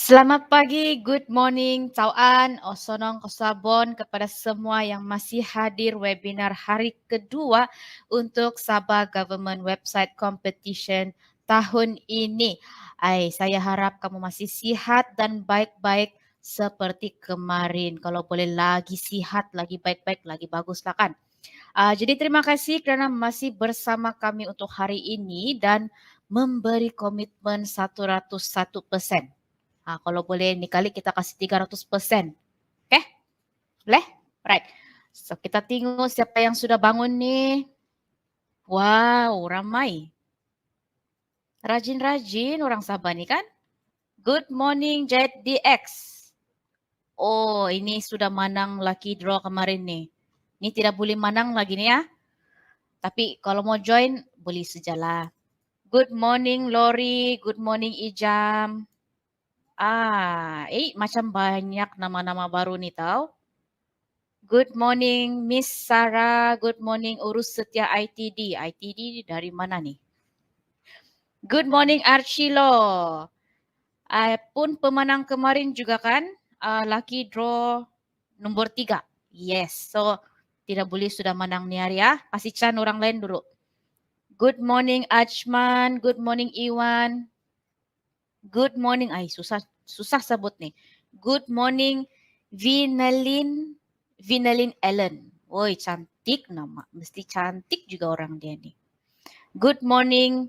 Selamat pagi, good morning, cauan, osonong kosabon kepada semua yang masih hadir webinar hari kedua untuk Sabah Government Website Competition tahun ini. Saya harap kamu masih sihat dan baik-baik seperti kemarin. Kalau boleh lagi sihat, lagi baik-baik, lagi baguslah kan. Jadi terima kasih kerana masih bersama kami untuk hari ini dan memberi komitmen 101%. Kalau boleh ni kali kita kasih 300%. Okay? Boleh? Right. So kita tengok siapa yang sudah bangun ni. Wow, ramai. Rajin-rajin orang Sabah ni kan? Good morning Jet DX. Oh, ini sudah manang lucky draw kemarin ni. Ni tidak boleh manang lagi ni ya. Tapi kalau mau join, boleh sajalah. Good morning Lori, good morning Ijam. Macam banyak nama-nama baru ni tau. Good morning Miss Sarah, good morning Urus Setia ITD. ITD dari mana ni? Good morning Archilo. Pun pemenang kemarin juga kan, lucky draw nombor 3. Yes, so tidak boleh sudah menang ni hari ya. Kasih can orang lain dulu. Good morning Ajman, good morning Iwan. Good morning, susah sebut ni. Good morning Vinalin Ellen. Woi, cantik nama. Mesti cantik juga orang dia ni. Good morning.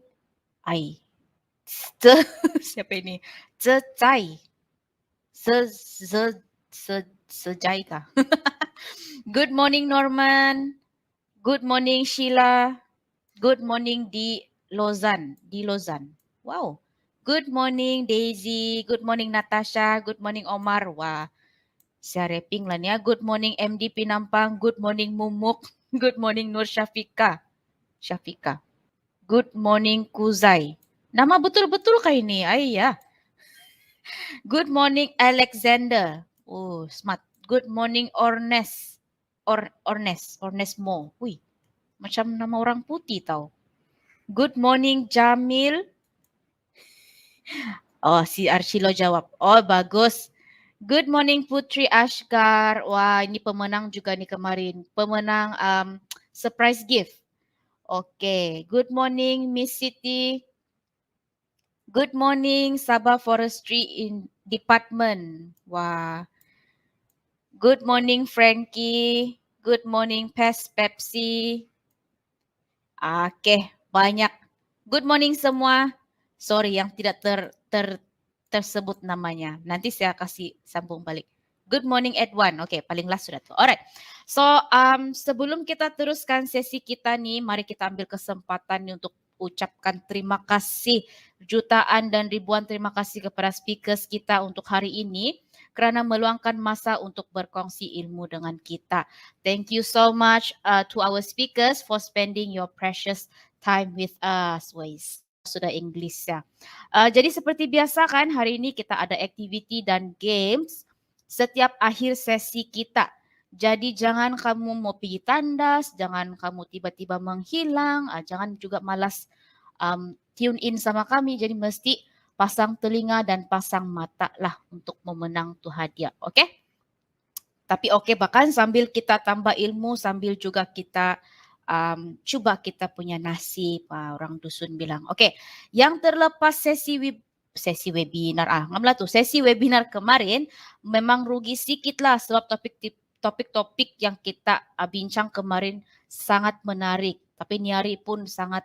Siapa ini? Zecai. Sejai kah? Good morning Norman. Good morning Sheila. Good morning Di Lozan. Wow. Good morning Daisy. Good morning Natasha. Good morning Omar. Wah. Saya rapping lah ni ya. Good morning MD Pinampang. Good morning Mumuk. Good morning Nur Syafika. Good morning Kuzai. Nama betul-betul kah ini? Ya. Good morning Alexander. Oh, smart. Good morning Ornes. Ornesmo. Wih, macam nama orang putih tau. Good morning Jamil. Oh, si Archilo jawab. Oh, bagus. Good morning Putri Ashgar. Wah, ini pemenang juga nih kemarin. Pemenang surprise gift. Okay. Good morning Miss Siti. Good morning Sabah Forestry in Department. Wah. Good morning Frankie. Good morning Pepsi. Okay, banyak. Good morning semua. Sorry yang tidak tersebut namanya. Nanti saya kasih sambung balik. Good morning Edwan. Okay, paling last sudah tu. Alright. So, sebelum kita teruskan sesi kita ni, mari kita ambil kesempatan ni untuk ucapkan terima kasih jutaan dan ribuan terima kasih kepada speakers kita untuk hari ini kerana meluangkan masa untuk berkongsi ilmu dengan kita. Thank you so much to our speakers for spending your precious time with us. Sudah English ya. Jadi seperti biasa kan hari ini kita ada aktiviti dan games setiap akhir sesi kita. Jadi jangan kamu mau pergi tandas, jangan kamu tiba-tiba menghilang, jangan juga malas tune in sama kami. Jadi mesti pasang telinga dan pasang mata lah untuk memenang tu hadiah. Okay? Tapi okay, bahkan sambil kita tambah ilmu, sambil juga kita cuba kita punya nasib, orang dusun bilang. Okay, yang terlepas sesi webinar, sesi webinar kemarin memang rugi sikit lah sebab topik-topik yang kita bincang kemarin sangat menarik. Tapi ni hari pun sangat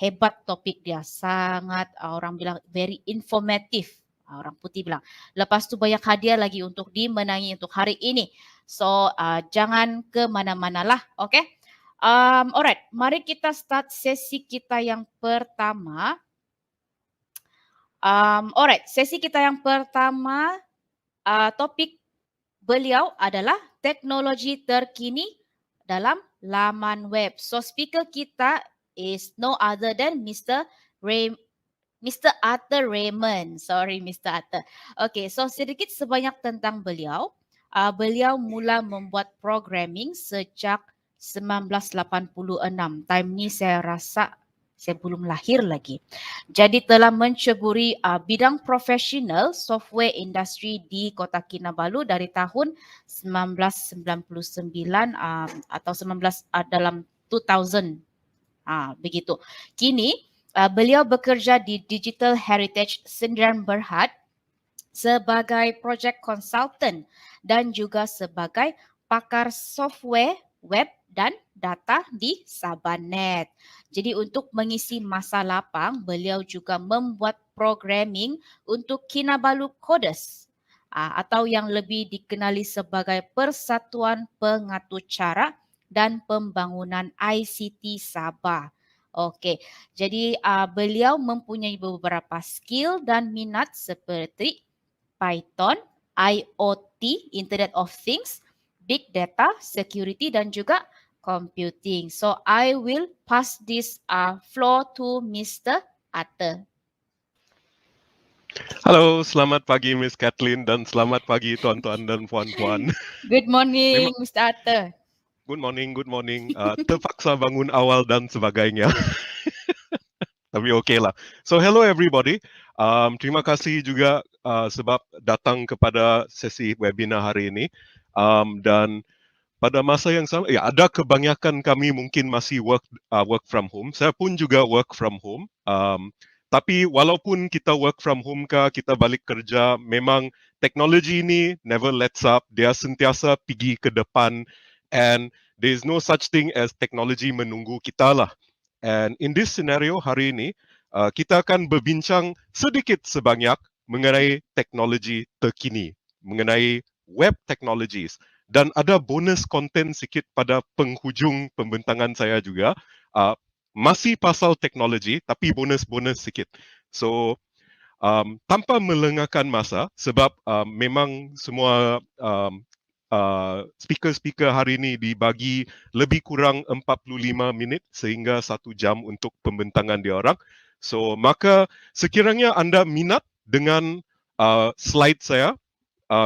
hebat topik dia, sangat orang bilang very informative. Orang putih bilang. Lepas tu banyak hadiah lagi untuk dimenangi untuk hari ini. So jangan ke mana-mana lah, okay? Alright, mari kita start sesi kita yang pertama. Alright, sesi kita yang pertama, topik beliau adalah teknologi terkini dalam laman web. So speaker kita is no other than Mr. Arthur Raymond. Sorry, Mr. Arthur. Okay, so sedikit sebanyak tentang beliau. Beliau mula membuat programming sejak 1986. Time ni saya rasa Saya belum lahir lagi. Jadi telah menceburi bidang profesional software industri di Kota Kinabalu dari tahun 1999 atau 19 dalam 2000. Begitu. Kini beliau bekerja di Digital Heritage Sdn Berhad sebagai project consultant dan juga sebagai pakar software web dan data di Sabahnet. Jadi untuk mengisi masa lapang, beliau juga membuat programming untuk Kinabalu Coders atau yang lebih dikenali sebagai Persatuan Pengatur Cara dan Pembangunan ICT Sabah. Okey, jadi beliau mempunyai beberapa skill dan minat seperti Python, IoT, Internet of Things, Big Data, Security dan juga Computing. So I will pass this floor to Mr. Atta. Halo, selamat pagi Miss Kathleen dan selamat pagi tuan-tuan dan puan-puan. Good morning, Mr. Atta. Good morning. Terpaksa bangun awal dan sebagainya. Tapi okey lah. So hello everybody. Terima kasih juga sebab datang kepada sesi webinar hari ini. Dan pada masa yang sama, ada kebanyakan kami mungkin masih work from home. Saya pun juga work from home. Tapi walaupun kita work from home kita balik kerja, memang teknologi ini never lets up. Dia sentiasa pergi ke depan. And there is no such thing as teknologi menunggu kita lah. And in this scenario hari ini, kita akan berbincang sedikit sebanyak mengenai teknologi terkini, mengenai web technologies. Dan ada bonus konten sikit pada penghujung pembentangan saya juga. Masih pasal teknologi, tapi bonus-bonus sikit. So, tanpa melengahkan masa, sebab memang semua speaker-speaker hari ini dibagi lebih kurang 45 minit sehingga 1 jam untuk pembentangan dia orang. So, maka sekiranya anda minat dengan slide saya,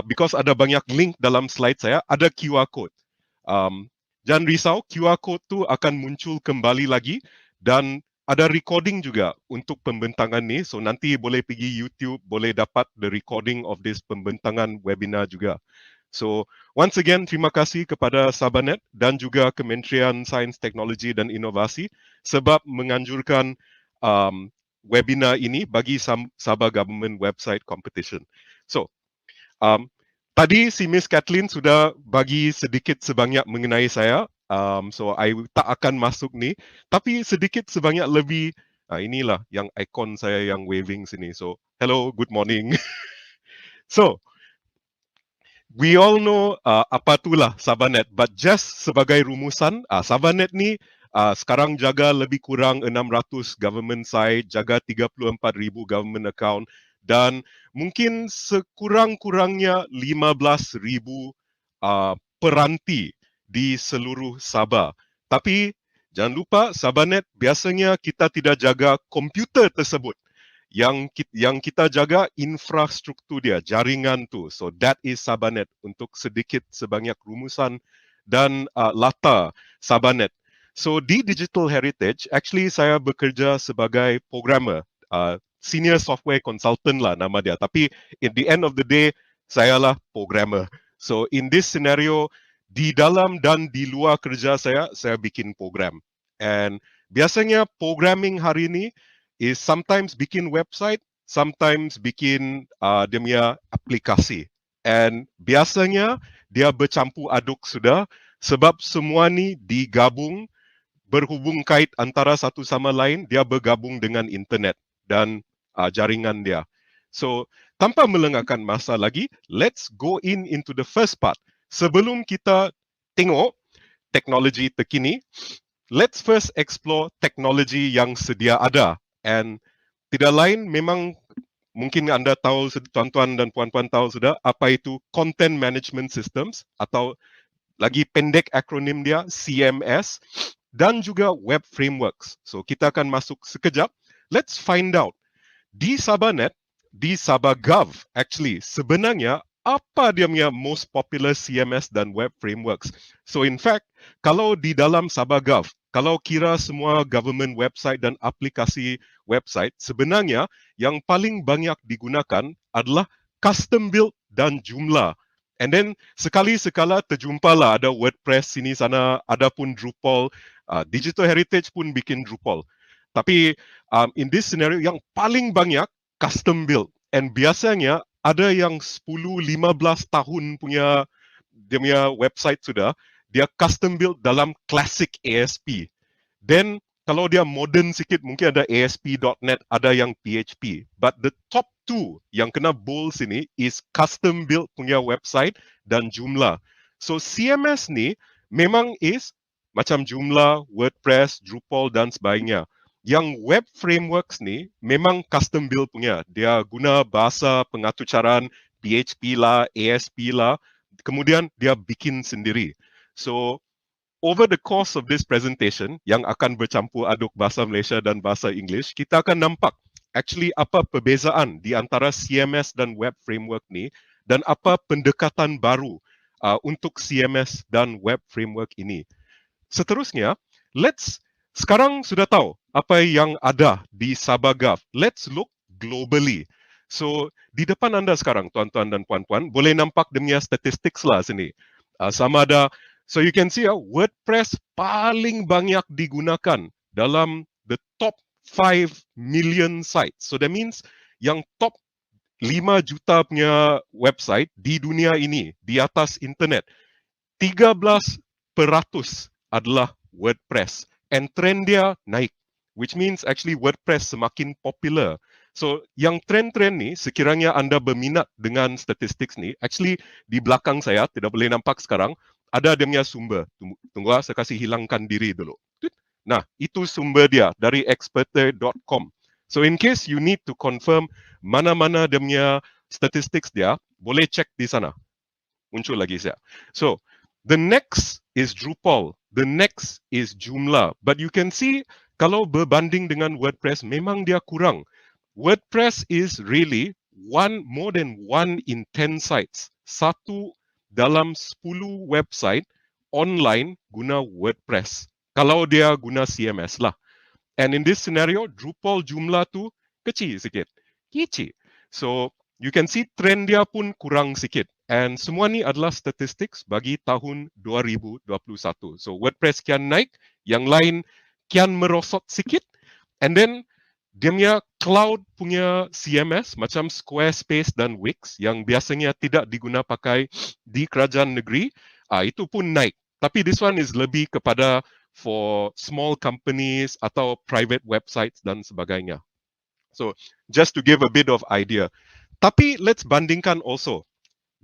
because ada banyak link dalam slide saya, ada QR code. Jangan risau, QR code tu akan muncul kembali lagi dan ada recording juga untuk pembentangan ni. So, nanti boleh pergi YouTube, boleh dapat the recording of this pembentangan webinar juga. So, once again, terima kasih kepada Sabahnet dan juga Kementerian Sains, Teknologi dan Inovasi sebab menganjurkan webinar ini bagi Sabah Government Website Competition. So, tadi si Miss Kathleen sudah bagi sedikit sebanyak mengenai saya. So, I tak akan masuk ni. Tapi sedikit sebanyak lebih, inilah yang ikon saya yang waving sini. So, hello, good morning. So, we all know apa itulah Sabahnet, but just sebagai rumusan, Sabahnet ni sekarang jaga lebih kurang 600 government site, jaga 34,000 government account dan mungkin sekurang-kurangnya 15,000 peranti di seluruh Sabah. Tapi jangan lupa Sabahnet biasanya kita tidak jaga komputer tersebut. Yang kita jaga infrastruktur dia, jaringan tu. So that is Sabahnet untuk sedikit sebanyak rumusan dan latar Sabahnet. So di Digital Heritage, actually saya bekerja sebagai programmer, senior software consultant lah nama dia. Tapi in the end of the day, saya lah programmer. So in this scenario, di dalam dan di luar kerja saya bikin program. And biasanya programming hari ini is sometimes bikin website, sometimes bikin dia punya aplikasi. And biasanya dia bercampur aduk sudah sebab semua ni digabung, berhubung kait antara satu sama lain, dia bergabung dengan internet dan jaringan dia. So, tanpa melengahkan masa lagi, let's go into the first part. Sebelum kita tengok teknologi terkini, let's first explore teknologi yang sedia ada. And tidak lain memang mungkin anda tahu, tuan-tuan dan puan-puan tahu sudah apa itu Content Management Systems atau lagi pendek akronim dia CMS dan juga Web Frameworks. So kita akan masuk sekejap. Let's find out di Sabahnet, di Sabah Gov actually sebenarnya apa dia punya most popular CMS dan Web Frameworks. So in fact, kalau di dalam Sabah Gov, kalau kira semua government website dan aplikasi website, sebenarnya yang paling banyak digunakan adalah custom build dan Joomla. And then sekali-sekala terjumpalah ada WordPress sini sana, ada pun Drupal, Digital Heritage pun bikin Drupal. Tapi in this scenario yang paling banyak custom build. And biasanya ada yang 10-15 tahun punya dia punya website sudah, dia custom build dalam classic ASP. Then kalau dia modern sikit mungkin ada ASP.NET, ada yang PHP. But the top two yang kena bold sini is custom build punya website dan Joomla. So CMS ni memang is macam Joomla, WordPress, Drupal dan sebagainya. Yang web frameworks ni memang custom build punya. Dia guna bahasa pengatucaran PHP lah, ASP lah. Kemudian dia bikin sendiri. So over the course of this presentation yang akan bercampur aduk bahasa Malaysia dan bahasa English, kita akan nampak actually apa perbezaan di antara CMS dan web framework ni dan apa pendekatan baru untuk CMS dan web framework ini. Seterusnya, sekarang sudah tahu apa yang ada di Sabah Gov. Let's look globally. So, di depan anda sekarang, tuan-tuan dan puan-puan, boleh nampak demi statistics lah sini. Sama ada, so you can see WordPress paling banyak digunakan dalam the top 5 million sites. So that means yang top 5 juta punya website di dunia ini, di atas internet, 13% adalah WordPress. And trend dia naik, which means actually WordPress semakin popular. So, yang trend-trend ni, sekiranya anda berminat dengan statistik ni, actually di belakang saya, tidak boleh nampak sekarang, ada dia punya sumber. Tunggu, saya kasih hilangkan diri dulu. Nah, itu sumber dia dari experter.com. So, in case you need to confirm mana-mana dia punya statistik dia, boleh cek di sana. Muncul lagi saya. So, the next is Drupal. The next is Joomla. But you can see, kalau berbanding dengan WordPress, memang dia kurang. WordPress is really more than 1 in 10 sites. 1 dalam 10 website online guna WordPress. Kalau dia guna CMS lah. And in this scenario, Drupal Joomla tu kecil sikit. Kecil. So, you can see trend dia pun kurang sikit. And semua ni adalah statistik bagi tahun 2021. So, WordPress kian naik, yang lain kian merosot sikit. And then, dia punya cloud punya CMS macam Squarespace dan Wix yang biasanya tidak diguna pakai di kerajaan negeri, itu pun naik. Tapi this one is lebih kepada for small companies atau private websites dan sebagainya. So, just to give a bit of idea. Tapi let's bandingkan also.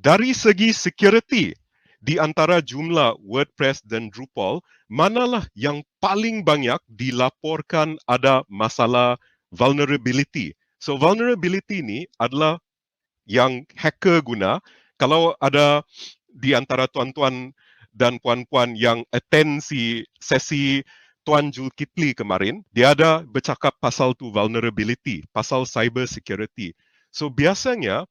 Dari segi security, di antara Joomla, WordPress dan Drupal, manalah yang paling banyak dilaporkan ada masalah vulnerability. So vulnerability ni adalah yang hacker guna. Kalau ada di antara tuan-tuan dan puan-puan yang attend sesi Tuan Zulkifli kemarin, dia ada bercakap pasal tu vulnerability, pasal cyber security. So biasanya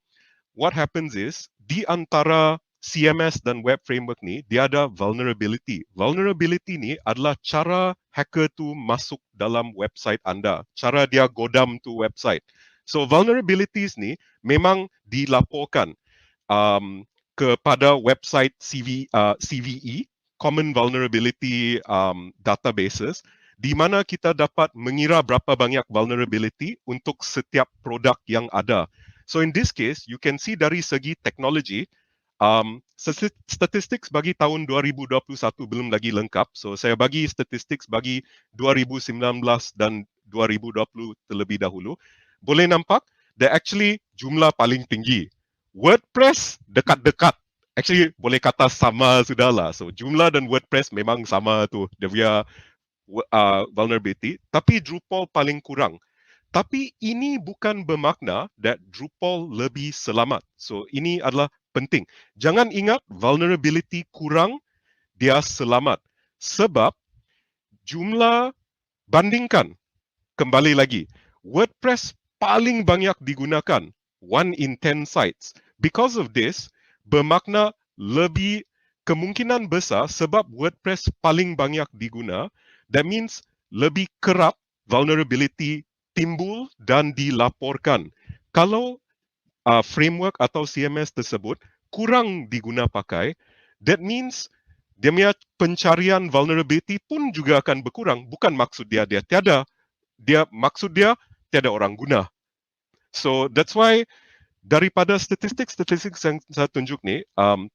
what happens is di antara CMS dan web framework ni, dia ada vulnerability. Vulnerability ni adalah cara hacker tu masuk dalam website anda. Cara dia godam tu website. So vulnerabilities ni memang dilaporkan kepada website CVE, Common Vulnerability Databases, di mana kita dapat mengira berapa banyak vulnerability untuk setiap produk yang ada. So in this case, you can see dari segi teknologi, statistik bagi tahun 2021 belum lagi lengkap. So saya bagi statistik bagi 2019 dan 2020 terlebih dahulu. Boleh nampak, dia actually jumlah paling tinggi. WordPress dekat-dekat. Actually boleh kata sama sudahlah. So Joomla dan WordPress memang sama tu dia punya vulnerability. Tapi Drupal paling kurang. Tapi ini bukan bermakna that Drupal lebih selamat. So ini adalah penting. Jangan ingat vulnerability kurang, dia selamat. Sebab jumlah bandingkan, kembali lagi, WordPress paling banyak digunakan, 1 in 10 sites. Because of this, bermakna lebih kemungkinan besar sebab WordPress paling banyak diguna That means lebih kerap vulnerability timbul dan dilaporkan. Kalau framework atau CMS tersebut kurang diguna pakai, that means dia punya pencarian vulnerability pun juga akan berkurang. Bukan maksud dia tiada, maksud dia tiada orang guna. So that's why daripada statistik-statistik yang saya tunjuk ni,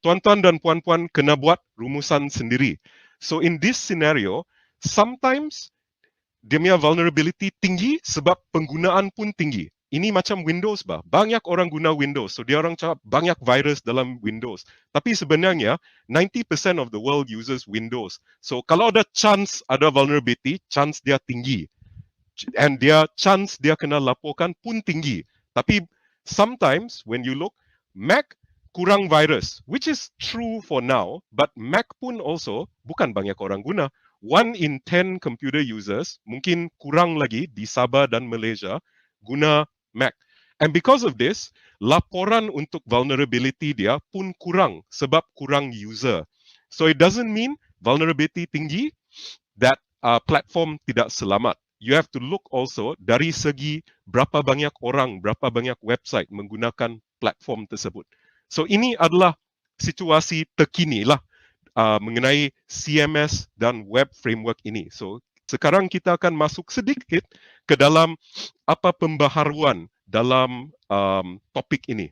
tuan-tuan dan puan-puan kena buat rumusan sendiri. So in this scenario, sometimes dia punya vulnerability tinggi sebab penggunaan pun tinggi. Ini macam Windows bah. Banyak orang guna Windows. So dia orang cakap banyak virus dalam Windows. Tapi sebenarnya 90% of the world uses Windows. So kalau ada chance ada vulnerability, chance dia tinggi. And chance dia kena laporkan pun tinggi. Tapi sometimes when you look, Mac kurang virus, which is true for now, but Mac pun also bukan banyak orang guna. 1 in 10 computer users, mungkin kurang lagi di Sabah dan Malaysia, guna Mac. And because of this, laporan untuk vulnerability dia pun kurang sebab kurang user. So it doesn't mean vulnerability tinggi that platform tidak selamat. You have to look also dari segi berapa banyak orang, berapa banyak website menggunakan platform tersebut. So ini adalah situasi terkini lah mengenai CMS dan web framework ini. So sekarang kita akan masuk sedikit ke dalam apa pembaharuan dalam topik ini.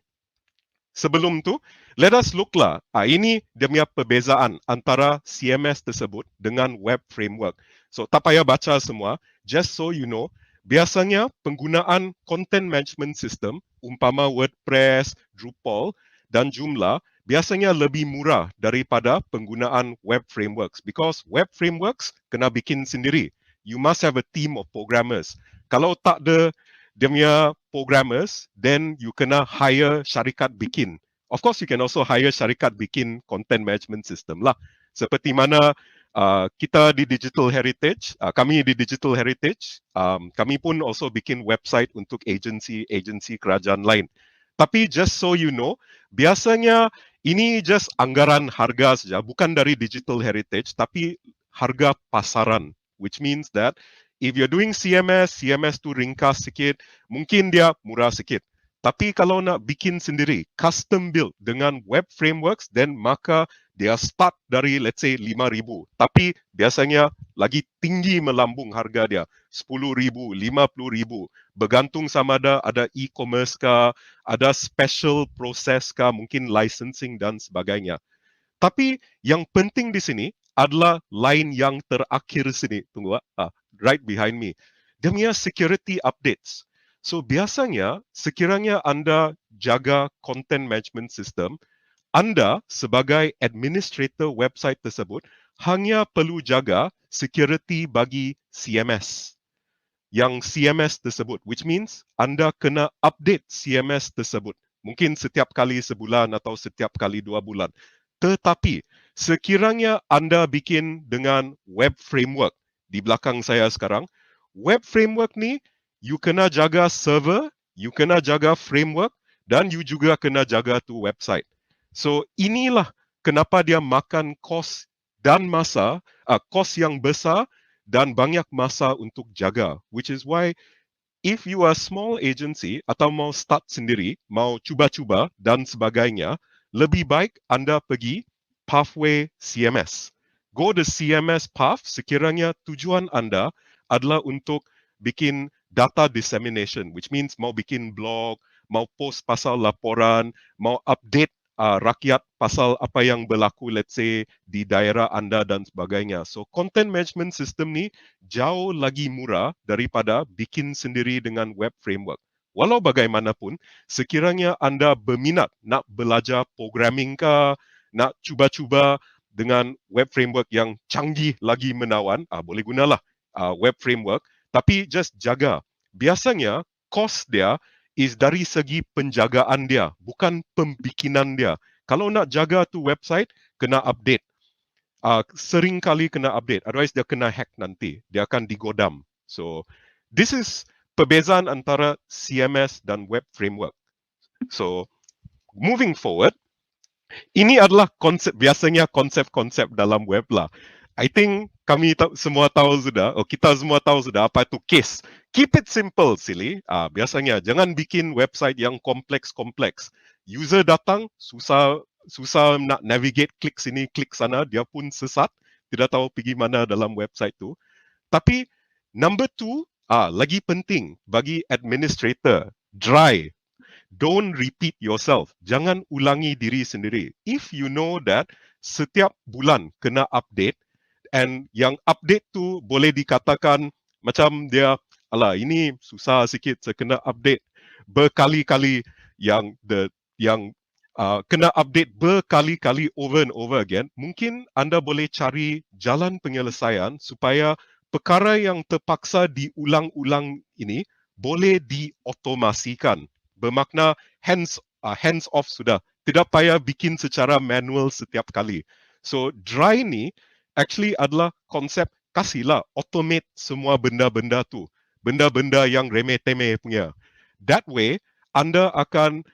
Sebelum tu, let us look lah. Ini dia punya perbezaan antara CMS tersebut dengan web framework. So tak payah baca semua. Just so you know, biasanya penggunaan content management system, umpama WordPress, Drupal dan Joomla, biasanya lebih murah daripada penggunaan web frameworks. Because web frameworks kena bikin sendiri. You must have a team of programmers. Kalau tak ada dia punya programmers, then you kena hire syarikat bikin. Of course, you can also hire syarikat bikin content management system lah. Seperti mana kita di Digital Heritage, kami di Digital Heritage, kami pun also bikin website untuk agensi kerajaan lain. Tapi just so you know, biasanya ini just anggaran harga saja, bukan dari Digital Heritage, tapi harga pasaran. Which means that if you're doing CMS tu ringkas sikit, mungkin dia murah sikit. Tapi kalau nak bikin sendiri, custom build dengan web frameworks, then maka dia start dari let's say 5,000. Tapi biasanya lagi tinggi melambung harga dia. 10,000, 50,000. Bergantung sama ada e-commerce kah, ada special process kah, mungkin licensing dan sebagainya. Tapi yang penting di sini adalah line yang terakhir sini. Tunggu, right behind me. Dia punya security updates. So biasanya sekiranya anda jaga content management system, anda sebagai administrator website tersebut hanya perlu jaga security bagi CMS. Yang CMS tersebut, which means anda kena update CMS tersebut. Mungkin setiap kali sebulan atau setiap kali 2 bulan. Tetapi sekiranya anda bikin dengan web framework di belakang saya sekarang, web framework ni you kena jaga server, you kena jaga framework dan you juga kena jaga tu website. So inilah kenapa dia makan kos dan masa, kos yang besar dan banyak masa untuk jaga. Which is why if you are small agency atau mau start sendiri, mau cuba-cuba dan sebagainya, lebih baik anda pergi pathway CMS. Go the CMS path sekiranya tujuan anda adalah untuk bikin data dissemination, which means mau bikin blog, mau post pasal laporan, mau update rakyat pasal apa yang berlaku, let's say, di daerah anda dan sebagainya. So, content management system ni jauh lagi murah daripada bikin sendiri dengan web framework. Walau bagaimanapun, sekiranya anda berminat nak belajar programming kah, nak cuba-cuba dengan web framework yang canggih lagi menawan, boleh gunalah web framework. Tapi just jaga. Biasanya, cost dia is dari segi penjagaan dia, bukan pembikinan dia. Kalau nak jaga tu website, kena update. Sering kali kena update. Otherwise, dia kena hack nanti. Dia akan digodam. So, this is perbezaan antara CMS dan web framework. So, moving forward, ini adalah biasanya konsep-konsep dalam web lah. I think semua tahu sudah, kita semua tahu sudah apa itu case. Keep it simple, silly. Biasanya jangan bikin website yang kompleks-kompleks. User datang, susah nak navigate, klik sini, klik sana, dia pun sesat, tidak tahu pergi mana dalam website tu. Tapi number two, lagi penting bagi administrator, dry. Don't repeat yourself. Jangan ulangi diri sendiri. If you know that setiap bulan kena update, and yang update tu boleh dikatakan macam dia, alah ini susah sikit saya kena update berkali-kali, yang kena update berkali-kali over and over again. Mungkin anda boleh cari jalan penyelesaian supaya perkara yang terpaksa diulang-ulang ini boleh diotomasikan. Bermakna hands off sudah. Tidak payah bikin secara manual setiap kali. So dry ni actually adalah konsep kasihlah automate semua benda-benda tu. Benda-benda yang remeh-temeh punya. That way, anda akan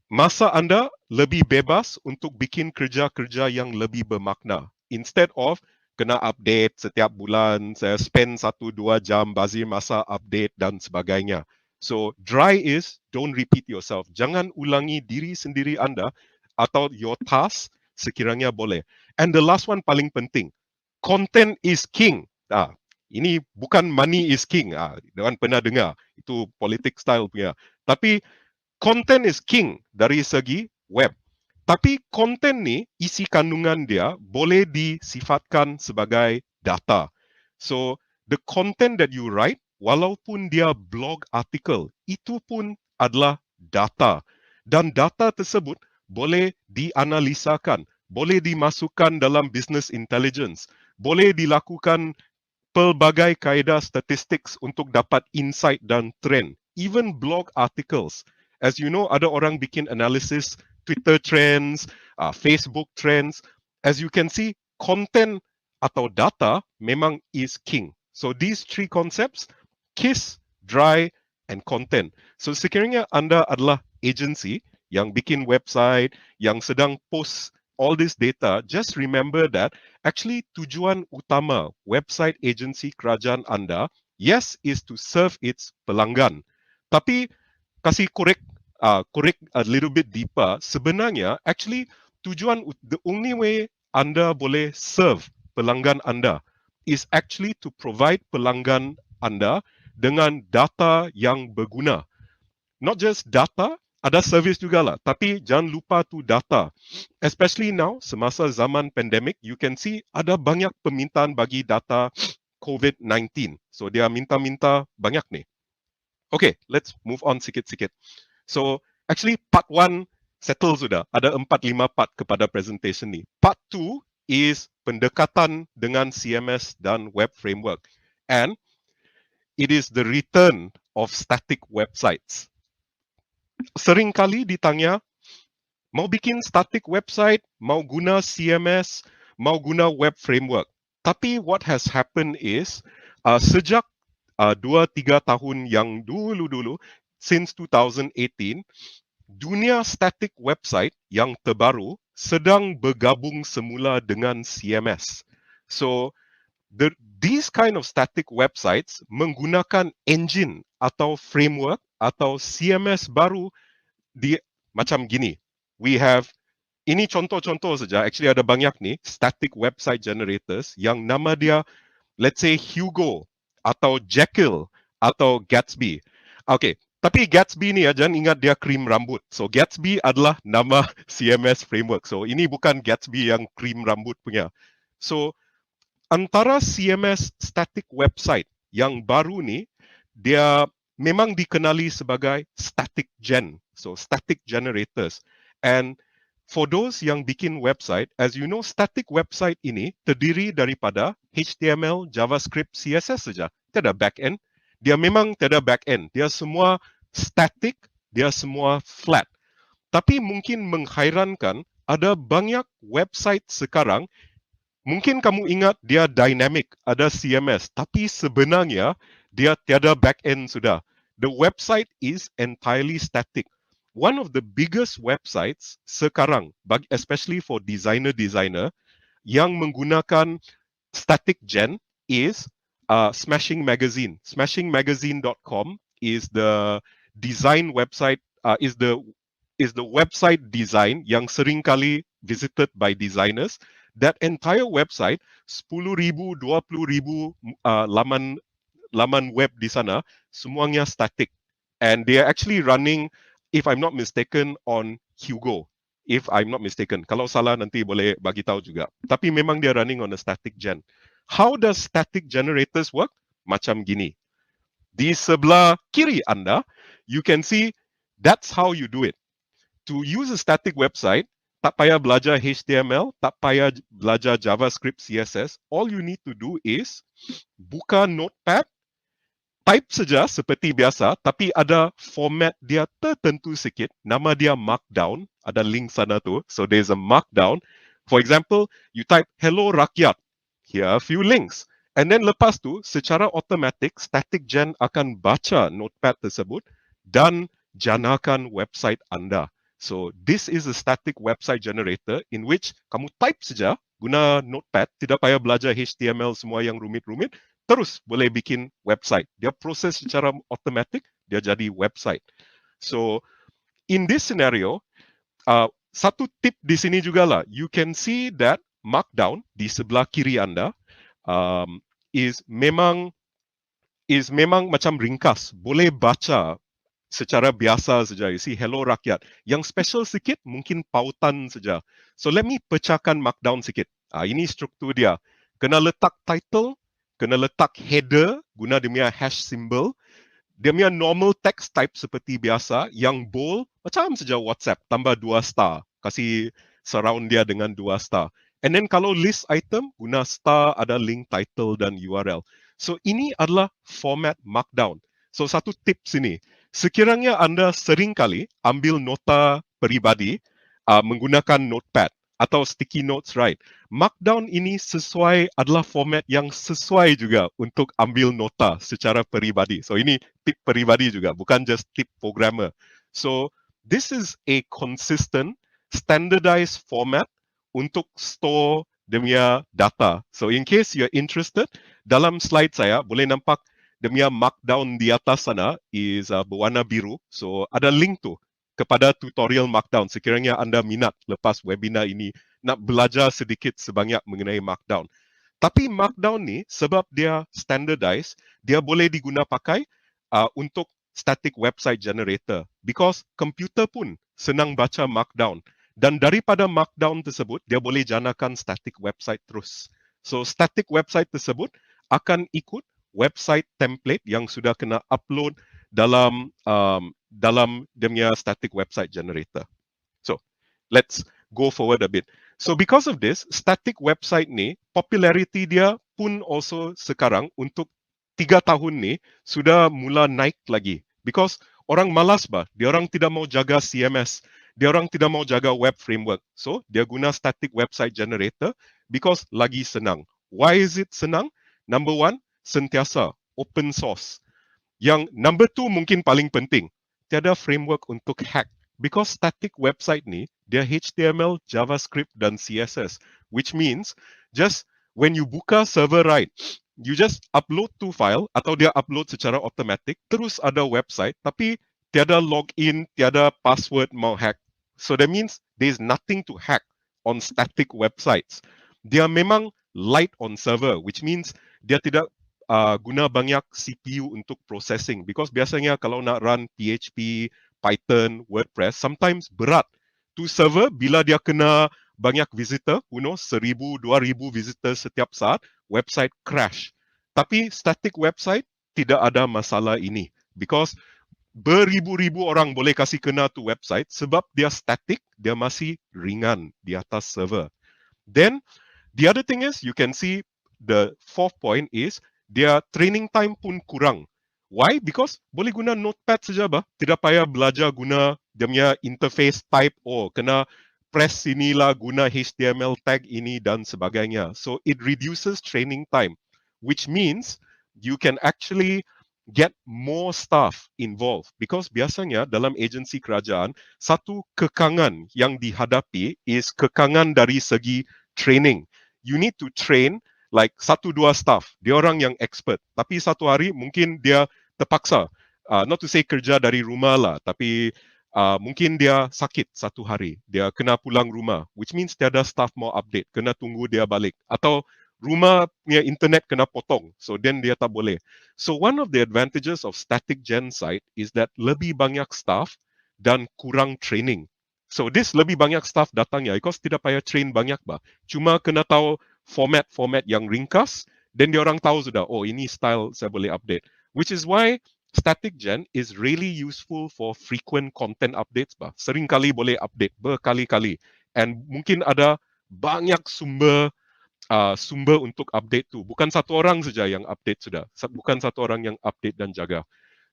masa anda lebih bebas untuk bikin kerja-kerja yang lebih bermakna. Instead of kena update setiap bulan, saya spend 1-2 jam bazir masa update dan sebagainya. So, dry is don't repeat yourself. Jangan ulangi diri sendiri anda atau your task sekiranya boleh. And the last one paling penting, content is king. Ini bukan money is king. Jangan pernah dengar. Itu politik style punya. Tapi content is king dari segi web. Tapi konten ni, isi kandungan dia boleh disifatkan sebagai data. So, the content that you write, walaupun dia blog artikel, itu pun adalah data. Dan data tersebut boleh dianalisakan, boleh dimasukkan dalam business intelligence, boleh dilakukan pelbagai kaedah statistik untuk dapat insight dan trend. Even blog articles. As you know, ada orang bikin analysis Twitter trends, Facebook trends. As you can see, content atau data memang is king. So these three concepts, KISS, dry, and content. So sekiranya anda adalah agency yang bikin website, yang sedang post all this data, just remember that actually tujuan utama website agency kerajaan anda, yes, is to serve its pelanggan. Tapi kasih korek a little bit deeper, sebenarnya actually the only way anda boleh serve pelanggan anda is actually to provide pelanggan anda dengan data yang berguna. Not just data, ada service juga lah. Tapi jangan lupa tu data. Especially now, semasa zaman pandemic, you can see ada banyak permintaan bagi data COVID-19. So dia minta-minta banyak ni. Okay, let's move on sikit-sikit. So actually part 1 settle sudah. Ada 4-5 part kepada presentation ni. Part 2 is pendekatan dengan CMS dan web framework. And it is the return of static websites. Seringkali ditanya, mau bikin static website, mau guna CMS, mau guna web framework. Tapi what has happened is, sejak 2-3 tahun yang dulu, since 2018, dunia static website yang terbaru sedang bergabung semula dengan CMS. So, these kind of static websites menggunakan engine atau framework atau CMS baru macam gini. We have, ini contoh-contoh saja, actually ada banyak ni, static website generators yang nama dia, let's say Hugo, atau Jekyll, atau Gatsby. Okay, tapi Gatsby ni jangan ingat dia krim rambut. So Gatsby adalah nama CMS framework. So ini bukan Gatsby yang krim rambut punya. So antara CMS static website yang baru ni, dia memang dikenali sebagai static gen. So static generators. And for those yang bikin website, as you know, static website ini terdiri daripada HTML, JavaScript, CSS saja. Tiada back-end. Dia memang tiada back-end. Dia semua static, dia semua flat. Tapi mungkin menghairankan, ada banyak website sekarang, mungkin kamu ingat dia dynamic, ada CMS, tapi sebenarnya dia tiada back-end sudah. The website is entirely static. One of the biggest websites sekarang, especially for designer-designer, yang menggunakan static gen is Smashing Magazine. Smashingmagazine.com is the design website, is the website design yang sering kali visited by designers. That entire website, 10,000, 20,000 laman web di sana, semuanya static. And they are actually running, if I'm not mistaken, on Hugo. If I'm not mistaken. Kalau salah nanti boleh bagi tahu juga. Tapi memang dia running on a static gen. How does static generators work? Macam gini. Di sebelah kiri anda, you can see that's how you do it. To use a static website, tak payah belajar HTML, tak payah belajar JavaScript, CSS. All you need to do is buka Notepad, type saja seperti biasa, tapi ada format dia tertentu sikit. Nama dia Markdown. Ada link sana tu. So there's a Markdown. For example, you type Hello Rakyat. Here are a few links. And then lepas tu, secara automatic, Static Gen akan baca Notepad tersebut dan janakan website anda. So this is a static website generator in which kamu type saja guna Notepad, tidak payah belajar HTML semua yang rumit-rumit, terus boleh bikin website. Dia proses secara automatic, dia jadi website. So, in this scenario, satu tip di sini juga lah, you can see that Markdown di sebelah kiri anda is memang macam ringkas, boleh baca secara biasa saja. You see, hello rakyat. Yang special sikit mungkin pautan saja. So let me pecahkan Markdown sikit. Ini struktur dia. Kena letak title, kena letak header guna dia punya hash symbol. Dia punya normal text type seperti biasa, yang bold macam saja WhatsApp, tambah 2 star. Kasih surround dia dengan 2 star. And then kalau list item, guna star, ada link, title dan URL. So ini adalah format Markdown. So satu tips ini, sekiranya anda sering kali ambil nota peribadi menggunakan notepad atau sticky notes, right? Markdown ini adalah format yang sesuai juga untuk ambil nota secara peribadi. So ini tip peribadi juga, bukan just tip programmer. So this is a consistent, standardized format untuk store dia punya data. So in case you're interested, dalam slide saya boleh nampak dia punya Markdown di atas sana is berwarna biru. So ada link tu kepada tutorial Markdown sekiranya anda minat lepas webinar ini nak belajar sedikit sebanyak mengenai Markdown. Tapi Markdown ni sebab dia standardized, dia boleh diguna pakai untuk static website generator because komputer pun senang baca Markdown. Dan daripada Markdown tersebut, dia boleh janakan static website terus. So static website tersebut akan ikut website template yang sudah kena upload dalam dia punya static website generator. So, let's go forward a bit. So, because of this, static website ni, popularity dia pun also sekarang untuk 3 tahun ni sudah mula naik lagi. Because orang malas bah, dia orang tidak mau jaga CMS, dia orang tidak mau jaga web framework. So, dia guna static website generator because lagi senang. Why is it senang? Number one, sentiasa open source. Yang number 2 mungkin paling penting, tiada framework untuk hack. Because static website ni, dia HTML, JavaScript dan CSS. Which means, just when you buka server right, you just upload to file atau dia upload secara automatic, terus ada website, tapi tiada login, tiada password mau hack. So that means there's nothing to hack on static websites. Dia memang light on server, which means dia tidak guna banyak CPU untuk processing because biasanya kalau nak run PHP, Python, WordPress, sometimes berat to server bila dia kena banyak visitor, 1,000, 2,000 visitor setiap saat, website crash. Tapi static website tidak ada masalah ini because beribu-ribu orang boleh kasih kena tu website sebab dia static, dia masih ringan di atas server. Then, the other thing is, you can see the 4th point is, dia training time pun kurang. Why? Because boleh guna notepad saja bah. Tidak payah belajar guna dia punya interface type, kena press sinilah guna HTML tag ini dan sebagainya. So it reduces training time, which means you can actually get more staff involved. Because biasanya dalam agensi kerajaan, satu kekangan yang dihadapi is kekangan dari segi training. You need to train like satu dua staff, dia orang yang expert, tapi satu hari mungkin dia terpaksa, not to say kerja dari rumah lah, tapi mungkin dia sakit satu hari, dia kena pulang rumah, which means tiada staff mau update, kena tunggu dia balik, atau rumah punya internet kena potong, so then dia tak boleh. So one of the advantages of static gen site is that lebih banyak staff dan kurang training. So this lebih banyak staff datangnya because tidak payah train banyak bah. Cuma kena tahu format-format yang ringkas, then dia orang tahu sudah, oh ini style saya boleh update. Which is why static gen is really useful for frequent content updates bah. Sering kali boleh update berkali-kali. And mungkin ada banyak sumber untuk update tu. Bukan satu orang saja yang update sudah. Bukan satu orang yang update dan jaga.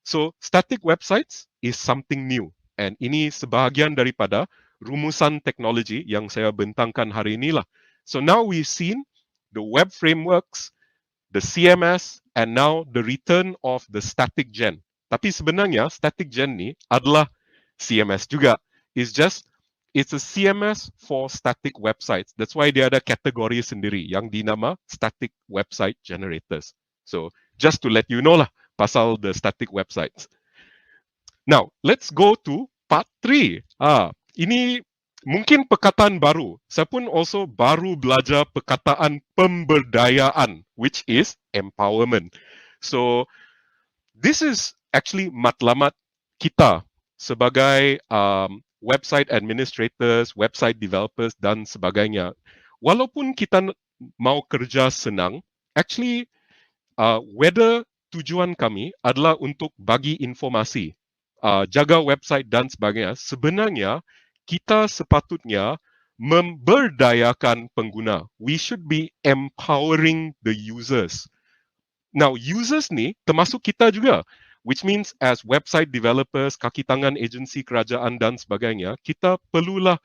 So static websites is something new. And ini sebahagian daripada rumusan teknologi yang saya bentangkan hari inilah. So now we've seen the web frameworks, the CMS, and now the return of the static gen. Tapi sebenarnya static gen ni adalah CMS juga. It's a CMS for static websites. That's why dia ada kategori sendiri yang dinama static website generators. So just to let you know lah pasal the static websites. Now, let's go to part 3. Ini mungkin perkataan baru. Saya pun also baru belajar perkataan pemberdayaan, which is empowerment. So, this is actually matlamat kita sebagai website administrators, website developers dan sebagainya. Walaupun kita mau kerja senang, actually whether tujuan kami adalah untuk bagi informasi, jaga website dan sebagainya, sebenarnya kita sepatutnya memberdayakan pengguna. We should be empowering the users. Now, users ni termasuk kita juga, which means as website developers, kaki tangan agensi kerajaan dan sebagainya, kita perlulah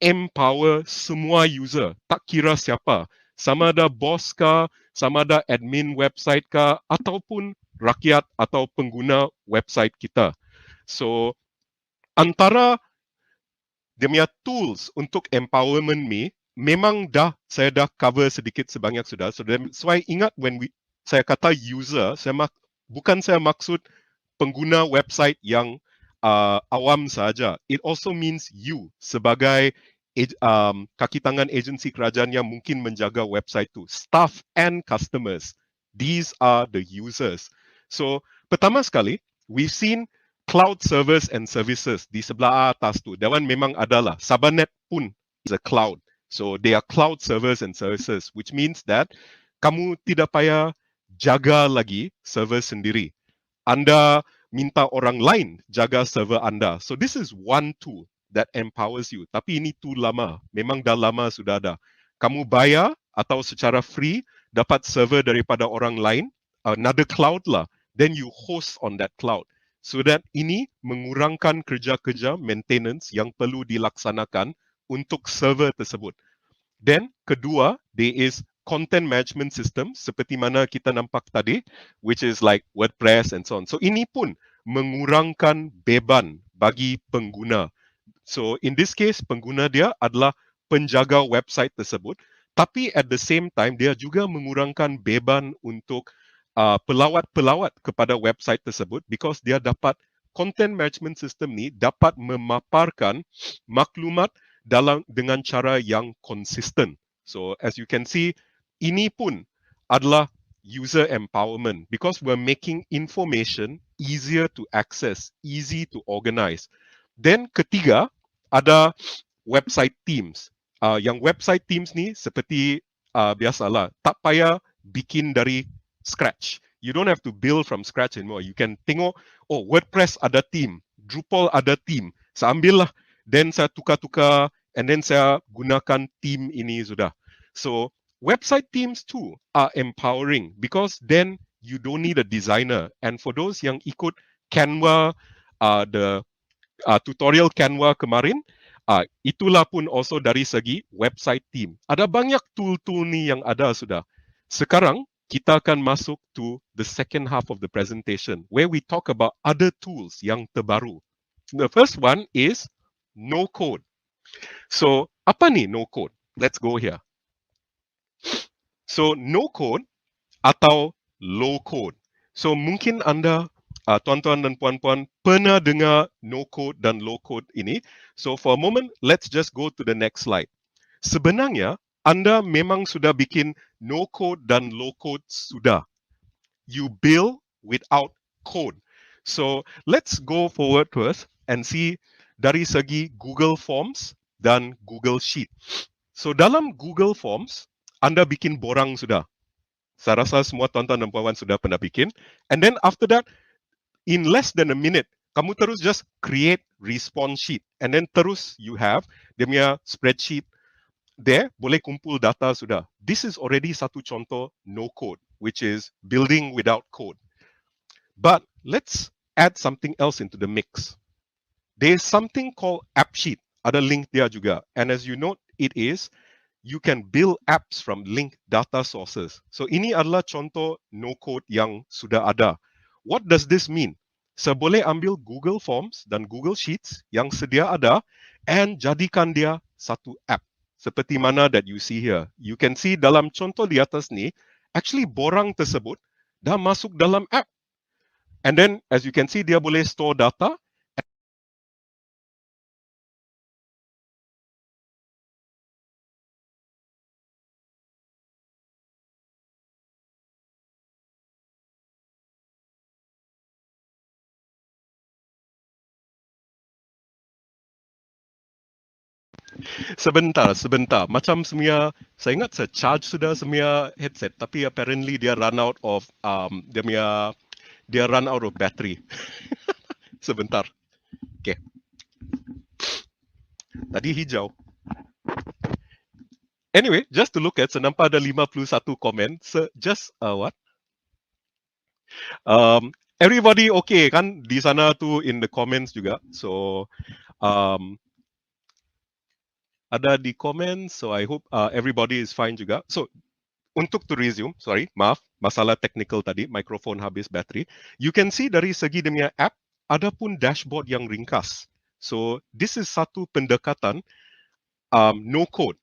empower semua user, tak kira siapa. Sama ada bos kah, sama ada admin website kah, ataupun rakyat atau pengguna website kita. So, antara dia punya tools untuk empowerment ni, memang saya dah cover sedikit sebanyak sudah. So, that's why ingat when saya kata user, bukan saya maksud pengguna website yang awam saja. It also means you sebagai kaki tangan agensi kerajaan yang mungkin menjaga website tu. Staff and customers. These are the users. So, pertama sekali, we've seen cloud servers and services di sebelah atas tu. That one memang adalah. Sabahnet pun is a cloud. So, they are cloud servers and services, which means that kamu tidak payah jaga lagi server sendiri. Anda minta orang lain jaga server anda. So this is one tool that empowers you. Tapi ini tool lama. Memang dah lama sudah ada. Kamu bayar atau secara free dapat server daripada orang lain, another cloud lah. Then you host on that cloud. So that ini mengurangkan kerja-kerja maintenance yang perlu dilaksanakan untuk server tersebut. Then kedua, there is content management system seperti mana kita nampak tadi, which is like WordPress and so on. So ini pun mengurangkan beban bagi pengguna. So in this case, pengguna dia adalah penjaga website tersebut, tapi at the same time dia juga mengurangkan beban untuk pelawat-pelawat kepada website tersebut because dia dapat content management system ni dapat memaparkan maklumat dengan cara yang konsisten. So as you can see, ini pun adalah user empowerment because we're making information easier to access, easy to organize. Then ketiga, ada website teams. Yang website teams ni seperti biasalah, tak payah bikin dari scratch. You don't have to build from scratch anymore. You can tengok, oh WordPress ada team, Drupal ada team. Saya ambil lah, then saya tukar-tukar, and then saya gunakan team ini sudah. So, website teams too are empowering because then you don't need a designer. And for those yang ikut Canva, the tutorial Canva kemarin, itulah pun also dari segi website team. Ada banyak tool-tool ni yang ada sudah. Sekarang, kita akan masuk to the second half of the presentation where we talk about other tools yang terbaru. The first one is no code. So, apa ni no code? Let's go here. So no code atau low code. So mungkin anda tuan-tuan dan puan-puan pernah dengar no code dan low code ini. So for a moment, let's just go to the next slide. Sebenarnya anda memang sudah bikin no code dan low code sudah. You build without code. So let's go forward first and see dari segi Google Forms dan Google Sheet. So dalam Google Forms, anda bikin borang sudah. Saya rasa semua tuan-tuan dan puan-puan sudah pernah bikin. And then after that, in less than a minute, kamu terus just create response sheet. And then terus you have dia punya spreadsheet there, boleh kumpul data sudah. This is already satu contoh no code, which is building without code. But let's add something else into the mix. There's something called app sheet. Ada link dia juga. And as you note, it is you can build apps from linked data sources. So ini adalah contoh no code yang sudah ada. What does this mean? Saya boleh ambil Google Forms dan Google Sheets yang sedia ada and jadikan dia satu app. Seperti mana that you see here. You can see dalam contoh di atas ni, actually borang tersebut dah masuk dalam app. And then as you can see, dia boleh store data. Sebentar. Macam semua, saya ingat saya charge sudah semua headset, tapi apparently dia run out of dia run out of battery. Sebentar. Okay. Tadi hijau. Anyway, just to look at, saya nampak ada 51 komen. So just what? Everybody okay kan di sana tu in the comments juga. So ada di comments. So I hope everybody is fine juga. So untuk to resume, sorry, maaf, masalah technical tadi, mikrofon habis bateri. You can see dari segi dia punya app, ada pun dashboard yang ringkas. So this is satu pendekatan no code.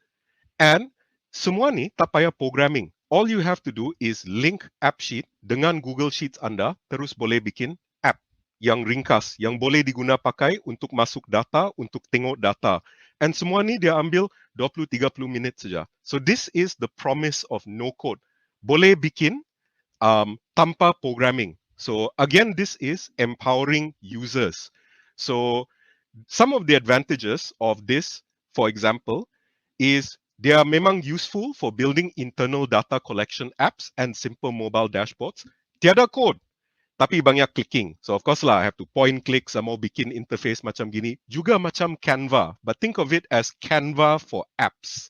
And semua ni tak payah programming. All you have to do is link app sheet dengan Google Sheets anda, terus boleh bikin app yang ringkas, yang boleh diguna pakai untuk masuk data, untuk tengok data. And semua ni dia ambil 20-30 minit saja. So this is the promise of no code. Boleh bikin tanpa programming. So again, this is empowering users. So some of the advantages of this, for example, is they are memang useful for building internal data collection apps and simple mobile dashboards. Tiada code, tapi banyak clicking. So of course lah, I have to point click, saya mau bikin interface macam gini. Juga macam Canva, but think of it as Canva for apps.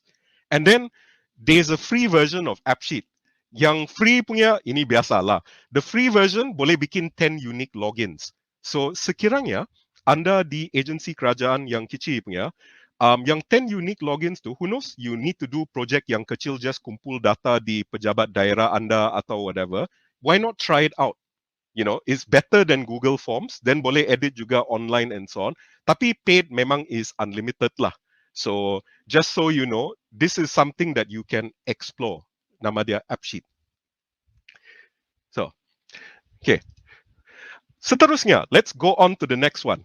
And then there's a free version of AppSheet. Yang free punya, ini biasa lah. The free version boleh bikin 10 unique logins. So sekiranya anda di agensi kerajaan yang kecil punya, yang 10 unique logins tu, who knows, you need to do project yang kecil, just kumpul data di pejabat daerah anda atau whatever. Why not try it out? You know, it's better than Google Forms, then boleh edit juga online and so on. Tapi paid memang is unlimited lah. So just so you know, this is something that you can explore. Nama dia AppSheet. So, okay. Seterusnya, let's go on to the next one.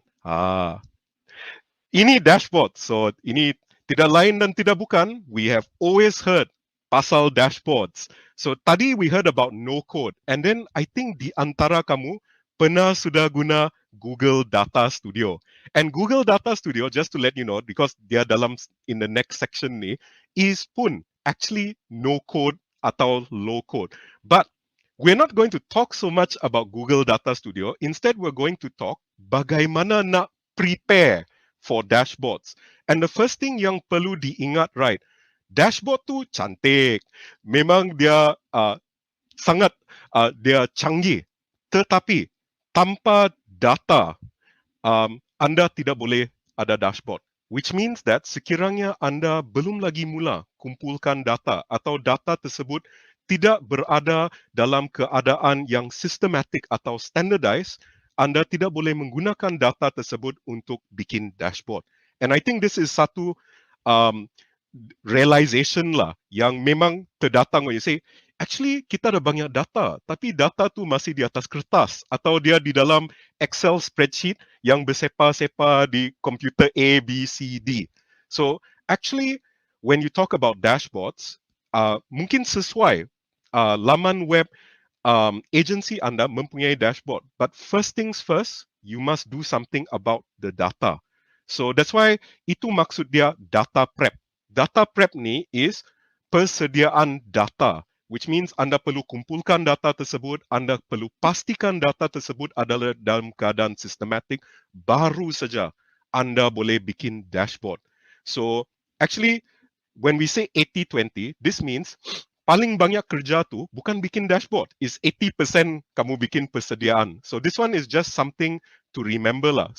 Ini dashboard. So ini tidak lain dan tidak bukan. We have always heard pasal dashboards. So tadi we heard about no code. And then I think di antara kamu pernah sudah guna Google Data Studio. And Google Data Studio, just to let you know, because dia dalam in the next section ni, is pun actually no code atau low code. But we're not going to talk so much about Google Data Studio. Instead, we're going to talk bagaimana nak prepare for dashboards. And the first thing yang perlu diingat, right, dashboard tu cantik. Memang dia sangat dia canggih. Tetapi tanpa data, anda tidak boleh ada dashboard. Which means that sekiranya anda belum lagi mula kumpulkan data atau data tersebut tidak berada dalam keadaan yang sistematik atau standardized, anda tidak boleh menggunakan data tersebut untuk bikin dashboard. And I think this is satu realization lah yang memang terdatang when you say, actually kita ada banyak data, tapi data tu masih di atas kertas atau dia di dalam Excel spreadsheet yang bersepa-sepa di komputer A, B, C, D. So actually when you talk about dashboards, mungkin sesuai laman web agency anda mempunyai dashboard. But first things first, you must do something about the data. So that's why itu maksud dia data prep. Data prep ni is persediaan data, which means anda perlu kumpulkan data tersebut, anda perlu pastikan data tersebut adalah dalam keadaan sistematik, baru saja anda boleh bikin dashboard. So actually, when we say 80-20, this means paling banyak kerja tu bukan bikin dashboard, is 80% kamu bikin persediaan. So this one is just something to remember lah.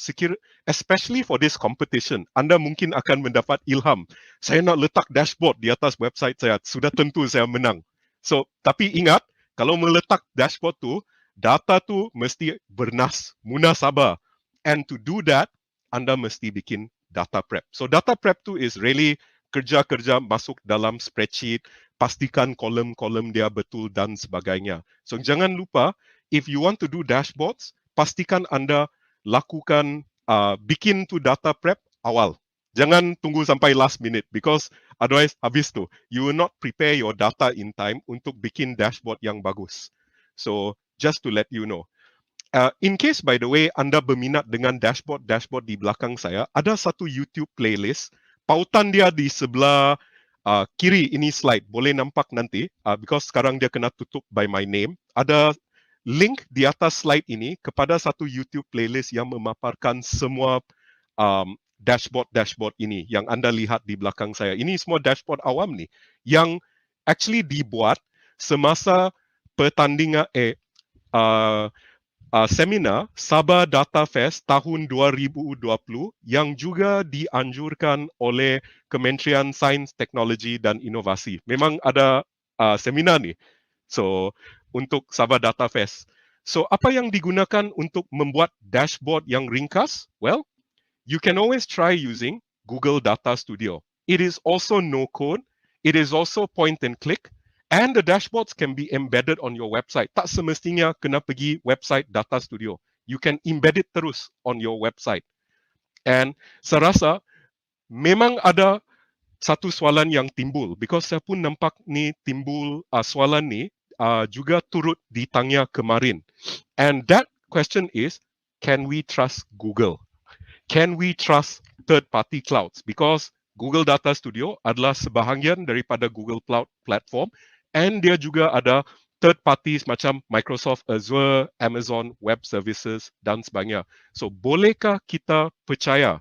Especially for this competition, anda mungkin akan mendapat ilham. Saya nak letak dashboard di atas website saya, sudah tentu saya menang. So, tapi ingat, kalau meletak dashboard tu, data tu mesti munasabah. And to do that, anda mesti bikin data prep. So data prep tu is really kerja-kerja masuk dalam spreadsheet, pastikan kolom-kolom dia betul dan sebagainya. So jangan lupa, if you want to do dashboards, pastikan anda lakukan bikin tu data prep awal. Jangan tunggu sampai last minute because otherwise habis tu. You will not prepare your data in time untuk bikin dashboard yang bagus. So just to let you know. In case by the way anda berminat dengan dashboard di belakang saya, ada satu YouTube playlist. Pautan dia di sebelah kiri ini slide, boleh nampak nanti because sekarang dia kena tutup by my name. Ada link di atas slide ini kepada satu YouTube playlist yang memaparkan semua dashboard ini yang anda lihat di belakang saya. Ini semua dashboard awam ni yang actually dibuat semasa pertandingan seminar Sabah Data Fest tahun 2020 yang juga dianjurkan oleh Kementerian Sains, Teknologi dan Inovasi. Memang ada seminar ni. So untuk Sabah Data Fest. So apa yang digunakan untuk membuat dashboard yang ringkas? Well, you can always try using Google Data Studio. It is also no code. It is also point and click. And the dashboards can be embedded on your website. Tak semestinya kena pergi website Data Studio. You can embed it terus on your website. And saya rasa memang ada satu soalan yang timbul. Because saya pun nampak ni timbul soalan ni juga turut ditanya kemarin. And that question is, can we trust Google? Can we trust third-party clouds? Because Google Data Studio adalah sebahagian daripada Google Cloud Platform and dia juga ada third parties macam Microsoft Azure, Amazon Web Services dan sebagainya. So bolehkah kita percaya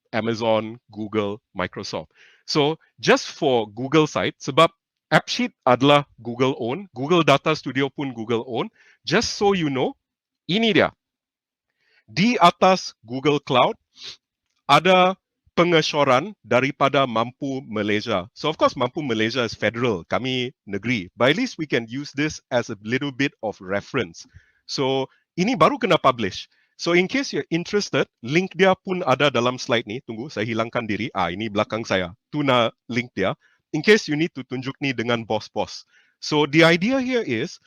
Amazon, Google, Microsoft? So just for Google side, sebab AppSheet adalah Google own, Google Data Studio pun Google own, just so you know, ini dia. Di atas Google Cloud ada pengesyuaran daripada Mampu Malaysia. So of course Mampu Malaysia is federal, kami negeri. But at least we can use this as a little bit of reference. So ini baru kena publish. So in case you're interested, link dia pun ada dalam slide ni. Tunggu, saya hilangkan diri. Ini belakang saya. Tuna link dia. In case you need to tunjuk ni dengan bos-bos. So the idea here is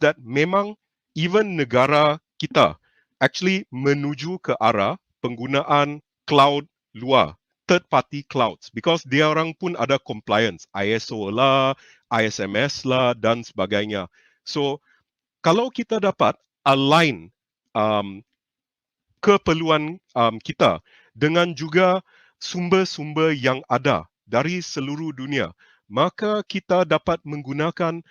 that memang even negara kita actually menuju ke arah penggunaan cloud luar, third party clouds, because dia orang pun ada compliance, ISO lah, ISMS lah dan sebagainya. So kalau kita dapat align keperluan kita dengan juga sumber-sumber yang ada dari seluruh dunia, maka kita dapat menggunakan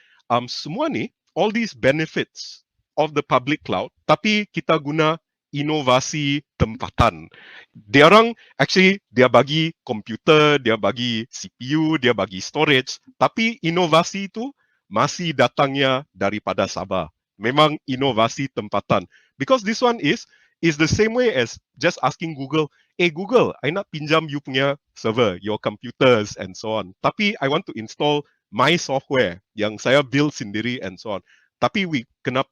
semua ni, all these benefits of the public cloud, tapi kita guna inovasi tempatan. Dia orang actually dia bagi komputer, dia bagi CPU, dia bagi storage, tapi inovasi itu masih datangnya daripada Sabah. Memang inovasi tempatan. Because this one is the same way as just asking Google, Google, I nak pinjam you punya server, your computers and so on. Tapi I want to install my software yang saya build sendiri and so on. Tapi we kena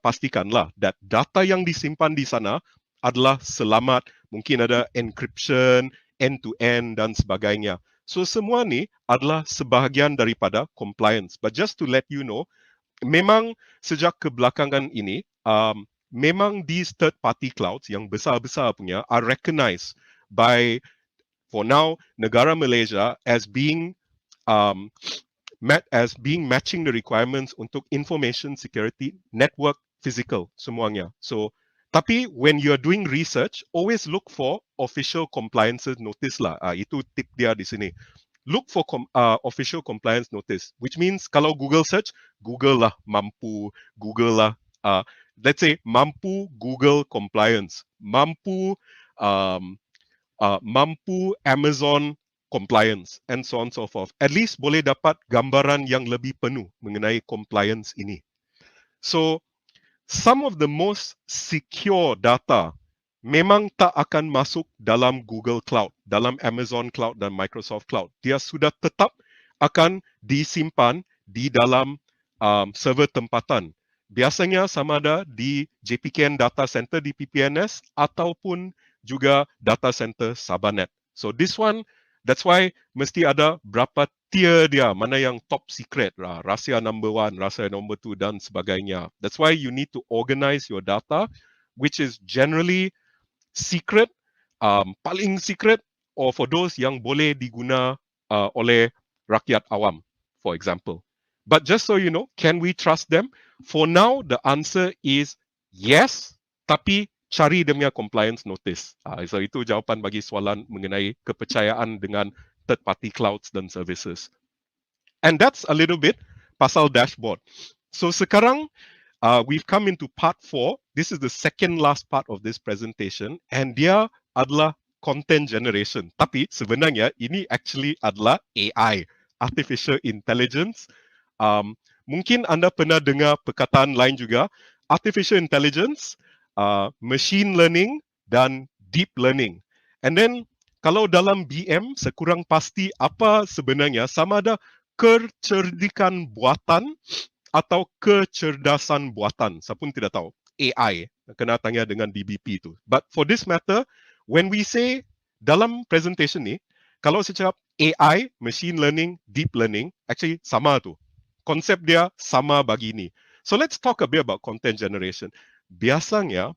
pastikanlah that data yang disimpan di sana adalah selamat, mungkin ada encryption, end-to-end dan sebagainya. So semua ni adalah sebahagian daripada compliance. But just to let you know, memang sejak kebelakangan ini, memang these third party clouds yang besar-besar punya are recognized by, for now, negara Malaysia as being um, matching the requirements untuk information security, network, physical, semuanya. So, tapi when you are doing research, always look for official compliance notice lah. Itu tip dia di sini. Look for official compliance notice, which means kalau Google search, Google lah mampu, Google lah, let's say mampu Google compliance, mampu mampu Amazon compliance, and so on so forth. At least boleh dapat gambaran yang lebih penuh mengenai compliance ini. So, some of the most secure data memang tak akan masuk dalam Google Cloud, dalam Amazon Cloud dan Microsoft Cloud. Dia sudah tetap akan disimpan di dalam server tempatan. Biasanya sama ada di JPKN Data Center di PPNS ataupun juga data center Sabahnet. So this one, that's why mesti ada berapa tier dia, mana yang top secret lah, rahsia number 1, rahsia number 2 dan sebagainya. That's why you need to organize your data, which is generally secret, paling secret, or for those yang boleh diguna oleh rakyat awam, for example. But just so you know, can we trust them? For now, the answer is yes, tapi cari dia punya compliance notice. So itu jawapan bagi soalan mengenai kepercayaan dengan third party clouds dan services. And that's a little bit pasal dashboard. So sekarang we've come into part 4. This is the second last part of this presentation, and dia adalah content generation. Tapi sebenarnya ini actually adalah AI, artificial intelligence. Mungkin anda pernah dengar perkataan lain juga, artificial intelligence, machine learning dan deep learning. And then kalau dalam BM sekurang pasti apa sebenarnya, sama ada kecerdikan buatan atau kecerdasan buatan. Saya pun tidak tahu. AI, kena tanya dengan DBP tu. But for this matter, when we say dalam presentation ni, kalau saya cakap AI, machine learning, deep learning, actually sama tu. Konsep dia sama bagi ni. So let's talk a bit about content generation. Biasanya,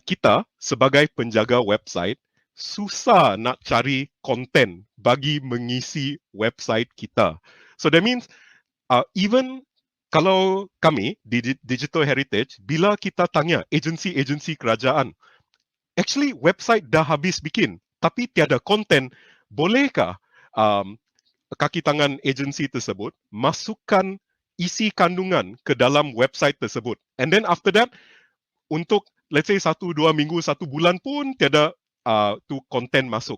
kita sebagai penjaga website, susah nak cari konten bagi mengisi website kita. So that means, even kalau kami di Digital Heritage, bila kita tanya agensi-agensi kerajaan, actually website dah habis bikin, tapi tiada konten, bolehkah kaki tangan agensi tersebut masukkan isi kandungan ke dalam website tersebut? And then after that, untuk let's say 1-2 minggu, 1 bulan pun tiada tu konten masuk.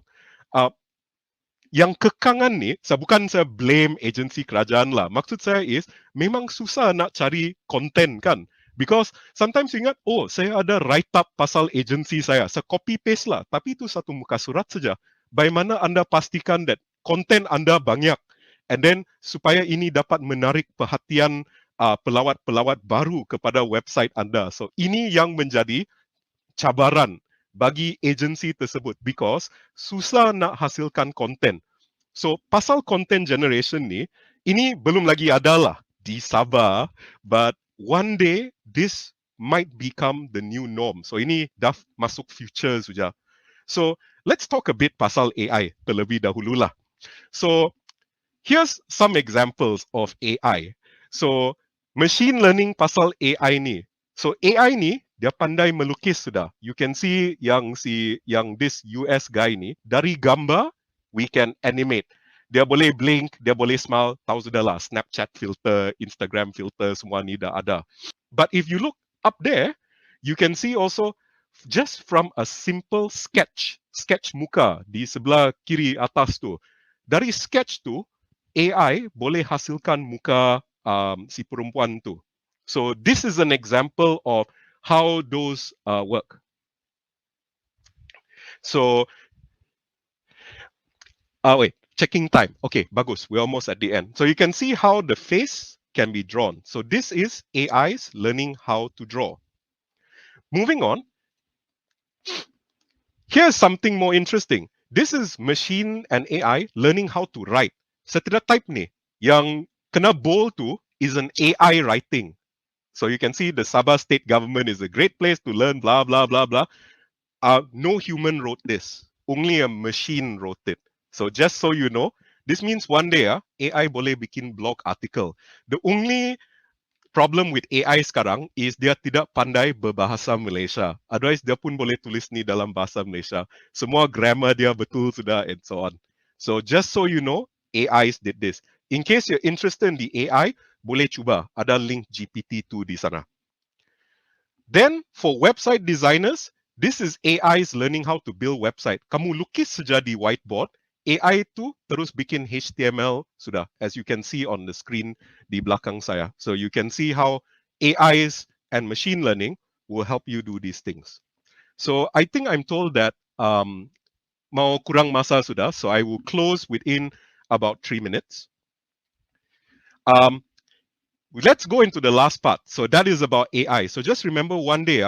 Yang kekangan ni, bukan saya blame agensi kerajaan lah. Maksud saya is, memang susah nak cari konten kan. Because sometimes you ingat, oh saya ada write up pasal agensi saya. Saya copy paste lah. Tapi itu satu muka surat saja. Bagaimana anda pastikan that konten anda banyak? And then supaya ini dapat menarik perhatian pelawat-pelawat baru kepada website anda. So ini yang menjadi cabaran bagi agensi tersebut because susah nak hasilkan konten. So pasal content generation ni, ini belum lagi ada lah di Sabah, but one day this might become the new norm. So ini dah masuk future saja. So let's talk a bit pasal AI terlebih dahulu lah. So here's some examples of AI. So machine learning pasal AI ni. So AI ni dia pandai melukis sudah. You can see yang this US guy ni, dari gambar we can animate. Dia boleh blink, dia boleh smile, tahu sudah lah. Snapchat filter, Instagram filter, semua ni dah ada. But if you look up there, you can see also just from a simple sketch muka di sebelah kiri atas tu. Dari sketch tu, AI boleh hasilkan muka si perempuan tu. So this is an example of how those work. So, wait, checking time. Okay, bagus. We're almost at the end. So you can see how the face can be drawn. So this is AI's learning how to draw. Moving on. Here's something more interesting. This is machine and AI learning how to write. Setiap type ni yang kena bold tu is an AI writing. So you can see the Sabah state government is a great place to learn blah blah blah blah. No human wrote this. Only a machine wrote it. So just so you know, this means one day AI boleh bikin blog article. The only problem with AI sekarang is dia tidak pandai berbahasa Malaysia. Otherwise dia pun boleh tulis ni dalam bahasa Malaysia. Semua grammar dia betul sudah and so on. So just so you know, AIs did this. In case you're interested in the AI, boleh cuba. Ada link GPT-2 di sana. Then for website designers, this is AI's learning how to build website. Kamu lukis saja di whiteboard, AI tu terus bikin HTML sudah, as you can see on the screen di belakang saya. So you can see how AIs and machine learning will help you do these things. So I think I'm told that mau kurang masa sudah, so I will close within about 3 minutes. Let's go into the last part. So that is about AI. So just remember one day,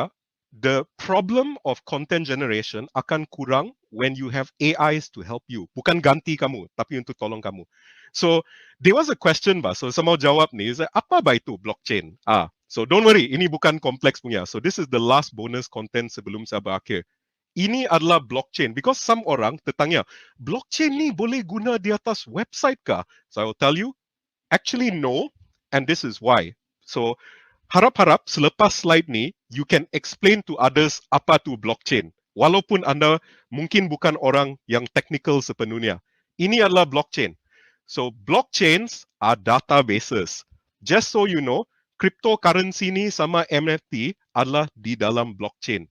the problem of content generation akan kurang when you have AIs to help you. Bukan ganti kamu, tapi untuk tolong kamu. So there was a question, so saya mau jawab ni, apa itu blockchain? So don't worry, ini bukan kompleks punya. So this is the last bonus content sebelum saya berakhir. Ini adalah blockchain because some orang tertanya, blockchain ni boleh guna di atas website kah? So I will tell you, actually no, and this is why. So harap-harap selepas slide ni, you can explain to others apa tu blockchain. Walaupun anda mungkin bukan orang yang technical sepenuhnya. Ini adalah blockchain. So blockchains are databases. Just so you know, cryptocurrency ni sama NFT adalah di dalam blockchain.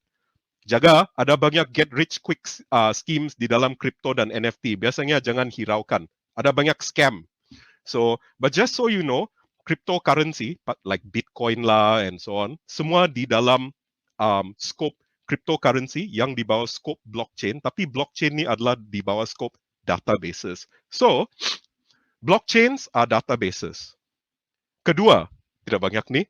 Jaga, ada banyak get rich quick schemes di dalam crypto dan NFT. Biasanya jangan hiraukan. Ada banyak scam. So, but just so you know, cryptocurrency like Bitcoin lah and so on, semua di dalam scope cryptocurrency yang di bawah scope blockchain, tapi blockchain ni adalah di bawah scope databases. So, blockchains are databases. Kedua, tidak banyak ni,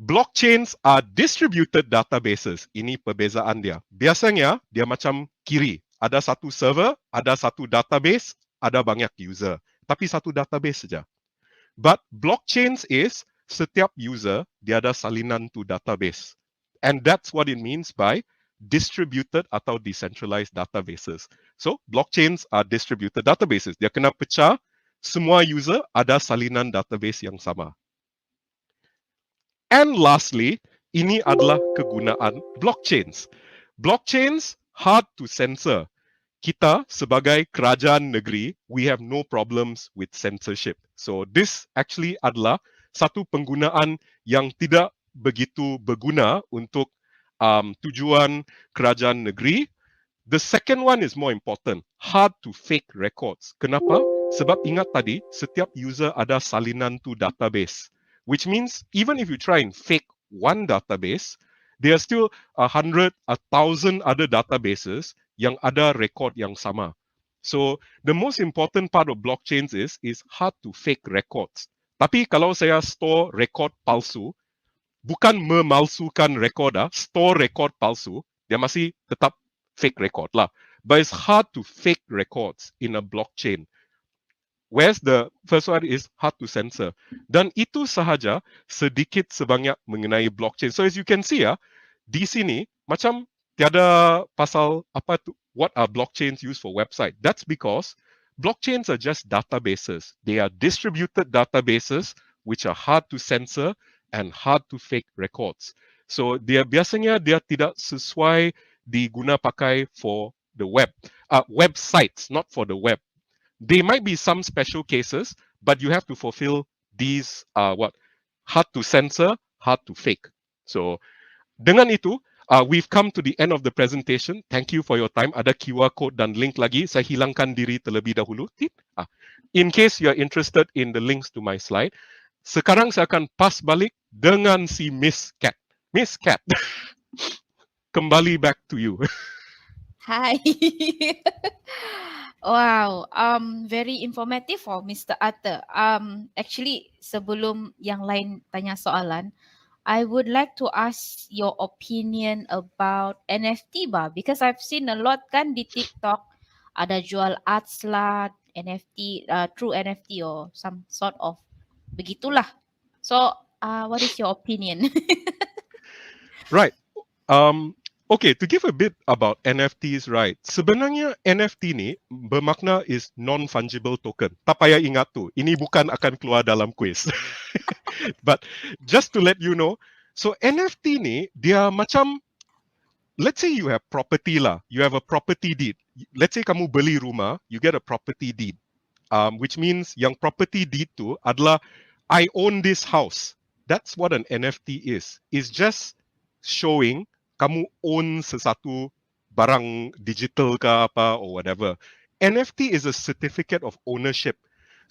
blockchains are distributed databases. Ini perbezaan dia. Biasanya dia macam kiri. Ada satu server, ada satu database, ada banyak user. Tapi satu database saja. But blockchains is setiap user dia ada salinan to database. And that's what it means by distributed atau decentralized databases. So blockchains are distributed databases. Dia kena pecah, semua user ada salinan database yang sama. And lastly, ini adalah kegunaan blockchains. Blockchains hard to censor. Kita sebagai kerajaan negeri, we have no problems with censorship. So this actually adalah satu penggunaan yang tidak begitu berguna untuk tujuan kerajaan negeri. The second one is more important, hard to fake records. Kenapa? Sebab ingat tadi, setiap user ada salinan to database. Which means even if you try and fake one database, there are still 100, 1,000 other databases yang ada record yang sama. So the most important part of blockchains is hard to fake records. Tapi kalau saya store record palsu, bukan memalsukan record, store record palsu, dia masih tetap fake record lah. But it's hard to fake records in a blockchain. Whereas the first one is hard to censor. Dan itu sahaja sedikit sebanyak mengenai blockchain. So as you can see, di sini macam tiada pasal apa tu, what are blockchains used for website. That's because blockchains are just databases. They are distributed databases which are hard to censor and hard to fake records. So biasanya dia tidak sesuai diguna pakai for the web. Websites, not for the web. There might be some special cases, but you have to fulfill these hard to censor, hard to fake. So dengan itu, we've come to the end of the presentation. Thank you for your time. Ada QR code dan link lagi. Saya hilangkan diri terlebih dahulu. In case you're interested in the links to my slide, sekarang saya akan pas balik dengan si Miss Cat. Miss Cat, kembali back to you. Hi. Wow, very informative for Mr. Arthur. Actually, sebelum yang lain tanya soalan, I would like to ask your opinion about NFT, because I've seen a lot kan di TikTok. ada jual arts lah, NFT, true NFT or some sort of begitulah. So, what is your opinion? Right. Okay, to give a bit about NFTs, right? Sebenarnya NFT ni bermakna is non-fungible token. Tak payah ingat tu. Ini bukan akan keluar dalam quiz. But just to let you know, so NFT ni dia macam, let's say you have property lah. You have a property deed. Let's say kamu beli rumah, you get a property deed. Which means yang property deed tu adalah I own this house. That's what an NFT is. It's just showing kamu own sesuatu barang digital ke apa or whatever. NFT is a certificate of ownership.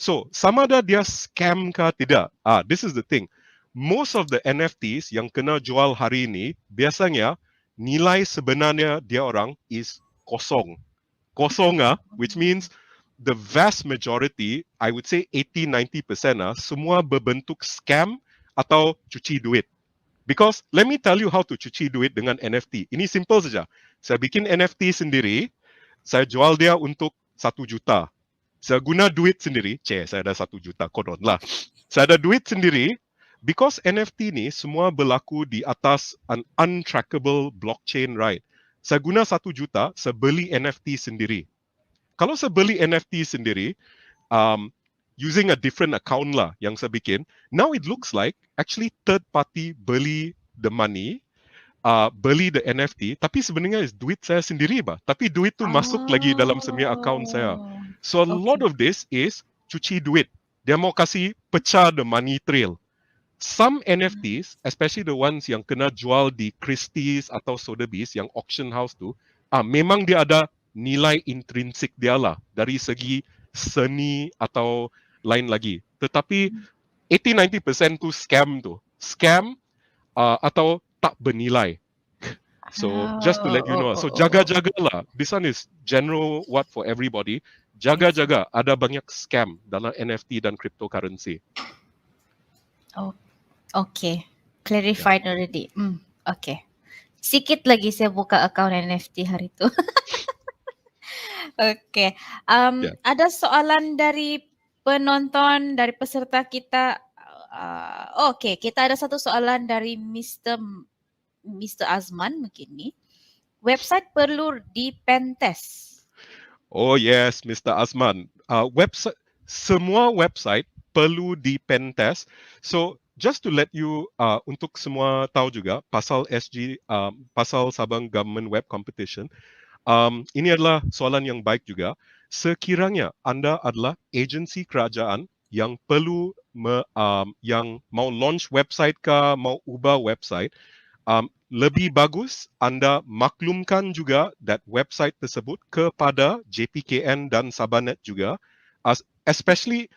So, sama ada dia scam ke tidak. This is the thing. Most of the NFTs yang kena jual hari ini, biasanya nilai sebenarnya dia orang is kosong. Kosong which means the vast majority, I would say 80-90% semua berbentuk scam atau cuci duit. Because let me tell you how to cuci duit dengan NFT. Ini simple saja. Saya bikin NFT sendiri, saya jual dia untuk 1 juta. Saya guna duit sendiri, saya ada 1 juta, konon lah. Saya ada duit sendiri, because NFT ni semua berlaku di atas an untrackable blockchain, right? Saya guna 1 juta, saya beli NFT sendiri. Kalau saya beli NFT sendiri, using a different account lah yang saya bikin, now it looks like actually third party beli the money, beli the NFT, tapi sebenarnya is duit saya sendiri bah. Tapi duit tu masuk lagi dalam semua account saya. So a lot of this is cuci duit. Dia mau kasih pecah the money trail. Some NFTs, especially the ones yang kena jual di Christie's atau Sotheby's, yang auction house tu, memang dia ada nilai intrinsik dia lah dari segi seni atau lain lagi. Tetapi 80-90% tu scam tu. Scam atau tak bernilai. So just to let you know. So jaga-jagalah. This one is general what for everybody. Jaga-jaga. Ada banyak scam dalam NFT dan cryptocurrency. Oh, okay. Clarified already. Okay. Sikit lagi saya buka account NFT hari tu. Okay. Ada soalan dari penonton, dari peserta kita. Okay, kita ada satu soalan dari Mr. Azman begini. Website perlu di pentest. Oh yes, Mr. Azman. Semua website perlu di pentest. So just to let you, untuk semua tahu juga pasal pasal Sabah Government Web Competition. Ini adalah soalan yang baik juga. Sekiranya anda adalah agensi kerajaan yang perlu yang mau launch website ke, mau ubah website, lebih bagus anda maklumkan juga that website tersebut kepada JPKN dan Sabahnet juga. Especially,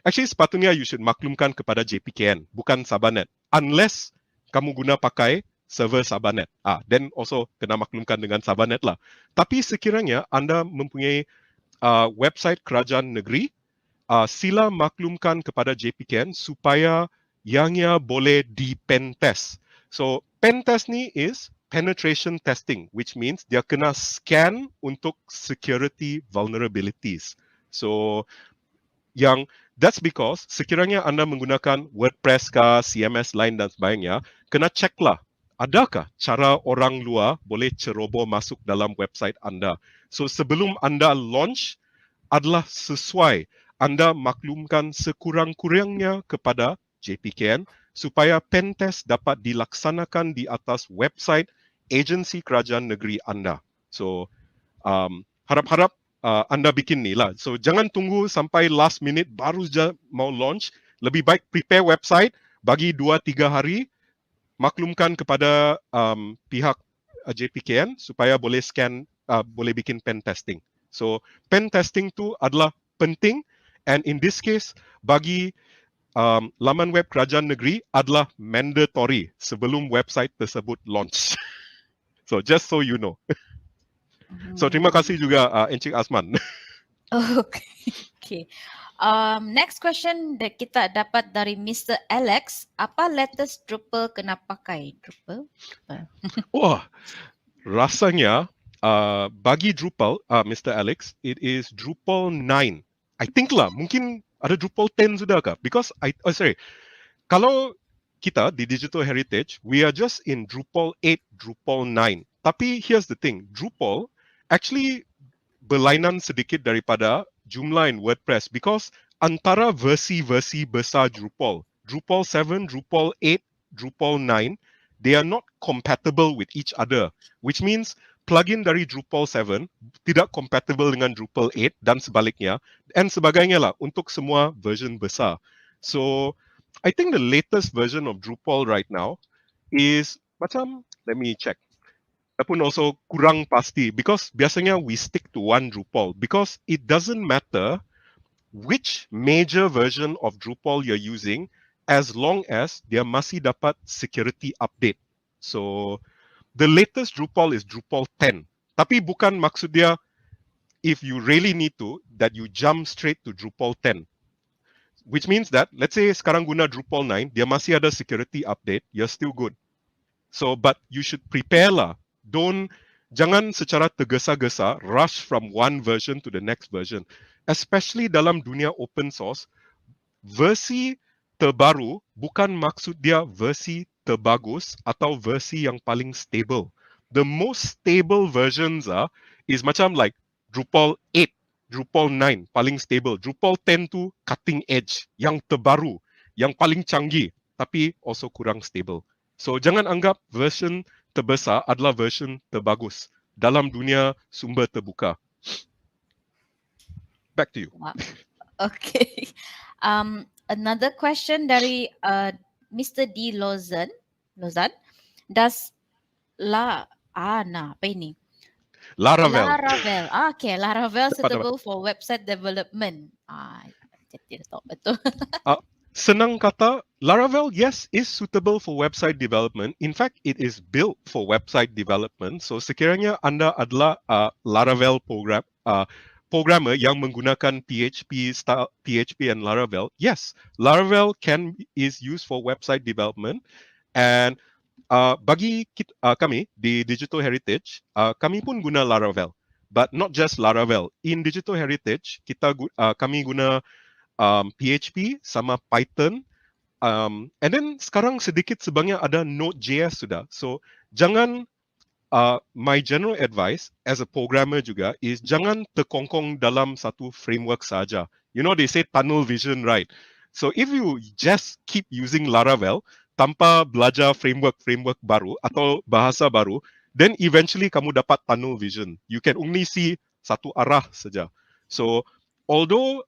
actually sepatutnya you should maklumkan kepada JPKN, bukan Sabahnet. Unless kamu guna pakai server Sabahnet. Then also kena maklumkan dengan Sabahnet lah. Tapi sekiranya anda mempunyai website kerajaan negeri, sila maklumkan kepada JPKN supaya ianya boleh di pentest. So pentest ni is penetration testing, which means dia kena scan untuk security vulnerabilities. So that's because sekiranya anda menggunakan WordPress ke, CMS lain dan sebagainya, kena check lah. Adakah cara orang luar boleh ceroboh masuk dalam website anda? So sebelum anda launch adalah sesuai anda maklumkan sekurang-kurangnya kepada JPKN supaya pentest dapat dilaksanakan di atas website agensi kerajaan negeri anda. So harap-harap anda bikin ni lah. So jangan tunggu sampai last minute baru saja mau launch. Lebih baik prepare website, bagi 2-3 hari, maklumkan kepada pihak JPKN supaya boleh scan, boleh bikin pen testing. So pen testing tu adalah penting, and in this case bagi laman web kerajaan negeri adalah mandatory sebelum website tersebut launch. So just so you know. So terima kasih juga Encik Azman. Okay. Next question that kita dapat dari Mr. Alex. Apa latest Drupal kena pakai? Drupal? Wah, rasanya bagi Drupal, Mr. Alex, it is Drupal 9. I think lah, mungkin ada Drupal 10 sudah kah? Because kalau kita di Digital Heritage, we are just in Drupal 8, Drupal 9. Tapi here's the thing, Drupal actually berlainan sedikit daripada jumlah in WordPress because antara versi-versi besar Drupal, Drupal 7, Drupal 8, Drupal 9, they are not compatible with each other, which means plugin dari Drupal 7 tidak compatible dengan Drupal 8 dan sebaliknya, dan sebagainya lah untuk semua version besar. So, I think the latest version of Drupal right now is macam, let me check. Pun also kurang pasti because biasanya we stick to one Drupal because it doesn't matter which major version of Drupal you're using as long as dia masih dapat security update. So the latest Drupal is Drupal 10. Tapi bukan maksud dia if you really need to that you jump straight to Drupal 10. Which means that let's say sekarang guna Drupal 9, dia masih ada security update, you're still good. So but you should prepare lah. Jangan secara tergesa-gesa rush from one version to the next version. Especially dalam dunia open source, versi terbaru bukan maksud dia versi terbagus atau versi yang paling stable. The most stable versions is macam like Drupal 8, Drupal 9 paling stable. Drupal 10 tu cutting edge, yang terbaru, yang paling canggih, tapi also kurang stable. So jangan anggap version terbesar adalah version terbagus dalam dunia sumber terbuka. Back to you. Okay. Another question dari Mr. D. Lozan. Does apa ini? Laravel. Okay, Laravel suitable for website development. Tidak tahu betul. Senang kata, Laravel, yes, is suitable for website development. In fact, it is built for website development. So, sekiranya anda adalah Laravel programmer yang menggunakan PHP and Laravel, yes, Laravel is used for website development. And bagi kami di Digital Heritage, kami pun guna Laravel. But not just Laravel. In Digital Heritage, kami guna PHP sama Python, and then sekarang sedikit sebanyak ada Node.js sudah. So jangan, my general advice as a programmer juga is jangan terkongkong dalam satu framework saja. You know they say tunnel vision, right? So if you just keep using Laravel tanpa belajar framework baru atau bahasa baru, then eventually kamu dapat tunnel vision. You can only see satu arah saja. So although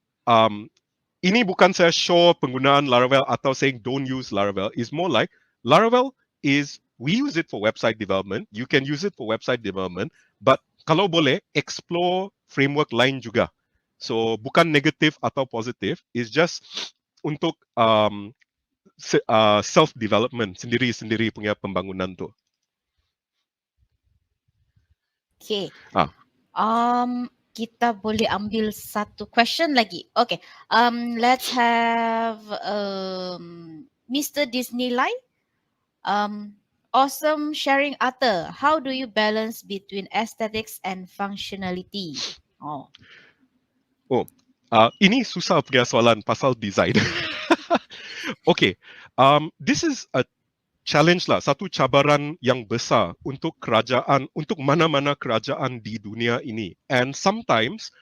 ini bukan saya show penggunaan Laravel atau saying don't use Laravel. It's more like Laravel we use it for website development. You can use it for website development. But kalau boleh, explore framework lain juga. So bukan negatif atau positif. It's just untuk self-development, sendiri-sendiri punya pembangunan tu. Okay. Kita boleh ambil satu question lagi. Okay. Let's have Mr. Disney Lai. Awesome sharing, Arthur. How do you balance between aesthetics and functionality? Ini susah punya soalan pasal design. Okay. This is a challenge lah, satu cabaran yang besar untuk mana-mana kerajaan di dunia ini. And sometimes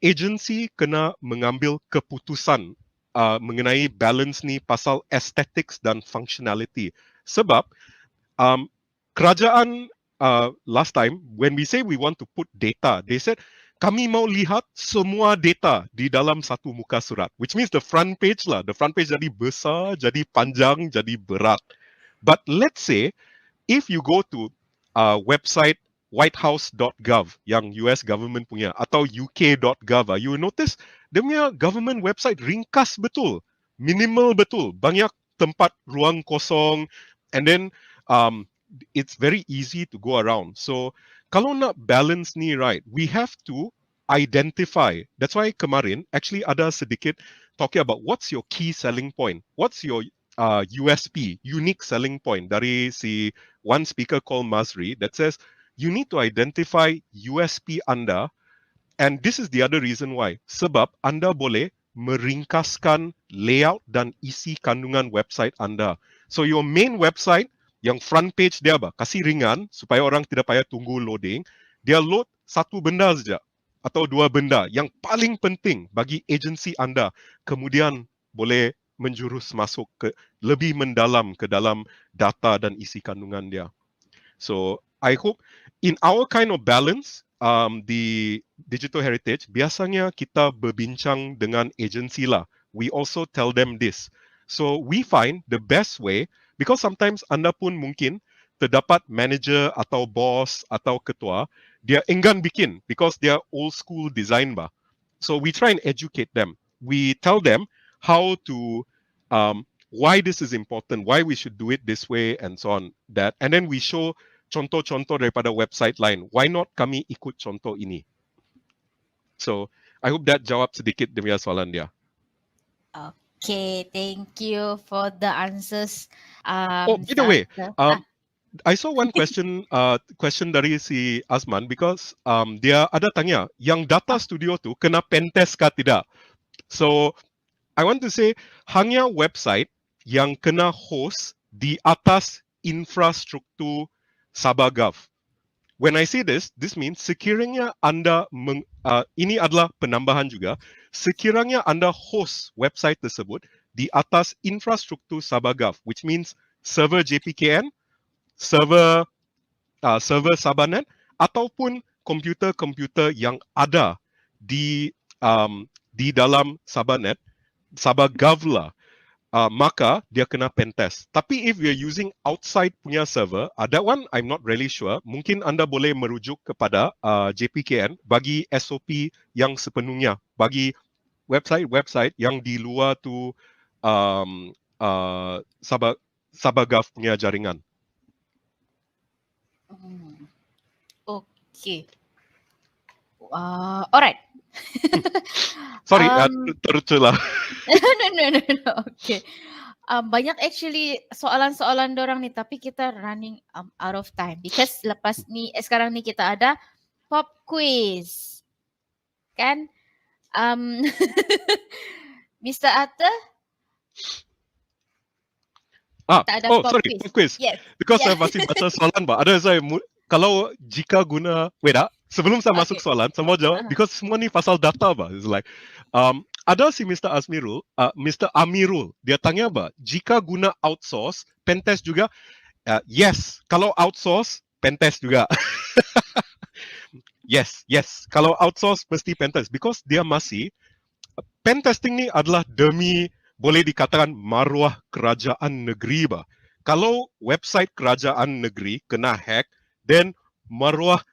agency kena mengambil keputusan mengenai balance ni pasal aesthetics dan functionality. Sebab kerajaan last time when we say we want to put data, they said kami mau lihat semua data di dalam satu muka surat, which means the front page lah. The front page jadi besar, jadi panjang, jadi berat. But let's say, if you go to website whitehouse.gov yang US government punya atau UK.gov, you will notice dia punya government website ringkas betul, minimal betul, banyak tempat ruang kosong, and then it's very easy to go around. So kalau nak balance ni right, we have to identify. That's why kemarin actually ada sedikit talking about what's your key selling point, what's your USP, unique selling point dari si one speaker called Masri that says you need to identify USP anda. And this is the other reason why. Sebab anda boleh meringkaskan layout dan isi kandungan website anda. So your main website, yang front page dia apa? Kasih ringan supaya orang tidak payah tunggu loading. Dia load satu benda saja atau dua benda yang paling penting bagi agensi anda. Kemudian boleh menjurus masuk ke lebih mendalam ke dalam data dan isi kandungan dia. So I hope in our kind of balance, the digital heritage, biasanya kita berbincang dengan agensi lah. We also tell them this. So we find the best way, because sometimes anda pun mungkin terdapat manager atau boss atau ketua, dia enggan bikin because they are old school design bah. So we try and educate them. We tell them how to, why this is important, why we should do it this way and so on. That, and then we show contoh-contoh daripada website lain. Why not kami ikut contoh ini? So, I hope that jawab sedikit demi soalan dia. Okay, thank you for the answers. By the way, I saw one question dari si Azman because dia ada tanya, yang data studio tu kena pentest kah tidak? So, I want to say, hanya website yang kena host di atas infrastruktur Sabah Gov. When I say this means sekiranya anda, ini adalah penambahan juga, sekiranya anda host website tersebut di atas infrastruktur Sabah Gov, which means server JPKN, server Sabahnet, ataupun komputer-komputer yang ada di dalam Sabahnet, Sabah Gov lah, maka dia kena pentest. Tapi if you're using outside punya server, that one I'm not really sure. Mungkin anda boleh merujuk kepada JPKN bagi SOP yang sepenuhnya. Bagi website-website yang di luar tu Sabah Gov punya jaringan. Okay. Alright. Sorry, tercelah. No. Okay. Banyak actually soalan-soalan dorang ni, tapi kita running out of time because lepas ni sekarang ni kita ada pop quiz, kan? Mr. Atta? Tak ada pop quiz. Yes. Because saya masih baca soalan, ada saya kalau jika guna, sebelum saya masuk soalan, saya mau jawab, because semua ni pasal data it's like, ada si Mr. Amirul, dia tanya jika guna outsource, pentest juga? Yes, kalau outsource, pentest juga. Yes, kalau outsource mesti pentest, because dia masih, pentesting ni adalah demi, boleh dikatakan maruah kerajaan negeri Kalau website kerajaan negeri kena hack, then maruah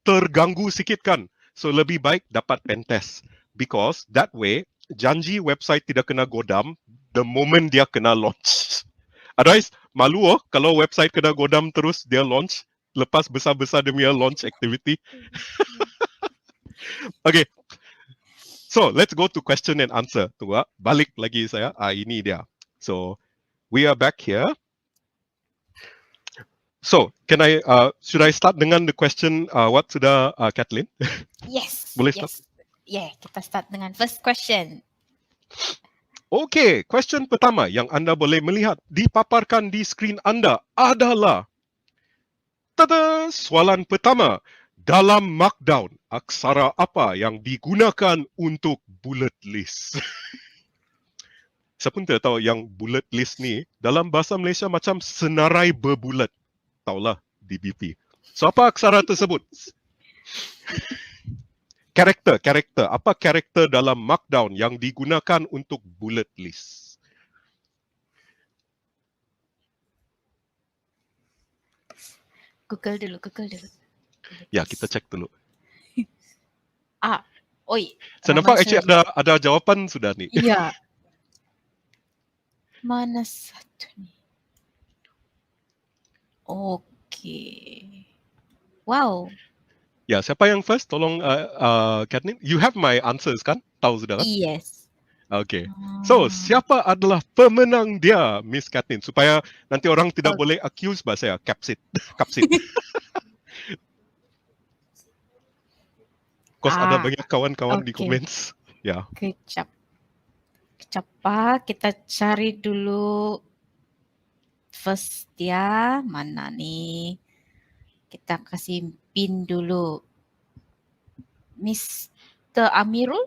terganggu sikit kan. So lebih baik dapat pentest. Because that way, janji website tidak kena godam the moment dia kena launch. Otherwise, malu kalau website kena godam terus dia launch, lepas besar-besar dia launch activity. Okay. So, let's go to question and answer. Balik lagi saya. Ini dia. So, we are back here. So, should I start dengan the question what sudah Kathleen? Yes. Boleh start? Yeah, kita start dengan first question. Okay, question pertama yang anda boleh melihat dipaparkan di skrin anda adalah soalan pertama. Dalam Markdown, aksara apa yang digunakan untuk bullet list? Saya pun tidak tahu yang bullet list ni dalam bahasa Malaysia macam senarai berbulat. Taulah DBP. So apa aksara tersebut? Karakter. Apa karakter dalam Markdown yang digunakan untuk bullet list? Google dulu. Ya, kita cek dulu. Saya nampak actually ada jawapan sudah ni. Ya. Mana satu ni? Okay. Wow. Ya, siapa yang first? Tolong Kathleen. You have my answers kan? Tahu sudah kan? Yes. Okay. So, siapa adalah pemenang dia, Miss Kathleen? Supaya nanti orang tidak boleh accuse saya kapsit. Cause ada banyak kawan-kawan di Okay. comments. Ya. Kejap. Kita cari dulu first dia. Mana ni? Kita kasih pin dulu. Mr. Amirul?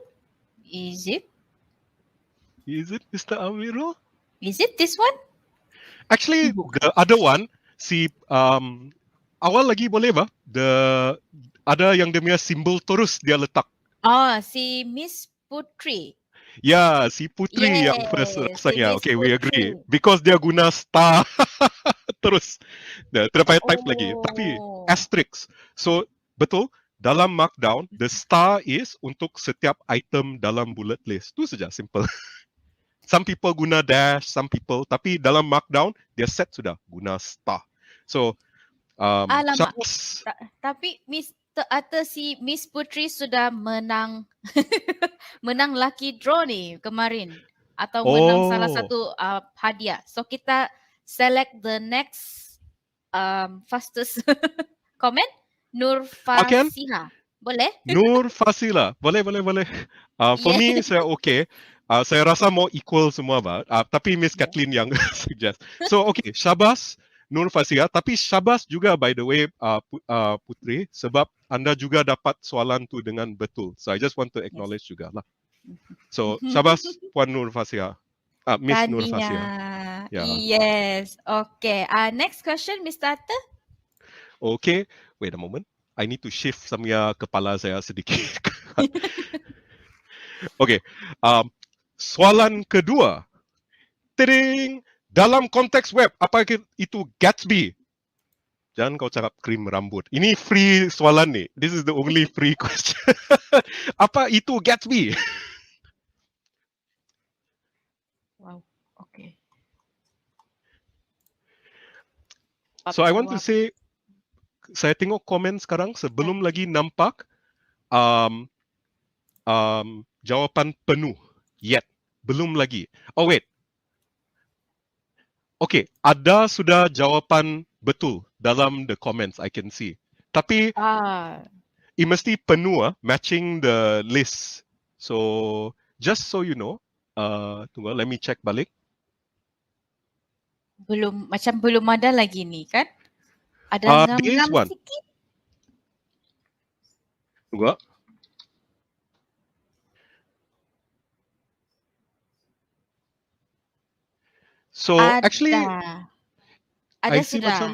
Is it? Is it Mr. Amirul? Is it this one? Actually, the other one, si awal lagi boleh ba? Ada yang dia punya simbol terus dia letak. Oh, si Miss Putri. Ya, si Putri yang first Yes, si rasanya. Miss Okay, we agree. Putri. Because dia guna star terus. Dia tidak payah type lagi. Tapi Oh. asterisk. So, betul, dalam markdown, the star is untuk setiap item dalam bullet list. Itu saja, simple. Some people guna dash, some people. Tapi dalam markdown, dia set sudah guna star. So, Alamak. Syabas. Tapi si Miss Putri sudah menang menang lucky draw ni kemarin atau menang salah satu hadiah. So kita select the next fastest comment. Nur Fasiha. Boleh? Nur Fasila. Boleh. For me, saya okay. Saya rasa mau equal semua ba. Tapi Miss Kathleen yang suggest. So okay, Syabas Nur Fasila. Tapi Syabas juga by the way Putri, sebab anda juga dapat soalan tu dengan betul. So I just want to acknowledge juga lah. So Syabas Puan Nur Fasila. Miss Nur Fasila. Yeah. Yes. Okay. Next question, Mr. Atta. Okay. Wait a moment. I need to shift samnya kepala saya sedikit. Okay. Soalan kedua. Tering. Dalam konteks web, apakah itu Gatsby? Jangan kau cakap krim rambut. Ini free soalan ni. This is the only free question. Apa itu Gatsby? Wow. Okay. So I want to say, saya tengok komen sekarang sebelum lagi nampak jawapan penuh. Yet. Belum lagi. Oh wait. Okay, ada sudah jawapan betul dalam the comments I can see. Tapi it mesti penuh matching the list. So just so you know, tunggu let me check balik. Belum ada lagi ni kan? Ada ngam-ngam sikit. Tunggu. So actually, ada I see sudah. macam,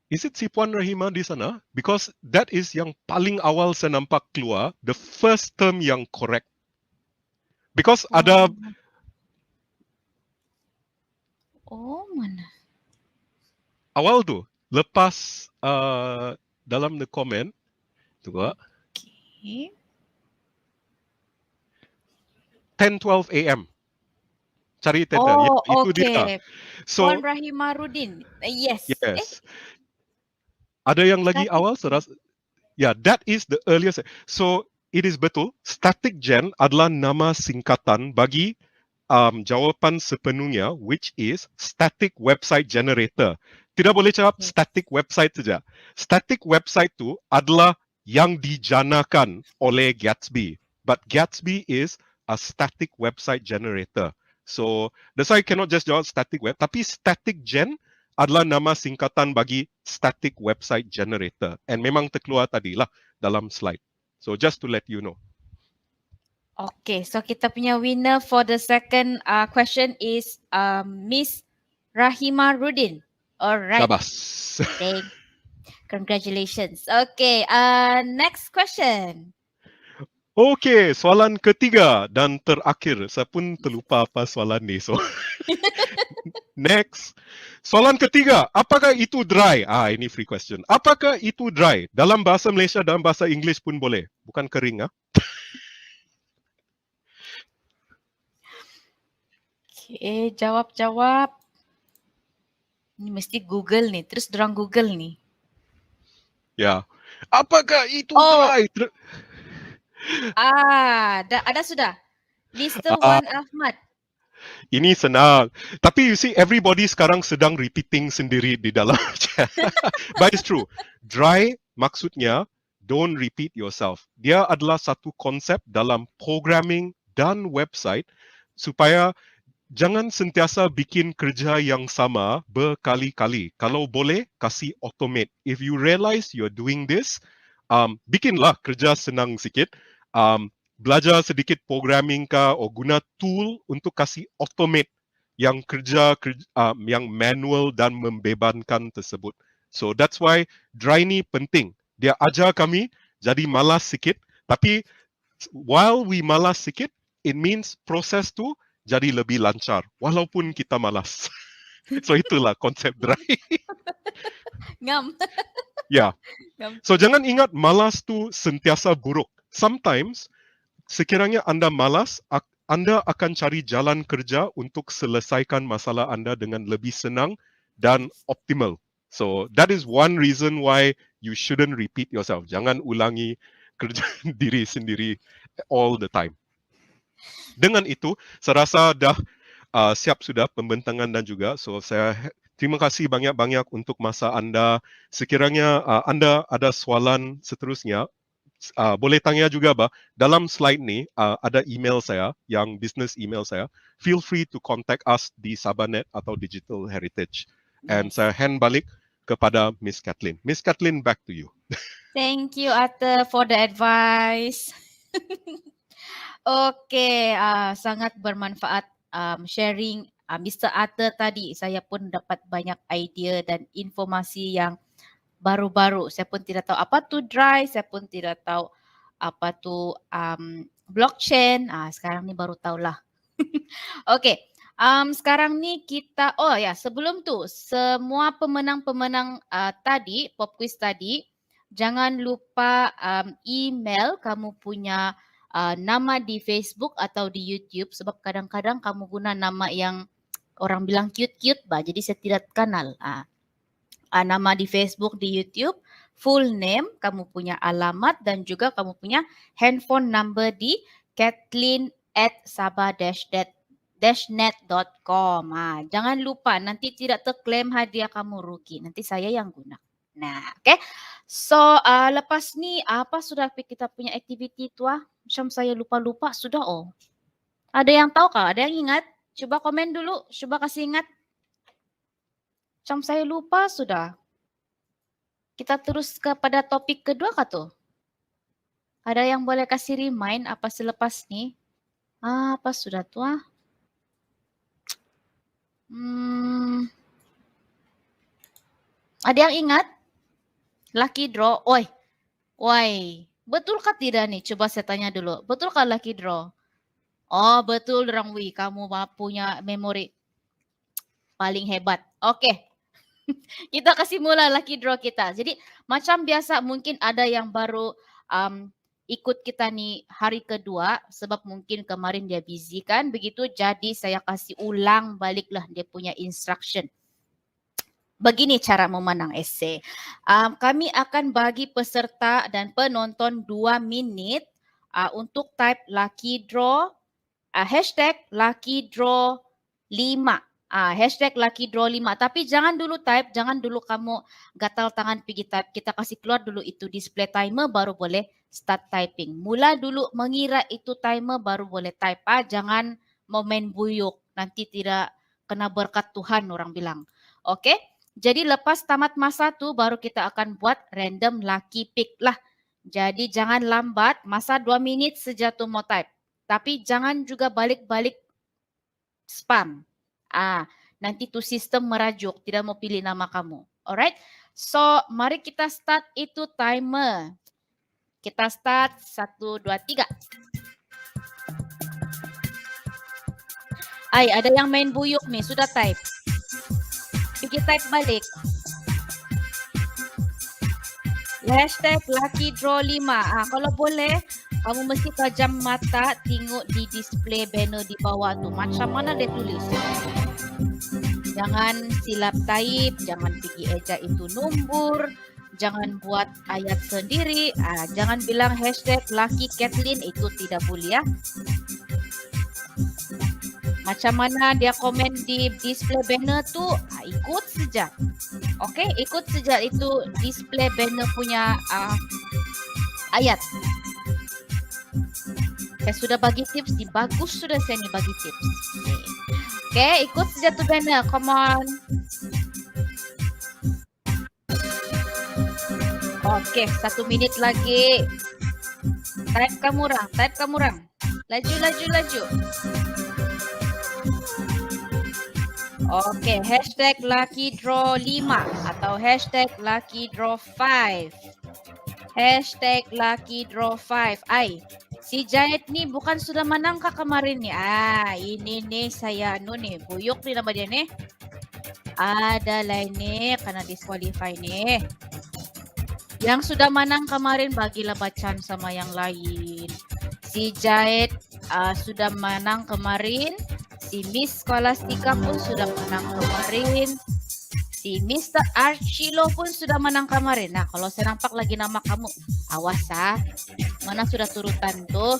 is it si Puan Rahima di sana? Because that is yang paling awal saya nampak keluar, the first term yang correct. Because ada. Mana? Awal tu, lepas dalam the comment, tunggu. Okay. 10:12 AM. Cari tender. Itu dia. So, Puan Rahimarudin. Yes. Ada yang lagi awal serasa. Yeah, that is the earliest. So it is betul. Static gen adalah nama singkatan bagi jawapan sepenuhnya, which is static website generator. Tidak boleh cakap static website saja. Static website tu adalah yang dijanakan oleh Gatsby. But Gatsby is a static website generator. So that's why I cannot just jawab static web. Tapi static gen adalah nama singkatan bagi static website generator. And memang terkeluar tadi lah dalam slide. So just to let you know. Okay, so kita punya winner for the second question is Miss Rahima Rudin. Alright. Syabas. Congratulations. Okay, next question. Okay, soalan ketiga dan terakhir. Saya pun terlupa apa soalan ni. So next. Soalan ketiga, apakah itu dry? Ini free question. Apakah itu dry? Dalam bahasa Malaysia, dalam bahasa Inggeris pun boleh. Bukan kering. Okay, jawab. Ini mesti Google ni. Terus dorang Google ni. Ya. Apakah itu dry? Ada sudah. Mr. Wan Ahmad. Ini senang. Tapi you see, everybody sekarang sedang repeating sendiri di dalam chat. But it's true. Dry maksudnya don't repeat yourself. Dia adalah satu konsep dalam programming dan website supaya jangan sentiasa bikin kerja yang sama berkali-kali. Kalau boleh, kasih automate. If you realize you're doing this, bikinlah kerja senang sikit. Belajar sedikit programming kah, atau guna tool untuk kasih automate yang kerja yang manual dan membebankan tersebut. So that's why Dry ni penting. Dia ajar kami jadi malas sikit, tapi while we malas sikit, it means proses tu jadi lebih lancar walaupun kita malas. So itulah konsep Dry. Ngam. Ya. Ngam. So jangan ingat malas tu sentiasa buruk. Sometimes sekiranya anda malas, anda akan cari jalan kerja untuk selesaikan masalah anda dengan lebih senang dan optimal. So that is one reason why you shouldn't repeat yourself. Jangan ulangi kerja diri sendiri all the time. Dengan itu, saya rasa dah siap sudah pembentangan dan juga. So saya terima kasih banyak-banyak untuk masa anda. Sekiranya anda ada soalan seterusnya, boleh tanya juga bah. Dalam slide ni ada email saya, yang business email saya. Feel free to contact us di Sabahnet atau Digital Heritage. And saya hand balik kepada Miss Kathleen. Miss Kathleen, back to you. Thank you, Atta, for the advice. Okey, sangat bermanfaat sharing Mr. Atta tadi. Saya pun dapat banyak idea dan informasi yang baru-baru. Saya pun tidak tahu apa tu Dry, saya pun tidak tahu apa tu blockchain. Sekarang ni baru tahulah. Okey, sekarang ni kita, sebelum tu, semua pemenang-pemenang tadi, pop quiz tadi, jangan lupa email kamu punya nama di Facebook atau di YouTube, sebab kadang-kadang kamu guna nama yang orang bilang cute-cute bah, jadi saya tidak kenal. Nama di Facebook, di YouTube, full name, kamu punya alamat dan juga kamu punya handphone number di kathleen@sabah-net.com. Jangan lupa, nanti tidak terklaim hadiah kamu rugi. Nanti saya yang guna. Nah, okay. So, lepas ni apa sudah kita punya aktiviti tu Macam saya lupa-lupa sudah Ada yang tahu kah? Ada yang ingat? Cuba komen dulu. Cuba kasih ingat. Macam saya lupa sudah. Kita terus kepada topik kedua kah tu? Ada yang boleh kasih remind apa selepas ni? Apa sudah tu Ada yang ingat? Lucky draw. Oi. Betulkah tidak nih? Coba saya tanya dulu. Betulkah lucky draw? Oh, betul Rang Wi. Kamu punya memori paling hebat. Okey. Kita kasih mula lucky draw kita. Jadi macam biasa mungkin ada yang baru ikut kita ni hari kedua sebab mungkin kemarin dia busy kan. Begitu jadi saya kasih ulang baliklah dia punya instruction. Begini cara memenang esei. Kami akan bagi peserta dan penonton 2 minit untuk type lucky draw, hashtag lucky draw 5. Hashtag lucky draw 5. Tapi jangan dulu type, jangan dulu kamu gatal tangan pergi type. Kita kasih keluar dulu itu display timer baru boleh start typing. Mula dulu mengira itu timer baru boleh type. Jangan mau main buyuk. Nanti tidak kena berkat Tuhan orang bilang. Okey? Jadi lepas tamat masa tu baru kita akan buat random lucky pick lah. Jadi jangan lambat, masa 2 minit saja tu mau type. Tapi jangan juga balik-balik spam. Nanti tu sistem merajuk, tidak mau pilih nama kamu. Alright? So, mari kita start itu timer. Kita start 1, 2, 3. Ada yang main buyuk nih, sudah type. Pergi type balik. Hashtag lucky draw 5. Kalau boleh, kamu mesti tajam mata tengok di display banner di bawah tu. Macam mana dia tulis. Jangan silap type, jangan pergi eja itu nombor, jangan buat ayat sendiri, jangan bilang hashtag lucky Kathleen, itu tidak boleh ya. Macam mana dia komen di display banner tu, ikut saja. Okey, ikut saja itu display banner punya ayat. Saya sudah bagi tips, nih bagus sudah saya nih bagi tips. Oke, ikut saja tuh banner, come on. Oke, 1 menit lagi. Type kamu orang. Laju. Oke, hashtag lucky draw 5 atau hashtag lucky draw 5. Hashtag lucky draw 5. Si Jahit nih bukan sudah menang kah kemarin nih? Ini nih saya nih, Buyuk nih nama dia nih. Ada lain nih, karena disqualify nih. Yang sudah menang kemarin bagilah bacaan sama yang lain. Si Jahit sudah menang kemarin. Si Miss Scholastica pun sudah menang kemarin. Si Mr. Archilo pun sudah menang kemarin. Nah, kalau saya nampak lagi nama kamu, awas mana sudah turutan tuh.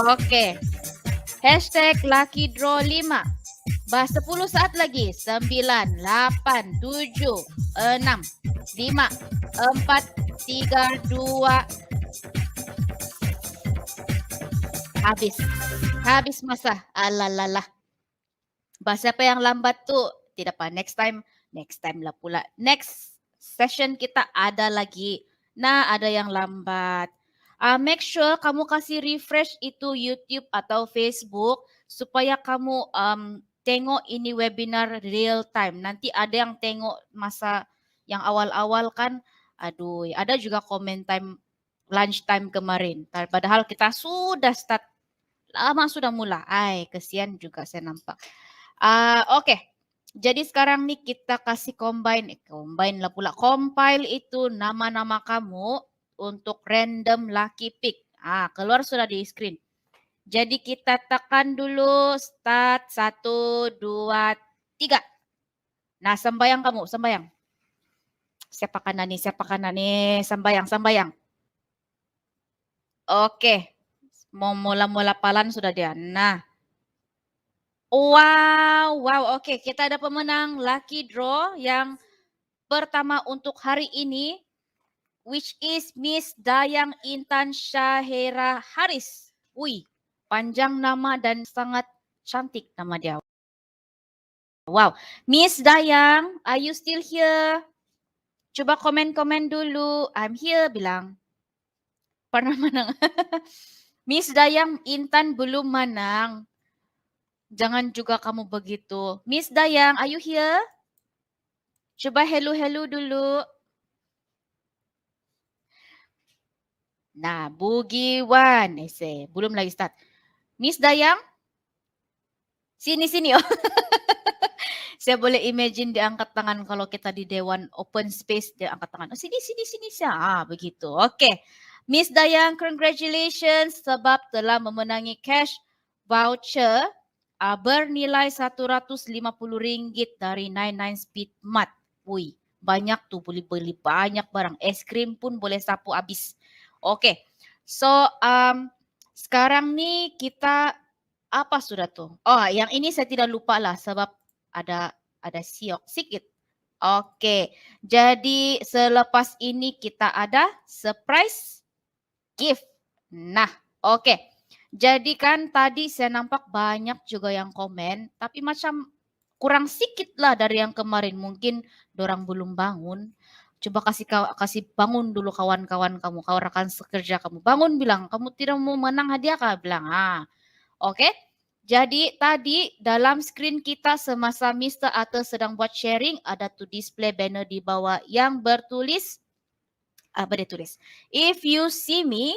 Oke. Hashtag lucky draw 5. 10 saat lagi. 9, 8, 7, 6, 5, 4, 3, 2. Habis masa. Alalah. Siapa yang lambat tuh? Tidak apa, next time lah pula. Next session kita ada lagi. Nah, ada yang lambat. Make sure kamu kasih refresh itu YouTube atau Facebook supaya kamu tengok ini webinar real time. Nanti ada yang tengok masa yang awal-awal kan. Aduh, ada juga comment time lunch time kemarin. Padahal kita sudah start lama sudah mulai. Kesian juga saya nampak. Oke. Jadi sekarang nih kita kasih compile lah pula. Compile itu nama-nama kamu untuk random lucky pick. Keluar sudah di screen. Jadi kita tekan dulu start 1, 2, 3. Nah, sembayang kamu. Siapa kanan nih? Sembayang. Oke. Mau mula-mula palan sudah dia. Nah. Wow. Oke, kita ada pemenang lucky draw yang pertama untuk hari ini, which is Miss Dayang Intan Syahera Haris. Wih, panjang nama dan sangat cantik nama dia. Wow, Miss Dayang, are you still here? Coba komen-komen dulu. I'm here bilang. Pernah menang. Miss Dayang Intan belum menang. Jangan juga kamu begitu. Miss Dayang, are you here? Coba hello dulu. Nah, Bugiwan. Belum lagi start. Miss Dayang? Sini. Oh. Saya boleh imagine dia angkat tangan kalau kita di Dewan Open Space, dia angkat tangan. Oh, sini. Begitu. Oke. Miss Dayang, congratulations sebab telah memenangi cash voucher bernilai RM150 dari 99 Speed Mart. Wih, banyak tuh, boleh beli banyak barang. Es krim pun boleh sapu habis. Oke. So, sekarang nih kita apa sudah tuh? Oh, yang ini saya tidak lupa lah sebab ada siok sikit. Oke. Jadi selepas ini kita ada surprise gift. Nah, oke. Jadi kan tadi saya nampak banyak juga yang komen, tapi macam kurang sikit lah dari yang kemarin. Mungkin dorang belum bangun. Coba kasih bangun dulu kawan-kawan kamu, kawan rekan sekerja kamu. Bangun bilang, kamu tidak mau menang hadiah kah? Bilang, oke. Jadi tadi dalam screen kita semasa Mr. Arthur sedang buat sharing, ada tuh display banner di bawah yang bertulis, apa dia tulis? If you see me,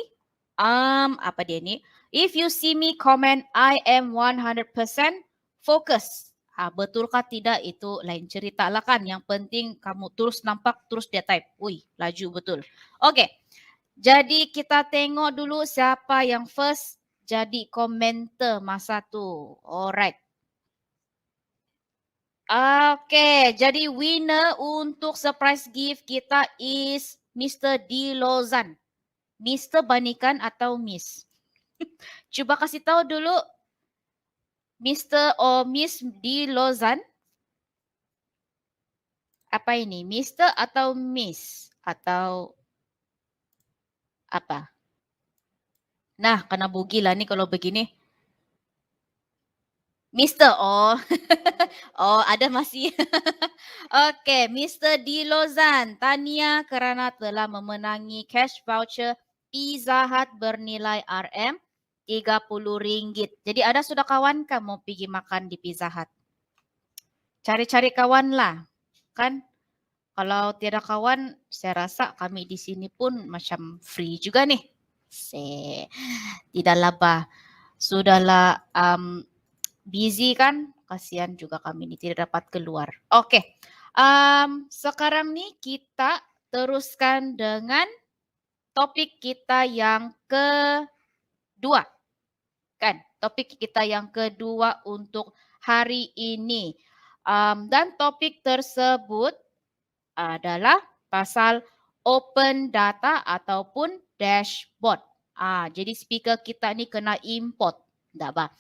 apa dia ini? If you see me comment, I am 100% focus. Betulkah tidak itu lain cerita lah kan. Yang penting kamu terus nampak, terus dia type. Wih, laju betul. Oke, jadi kita tengok dulu siapa yang first jadi komentar masa tu. Alright. Oke, jadi winner untuk surprise gift kita is Mr. D. Lozan. Mr. Banikan atau Miss? Coba kasih tahu dulu Mr. or Miss D. Lozan. Apa ini? Mr. atau Miss? atau apa? Nah, kena bugi lah nih kalau begini. Mister, oh, oh ada masih. Oke, Mister Di Lozan, Tania kerana telah memenangi cash voucher Pizza Hut bernilai RM30. Jadi ada sudah kawan kan mau pergi makan di Pizza Hut? Cari-cari kawan lah, kan? Kalau tiada kawan, saya rasa kami di sini pun macam free juga nih. Tidak labah. Sudahlah busy kan? Kasihan juga kami ini tidak dapat keluar. Oke, sekarang nih kita teruskan dengan topik kita yang kedua. Kan, topik kita yang kedua untuk hari ini. Dan topik tersebut adalah pasal open data ataupun dashboard. Jadi speaker kita ni kena import. Tak apa.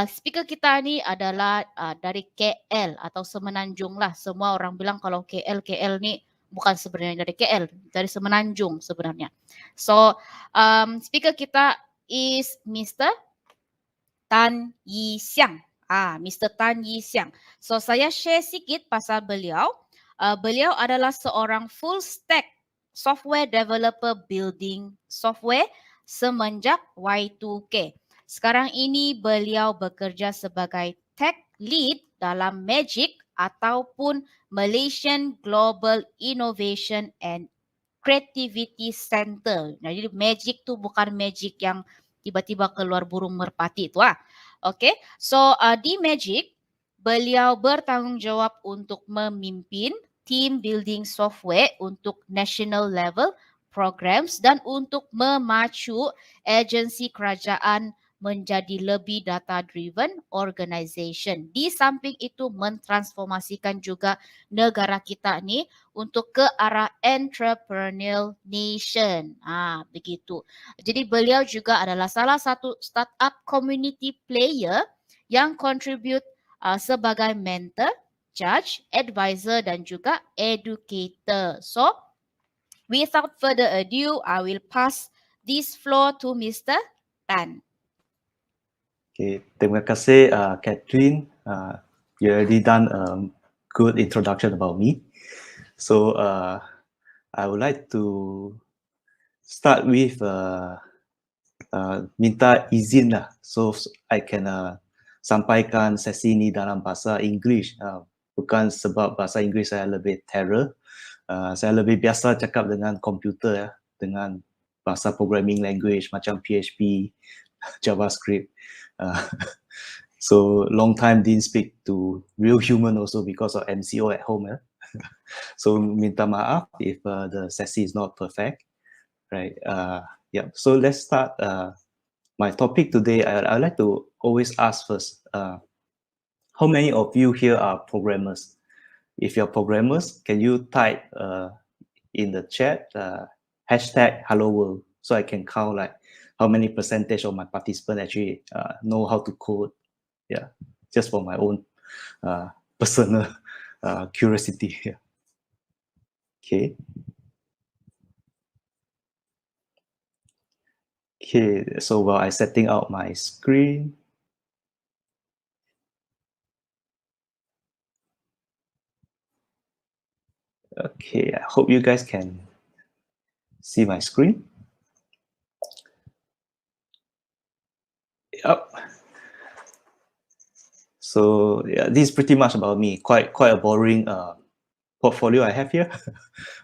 Speaker kita ni adalah dari KL atau Semenanjung lah. Semua orang bilang kalau KL ni bukan sebenarnya dari KL, dari Semenanjung sebenarnya. So, speaker kita is Mr. Tan Yi Xiang. Mr. Tan Yi Xiang. So, saya share sikit pasal beliau. Beliau adalah seorang full stack software developer building software semenjak Y2K. Sekarang ini beliau bekerja sebagai tech lead dalam Magic ataupun Malaysian Global Innovation and Creativity Center. Jadi Magic tu bukan Magic yang tiba-tiba keluar burung merpati tu . Okay, so di Magic beliau bertanggungjawab untuk memimpin team building software untuk national level programs dan untuk memacu agensi kerajaan menjadi lebih data-driven organization. Di samping itu mentransformasikan juga negara kita ni untuk ke arah entrepreneurial nation. Begitu. Jadi beliau juga adalah salah satu startup community player yang contribute sebagai mentor, judge, advisor dan juga educator. So, without further ado, I will pass this floor to Mr. Tan. Okay, terima kasih Catherine. You already done a good introduction about me. So I would like to start with minta izin lah, so I can sampaikan sesi ini dalam bahasa Inggeris. Bukan sebab bahasa Inggeris saya lebih terror. Saya lebih biasa cakap dengan komputer ya, dengan bahasa programming language macam PHP, JavaScript. So long time didn't speak to real human also because of MCO at home. So minta maaf if the sesi is not perfect, right? Yeah. So let's start my topic today. I'd like to always ask first, how many of you here are programmers? If you're programmers, can you type in the chat hashtag hello world, so I can count like how many percentage of my participants actually know how to code. Yeah, just for my own personal curiosity here. Okay. Okay, so while I'm setting out my screen. Okay, I hope you guys can see my screen. Yep. So yeah, this is pretty much about me. Quite a boring portfolio I have here.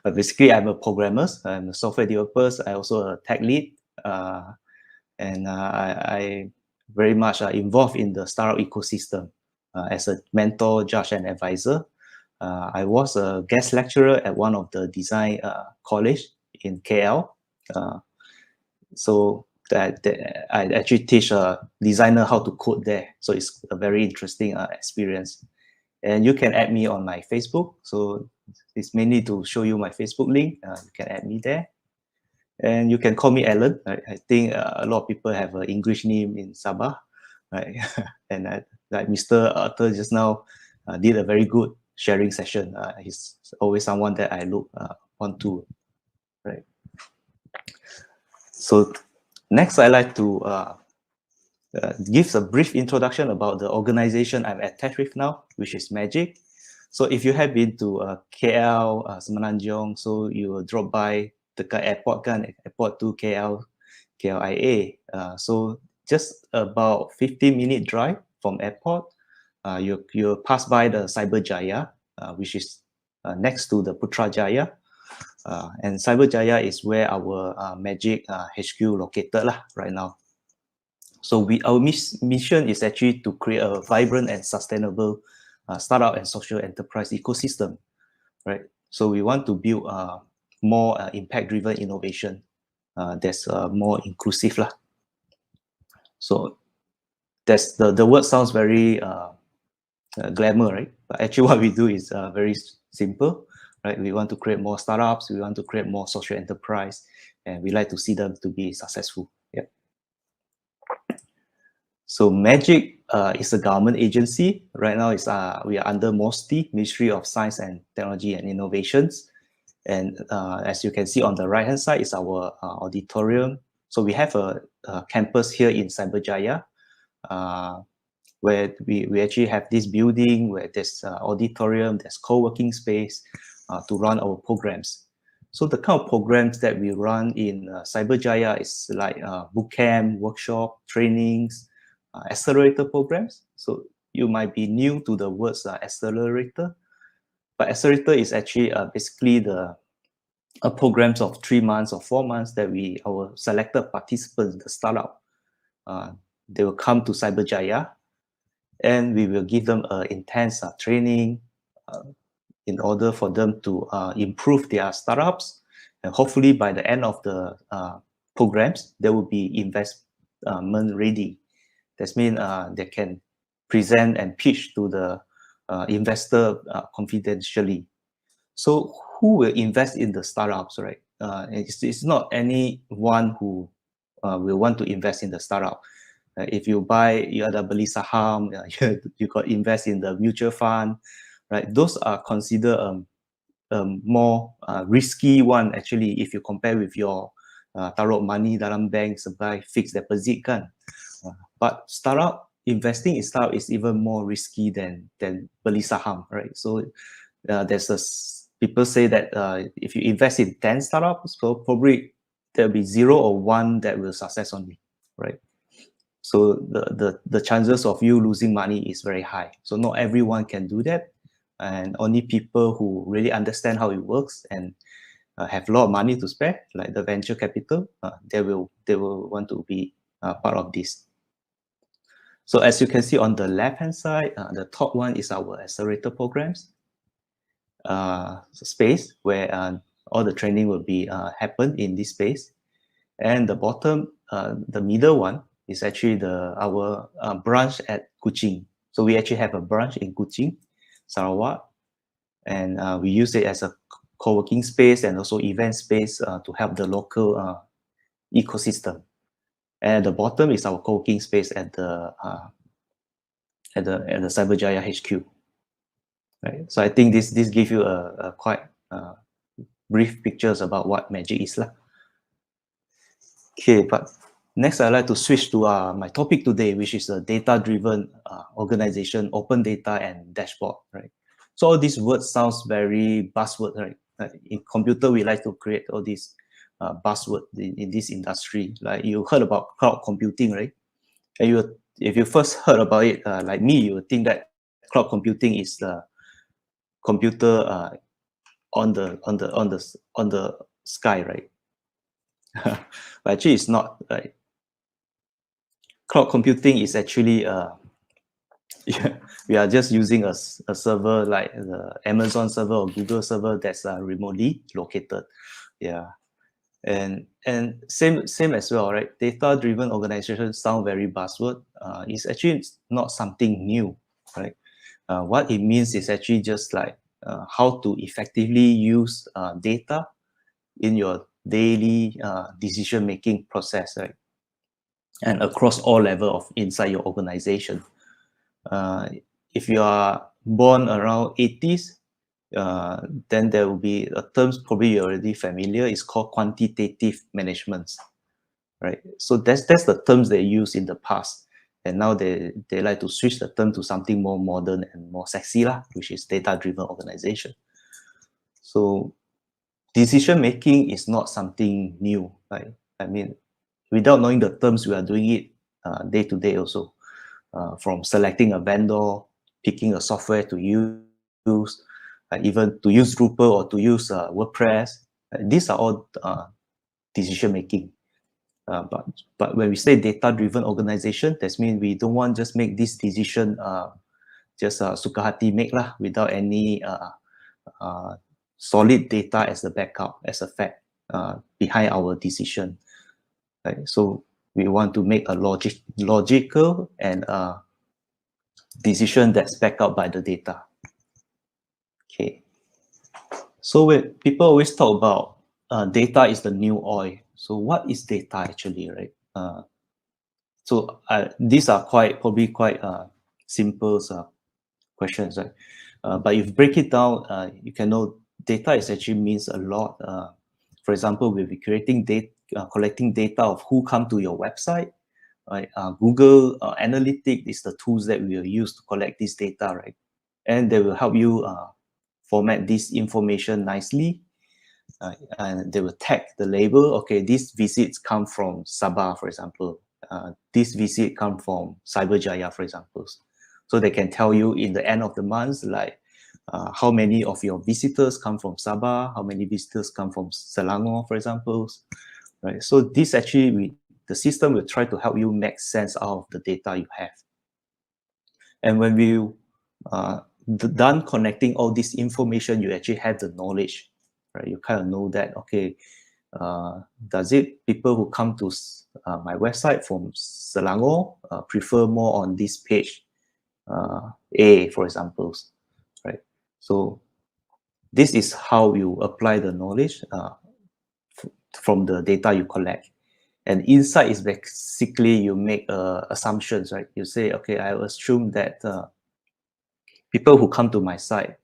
But basically, I'm a programmer. I'm a software developer. I'm also a tech lead, and I very much involved in the startup ecosystem as a mentor, judge, and advisor. I was a guest lecturer at one of the design college in KL. So that I actually teach a designer how to code there. So it's a very interesting experience. And you can add me on my Facebook. So it's mainly to show you my Facebook link. You can add me there. And you can call me Alan. I think a lot of people have an English name in Sabah. Right? And like Mr. Arthur just now did a very good sharing session. He's always someone that I look onto. So next, I'd like to give a brief introduction about the organization I'm attached with now, which is Magic. So if you have been to KL, Semenanjung, so you will drop by the airport kan, airport to KL, KLIA. So just about 15-minute drive from airport, you'll pass by the Cyberjaya, which is next to the Putrajaya. And Cyberjaya is where our Magic HQ located right now. So our mission is actually to create a vibrant and sustainable startup and social enterprise ecosystem, right? So we want to build more impact-driven innovation that's more inclusive lah. So that's the word sounds very glamour, right? But actually what we do is very simple, right? We want to create more startups, we want to create more social enterprise, and we like to see them to be successful. Yeah. So Magic is a government agency. Right now, we are under MOSTI, Ministry of Science and Technology and Innovations. And as you can see on the right-hand side is our auditorium. So we have a campus here in Cyberjaya, where we actually have this building where there's auditorium, there's co-working space to run our programs. So the kind of programs that we run in Cyberjaya is like bootcamp, workshop, trainings, accelerator programs. So you might be new to the words accelerator, but accelerator is actually basically the programs of 3 months or 4 months that our selected participants, the startup, they will come to Cyberjaya, and we will give them intense training in order for them to improve their startups. And hopefully by the end of the programs, they will be investment ready. That means they can present and pitch to the investor confidentially. So who will invest in the startups, right? It's not anyone who will want to invest in the startup. If you buy, you ada beli saham, you got invest in the mutual fund, right? Those are considered more risky one actually if you compare with your taruh money dalam bank sebagai fixed deposit kan. But startup investing in startup is even more risky than beli saham, right? So people say that if you invest in 10 startups, so probably there'll be 0 or 1 that will success only, right? So the chances of you losing money is very high. So not everyone can do that, and only people who really understand how it works and have a lot of money to spare, like the venture capital, they will want to be part of this. So as you can see on the left-hand side, the top one is our accelerator programs space, where all the training will be happen in this space. And the bottom, the middle one is actually our branch at Kuching. So we actually have a branch in Kuching, Sarawak, and we use it as a co-working space and also event space to help the local ecosystem. And at the bottom is our co-working space at the Cyberjaya HQ. Right. So I think this gives you a quite brief pictures about what Magic is lah. Okay, but next I'd like to switch to my topic today, which is a data-driven organization, open data and dashboard. Right. So all these words sounds very buzzword, right? In computer, we like to create all these buzzword in this industry. Like you heard about cloud computing, right? And if you first heard about it, like me, you would think that cloud computing is the computer on the sky, right? But actually, it's not. Right? Cloud computing is actually we are just using a server like the Amazon server or Google server that's remotely located. Yeah, and same as well, right? Data-driven organizations sound very buzzword. It's actually not something new, right? What it means is actually just like how to effectively use data in your daily decision-making process, right? And across all level of inside your organization. If you are born around 80s, then there will be a term probably you're already familiar. It's called quantitative management. right? So that's the terms they used in the past, and now they like to switch the term to something more modern and more sexy lah, which is data-driven organization. So decision making is not something new, right? I mean, without knowing the terms, we are doing it day to day also. From selecting a vendor, picking a software to use, even to use Drupal or to use WordPress. These are all decision making. But when we say data-driven organization, that means we don't want just make this decision just suka hati make lah, without any solid data as the backup, as a fact behind our decision. Right? So we want to make a logical and decision that's backed up by the data. Okay. So when people always talk about data is the new oil. So what is data actually, right? So these are probably quite simple questions, right? But if you break it down, you can know data is actually means a lot. For example, we'll be creating data, collecting data of who come to your website. Right? Google Analytics is the tools that we will use to collect this data, right? And they will help you format this information nicely. And they will tag the label. Okay, these visits come from Sabah, for example. This visit come from Cyberjaya, for example. So they can tell you in the end of the month, like how many of your visitors come from Sabah, how many visitors come from Selangor, for example. Right. So this actually, the system will try to help you make sense out of the data you have. And when we done connecting all this information, you actually have the knowledge, right? You kind of know that, okay, does it people who come to my website from Selangor prefer more on this page A, for example, right? So this is how you apply the knowledge from the data you collect. And insight is basically you make assumptions, right? You say, okay, I assume that people who come to my site,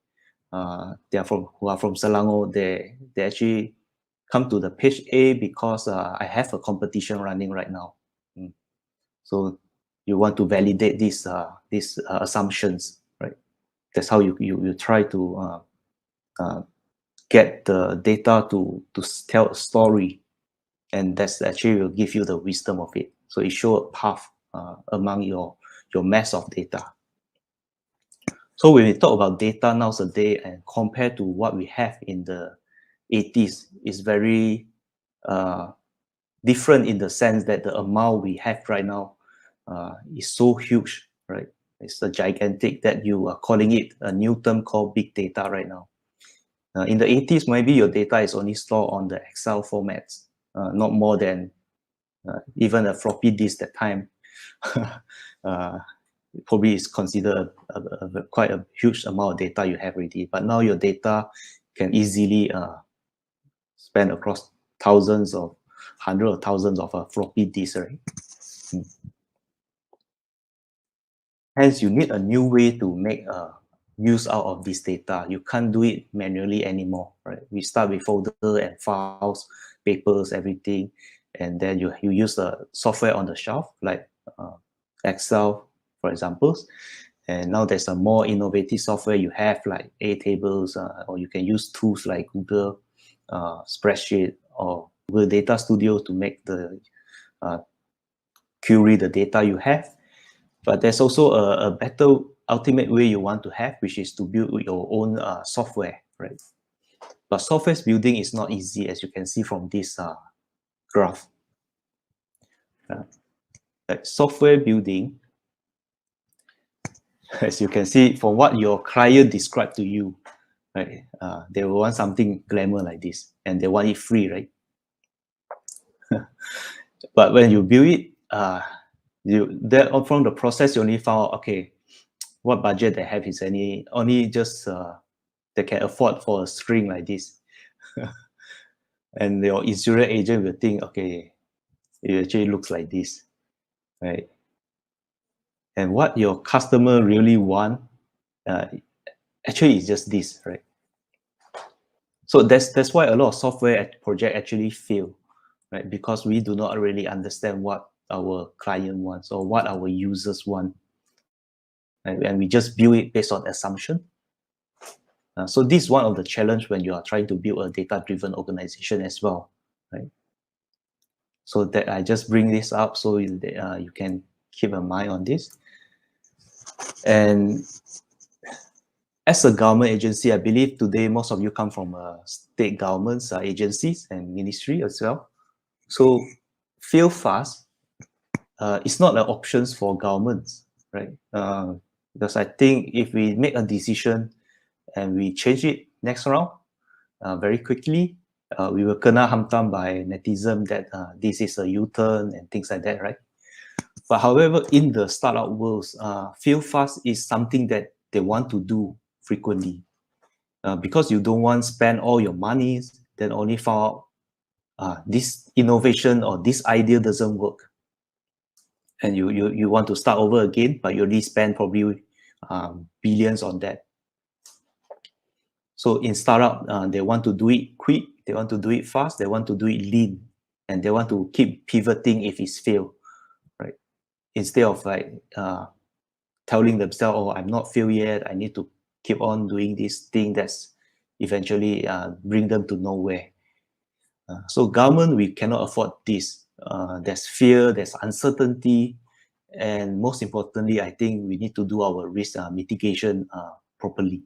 who are from Selangor, they actually come to the page A because I have a competition running right now. So you want to validate these assumptions, right? That's how you try to get the data to tell a story, and that's actually will give you the wisdom of it. So it shows a path among your mass of data. So when we talk about data nowadays and compared to what we have in the 80s, is very different in the sense that the amount we have right now is so huge, right? It's a gigantic that you are calling it a new term called big data right now. In the 80s, maybe your data is only stored on the Excel formats, not more than even a floppy disk that time. Probably is considered quite a huge amount of data you have already. But now your data can easily span across thousands of hundreds of thousands of floppy disks, right? Hence, you need a new way to make use out of this data. You can't do it manually anymore, right? We start with folder and files, papers, everything, and then you use the software on the shelf like Excel, for example. And now there's a more innovative software you have like Airtables, or you can use tools like Google Spreadsheet or Google Data Studio to make the query the data you have. But there's also a better ultimate way you want to have, which is to build your own software, right? But software building is not easy, as you can see from this graph. Like software building, as you can see from what your client described to you, right? They will want something glamour like this, and they want it free, right? But when you build it, from the process you only found, okay, what budget they have is only just they can afford for a string like this. And your insurance agent will think, okay, it actually looks like this, right? And what your customer really want, actually is just this, right? So that's why a lot of software project actually fail, right? Because we do not really understand what our client wants or what our users want, right? And we just build it based on assumption. So this is one of the challenge when you are trying to build a data-driven organization as well, right? So that I just bring this up so you can keep a mind on this. And as a government agency, I believe today most of you come from state governments, agencies, and ministry as well. So fail fast it's not an option for governments, right? Because I think if we make a decision and we change it next round very quickly, we will kena hantam by netizen that this is a U-turn and things like that, right? But however, in the startup world, fail fast is something that they want to do frequently because you don't want to spend all your money, then only found out this innovation or this idea doesn't work. And you want to start over again, but you already spend probably billions on that. So in startup, they want to do it quick, they want to do it fast, they want to do it lean, and they want to keep pivoting if it's failed, right? Instead of like telling themselves, oh, I'm not failed yet, I need to keep on doing this thing that's eventually bring them to nowhere. So government, we cannot afford this. There's fear, there's uncertainty, and most importantly, I think we need to do our risk mitigation properly.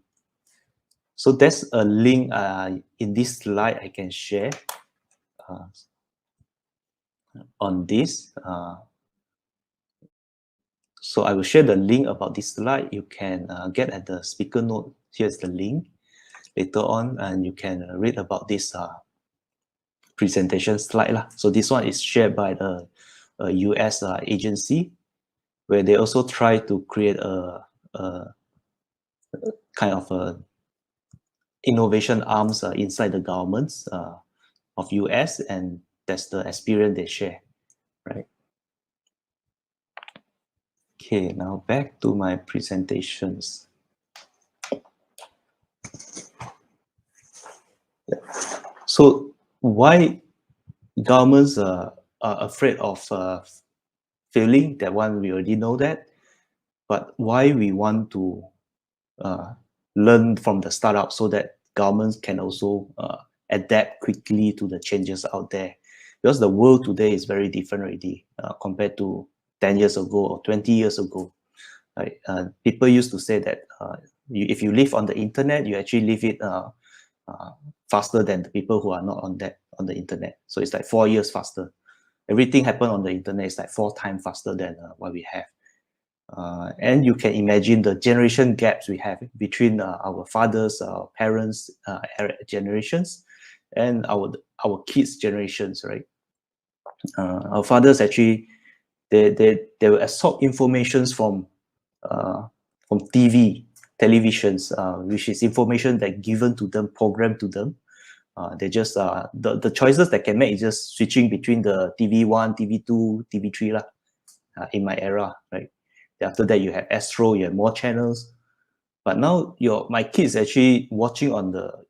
So there's a link in this slide I can share on this. So I will share the link about this slide. You can get at the speaker note. Here's the link later on, and you can read about this presentation slide. So this one is shared by the US agency, where they also try to create a kind of a innovation arms inside the governments of US, and that's the experience they share, right? Okay, now back to my presentations. Yeah. So why governments are afraid of failing? That one we already know that, but why we want to learn from the startup so that governments can also adapt quickly to the changes out there, because the world today is very different already compared to 10 years ago or 20 years ago, right? People used to say that if you live on the internet, you actually live it faster than the people who are not on the internet. So it's like 4 years faster. Everything happen on the internet is like 4 times faster than what we have. And you can imagine the generation gaps we have between our fathers, our parents' generations, and our kids' generations, right? Our fathers actually they will absorb informations from televisions, which is information that given to them, programmed to them. They just the choices that can make is just switching between the TV1, TV2, TV3 in my era, right? After that, you have Astro, you have more channels. But now my kids actually watching on the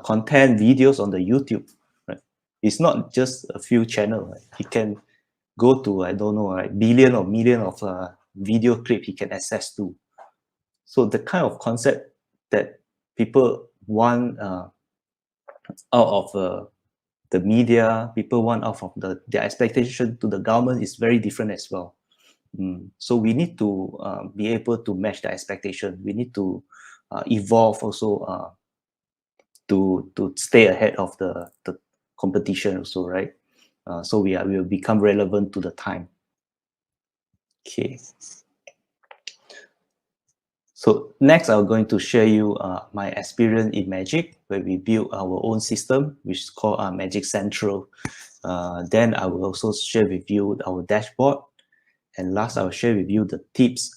content videos on the YouTube, right? It's not just a few channels. Right? He can go to, I don't know, right, billion or million of video clip he can access to. So the kind of concept that people want out of the media, people want out of their expectation to the government is very different as well. So we need to be able to match the expectation. We need to evolve also to stay ahead of the competition also, right? So we will become relevant to the time. Okay. So next, I'm going to share you my experience in Magic, where we built our own system, which is called Magic Central. Then I will also share with you our dashboard. And last, I will share with you the tips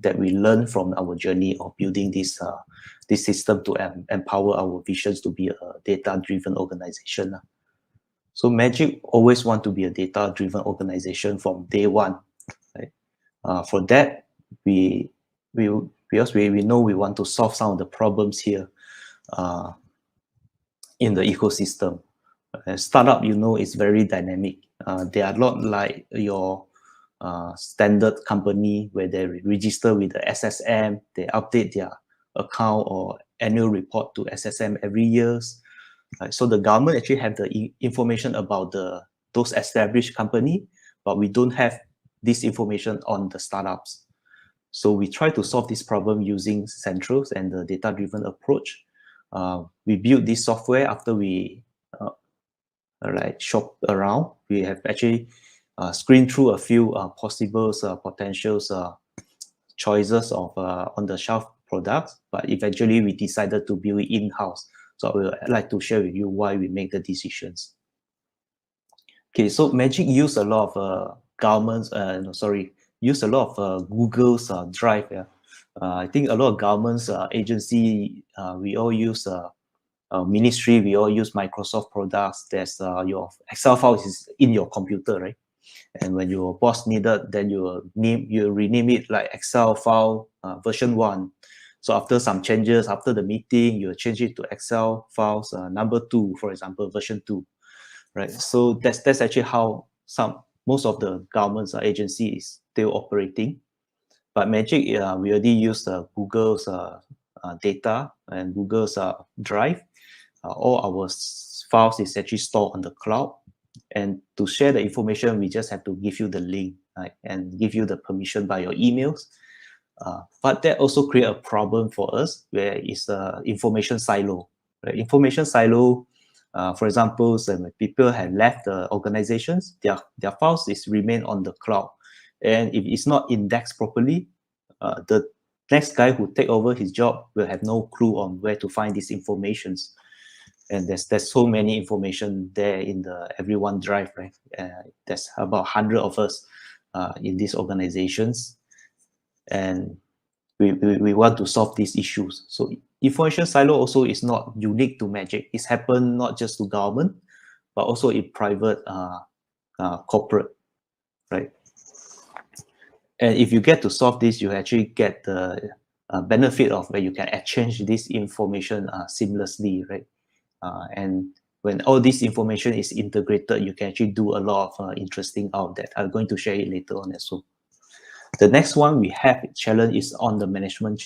that we learned from our journey of building this system to empower our visions to be a data-driven organization. So Magic always want to be a data-driven organization from day one. Right? For that, because we know we want to solve some of the problems here in the ecosystem. Startup, is very dynamic. They are not like your standard company where they register with the SSM, they update their account or annual report to SSM every year. So the government actually have the information about those established company, but we don't have this information on the startups. So we try to solve this problem using centrals and the data-driven approach. We built this software after we shop around. We have actually screened through a few possible potential choices of on-the-shelf products, but eventually we decided to build it in-house. So I would like to share with you why we make the decisions. Okay, so Magic use a lot of use a lot of Google's Drive. Yeah, I think a lot of governments, agency, we all use ministry, we all use Microsoft products. There's your Excel files is in your computer, right? And when your boss needed, then you rename it like Excel file version 1. So after some changes, after the meeting, you change it to Excel files number 2, for example, version 2, right? So that's actually how most of the government's agency is still operating. But Magic, we already use Google's data and Google's Drive. All our files is actually stored on the cloud. And to share the information, we just have to give you the link, right, and give you the permission by your emails. But that also create a problem for us, where it's information silo. Right? Information silo, for example, when people have left the organizations, their files remain on the cloud. And if it's not indexed properly, the next guy who take over his job will have no clue on where to find these informations. And there's so many information there in the everyone drive, right? There's about 100 of us in these organizations, and we want to solve these issues. So information silo also is not unique to Magic. It's happened not just to government, but also in private corporate, right? And if you get to solve this, you actually get the benefit of where you can exchange this information seamlessly, right? And when all this information is integrated, you can actually do a lot of interesting out that I'm going to share it later on as well. The next one we have challenge is on the management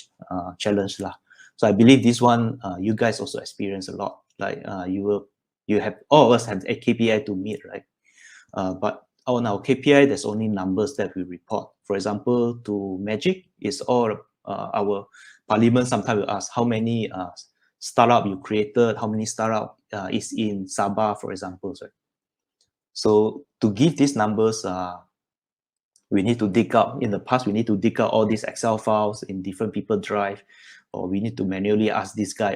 challenge lah. So I believe this one you guys also experience a lot. Like you have, all of us have a KPI to meet, right? But on our KPI, there's only numbers that we report. For example, to Magic, is all our parliament sometimes will ask how many startup you created, how many startup is in Sabah, for example. Right? So to give these numbers, we need to dig out. In the past, we need to dig out all these Excel files in different people drive, or we need to manually ask this guy,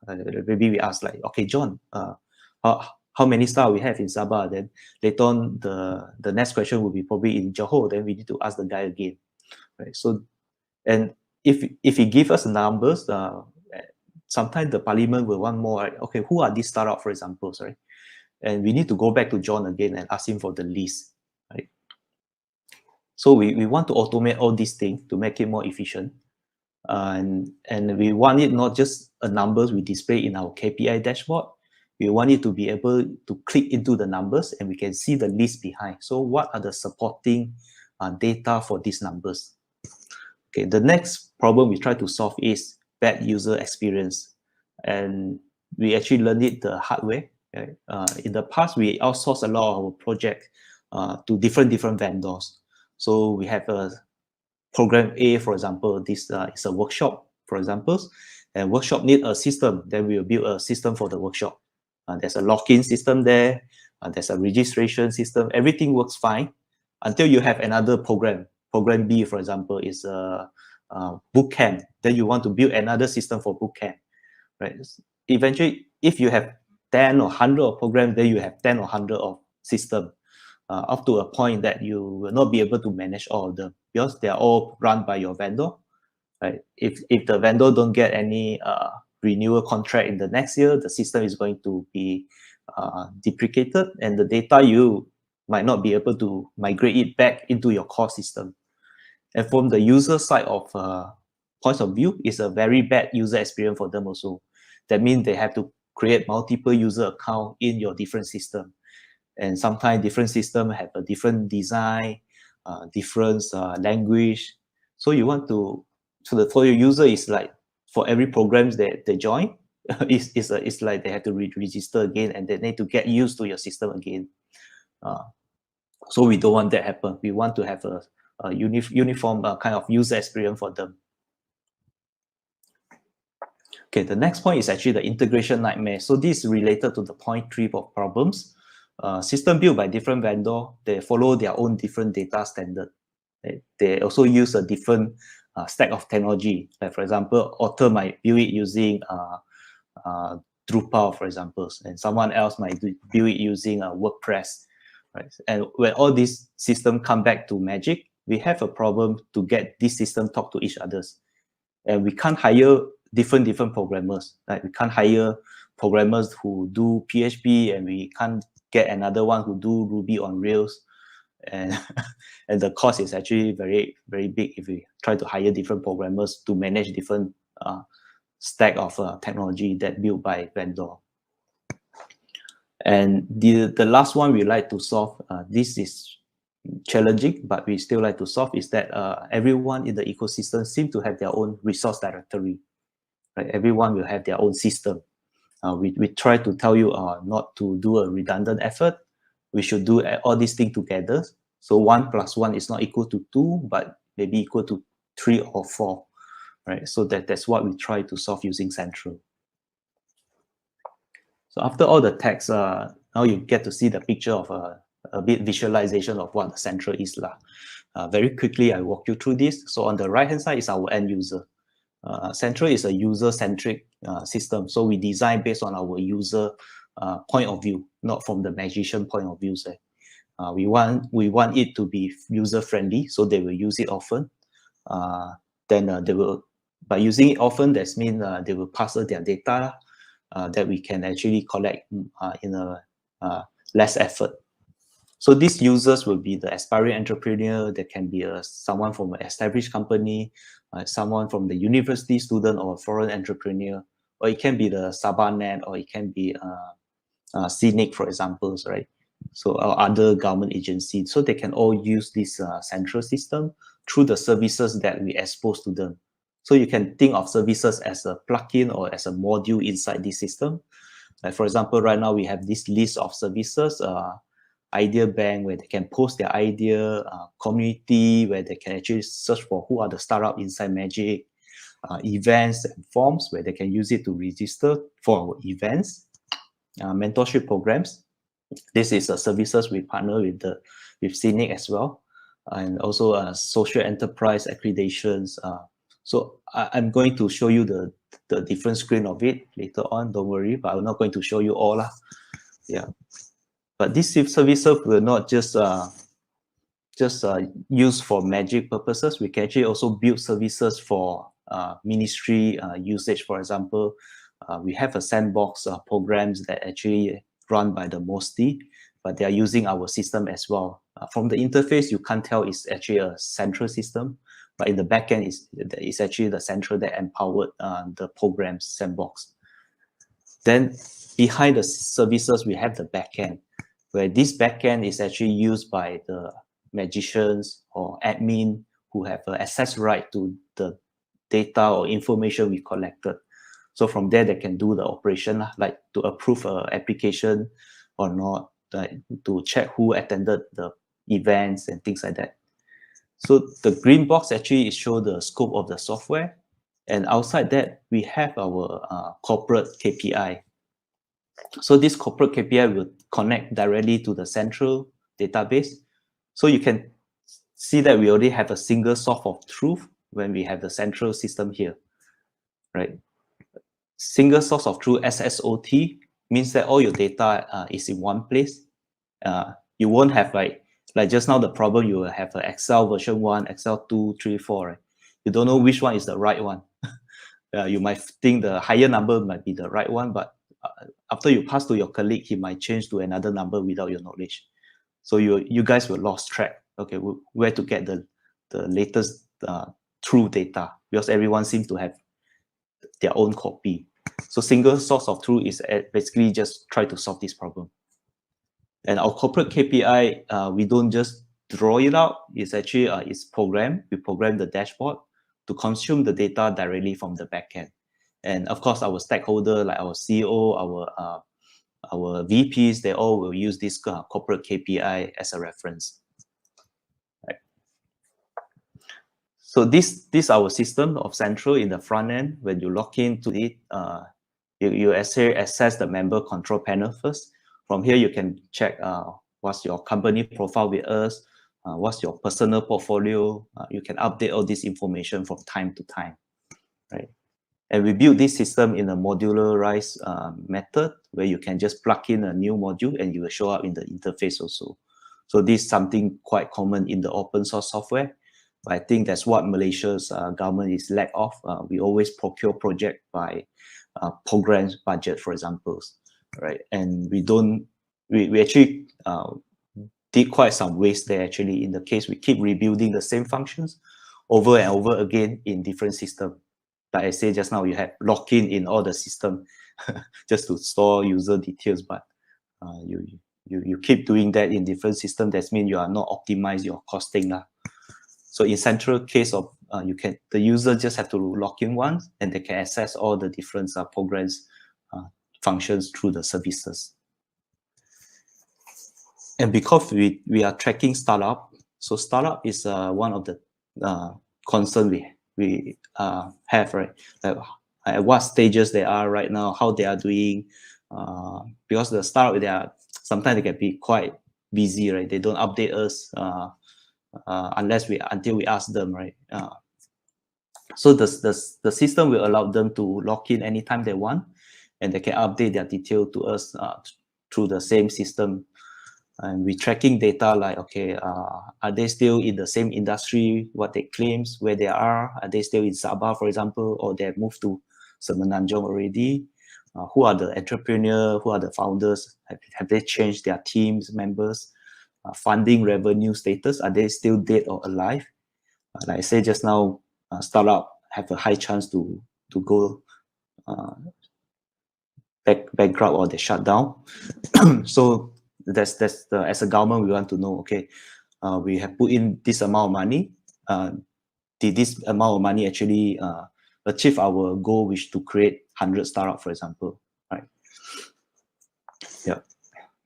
maybe we ask like, okay, John, how many stars we have in Sabah? Then later on, the next question will be probably in Johor. Then we need to ask the guy again, right? So, and if he give us numbers, sometimes the parliament will want more. Right? Okay, who are these startups, for example, sorry, and we need to go back to John again and ask him for the list, right? So we want to automate all these things to make it more efficient, and we want it not just a numbers we display in our KPI dashboard. We want it to be able to click into the numbers and we can see the list behind. So what are the supporting data for these numbers? Okay, the next problem we try to solve is bad user experience. And we actually learned it the hard way. Right? In the past, we outsourced a lot of our project to different vendors. So we have a program A, for example, this is a workshop, for example, and workshop need a system. Then we will build a system for the workshop. There's a login system there. There's a registration system. Everything works fine until you have another program. Program B, for example, is a boot camp. Then you want to build another system for boot camp, right? Eventually, if you have 10 or 100 of programs, then you have 10 or 100 of system, up to a point that you will not be able to manage all of them because they are all run by your vendor, right? If the vendor don't get any renewal contract in the next year, the system is going to be deprecated, and the data you might not be able to migrate it back into your core system. And from the user side of points of view, it's a very bad user experience for them also. That means they have to create multiple user account in your different system. And sometimes different system have a different design, different language. So you want to, for your user, is like for every programs that they join, it's like they have to register again, and they need to get used to your system again. So we don't want that happen. We want to have a uniform kind of user experience for them. Okay, the next point is actually the integration nightmare. So this is related to the point 3 of problems. System built by different vendor, they follow their own different data standard. They also use a different stack of technology. Like for example, Author might build it using Drupal, for example, and someone else might build it using WordPress. Right? And when all these systems come back to Magic, we have a problem to get this system talk to each other. And we can't hire different programmers. Right? We can't hire programmers who do PHP, and we can't get another one who do Ruby on Rails. And, and the cost is actually very, very big if we try to hire different programmers to manage different stack of technology that built by vendor. And the last one we like to solve, this is challenging, but we still like to solve, is that everyone in the ecosystem seems to have their own resource directory. Right? Everyone will have their own system. We try to tell you not to do a redundant effort. We should do all these things together. So 1 + 1 is not equal to 2, but maybe equal to 3 or 4. Right? So that's what we try to solve using Central. So after all the text, now you get to see the picture of a bit visualization of what the Central is. Very quickly, I walk you through this. So on the right-hand side is our end user. Central is a user-centric system. So we design based on our user point of view, not from the magician point of view. We want it to be user-friendly, so they will use it often. Then they will, by using it often, that means they will pass us their data that we can actually collect in a less effort. So these users will be the aspiring entrepreneur. That can be someone from an established company, someone from the university student, or a foreign entrepreneur, or it can be the Sabah net, or it can be CNIC, for example, right? So or other government agencies. So they can all use this central system through the services that we expose to them. So you can think of services as a plugin or as a module inside this system. Like for example, right now we have this list of services, idea bank, where they can post their idea, community, where they can actually search for who are the startup inside Magic, events and forms, where they can use it to register for our events, mentorship programs. This is services we partner with CNIC as well, and also social enterprise accreditations. So I'm going to show you the different screen of it later on. Don't worry, but I'm not going to show you all. Yeah, but these services will not just used for Magic purposes. We can actually also build services for ministry usage. For example, we have a sandbox programs that actually run by the MOSTI, but they are using our system as well. From the interface, you can't tell it's actually a central system, but in the backend, it's actually the central that empowered the programs sandbox. Then behind the services, we have the backend, where this backend is actually used by the magicians or admin who have access right to the data or information we collected. So from there, they can do the operation, like to approve an application or not, to check who attended the events and things like that. So the green box actually shows the scope of the software. And outside that, we have our corporate KPI. So this corporate KPI will connect directly to the central database. So you can see that we already have a single source of truth when we have the central system here, right? Single source of truth, SSOT, means that all your data is in one place. You won't have like just now the problem, you will have an Excel version 1, Excel 2, 3, 4, right? You don't know which one is the right one. You might think the higher number might be the right one, but after you pass to your colleague, he might change to another number without your knowledge. So you guys will lost track, okay, where to get the latest true data, because everyone seems to have their own copy. So single source of truth is basically just try to solve this problem. And our corporate KPI, we don't just draw it out. It's actually it's programmed. We program the dashboard to consume the data directly from the backend. And of course, our stakeholder, like our CEO, our VPs, they all will use this corporate KPI as a reference. Right. So this our system of Central in the front end. When you log into it, you access the member control panel first. From here, you can check what's your company profile with us, what's your personal portfolio. You can update all this information from time to time, right? And we build this system in a modularized method where you can just plug in a new module and you will show up in the interface also. So this is something quite common in the open source software. But I think that's what Malaysia's government is lack of. We always procure project by programs budget, for example, right? And we actually did quite some waste there actually. In the case, we keep rebuilding the same functions over and over again in different systems. Like I said just now, you have login in all the system just to store user details, but you keep doing that in different systems. That means you are not optimize your costing. So in central case of the user just have to log in once and they can access all the different programs functions through the services. And because we are tracking startup, so startup is one of the concern we have, right? Like at what stages they are right now, how they are doing. Because the startup, sometimes they can be quite busy, right? They don't update us until we ask them, right? So the system will allow them to log in anytime they want, and they can update their detail to us through the same system. And we're tracking data like, okay, are they still in the same industry, what they claims, where they are they still in Sabah, for example, or they have moved to Semenanjung already? Who are the entrepreneurs, who are the founders? Have they changed their teams, members? Funding, revenue status, are they still dead or alive? Like I said just now, startup have a high chance to go bankrupt or they shut down. So that's as a government, we want to know, okay, we have put in this amount of money. Did this amount of money actually achieve our goal, which to create 100 startups, for example, right? Yeah.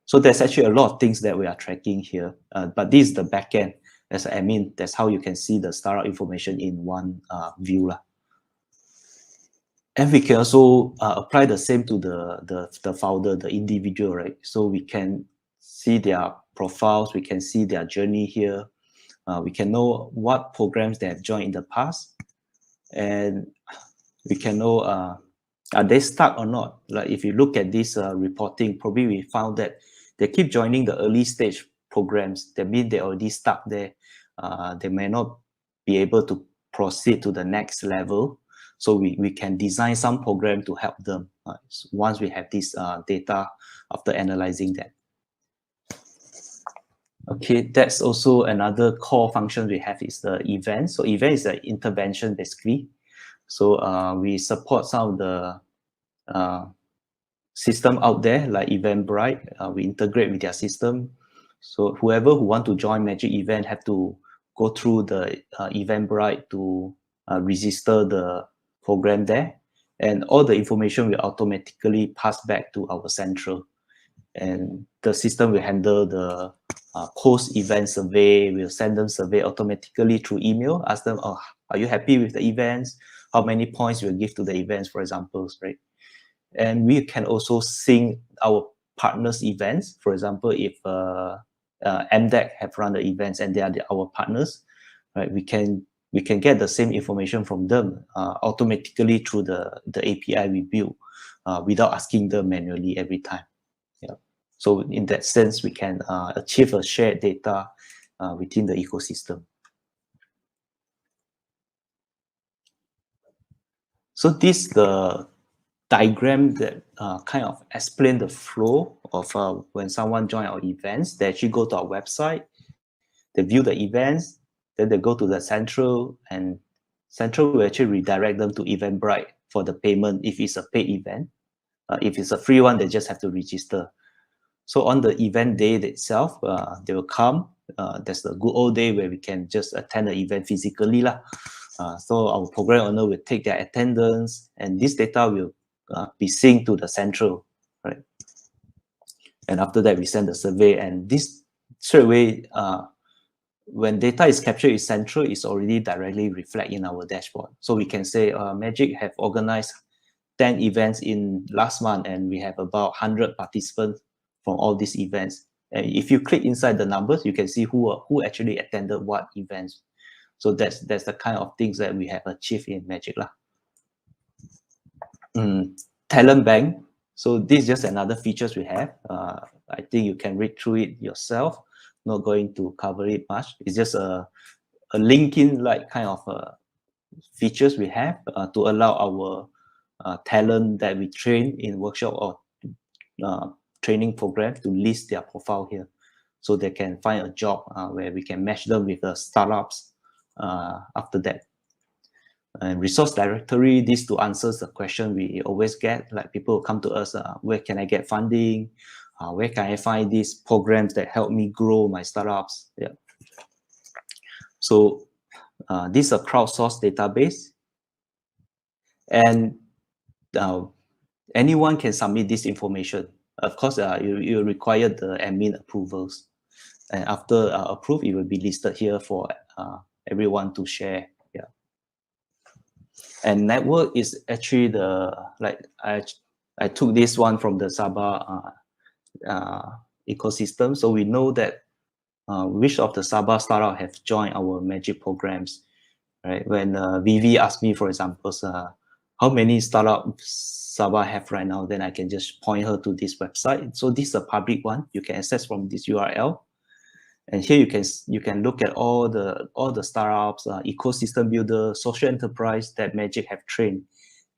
So there's actually a lot of things that we are tracking here, but this is the backend. As I mean, that's how you can see the startup information in one view. And we can also apply the same to the founder, the individual, right? So we can see their profiles, we can see their journey here. We can know what programs they have joined in the past, and we can know are they stuck or not. Like if you look at this reporting, probably we found that they keep joining the early stage programs. That means they're already stuck there. They may not be able to proceed to the next level. So we can design some program to help them once we have this data after analyzing that. Okay, that's also another core function we have is the event. So event is an intervention basically. So we support some of the system out there like Eventbrite. We integrate with their system. So whoever who want to join Magic Event have to go through the Eventbrite to register the program there. And all the information will automatically pass back to our central. And the system will handle the post-event survey. We'll send them survey automatically through email, ask them, oh, are you happy with the events? How many points we'll give to the events, for example, right? And we can also sync our partners' events. For example, if MDEC have run the events and they are our partners, right? We can get the same information from them automatically through the API we build without asking them manually every time. Yeah. So in that sense, we can achieve a shared data within the ecosystem. So this the diagram that kind of explain the flow of when someone join our events. They actually go to our website, they view the events, then they go to the central, and central will actually redirect them to Eventbrite for the payment if it's a paid event. If it's a free one, they just have to register. So on the event day itself, they will come. That's the good old day where we can just attend the event physically lah. So our program owner will take their attendance, and this data will be synced to the central, right? And after that, we send the survey, and this straight away, when data is captured in central, it's already directly reflect in our dashboard. So we can say Magic have organized 10 events in last month, and we have about 100 participants from all these events. And if you click inside the numbers, you can see who actually attended what events. So that's the kind of things that we have achieved in Magic lah. Talent bank. So this is just another features we have. I think you can read through it yourself. Not going to cover it much. It's just a LinkedIn like kind of features we have to allow our talent that we train in workshop or training program to list their profile here, so they can find a job where we can match them with the startups after that. And resource directory, this to answer the question we always get, like people come to us, where can I get funding? Where can I find these programs that help me grow my startups? Yeah. So this is a crowdsourced database, and anyone can submit this information. Of course, you require the admin approvals, and after approved, it will be listed here for everyone to share. Yeah. And network is actually the, like I took this one from the Sabah ecosystem, so we know that which of the Sabah startup have joined our Magic programs, right? When Vivi asked me, for example, how many startups Sabah have right now, then I can just point her to this website. So this is a public one. You can access from this URL, and here you can look at all the startups, ecosystem builder, social enterprise that Magic have trained,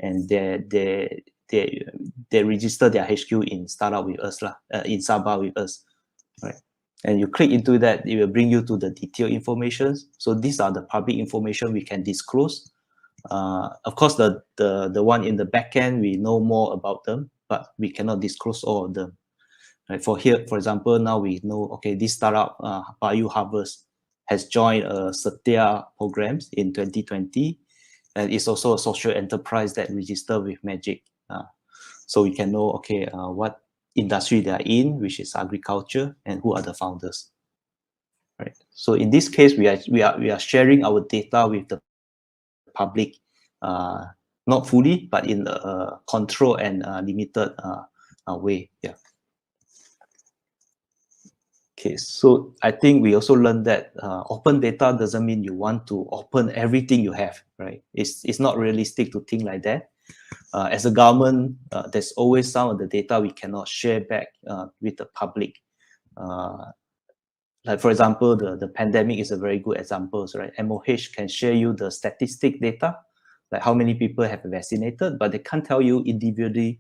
and they register their HQ in startup with us lah, in Sabah with us, right? And you click into that, it will bring you to the detailed information. So these are the public information we can disclose. Of course, the one in the back end, we know more about them, but we cannot disclose all of them. Right? For here, for example, now we know, okay, this startup, Bio Harvest, has joined Satya programs in 2020, and it's also a social enterprise that registered with Magic. So we can know, okay, what industry they are in, which is agriculture, and who are the founders. Right. So in this case, we are sharing our data with the public, not fully, but in a controlled and limited way. Yeah. Okay, so I think we also learned that open data doesn't mean you want to open everything you have, right? It's not realistic to think like that. As a government, there's always some of the data we cannot share back with the public. Like for example, the pandemic is a very good example, right? MOH can share you the statistic data, like how many people have vaccinated, but they can't tell you individually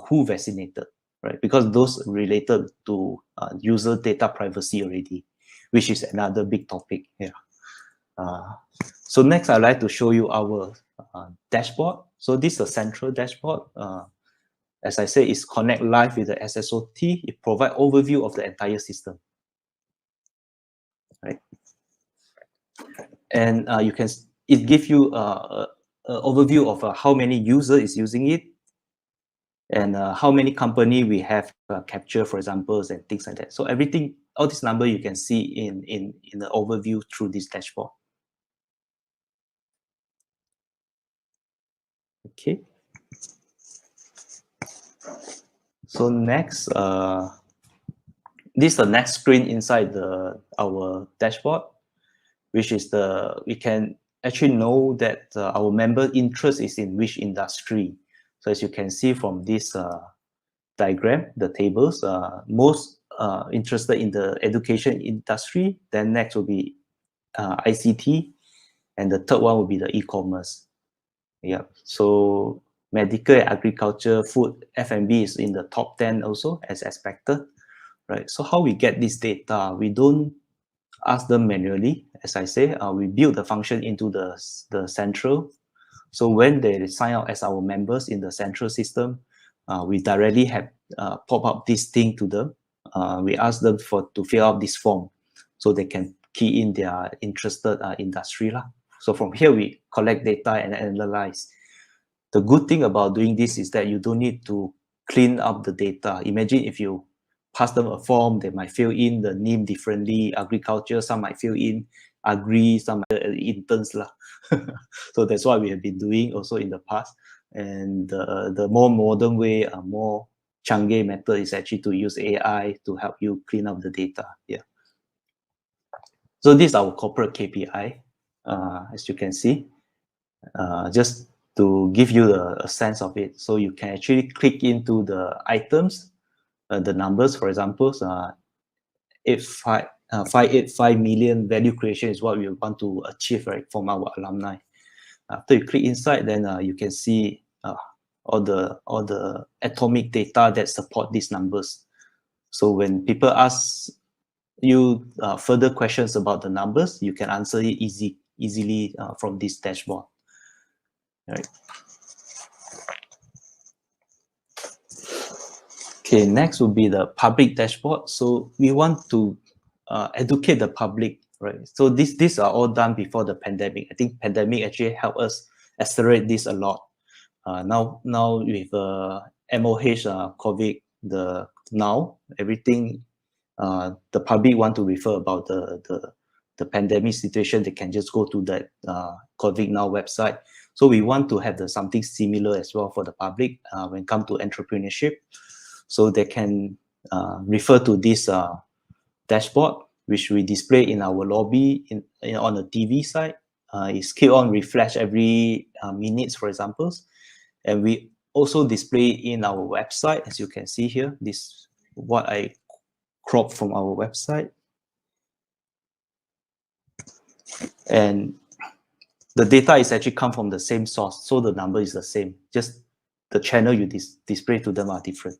who vaccinated, right? Because those related to user data privacy already, which is another big topic here. So next, I'd like to show you our dashboard. So this is a central dashboard. As I say, it's connect live with the SSOT. It provides overview of the entire system, right? And it gives you an overview of how many users is using it, and how many company we have captured, for example, and things like that. So everything, all this number you can see in the overview through this dashboard. Okay. So next, this is the next screen inside our dashboard, which is we can actually know that our member interest is in which industry. So as you can see from this diagram, the tables, most interested in the education industry, then next will be ICT, and the third one will be the e-commerce. Yeah, so medical, agriculture, food, F&B is in the top 10 also, as expected, right? So how we get this data? We don't ask them manually. As I say, we build the function into the central. So when they sign up as our members in the central system, we directly have pop up this thing to them. We ask them to fill out this form so they can key in their interested industry lah. So from here, we collect data and analyze. The good thing about doing this is that you don't need to clean up the data. Imagine if you pass them a form, they might fill in the name differently. Agriculture, some might fill in agri, some interns lah. So that's what we have been doing also in the past. And the more modern way, more Changi method is actually to use AI to help you clean up the data. Yeah. So this is our corporate KPI, as you can see. Just to give you a sense of it, so you can actually click into the items, the numbers. For example, 585 million value creation is what we want to achieve, right, from our alumni. After you click inside, then you can see all the atomic data that support these numbers. So when people ask you further questions about the numbers, you can answer it easily from this dashboard. Right. Okay, next will be the public dashboard. So we want to educate the public, right? So these are all done before the pandemic. I think pandemic actually helped us accelerate this a lot. Now with MOH COVID, everything the public want to refer about the pandemic situation, they can just go to that COVID Now website. So we want to have something similar as well for the public when it comes to entrepreneurship. So they can refer to this dashboard, which we display in our lobby on the TV side. It's keep on refresh every minutes, for examples. And we also display in our website, as you can see here. This what I cropped from our website. And the data is actually come from the same source, so the number is the same. Just the channel you display to them are different.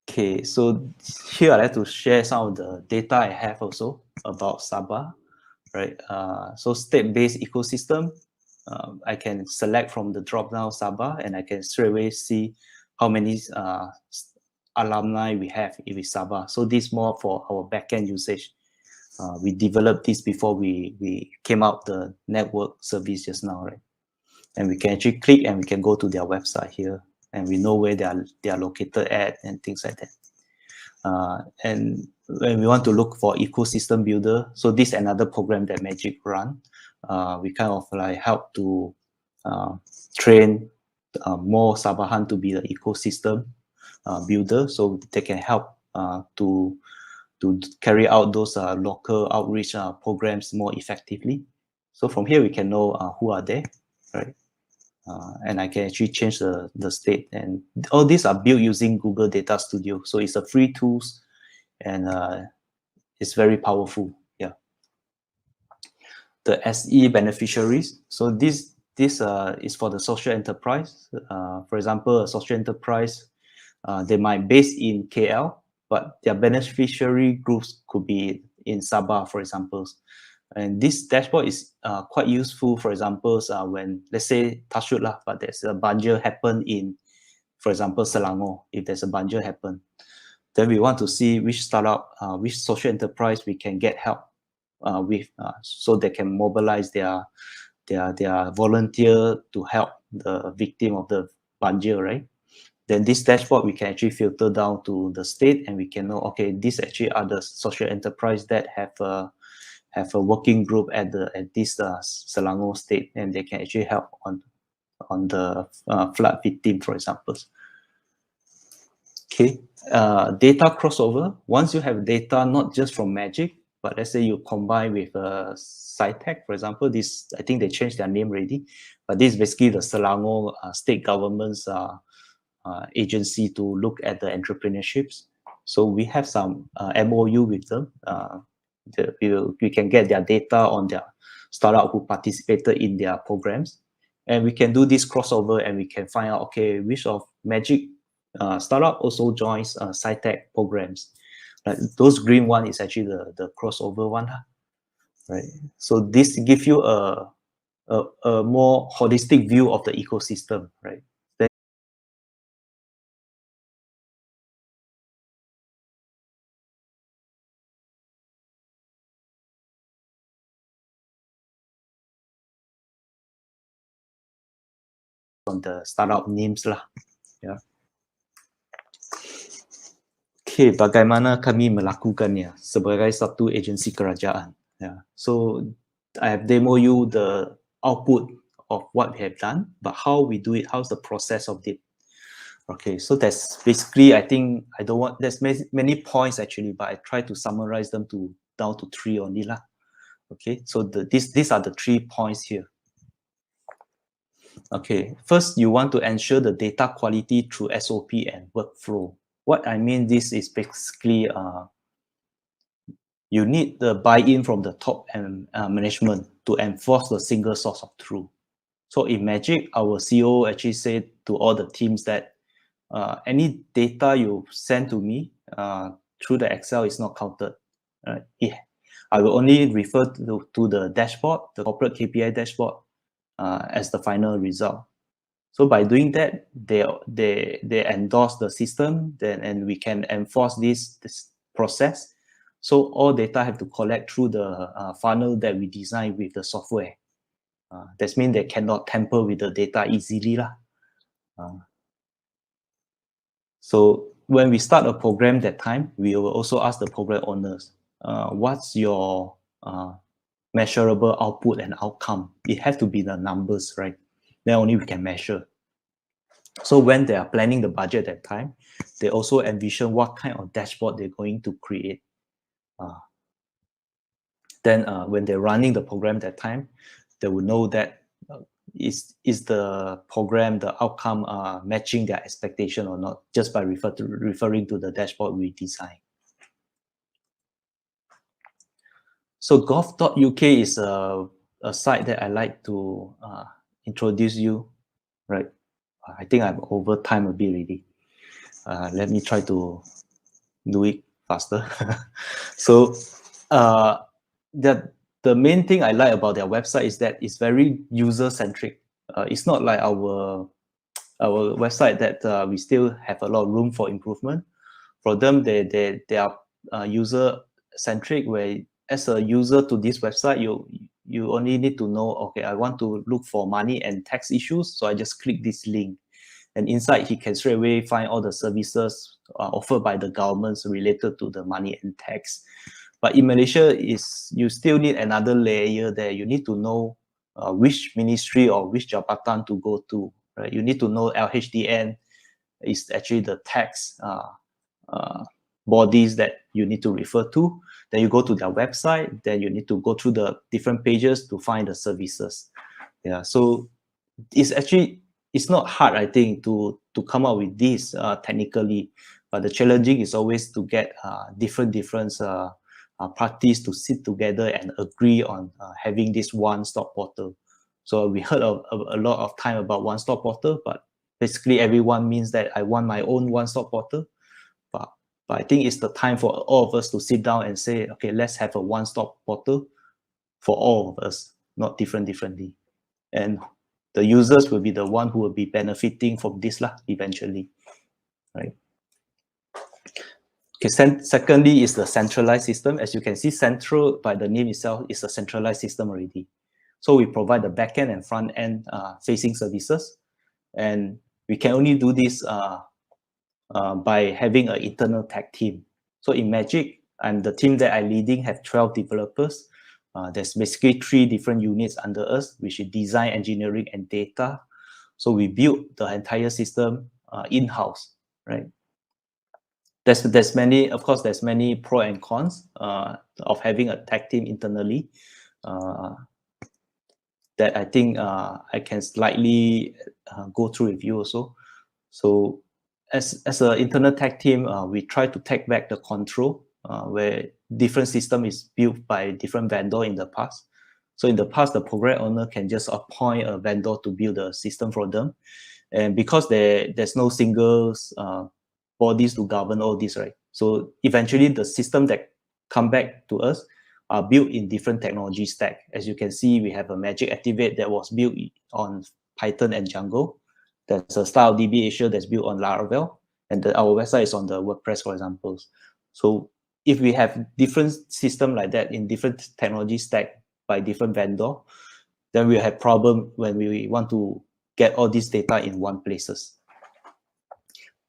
Okay, so here I'd like to share some of the data I have also about Sabah, right? So state-based ecosystem, I can select from the drop-down Sabah, and I can straight away see how many alumni we have with Sabah. So this is more for our backend usage. We developed this before we came out the network service just now, right? And we can actually click and we can go to their website here, and we know where they are located at and things like that. And when we want to look for ecosystem builder, so this is another program that Magic run. We kind of like help to train more Sabahan to be the ecosystem builder, so they can help to carry out those local outreach programs more effectively. So from here we can know who are there, right? And I can actually change the state, and all these are built using Google Data Studio. So it's a free tools, and it's very powerful. Yeah. The SE beneficiaries. So this is for the social enterprise. For example, a social enterprise, they might base in KL, but their beneficiary groups could be in Sabah, for example. And this dashboard is quite useful, for example, when, let's say, touch wood lah, but there's a banjir happen in, for example, Selangor. If there's a banjir happen, then we want to see which startup, which social enterprise we can get help with, so they can mobilize their volunteer to help the victim of the banjir, right? Then this dashboard, we can actually filter down to the state, and we can know, okay, these actually are the social enterprise that have a working group at this Selangor state, and they can actually help on the flood victim, for example. Okay, data crossover. Once you have data, not just from Magic, but let's say you combine with SciTech, for example. This, I think they changed their name already, but this is basically the Selangor state government's agency to look at the entrepreneurships. So we have some MOU with them. We can get their data on their startup who participated in their programs, and we can do this crossover, and we can find out, okay, which of Magic startup also joins SciTech programs. Those green one is actually the crossover one, right? So this gives you a a more holistic view of the ecosystem, right? Then on the startup names lah, ya. Okay, bagaimana kami melakukannya sebagai satu agensi kerajaan? Yeah. So I have demo you the output of what we have done, but how we do it, how's the process of it? Okay, so that's basically, I think, I don't want, there's many points actually, but I try to summarize them down to 3 only lah. Okay, so these are the 3 points here. Okay, first, you want to ensure the data quality through SOP and workflow. What I mean, this is basically, you need the buy-in from the top and management to enforce the single source of truth. So in Magic, our CEO actually said to all the teams that any data you send to me through the Excel is not counted. I will only refer to the dashboard, the corporate KPI dashboard, as the final result. So by doing that, they endorse the system, and we can enforce this process. So all data have to collect through the funnel that we design with the software. That means they cannot tamper with the data easily lah. So when we start a program that time, we will also ask the program owners, what's your measurable output and outcome? It has to be the numbers, right? Then only we can measure. So when they are planning the budget at that time, they also envision what kind of dashboard they're going to create. Then when they're running the program at that time, they will know that is the program, the outcome matching their expectation or not, just by referring to the dashboard we design. So gov.uk is a site that I like to introduce you, right? I think I'm over time a bit already. Let me try to do it faster. So the main thing I like about their website is that it's very user-centric. It's not like our website that we still have a lot of room for improvement. For them, they are user-centric, where as a user to this website, you only need to know, okay, I want to look for money and tax issues, so I just click this link. And inside, he can straight away find all the services offered by the governments related to the money and tax. But in Malaysia, you still need another layer there. You need to know which ministry or which jabatan to go to. Right? You need to know LHDN is actually the tax bodies that you need to refer to. Then you go to their website. Then you need to go through the different pages to find the services. Yeah, so it's not hard, I think, to come up with this technically, but the challenging is always to get different parties to sit together and agree on having this one-stop portal. So we heard of a lot of time about one-stop portal, but basically everyone means that I want my own one-stop portal. But I think it's the time for all of us to sit down and say, okay, let's have a one-stop portal for all of us, not differently. And the users will be the one who will be benefiting from this eventually, right? Okay, secondly is the centralized system. As you can see, central by the name itself is a centralized system already. So we provide the backend and front end facing services, and we can only do this by having an internal tech team. So in Magic, and the team that I'm leading have 12 developers. There's basically 3 different units under us, which is design, engineering, and data. So we built the entire system in-house, right? There's many, of course, there's many pros and cons of having a tech team internally that I think I can slightly go through with you also. So as an internal tech team, we try to take back the control where different system is built by different vendor in the past. So in the past, the program owner can just appoint a vendor to build a system for them. And because there's no single bodies to govern all this, right? So eventually the system that come back to us are built in different technology stack. As you can see, we have a Magic Activate that was built on Python and Django. There's a StyleDB Asia that's built on Laravel, and our website is on the WordPress, for example. So if we have different system like that in different technology stack by different vendor, then we have problem when we want to get all this data in one places.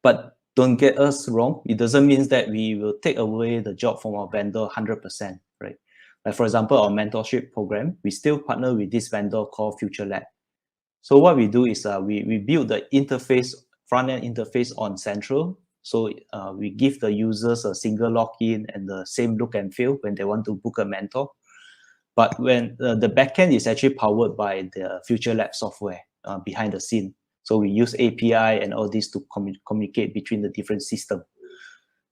But don't get us wrong, it doesn't mean that we will take away the job from our vendor 100%, right? Like for example, our mentorship program, we still partner with this vendor called Future Lab. So what we do is we build the interface, front-end interface on Central. So we give the users a single login and the same look and feel when they want to book a mentor. But when the backend is actually powered by the Future Lab software behind the scene. So we use API and all this to communicate between the different systems.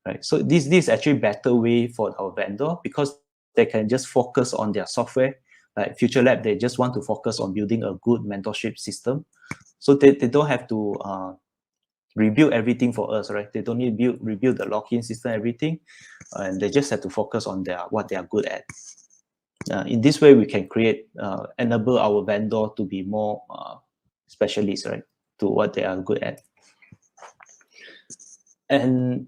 Right. So this is actually a better way for our vendor because they can just focus on their software. Like Future Lab, they just want to focus on building a good mentorship system. So they don't have to rebuild everything for us, right? They don't need to rebuild the login system, everything. And they just have to focus on what they are good at. In this way, we can enable our vendor to be more specialist, right? To what they are good at. And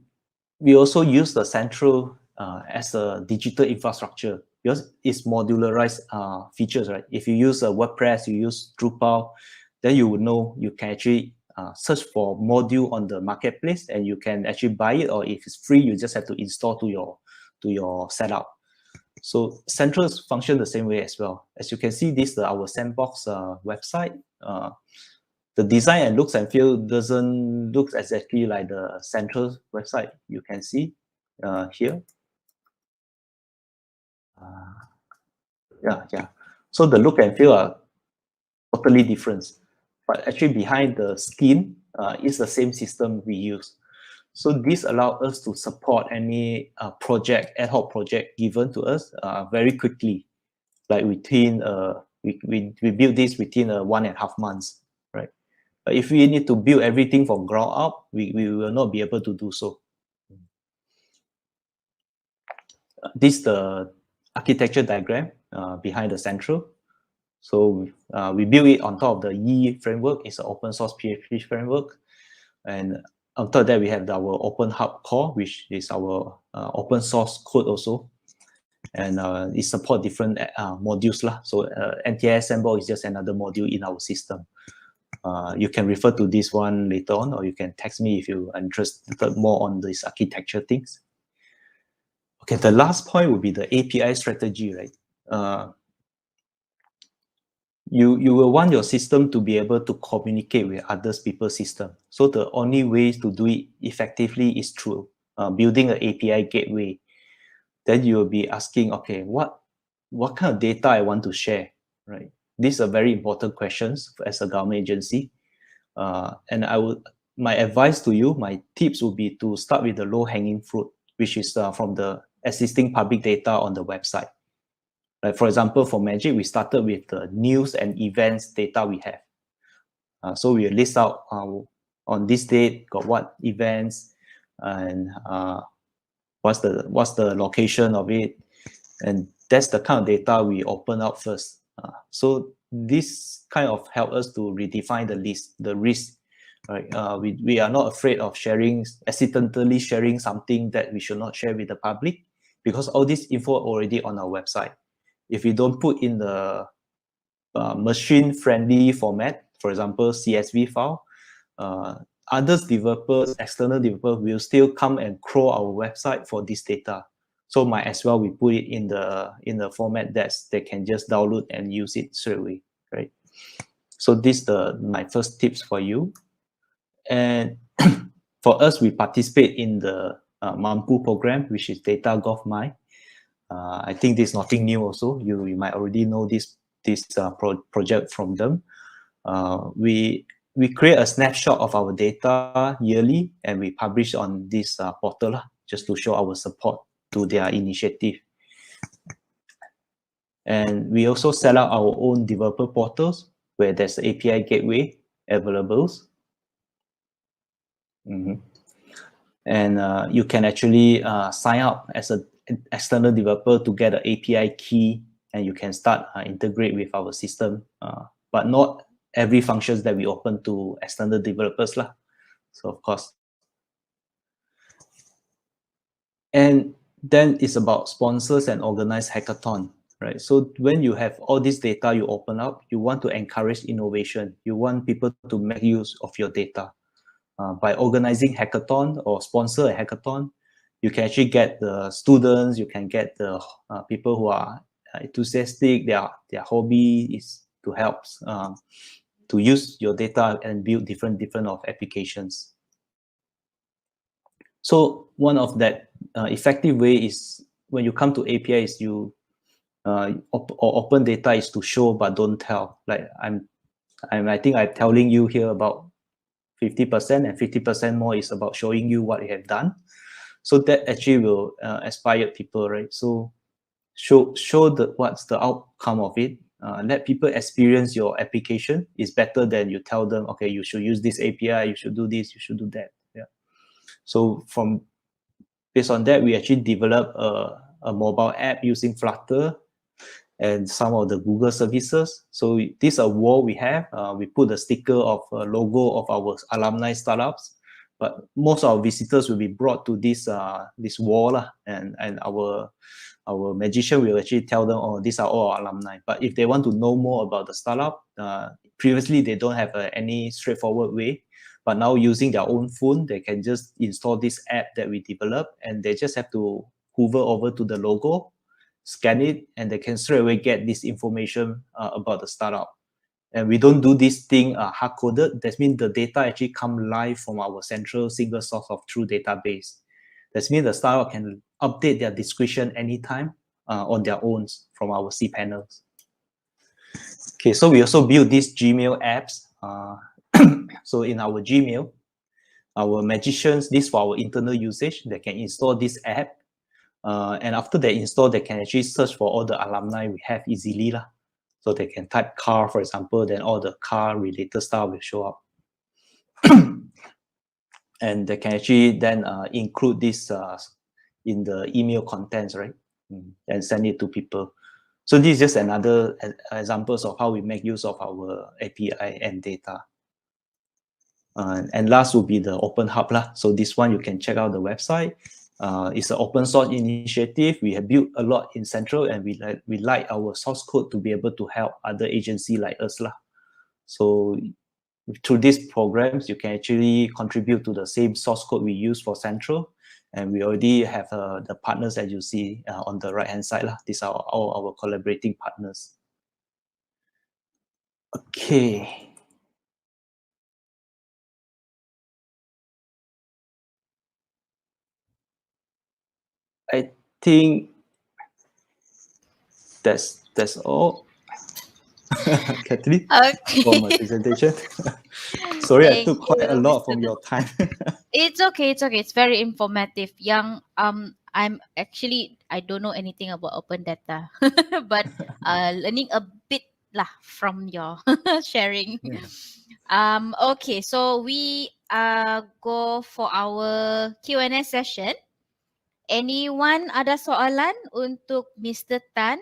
we also use the Central as a digital infrastructure because it's modularized features, right? If you use WordPress, you use Drupal, then you would know you can actually search for module on the marketplace and you can actually buy it, or if it's free, you just have to install to your setup. So Central function the same way as well. As you can see, this is our sandbox website. The design and looks and feel doesn't look exactly like the Central website. You can see here. Yeah. So the look and feel are totally different. But actually behind the skin is the same system we use. So this allows us to support any ad hoc project given to us very quickly. Like within, we build this within 1.5 months, right? But if we need to build everything from ground up, we will not be able to do so. This is the architecture diagram behind the Central. So we build it on top of the E framework. It's an open source PHP framework. And on top of that, we have our Open Hub core, which is our open source code also. And it supports different modules. So NTS Sandbox is just another module in our system. You can refer to this one later on, or you can text me if you're interested more on these architecture things. Okay, the last point would be the API strategy, right? You will want your system to be able to communicate with other people's system. So the only way to do it effectively is through building an API gateway. Then you will be asking, okay, what kind of data I want to share, right? These are very important questions as a government agency. And my advice to you, my tips would be to start with the low-hanging fruit, which is from the existing public data on the website. Like for example, for Magic, we started with the news and events data we have. So we list out on this date, got what events, and what's the location of it, and that's the kind of data we open up first. So this kind of help us to redefine the risk. Right? We are not afraid of accidentally sharing something that we should not share with the public, because all this info already on our website. If we don't put in the machine-friendly format, for example, CSV file, others developers, external developers will still come and crawl our website for this data. So might as well we put it in the format that they can just download and use it straight away, right? So this is my first tips for you. And for us, we participate in the Mampu program, which is Data GovMy. I think there's nothing new also. You might already know this project from them. We create a snapshot of our data yearly, and we publish on this portal just to show our support to their initiative. And we also set up our own developer portals where there's API gateway available. And you can actually sign up as a external developer to get an API key, and you can start integrate with our system. But not every functions that we open to external developers lah. So of course. And then it's about sponsors and organized hackathon, right? So when you have all this data you open up, you want to encourage innovation. You want people to make use of your data. By organizing hackathon or sponsor a hackathon, you can actually get the students, you can get the people who are enthusiastic, their hobby is to help to use your data and build different of applications. So one of that effective way is when you come to APIs, you open data is to show but don't tell. Like I think I'm telling you here about 50% and 50% more is about showing you what you have done. So that actually will inspire people, right? So show what's the outcome of it. Let people experience your application is better than you tell them, okay, you should use this API, you should do this, you should do that. Yeah. So based on that, we actually developed a mobile app using Flutter and some of the Google services. So this a wall we have. We put a sticker of a logo of our alumni startups, but most of our visitors will be brought to this wall, and our magician will actually tell them, oh, these are all our alumni. But if they want to know more about the startup, previously they don't have any straightforward way. But now using their own phone, they can just install this app that we developed, and they just have to hover over to the logo, scan it, and they can straight away get this information about the startup. And we don't do this thing hard-coded. That means the data actually come live from our central single source of truth database. That means the startup can update their description anytime on their own from our cPanels. Okay, so we also build these Gmail apps. So in our Gmail, our magicians, this for our internal usage, they can install this app. And after they install, they can actually search for all the alumni we have easily lah. So they can type car, for example, then all the car related stuff will show up. And they can actually then include this in the email contents, right? And send it to people. So this is just another examples of how we make use of our API and data. And last will be the Open Hub lah. So this one you can check out the website. It's an open source initiative. We have built a lot in Central, and we like our source code to be able to help other agencies like us lah. So through these programs, you can actually contribute to the same source code we use for Central, and we already have the partners that you see on the right hand side lah. These are all our collaborating partners. Okay. I think that's all. Kathleen, for my presentation. Sorry, I took quite a lot from your time. It's okay. It's very informative. I'm actually, I don't know anything about open data, but learning a bit lah from your sharing. Yeah. Okay, so we go for our Q&A session. Anyone ada soalan untuk Mr. Tan?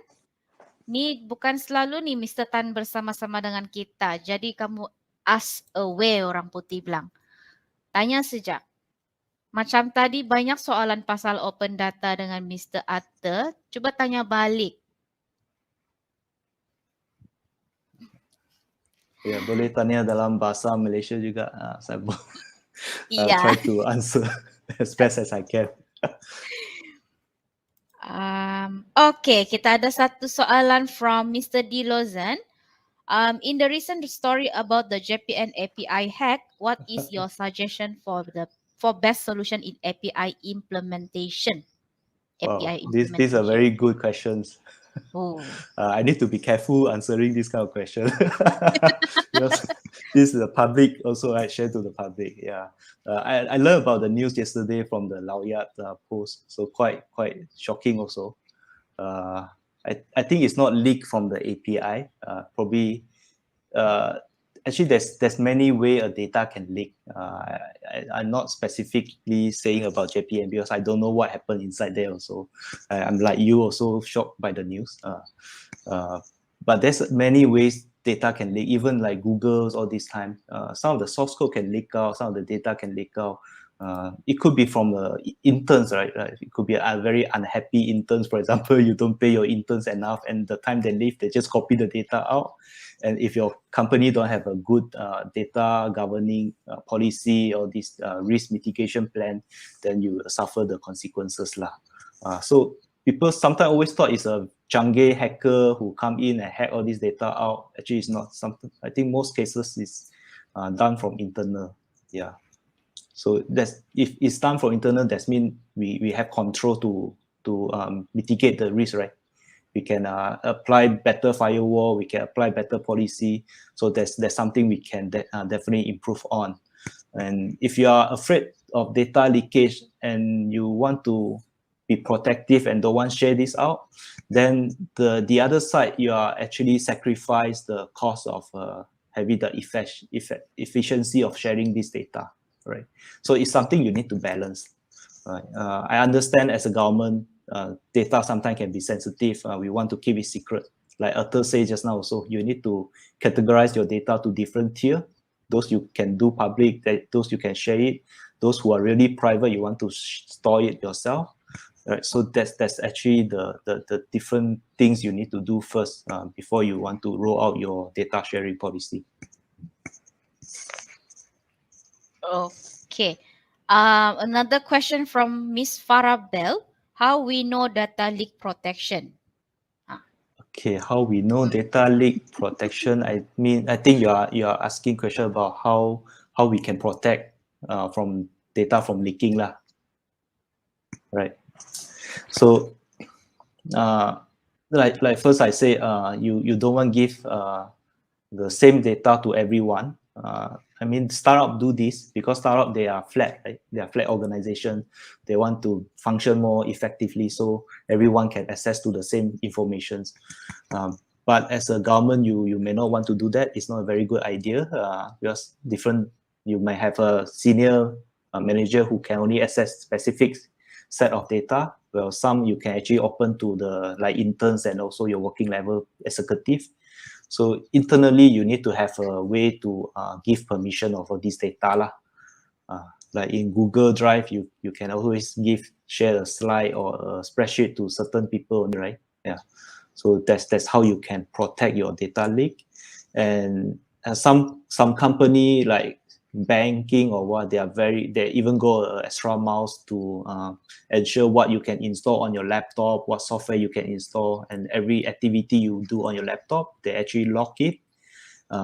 Ni bukan selalu ni Mr. Tan bersama-sama dengan kita. Jadi kamu ask away, orang putih bilang. Tanya saja. Macam tadi banyak soalan pasal open data dengan Mr. Arthur. Cuba tanya balik. Ya, boleh tanya dalam bahasa Malaysia juga. Saya Yeah. try to answer as best as I can. Okay, kita ada satu soalan from Mr. D. Lozan. In the recent story about the JPN API hack, what is your suggestion for best solution in API implementation? Wow, these are very good questions. Oh. I need to be careful answering this kind of question. Because this is the public also, I share to the public. Yeah, I learned about the news yesterday from the Lawyat post, so quite shocking also. I think it's not leaked from the API. Probably actually there's many way a data can leak. I'm not specifically saying about JPM because I don't know what happened inside there also. I'm like you, also shocked by the news. But there's many ways data can leak, even like Google's all this time. Some of the source code can leak out, some of the data can leak out. It could be from interns, right? It could be a very unhappy interns. For example, you don't pay your interns enough, and the time they leave, they just copy the data out. And if your company don't have a good data governing policy or this risk mitigation plan, then you suffer the consequences lah. So people sometimes always thought it's a jungle hacker who come in and hack all this data out. Actually, it's not something. I think most cases is done from internal. Yeah. So that's, if it's done from internal, that means we have control to mitigate the risk, right? We can apply better firewall. We can apply better policy. So there's something we can definitely improve on. And if you are afraid of data leakage and you want to be protective and don't want to share this out, then the other side, you are actually sacrifice the cost of having the efficiency of sharing this data, right? So it's something you need to balance. Right? I understand as a government, data sometimes can be sensitive. We want to keep it secret. Like Arthur said just now also, you need to categorize your data to different tier. Those you can do public, those you can share it. Those who are really private, you want to store it yourself. Right? So that's actually the different things you need to do first before you want to roll out your data sharing policy. Okay. Another question from Miss Farah Bell. How we know data leak protection? Okay, how we know data leak protection? I think you are asking question about how we can protect from data from leaking lah. Right. So like first I say you don't want to give the same data to everyone. I mean, startup do this because startup, they are flat, right? They are flat organization. They want to function more effectively, so everyone can access to the same informations. But as a government, you may not want to do that. It's not a very good idea because you might have a senior manager who can only access specific set of data. Well, some you can actually open to the like interns and also your working level executive. So internally, you need to have a way to give permission of this data lah. Like in Google Drive, you can always share a slide or a spreadsheet to certain people, right? Yeah. So that's how you can protect your data leak. And some company like banking or what, they even go extra miles to ensure what you can install on your laptop, what software you can install, and every activity you do on your laptop, they actually log it.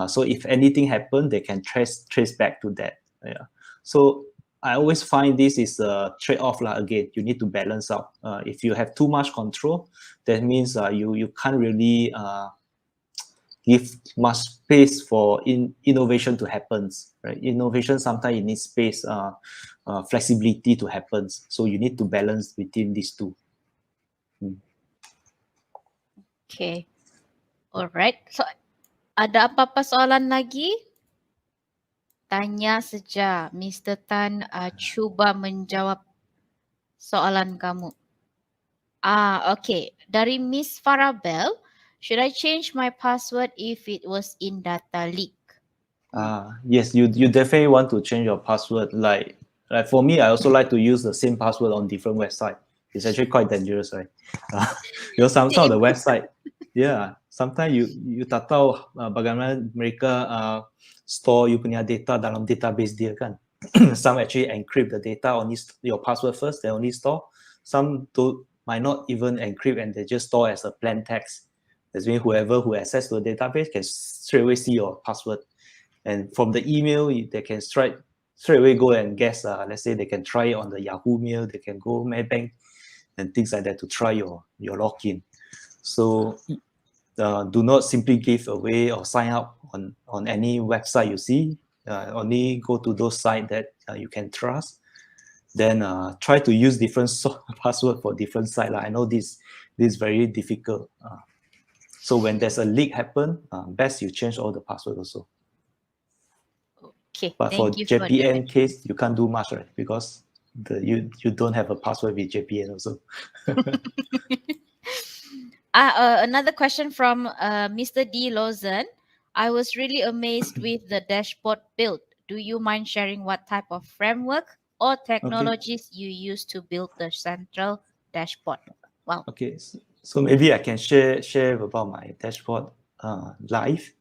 So if anything happens, they can trace back to that. Yeah. So I always find this is a trade-off lah. Again, you need to balance out. If you have too much control, that means you can't really give much space for innovation to happen, right? Innovation sometimes it needs space, flexibility to happen. So you need to balance between these two. Okay. Alright. So, ada apa-apa soalan lagi? Tanya saja. Mr. Tan cuba menjawab soalan kamu. Okay. Dari Miss Farah Bell, should I change my password if it was in data leak? Yes, you definitely want to change your password. Like for me, I also like to use the same password on different websites. It's actually quite dangerous, right? Some of the website, yeah, sometimes you tak tahu bagaimana mereka store you punya data dalam database dia kan. Some actually encrypt the data on your password first, they only store. Some might not even encrypt and they just store as a plain text. That means whoever who access to the database can straight away see your password. And from the email, they can straight away go and guess. Let's say they can try it on the Yahoo Mail, they can go Maybank and things like that to try your login. So do not simply give away or sign up on any website you see. Only go to those sites that you can trust. Then try to use different password for different sites. I know this is very difficult. So when there's a leak happen, best you change all the password also. Okay, But for thank you for that. JPN case, you can't do much, right? Because you don't have a password with JPN also. Another question from Mr. D. Lawson. I was really amazed with the dashboard build. Do you mind sharing what type of framework or technologies you use to build the central dashboard? Wow. Okay, so maybe I can share about my dashboard live.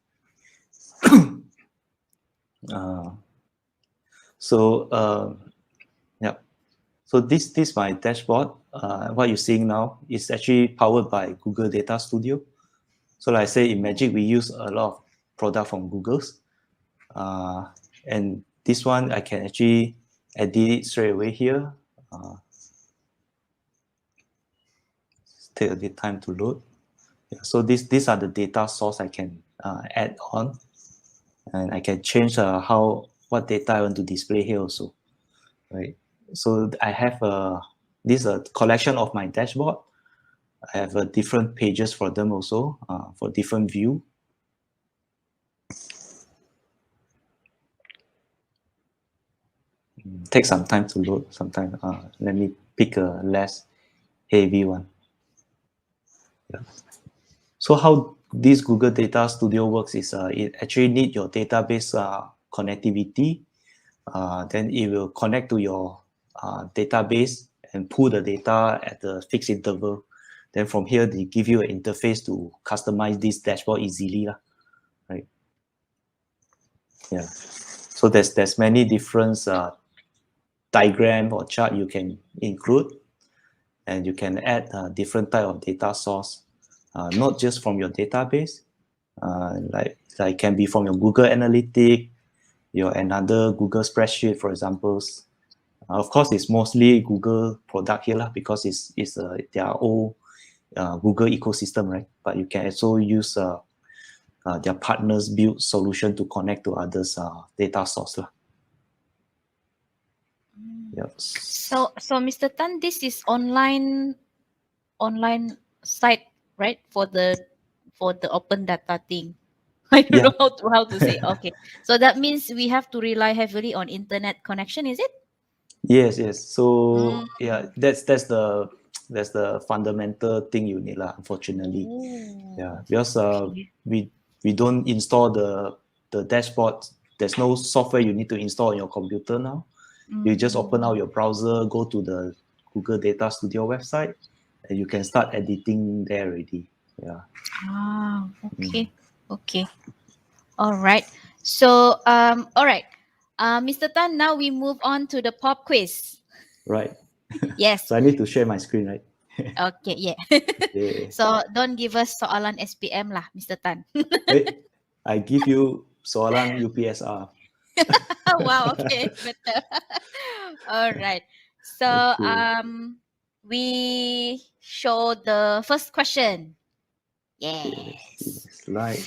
Yeah. So this my dashboard. What you're seeing now is actually powered by Google Data Studio. So like I say, in Magic, we use a lot of product from Google's. And this one, I can actually edit it straight away here. Take a bit time to load. Yeah, so these are the data source I can add on. And I can change what data I want to display here also. Right. So I have this is a collection of my dashboard. I have different pages for them also, for different view. Take some time to load. Sometimes let me pick a less heavy one. Yeah. So how this Google Data Studio works is it actually need your database connectivity. Then it will connect to your database and pull the data at the fixed interval. Then from here, they give you an interface to customize this dashboard easily, right? Yeah. So there's many different diagram or chart you can include, and you can add different type of data source, not just from your database, like can be from your Google Analytics, your another Google spreadsheet, for example. Of course, it's mostly Google product here because it's their own Google ecosystem, right? But you can also use their partners build solution to connect to others data source. Yep. So Mr. Tan, this is online site, right? For the open data thing. I don't know how to say. Okay. So that means we have to rely heavily on internet connection, is it? Yes. So yeah, that's the fundamental thing you need, unfortunately. Yeah, because we don't install the dashboard. There's no software you need to install on your computer now. You just open out your browser, go to the Google Data Studio website, and you can start editing there already. Yeah. Okay. Okay. All right. So all right. Mr. Tan, now we move on to the pop quiz. Right. Yes. So I need to share my screen, right? Okay, yeah. Yeah. So don't give us soalan SPM lah, Mr. Tan. Hey, I give you soalan UPSR. Wow, okay, better. All right. So we show the first question. Yes. Slide.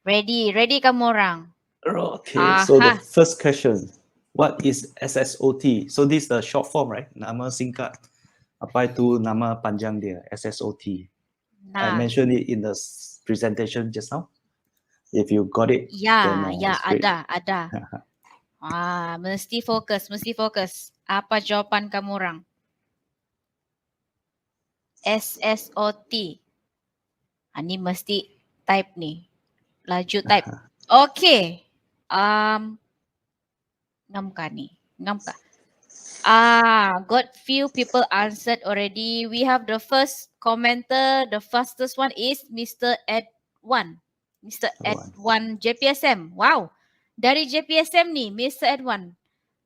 Ready kamu orang? Okay, so the first question, what is SSOT? So this is the short form, right? Nama singkat. Apa itu nama panjang dia? SSOT. I mentioned it in the presentation just now. If you got it, ya, then, ya, great. ada. Mesti fokus. Apa jawapan kamu orang? SSOT. Ini mesti type nih. Laju type. Okay. Ngam kah? Got few people answered already. We have the first commenter. The fastest one is Mr. Edwan. Mr. Edwan JPSM. Wow. Dari JPSM nih, Mr. Edwan.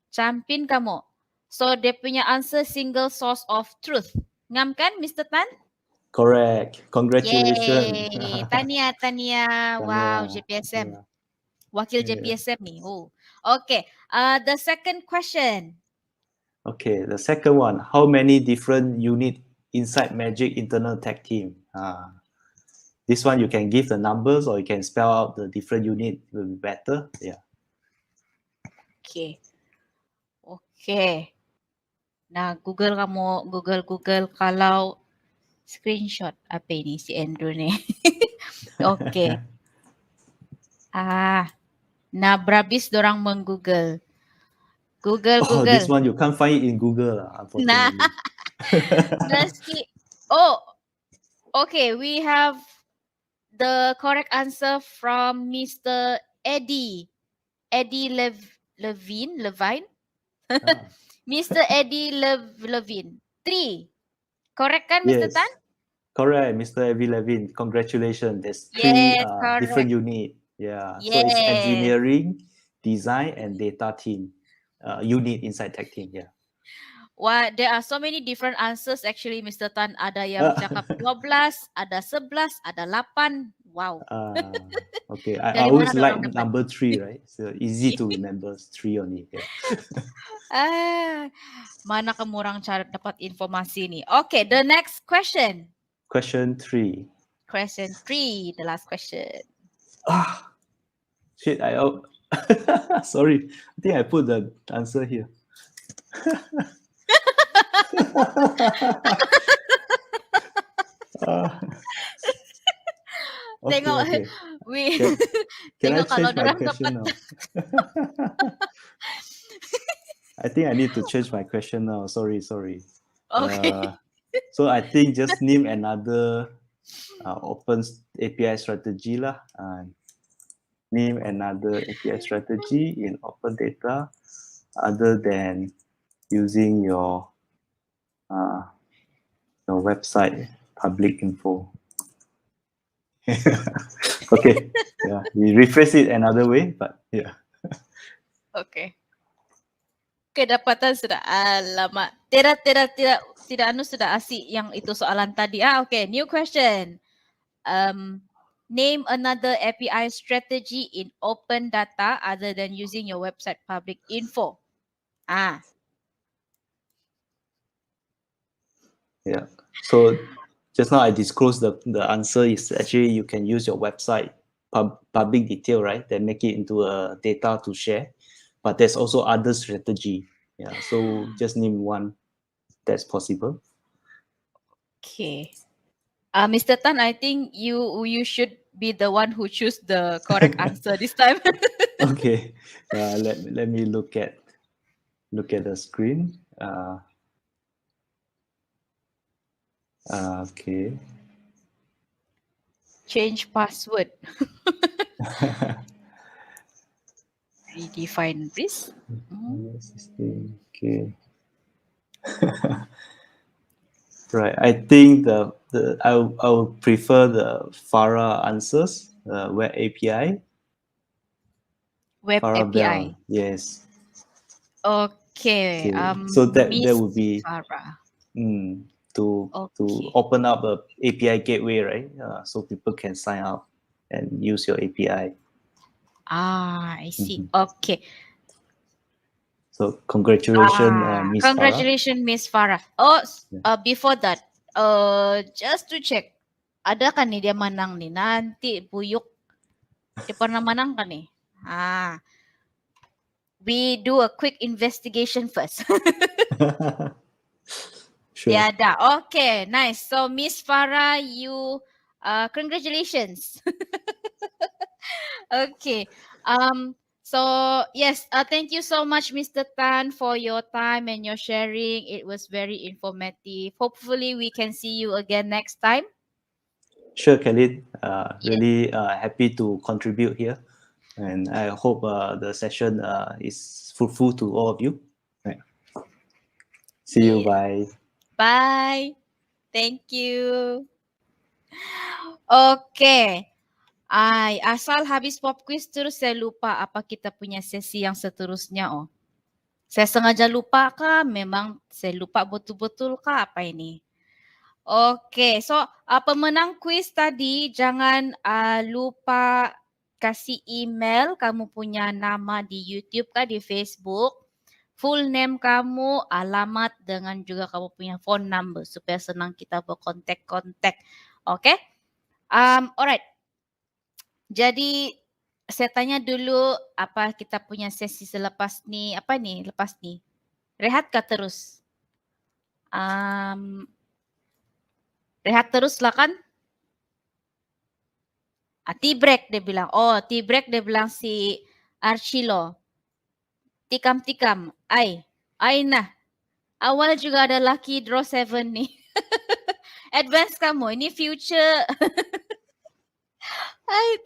Champion kamu. So, dia punya answer single source of truth. Ngam kan, Mr. Tan? Correct. Congratulations. Yay. Tania. Wow, JPSM. Yeah. Wakil JPSM nih. Oh. Okay. The second question. Okay, the second one. How many different unit inside Magic internal tech team? This one you can give the numbers or you can spell out the different unit, will be better. Yeah. Okay. Nah, Google kalau screenshot apa ini si Andrew nih. Okay. Nah, berhabis dorang menggoogle. Google. Oh, this one you can't find it in Google, Nah, unfortunately. nasi. Oh, okay. We have the correct answer from Mr. Eddie. Eddie Levine. Ah, Mr. Eddie Levine. 3. Correct kan, Mr. yes, Tan? correct, Mr. Evie Levin. Congratulations. There's 3 Yes, different correct. unit. Yeah, so it's Yes. engineering, design, and data team unit inside tech team. Yeah. Wah, there are so many different answers actually, Mr. Tan. Ada yang cakap 12, ada 11, ada 8. Wow. Okay, I Dari always mana like dorang dapat? number 3, right? So easy to remember, 3 only. Yeah. Mana kamu orang cara dapat informasi ni? Okay, the next question. Question 3. Question 3, the last question. Shit, sorry. I think I put the answer here. Tengok, Okay. we Can I tengok kalau change my dorang question dapat. now? I think I need to change my question now. Sorry. Okay. So I think just name another open API strategy lah. Name another API strategy in open data other than using your website public info. Okay, yeah, we rephrase it another way, but yeah. Okay. Kedapatan sudah. Alamak. Tidak anu sudah asik yang itu soalan tadi. Okay, new question. Name another API strategy in open data other than using your website public info. Yeah. So just now I disclosed the answer is actually you can use your website public detail, right? Then make it into a data to share. But there's also other strategy. Yeah. So just name one that's possible. Okay. Mr. Tan, I think you should be the one who choose the correct answer this time. Okay. Let me look at the screen. Okay. Change password. Redefine risk. Okay. Right. I think I will prefer the Farah answers, web API. Web Farah API. Bell, yes. Okay. So that Miss would be Farah. to Okay. open up a API gateway, right? So people can sign up and use your API. I see. Okay. So congratulations, Miss Farah. Congratulations, Miss Farah. Oh, before that, just to check, ada kan nih dia menang nih? Nanti Buyuk, dia pernah menang kan nih? We do a quick investigation first. Sure. Tiada. Okay, nice. So Miss Farah, you, congratulations. Okay. So yes, thank you so much, Mr. Tan, for your time and your sharing. It was very informative. Hopefully, we can see you again next time. Sure, Khalid. Really happy to contribute here. And I hope the session is fruitful to all of you. Right. See you. Bye. Bye. Thank you. Okay. Asal habis pop quiz terus saya lupa apa kita punya sesi yang seterusnya. Saya sengaja lupa kah? Memang saya lupa betul-betul kah apa ini? Okay, so pemenang quiz tadi jangan lupa kasih email kamu punya nama di YouTube kah, di Facebook, full name kamu, alamat dengan juga kamu punya phone number supaya senang kita berkontak-kontak. Okay? Alright. Jadi saya tanya dulu apa kita punya sesi selepas ni, apa ni lepas ni? Rehat kah terus? Rehat terus lah kan? Tea break dia bilang. Tea break dia bilang si Archilo. Tikam-tikam. Nah. Awal juga ada lucky draw 7 nih. Advance kamu, ini future.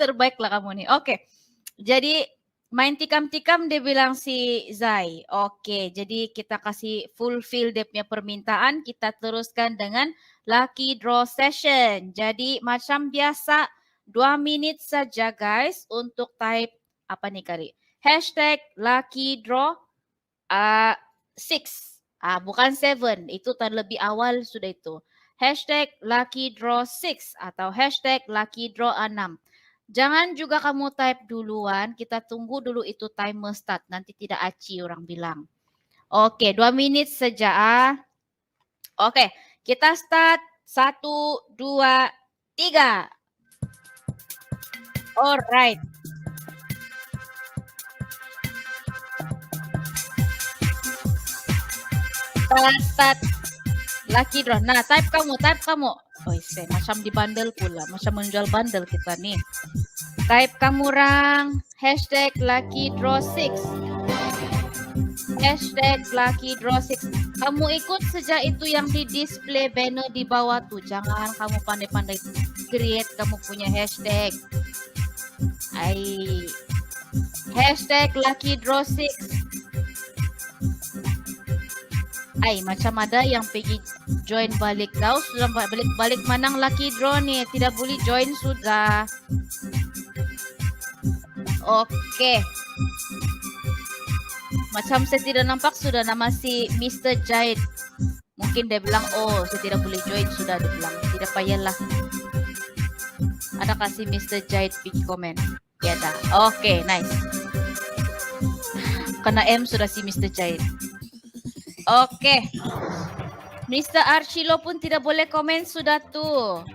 Terbaiklah kamu nih. Oke. Jadi main tikam-tikam dia bilang si Zai. Oke, jadi kita kasih fulfill dia punya permintaan. Kita teruskan dengan lucky draw session. Jadi macam biasa 2 minit saja guys untuk type apa nih kali? Hashtag lucky draw 6. Bukan 7. Itu terlebih awal sudah itu. Hashtag lucky draw 6 atau hashtag lucky draw 6. Jangan juga kamu type duluan, kita tunggu dulu itu timer start, nanti tidak aci orang bilang. Oke, 2 menit saja. Oke, kita start. 1, 2, 3. Alright. Start. Lucky draw. Nah, type kamu. Macam di bundle pula, macam menjual bundle kita nih. Type kamu orang hashtag lucky draw 6. Hashtag lucky draw 6. Kamu ikut saja itu yang di display banner di bawah tuh. Jangan kamu pandai-pandai create kamu punya hashtag. Hashtag lucky draw 6. Macam ada yang pergi join balik kau sudah balik manang lucky draw nih, tidak boleh join sudah. Oke. Macam saya tidak nampak sudah nama si Mr. Jahit. Mungkin dia bilang, oh saya tidak boleh join sudah, dia bilang. Tidak payahlah. Ada kasih Mr. Jahit pergi komen. Ya dah. Oke, nice. Kena M sudah si Mr. Jahit. Oke. Mr. Archilo pun tidak boleh komen sudah tuh.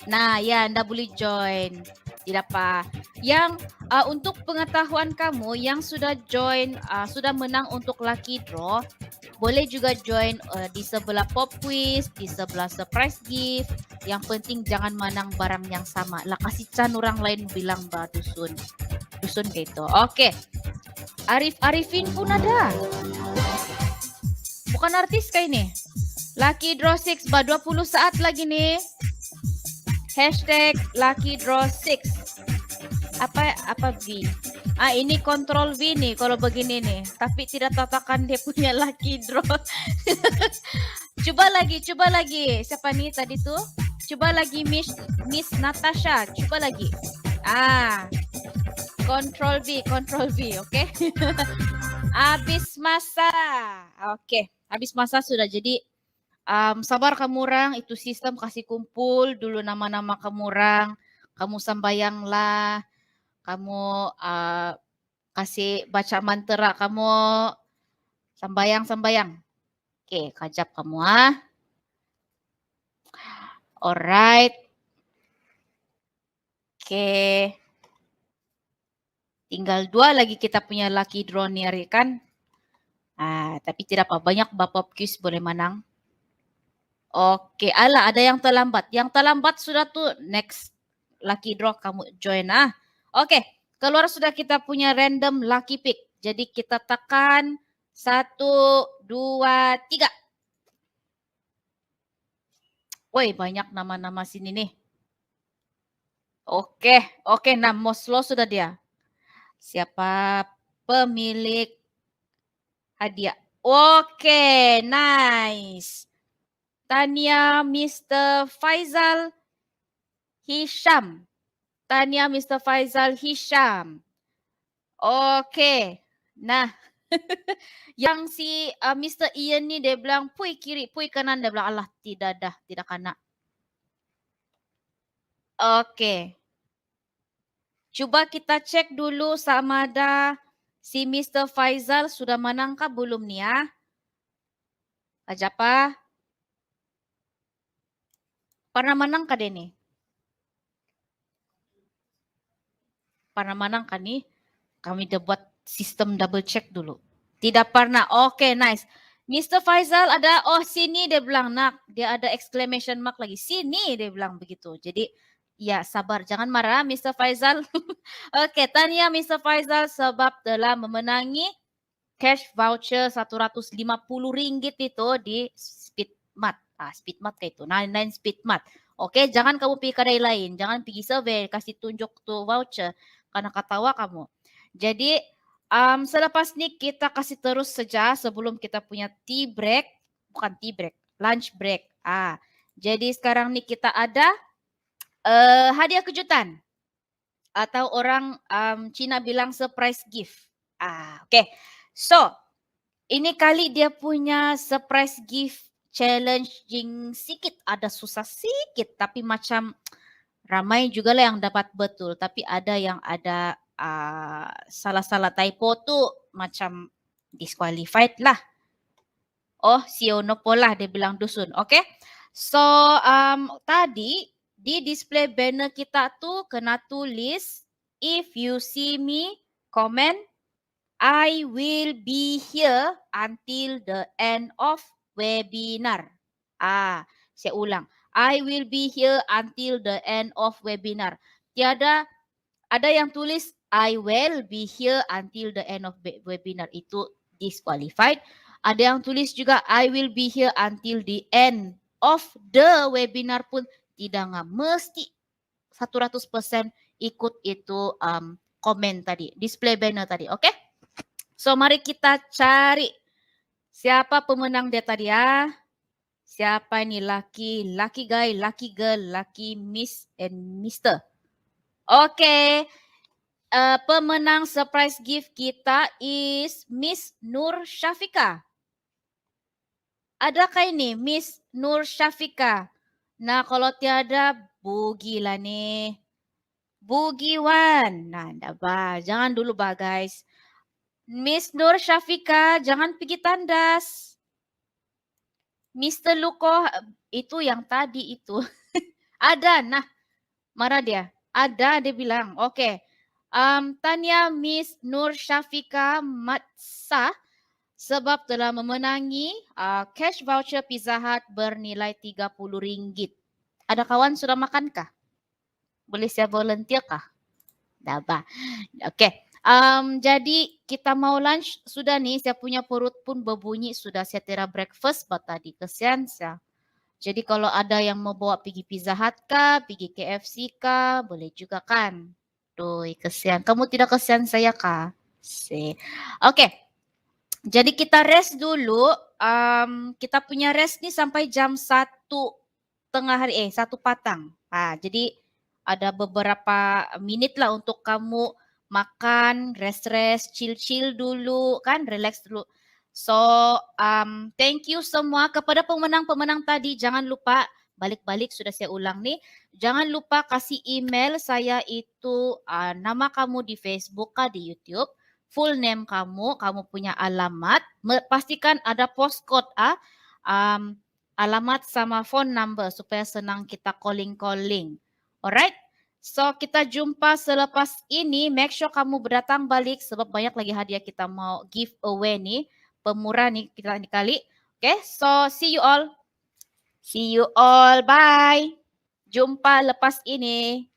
Nah, ya Anda boleh join. Tidak apa. Yang untuk pengetahuan kamu yang sudah join, sudah menang untuk lucky draw, boleh juga join di sebelah pop quiz, di sebelah surprise gift. Yang penting jangan menang barang yang sama. Lah kasih can orang lain bilang bah dusun. Dusun kayak itu. Oke. Arifin pun ada. Bukan artis kayak ini. Lucky draw 6 bah 20 saat lagi nih. Hashtag lucky draw 6. Apa V? Ini control V nih kalau begini nih. Tapi tidak tatakan dia punya lucky draw. Coba lagi. Siapa nih tadi tuh? Coba lagi Miss Natasha. Coba lagi. Control V, oke? Habis masa. Oke, habis masa sudah. Jadi sabar kamu orang, itu sistem kasih kumpul dulu nama-nama kamu orang. Kamu sambayanglah. Kamu kasih baca mantra kamu. Sambayang. Oke, kajap kamu Alright. Oke. Tinggal 2 lagi kita punya lucky draw nih kan. Tapi tidak apa, banyak bapak quiz boleh menang. Oke, ada yang terlambat. Yang terlambat sudah tuh next lucky draw kamu join Oke, keluar sudah kita punya random lucky pick. Jadi kita tekan 1, 2, 3. Woi, banyak nama-nama sini nih. Oke, nah Moslo sudah dia. Siapa pemilik hadiah? Oke, nice. Tania Mr. Faizal Hisham. Oke. Nah, yang si Mr. Ian ni dia bilang pui kiri, pui kanan, dia bilang Allah tidak kena. Oke. Coba kita cek dulu sama ada si Mr. Faizal sudah menangkah belum nih ya? Apa? Pernah menang kah dia nih? Pernah menang kan nih? Kami udah buat sistem double check dulu. Tidak pernah. Oke, nice. Mr. Faizal ada, sini dia bilang, nak. Dia ada exclamation mark lagi. Sini dia bilang begitu. Jadi Ya, sabar. Jangan marah, Mr. Faizal. Oke, tanya Mr. Faizal sebab telah memenangi cash voucher Rp150 itu di Speedmart. Speedmart kayak itu. 99 Speedmart. Oke, jangan kamu pergi kedai lain. Jangan pergi survey, kasih tunjuk tuh voucher. Karena ketawa kamu. Jadi, selepas ini kita kasih terus saja sebelum kita punya tea break. Bukan tea break, lunch break. Jadi sekarang nih kita ada hadiah kejutan. Atau orang Cina bilang surprise gift. Oke. So, ini kali dia punya surprise gift challenging sikit. Ada susah sikit, tapi macam ramai juga lah yang dapat betul. Tapi ada yang ada salah-salah typo tuh macam disqualified lah. Oh, Sionopola dia bilang dusun. Oke. So, tadi di display banner kita tuh kena tulis, if you see me, comment, I will be here until the end of webinar. Saya ulang. I will be here until the end of webinar. Ada yang tulis I will be here until the end of webinar. Itu disqualified. Ada yang tulis juga I will be here until the end of the webinar pun tidak mesti 100% ikut itu komen tadi, display banner tadi, oke? So mari kita cari siapa pemenang dia tadi ya. Siapa ini lucky guy, lucky girl, lucky miss and mister. Oke. Pemenang surprise gift kita is Miss Nur Syafika. Adakah ini Miss Nur Syafika? Nah, kalau tiada, bugilah nih. Bugiwan. Nah, enggak bah. Jangan dulu bah, guys. Miss Nur Syafika, jangan pergi tandas. Mr. Luko, itu yang tadi itu. Ada, nah. Marah dia. Ada, dia bilang. Oke. Tanya Miss Nur Syafika Matsa sebab telah memenangi cash voucher Pizza Hut bernilai RM30. Ada kawan sudah makankah? Boleh saya volunteer kah? Dah. Oke. Jadi kita mau lunch sudah nih. Saya punya perut pun berbunyi sudah. Saya tera breakfast tadi. Kesian saya. Jadi kalau ada yang mau bawa pergi Pizza Hut kah, pergi KFC kah, boleh juga kan? Tuh, kesian. Kamu tidak kesian saya kah? Oke. Jadi kita rest dulu. Kita punya rest nih sampai jam 1 patang. Jadi ada beberapa menit lah untuk kamu makan, rest, chill dulu kan, relax dulu. So, thank you semua kepada pemenang-pemenang tadi. Jangan lupa balik-balik sudah saya ulang nih. Jangan lupa kasih email saya itu nama kamu di Facebook kah di YouTube, full name kamu punya alamat, pastikan ada postcode alamat sama phone number supaya senang kita calling. Alright? So kita jumpa selepas ini. Make sure kamu berdatang balik sebab banyak lagi hadiah kita mau give away nih. Pemurah nih kita ini kali. Okay, so see you all. See you all. Bye. Jumpa lepas ini.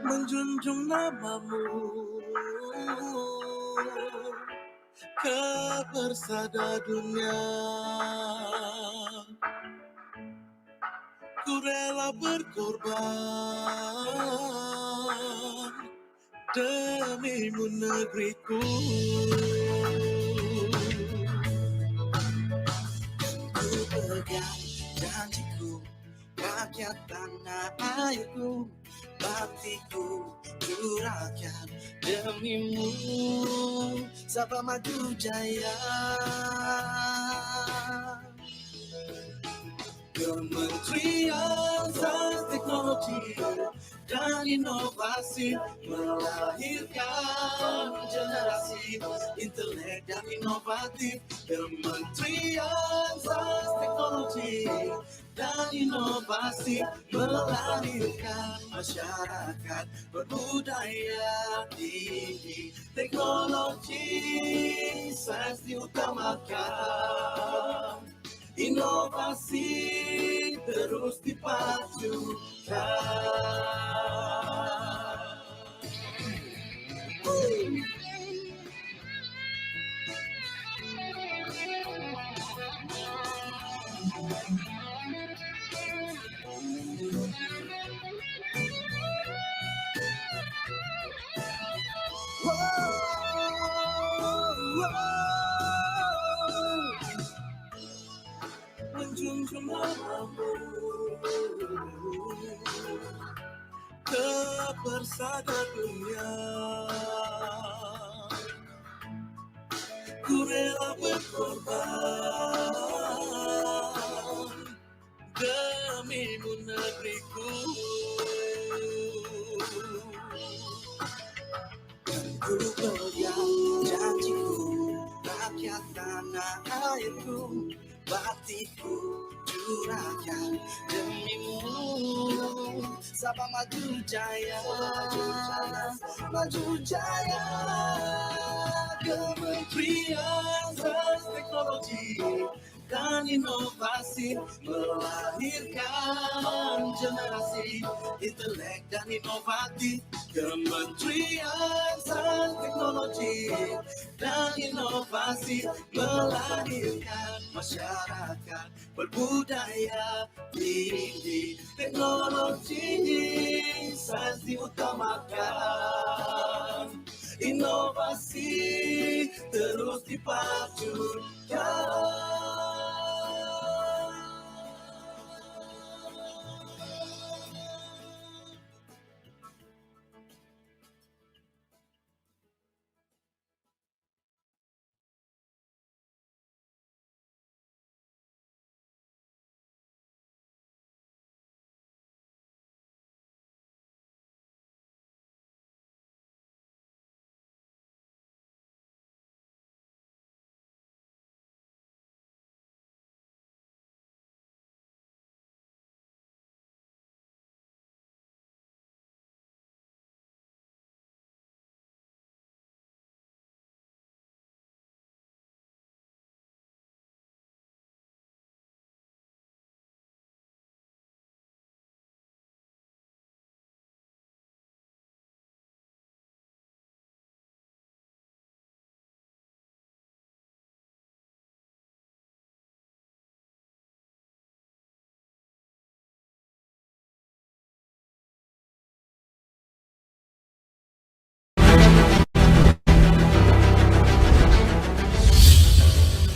menjunjung namamu ke bersada dunia. Ku rela berkorban demimu negeriku. Ku pegang janjiku, rakyat tanah airku, baktiku curahkan demimu. Sabah maju jaya. Kementerian Sains Teknologi dan Inovasi melahirkan generasi intelek dan inovatif. Kementerian Sains Teknologi dan Inovasi melahirkan masyarakat berbudaya tinggi. Teknologi sains diutamakan, inovasi terus dipajukan. Menjunjung namamu ke bersada dunia. Ku rela berkorban demimu negeriku. Ku pegang janjiku, rakyat tanah airku, baktiku curahkan demimu. Sabah maju jaya, maju jaya. Kementerian Sains Teknologi dan Inovasi melahirkan generasi intelek dan inovatif. Kementerian Sains Teknologi dan Inovasi melahirkan masyarakat berbudaya tinggi. Teknologi sains diutamakan, inovasi terus dipajukan.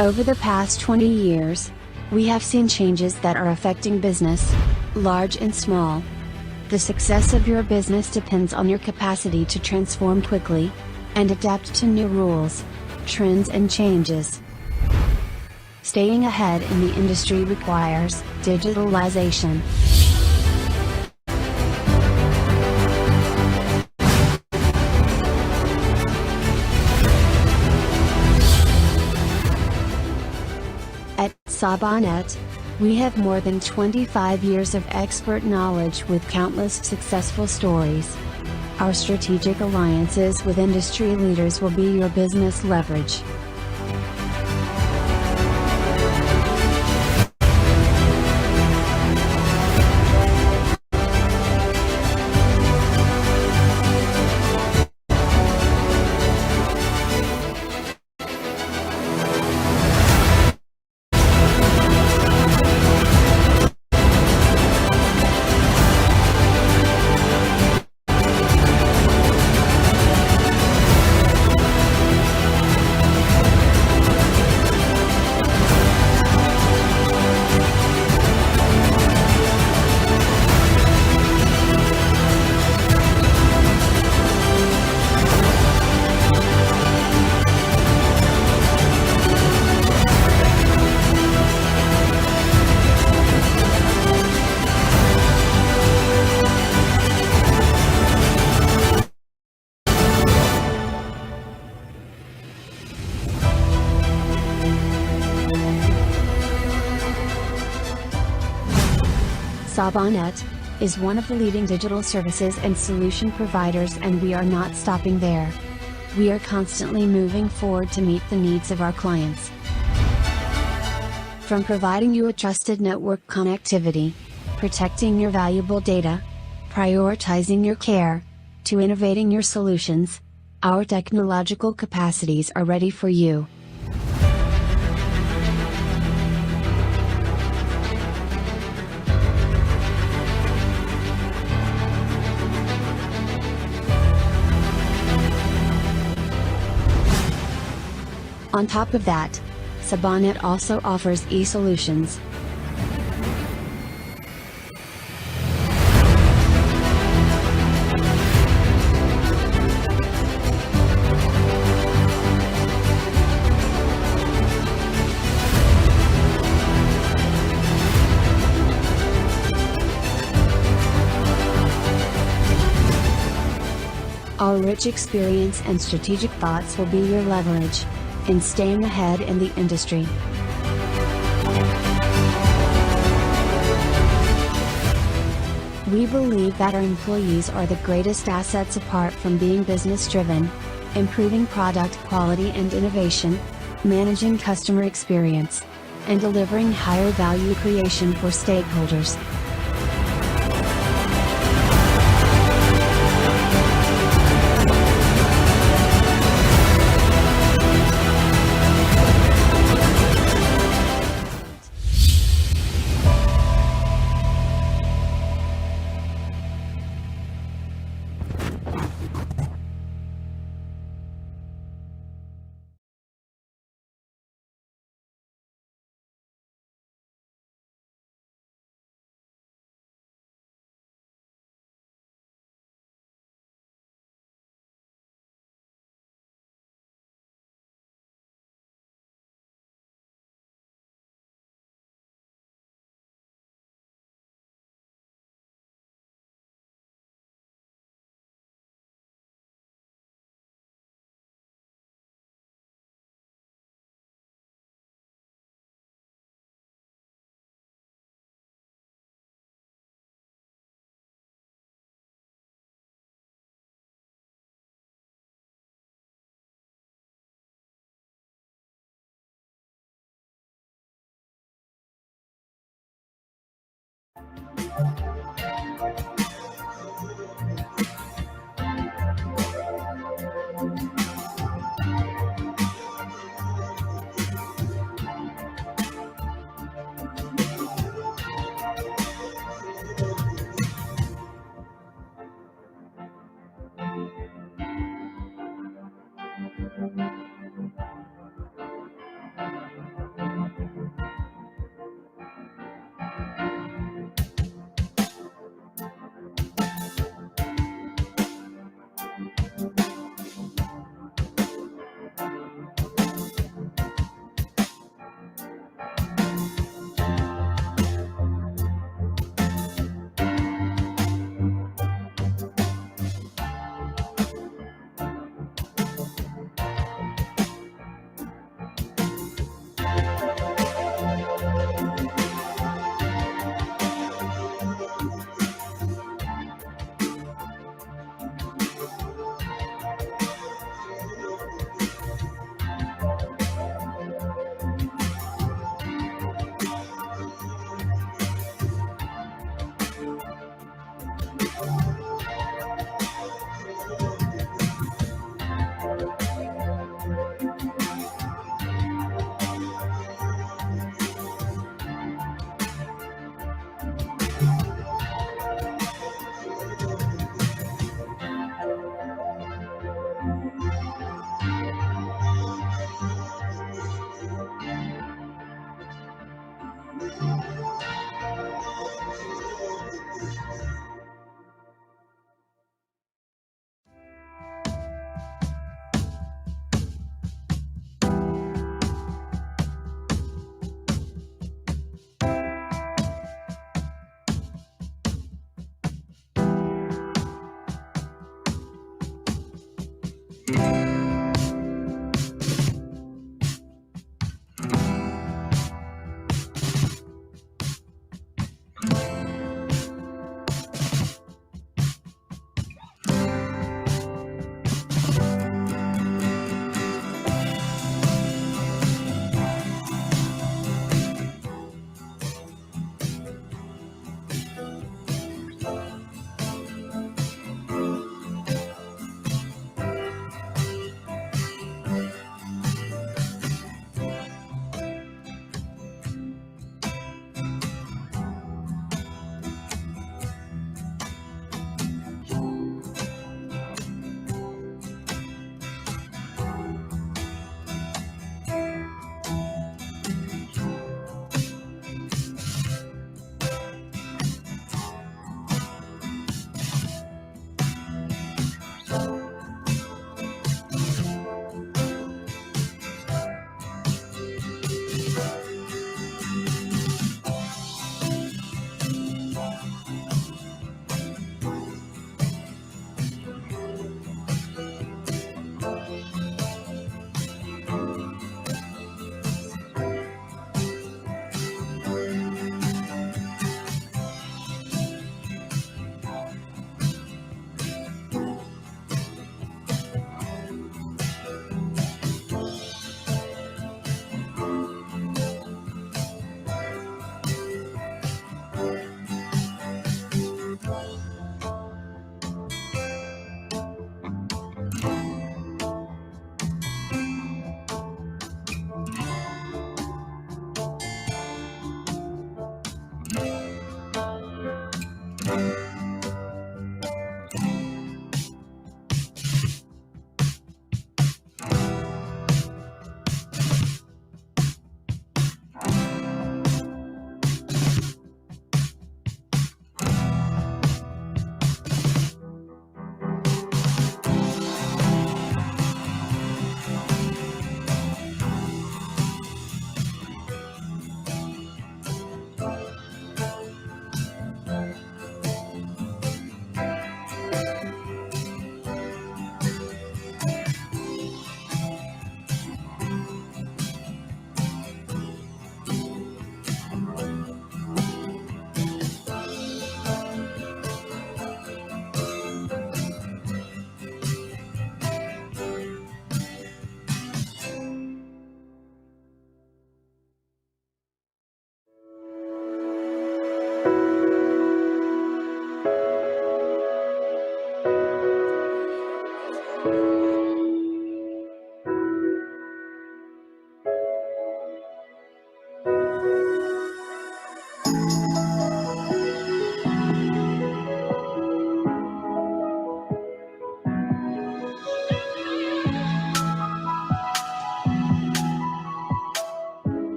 Over the past 20 years, we have seen changes that are affecting business, large and small. The success of your business depends on your capacity to transform quickly and adapt to new rules, trends and changes. Staying ahead in the industry requires digitalization. At SabahNet, we have more than 25 years of expert knowledge with countless successful stories. Our strategic alliances with industry leaders will be your business leverage. Sabah.net is one of the leading digital services and solution providers, and we are not stopping there. We are constantly moving forward to meet the needs of our clients. From providing you a trusted network connectivity, protecting your valuable data, prioritizing your care, to innovating your solutions, our technological capacities are ready for you. On top of that, Sabah.net also offers e-solutions. Our rich experience and strategic thoughts will be your leverage in staying ahead in the industry. We believe that our employees are the greatest assets apart from being business-driven, improving product quality and innovation, managing customer experience, and delivering higher value creation for stakeholders.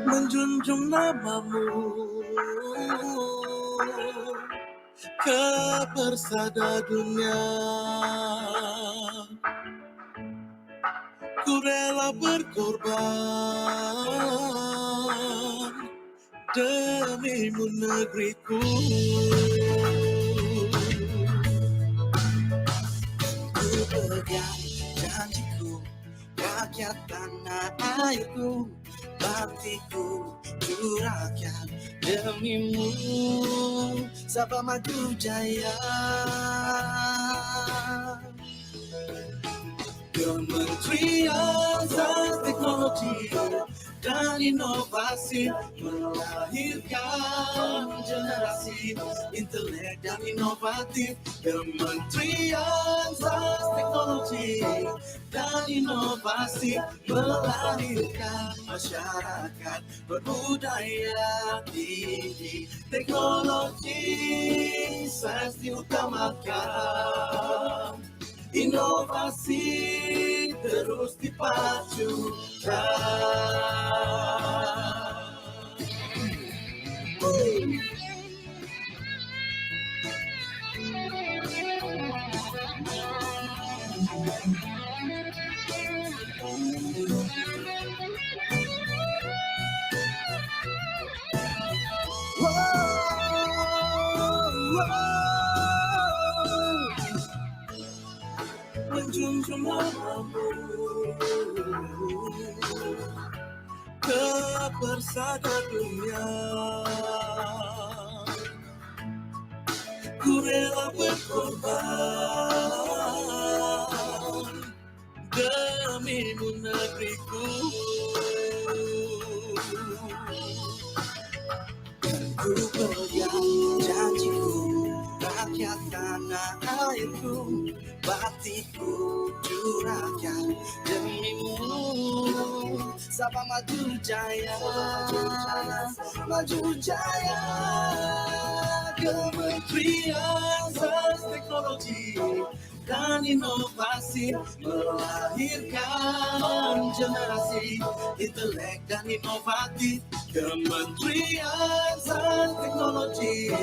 Menjunjung namamu ke persada dunia, ku rela berkorban demimu negeriku. Ku pegang janjiku, rakyat tanah airku, baktiku curahkan demimu. Sabah maju jaya. Kementerian Sains Teknologi dan Inovasi melahirkan generasi intelek dan inovatif. Kementerian Sains Teknologi dan Inovasi melahirkan masyarakat berbudaya tinggi. Teknologi sains diutamakan, inovasi terus dipajukan. Menjunjung namamu ke persada dunia, ku rela berkorban demi negeriku. Ku pegang janjiku, rakyat tanah airku, baktiku curahkan demimu. Sabah maju jaya, maju jaya. Kementerian Sains Teknologi dan Inovasi melahirkan generasi intelek dan inovatif. Kementerian Sains Teknologi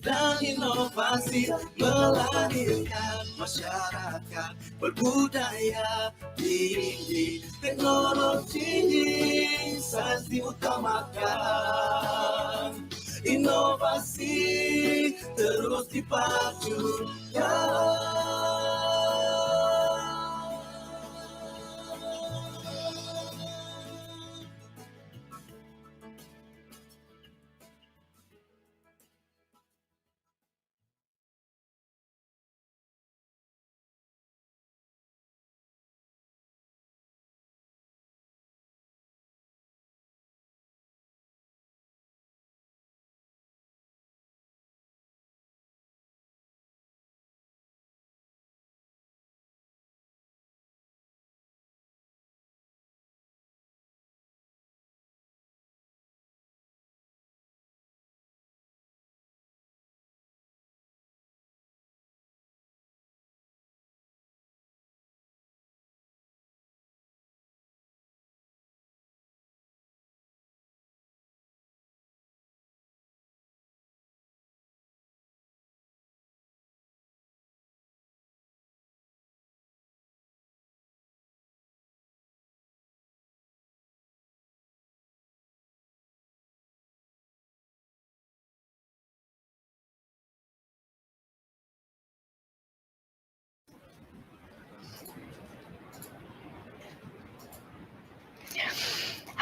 dan Inovasi melahirkan masyarakat berbudaya tinggi, teknologi sains diutamakan, inovasi terus dipajukan.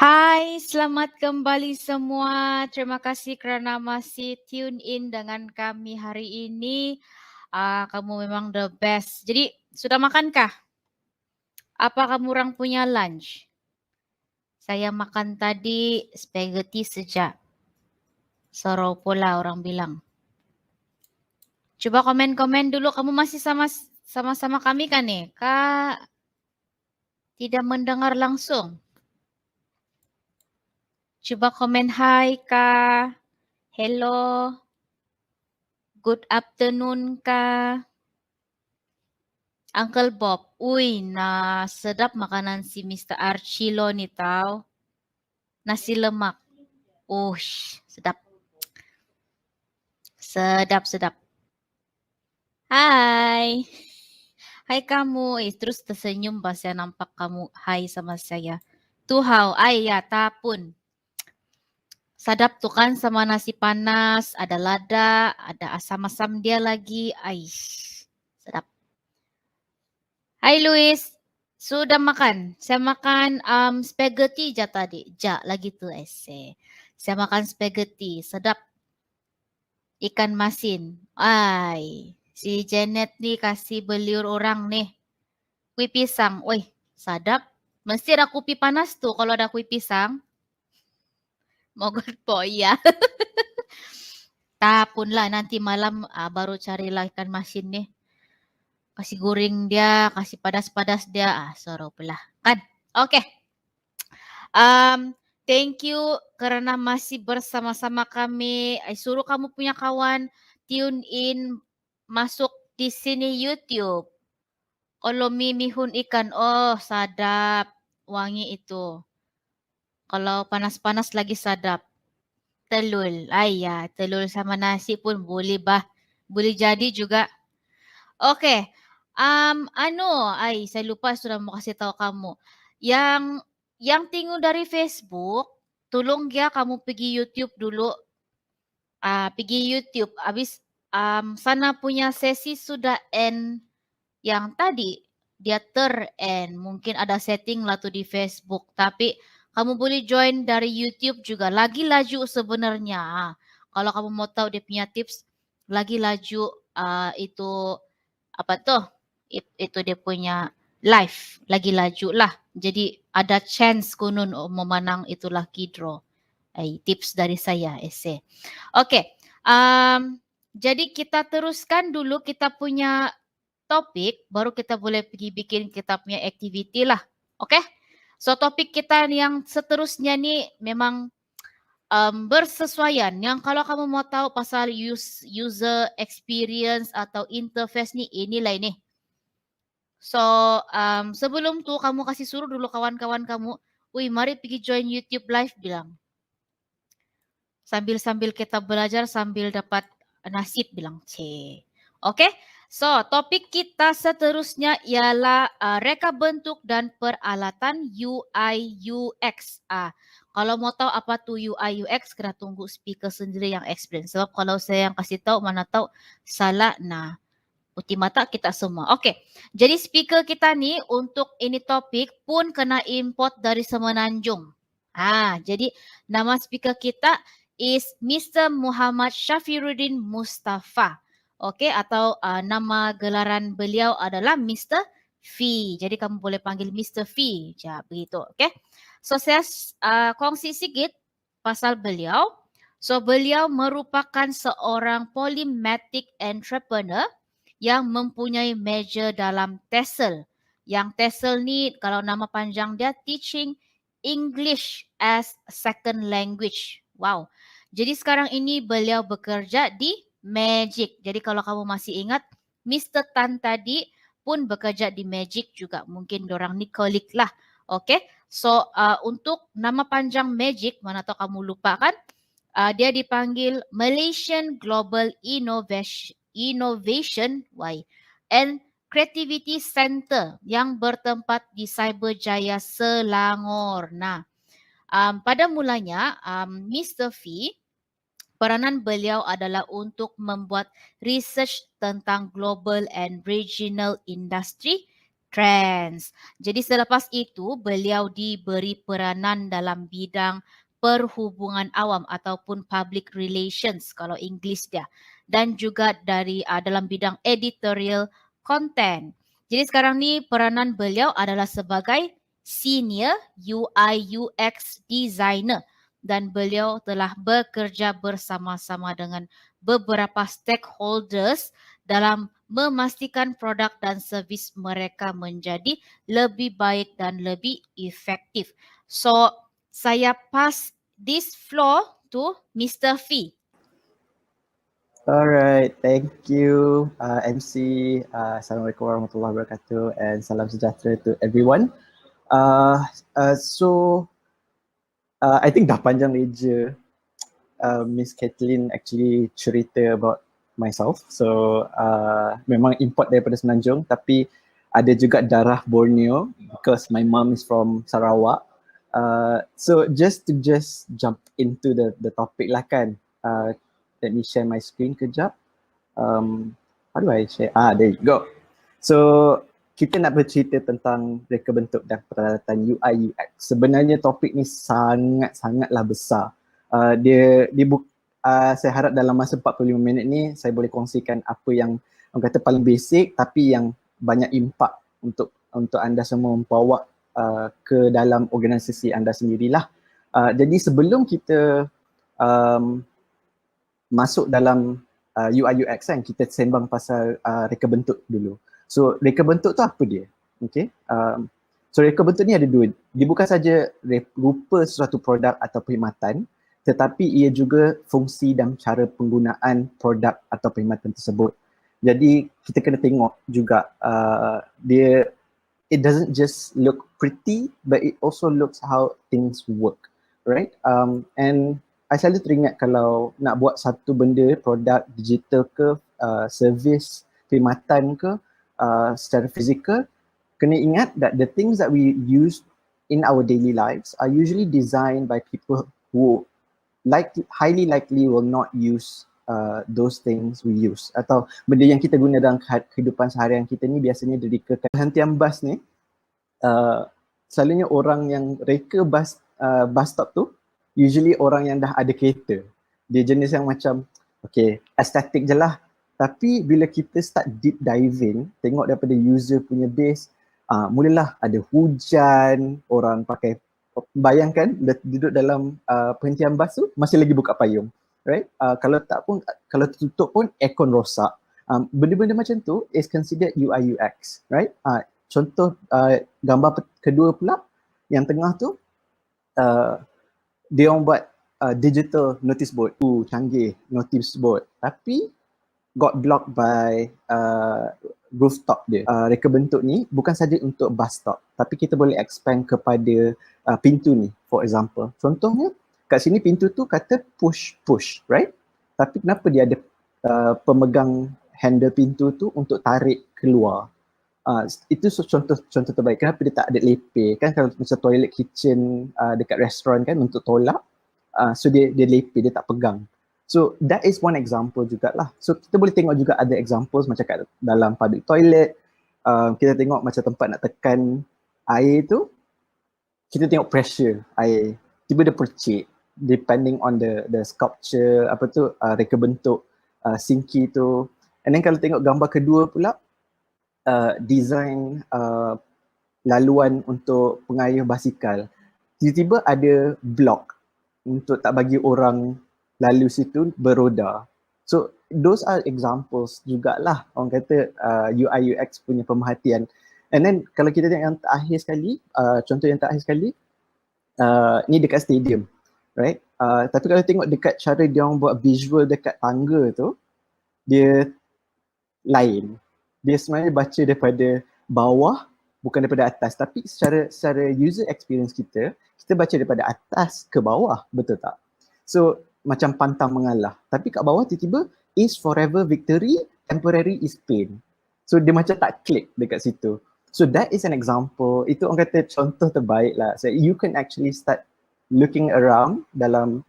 Hai, selamat kembali semua. Terima kasih kerana masih tune in dengan kami hari ini. Kamu memang the best. Jadi, sudah makankah? Apa kamu orang punya lunch? Saya makan tadi spaghetti sejak. Sorrow pula orang bilang. Coba komen-komen dulu, kamu masih sama-sama kami kan nih? Kak, tidak mendengar langsung. Coba komen hai Kak. Hello. Good afternoon Kak. Uncle Bob. Uy, sedap makanan si Mr. Archilo nih tau. Nasi lemak. Sedap. Sedap. Hai. Hai kamu. Terus tersenyum pas saya nampak kamu hai sama saya. Tuhau, ya tapun. Sadap tuh kan sama nasi panas, ada lada, ada asam-asam dia lagi. Sedap. Hai Luis, sudah makan? Saya makan spaghetti aja tadi. Lagi tuh ese. Saya makan spaghetti, sedap. Ikan masin. Si Janet nih kasih beliur orang nih. Kue pisang. Wih, sadap. Mesti ada kopi panas tuh kalau ada kue pisang. Mogot po, iya. Tapun lah nanti malam baru carilah ikan masin nih. Kasih goreng dia, kasih padas-padas dia. Soro pula. Kan? Oke. Thank you karena masih bersama-sama kami. Suruh kamu punya kawan tune in masuk di sini YouTube. Kalau mihun ikan, sadap. Wangi itu. Kalau panas-panas lagi sadap. Telur. Telur sama nasi pun boleh boleh jadi juga. Oke. Saya lupa sudah mau kasih tahu kamu. Yang tengok dari Facebook, tolong ya kamu pergi YouTube dulu. Pergi YouTube. Habis sana punya sesi sudah end yang tadi dia ter-end. Mungkin ada setting lah tuh di Facebook. Tapi kamu boleh join dari YouTube juga. Lagi laju sebenarnya. Kalau kamu mau tahu dia punya tips, lagi laju itu apa tuh? Itu dia punya live lagi laju lah. Jadi ada chance kunun memenang itu lucky draw. Tips dari saya, ese. Oke, jadi kita teruskan dulu kita punya topik, baru kita boleh pergi bikin kita punya activity lah. Oke? So topik kita yang seterusnya ni memang bersesuaian. Yang kalau kamu mau tahu pasal user experience atau interface ni, inilah ini. So sebelum tu kamu kasih suruh dulu kawan-kawan kamu, wih mari pergi join YouTube live bilang. Sambil-sambil kita belajar sambil dapat nasib bilang. Oke? So, topik kita seterusnya ialah reka bentuk dan peralatan UI UX. Kalau mau tahu apa tu UI UX, kena tunggu speaker sendiri yang experience. Sebab kalau saya yang kasih tahu, mana tahu salah. Nah, putih mata kita semua. Oke, jadi speaker kita ni untuk ini topik pun kena import dari Semenanjung. Jadi nama speaker kita is Mr. Muhammad Syafiruddin Mustafa. Okey, atau nama gelaran beliau adalah Mr. Fee. Jadi kamu boleh panggil Mr. Fee. Begitu, okey. So saya kongsi sikit pasal beliau. So beliau merupakan seorang polymath entrepreneur yang mempunyai major dalam TESOL. Yang TESOL ni kalau nama panjang dia Teaching English as Second Language. Wow. Jadi sekarang ini beliau bekerja di Magic. Jadi kalau kamu masih ingat, Mr. Tan tadi pun bekerja di Magic juga. Mungkin dorang ni kolik lah. Okay. So untuk nama panjang Magic, mana tahu kamu lupa kan? Dia dipanggil Malaysian Global Innovation and Creativity Center yang bertempat di Cyberjaya Selangor. Nah, pada mulanya Mr. Fee, peranan beliau adalah untuk membuat research tentang global and regional industry trends. Jadi selepas itu beliau diberi peranan dalam bidang perhubungan awam ataupun public relations kalau English dia, dan juga dari dalam bidang editorial content. Jadi sekarang ni peranan beliau adalah sebagai senior UI UX designer dan beliau telah bekerja bersama-sama dengan beberapa stakeholders dalam memastikan produk dan servis mereka menjadi lebih baik dan lebih efektif. So, saya pass this floor to Mr. Fee. Alright, thank you MC. Assalamualaikum warahmatullahi wabarakatuh and salam sejahtera to everyone. I think dah panjang leja Miss Kathleen actually cerita about myself. So memang import daripada Semenanjung tapi ada juga darah Borneo because my mom is from Sarawak. So just jump into the topic lah kan. Let me share my screen kejap. How do I share? There you go. So kita nak bercerita tentang reka bentuk dan peralatan UI UX. Sebenarnya topik ni sangatlah besar. Saya harap dalam masa 45 minit ni saya boleh kongsikan apa yang orang kata paling basic tapi yang banyak impak untuk anda semua membawa ke dalam organisasi anda sendirilah. Jadi sebelum kita masuk dalam UI UX kan, kita sembang pasal reka bentuk dulu. So reka bentuk tu apa dia? Okay. So reka bentuk ni ada dua. Dia bukan saja rupa sesuatu produk atau perkhidmatan, tetapi ia juga fungsi dan cara penggunaan produk atau perkhidmatan tersebut. Jadi kita kena tengok juga it doesn't just look pretty but it also looks how things work, right? And I selalu teringat kalau nak buat satu benda, produk digital ke, servis, perkhidmatan ke, secara fizikal, kena ingat that the things that we use in our daily lives are usually designed by people who highly likely will not use those things we use, atau benda yang kita guna dalam kehidupan seharian kita ni biasanya direkakan. Perhentian bas ni selalunya orang yang reka bus stop tu usually orang yang dah ada kereta. Dia jenis yang macam okay, estetik je lah, Tapi bila kita start deep diving, tengok daripada user punya base, mulalah ada hujan, orang pakai, bayangkan duduk dalam penghentian bas tu masih lagi buka payung, right? Kalau tak pun, kalau tutup pun aircon rosak. Benda-benda macam tu is considered UI UX, right? Contoh gambar kedua pula, yang tengah tu, dia orang buat digital notice board. Canggih notice board. Tapi got blocked by rooftop dia. Reka bentuk ni bukan saja untuk bus stop, tapi kita boleh expand kepada pintu ni, for example. Contohnya, kat sini pintu tu kata push, right? Tapi kenapa dia ada pemegang handle pintu tu untuk tarik keluar? Itu contoh terbaik. Kenapa dia tak ada lepeh? Kan kalau macam toilet kitchen dekat restoran kan untuk tolak, so dia lepeh, dia tak pegang. So that is one example jugalah. So kita boleh tengok juga ada examples macam kat dalam public toilet. Kita tengok macam tempat nak tekan air tu, kita tengok pressure air, tiba dia percik depending on the sculpture, apa tu, reka bentuk sinki tu. And then kalau tengok gambar kedua pula, design laluan untuk pengayuh basikal, tiba-tiba ada block untuk tak bagi orang lalu situ beroda. So those are examples jugalah orang kata UI UX punya pemerhatian. And then kalau kita tengok yang terakhir sekali, contoh yang terakhir sekali, ni dekat stadium, right? Tapi kalau tengok dekat cara dia orang buat visual dekat tangga tu, dia lain. Dia sebenarnya baca daripada bawah, bukan daripada atas. Tapi secara user experience kita baca daripada atas ke bawah, betul tak? So macam pantang mengalah. Tapi kat bawah tiba-tiba is forever victory, temporary is pain. So dia macam tak klik dekat situ. So that is an example. Itu orang kata contoh terbaik lah. So you can actually start looking around dalam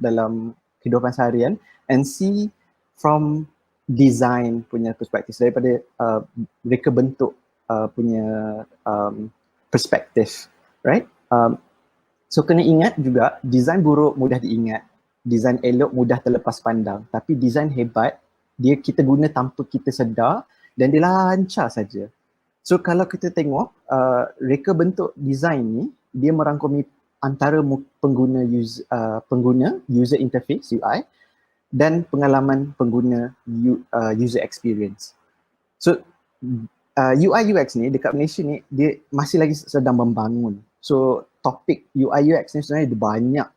kehidupan seharian and see from design punya perspektif, daripada reka bentuk punya perspektif, right? So kena ingat juga, design buruk mudah diingat, design elok mudah terlepas pandang, tapi design hebat dia kita guna tanpa kita sedar dan dia lancar saja. So kalau kita tengok reka bentuk design ni, dia merangkumi antara pengguna user interface UI dan pengalaman pengguna user experience. So UI UX ni dekat Malaysia ni dia masih lagi sedang membangun. So topik UI UX ni sebenarnya dia banyak.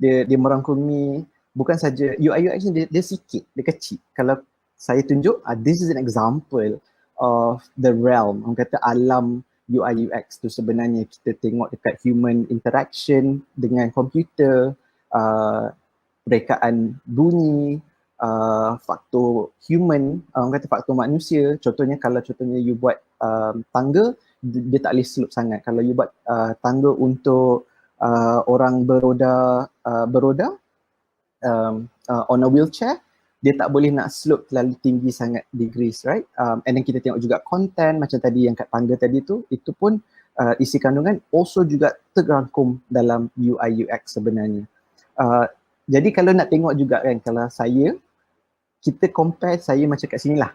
Dia merangkumi bukan saja UI UX ni dia sikit, dia kecil. Kalau saya tunjuk, this is an example of the realm, orang kata alam UI UX tu sebenarnya. Kita tengok dekat human interaction dengan komputer, rekaan bunyi, faktor human, orang kata faktor manusia. Contohnya kalau you buat tangga, dia tak boleh slope sangat. Kalau you buat tangga untuk orang beroda on a wheelchair, dia tak boleh nak slope terlalu tinggi sangat degrees, right? And then kita tengok juga content macam tadi yang kat tangga tadi tu, itu pun isi kandungan also juga terangkum dalam UI UX sebenarnya. Jadi kalau nak tengok juga kan, kalau kita compare saya macam kat sini lah.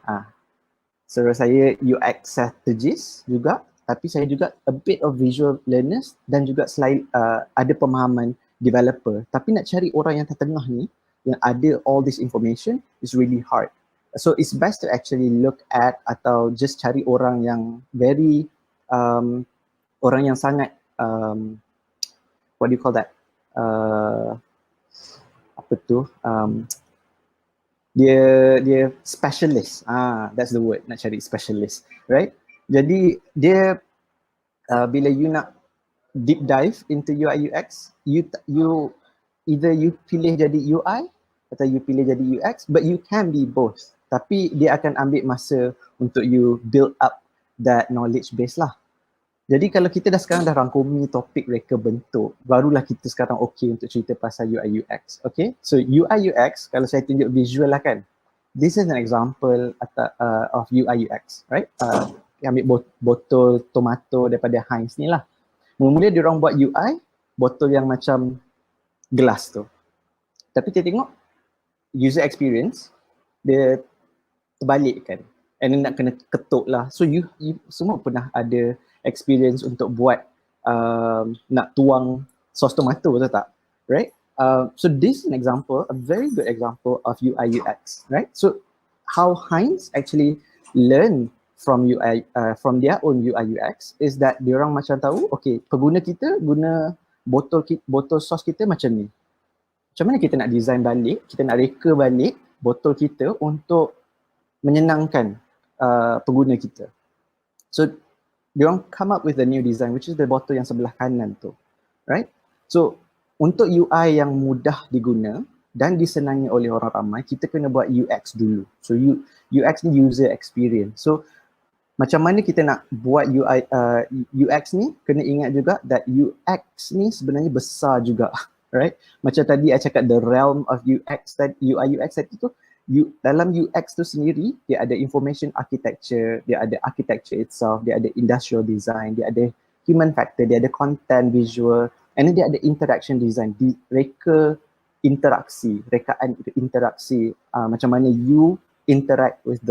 So saya UX strategist juga, tapi saya juga a bit of visual learners dan juga ada pemahaman developer. Tapi nak cari orang yang tengah ni, yang ada all this information is really hard. So it's best to actually look at atau just cari orang yang very, orang yang sangat, what do you call that? Apa tu, dia specialist, that's the word, nak cari specialist, right? Jadi dia bila you nak deep dive into UI UX, you either you pilih jadi UI atau you pilih jadi UX, but you can be both. Tapi dia akan ambil masa untuk you build up that knowledge base lah. Jadi kalau kita sekarang dah rangkumi topik reka bentuk, barulah kita sekarang okay untuk cerita pasal UI UX. Okay, so UI UX, kalau saya tunjuk visual lah kan, this is an example of UI UX, right? Ambil botol tomato daripada Heinz ni lah. Mula-mula dia orang buat UI, botol yang macam gelas tu. Tapi kita tengok user experience, dia terbalikkan. And then nak kena ketuk lah. So you semua pernah ada experience untuk buat nak tuang sos tomato, betul tak? Right? So this is an example, a very good example of UI UX, right? So how Heinz actually learn from from their own UI UX is that diorang macam tahu, okay, pengguna kita guna botol sos kita macam ni. Macam mana kita nak design balik, kita nak reka balik botol kita untuk menyenangkan pengguna kita. So diorang come up with a new design, which is the botol yang sebelah kanan tu, right? So untuk UI yang mudah diguna dan disenangi oleh orang ramai, kita kena buat UX dulu. So UX ni user experience. So macam mana kita nak buat UX ni, kena ingat juga that UX ni sebenarnya besar juga, right? Macam tadi I cakap the realm of UX, UI UX tadi tu, dalam UX tu sendiri, dia ada information architecture, dia ada architecture itself, dia ada industrial design, dia ada human factor, dia ada content visual, and then dia ada interaction design, rekaan interaksi, macam mana you interact with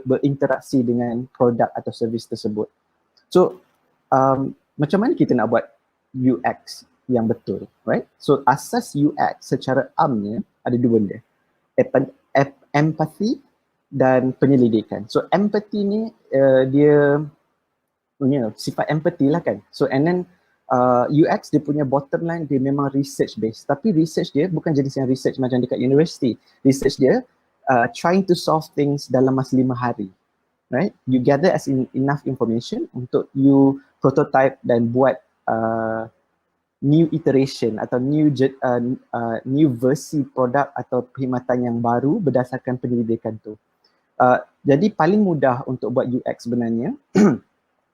berinteraksi dengan produk atau servis tersebut. So macam mana kita nak buat UX yang betul, right? So asas UX secara amnya ada dua benda, empathy dan penyelidikan. So empathy ni dia sifat empathy lah kan. So and then UX dia punya bottom line dia memang research based, tapi research dia bukan jenis yang research macam dekat university. Research dia trying to solve things dalam masa 5 hari, right? You gather enough information untuk you prototype dan buat new iteration atau new versi produk atau perkhidmatan yang baru berdasarkan penyelidikan tu. Jadi paling mudah untuk buat UX sebenarnya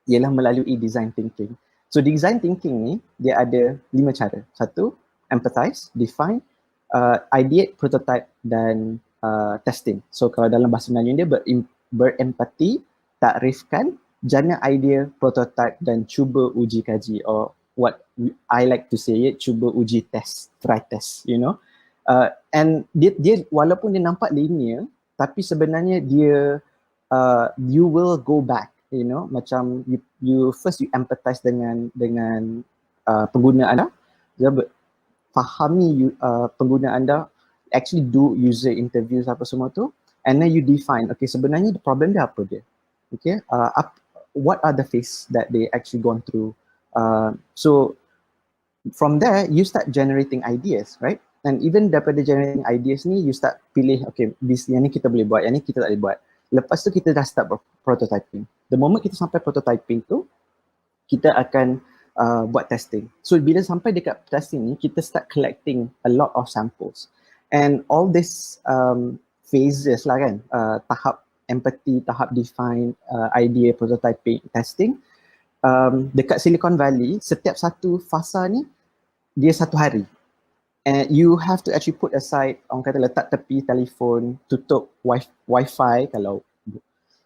ialah melalui design thinking. So design thinking ni dia ada 5 cara. 1, empathize, define, ideate, prototype dan testing. So kalau dalam bahasa Melayu dia berempati, takrifkan, jana idea, prototype dan cuba uji kaji, or what I like to say it, cuba uji test, try test, you know. And dia walaupun dia nampak linear, tapi sebenarnya dia you will go back, you know, macam you first you empathize dengan pengguna anda, fahami pengguna anda, actually do user interviews apa semua tu, and then you define, okay, sebenarnya the problem dia apa dia, okay, what are the phase that they actually gone through. So from there you start generating ideas, right? And even daripada generating ideas ni you start pilih, okay, yang ni kita boleh buat, yang ni kita tak boleh buat. Lepas tu kita dah start prototyping. The moment kita sampai prototyping tu, kita akan buat testing. So bila sampai dekat testing ni, kita start collecting a lot of samples. And all this phases lah kan, tahap empathy, tahap define, idea, prototyping, testing, dekat Silicon Valley, setiap satu fasa ni dia 1 hari. And you have to actually put aside, orang kata letak tepi telefon, tutup wifi kalau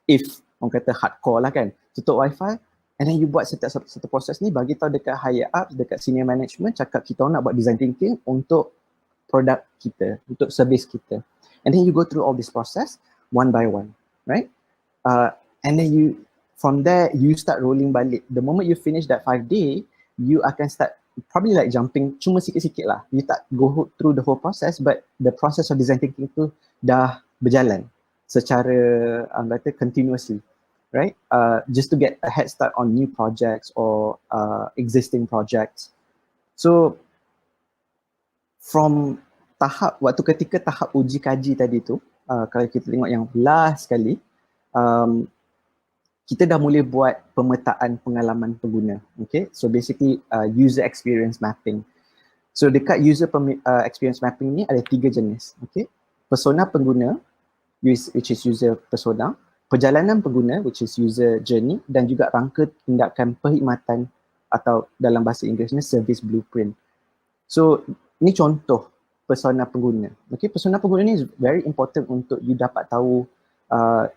if orang kata hardcore lah kan, tutup wifi, and then you buat setiap satu proses ni, bagi tahu dekat higher up, dekat senior management, cakap kita nak buat design thinking untuk produk kita, untuk service kita. And then you go through all this process one by one, right? And then from there you start rolling balik. The moment you finish that 5 day, you akan start probably like jumping cuma sikit-sikit lah. You tak go through the whole process, but the process of design thinking tu dah berjalan secara kata continuously, right? Just to get a head start on new projects or existing projects. So from waktu ketika tahap uji kaji tadi tu, kalau kita tengok yang last sekali, kita dah mula buat pemetaan pengalaman pengguna. Okay, so basically user experience mapping. So dekat user experience mapping ni ada 3 jenis. Okay, persona pengguna, which is user persona, perjalanan pengguna, which is user journey, dan juga rangka tindakan perkhidmatan atau dalam bahasa Inggerisnya service blueprint. So ni contoh persona pengguna. Okay, persona pengguna ni is very important untuk you dapat tahu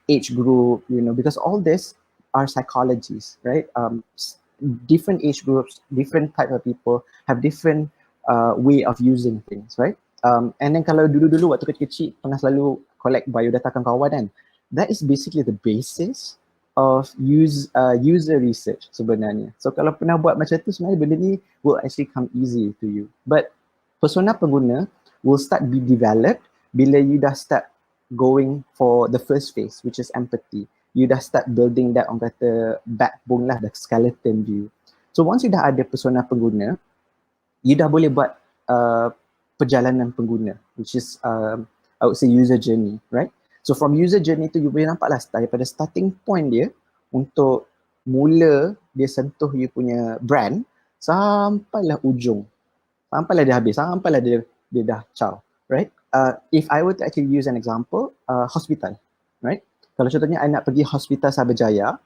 age group, you know, because all this are psychologies, right? Different age groups, different type of people have different way of using things, right? And then kalau dulu-dulu waktu kecil-kecil pernah selalu collect biodata kawan kan, That is basically the basis of user research sebenarnya. So kalau pernah buat macam tu, sebenarnya benda ni will actually come easy to you. But persona pengguna will start be developed bila you dah start going for the first phase, which is empathy. You dah start building that, orang kata backbone lah, the skeleton view. So once you dah ada persona pengguna, you dah boleh buat perjalanan pengguna, which is I would say user journey, right? So from user journey tu you boleh nampak lah daripada starting point dia untuk mula dia sentuh you punya brand sampailah ujung, sampailah dia habis, sampailah dia dah caw, right? If I were to actually use an example, hospital, right? Kalau contohnya I nak pergi hospital Sabah Jaya,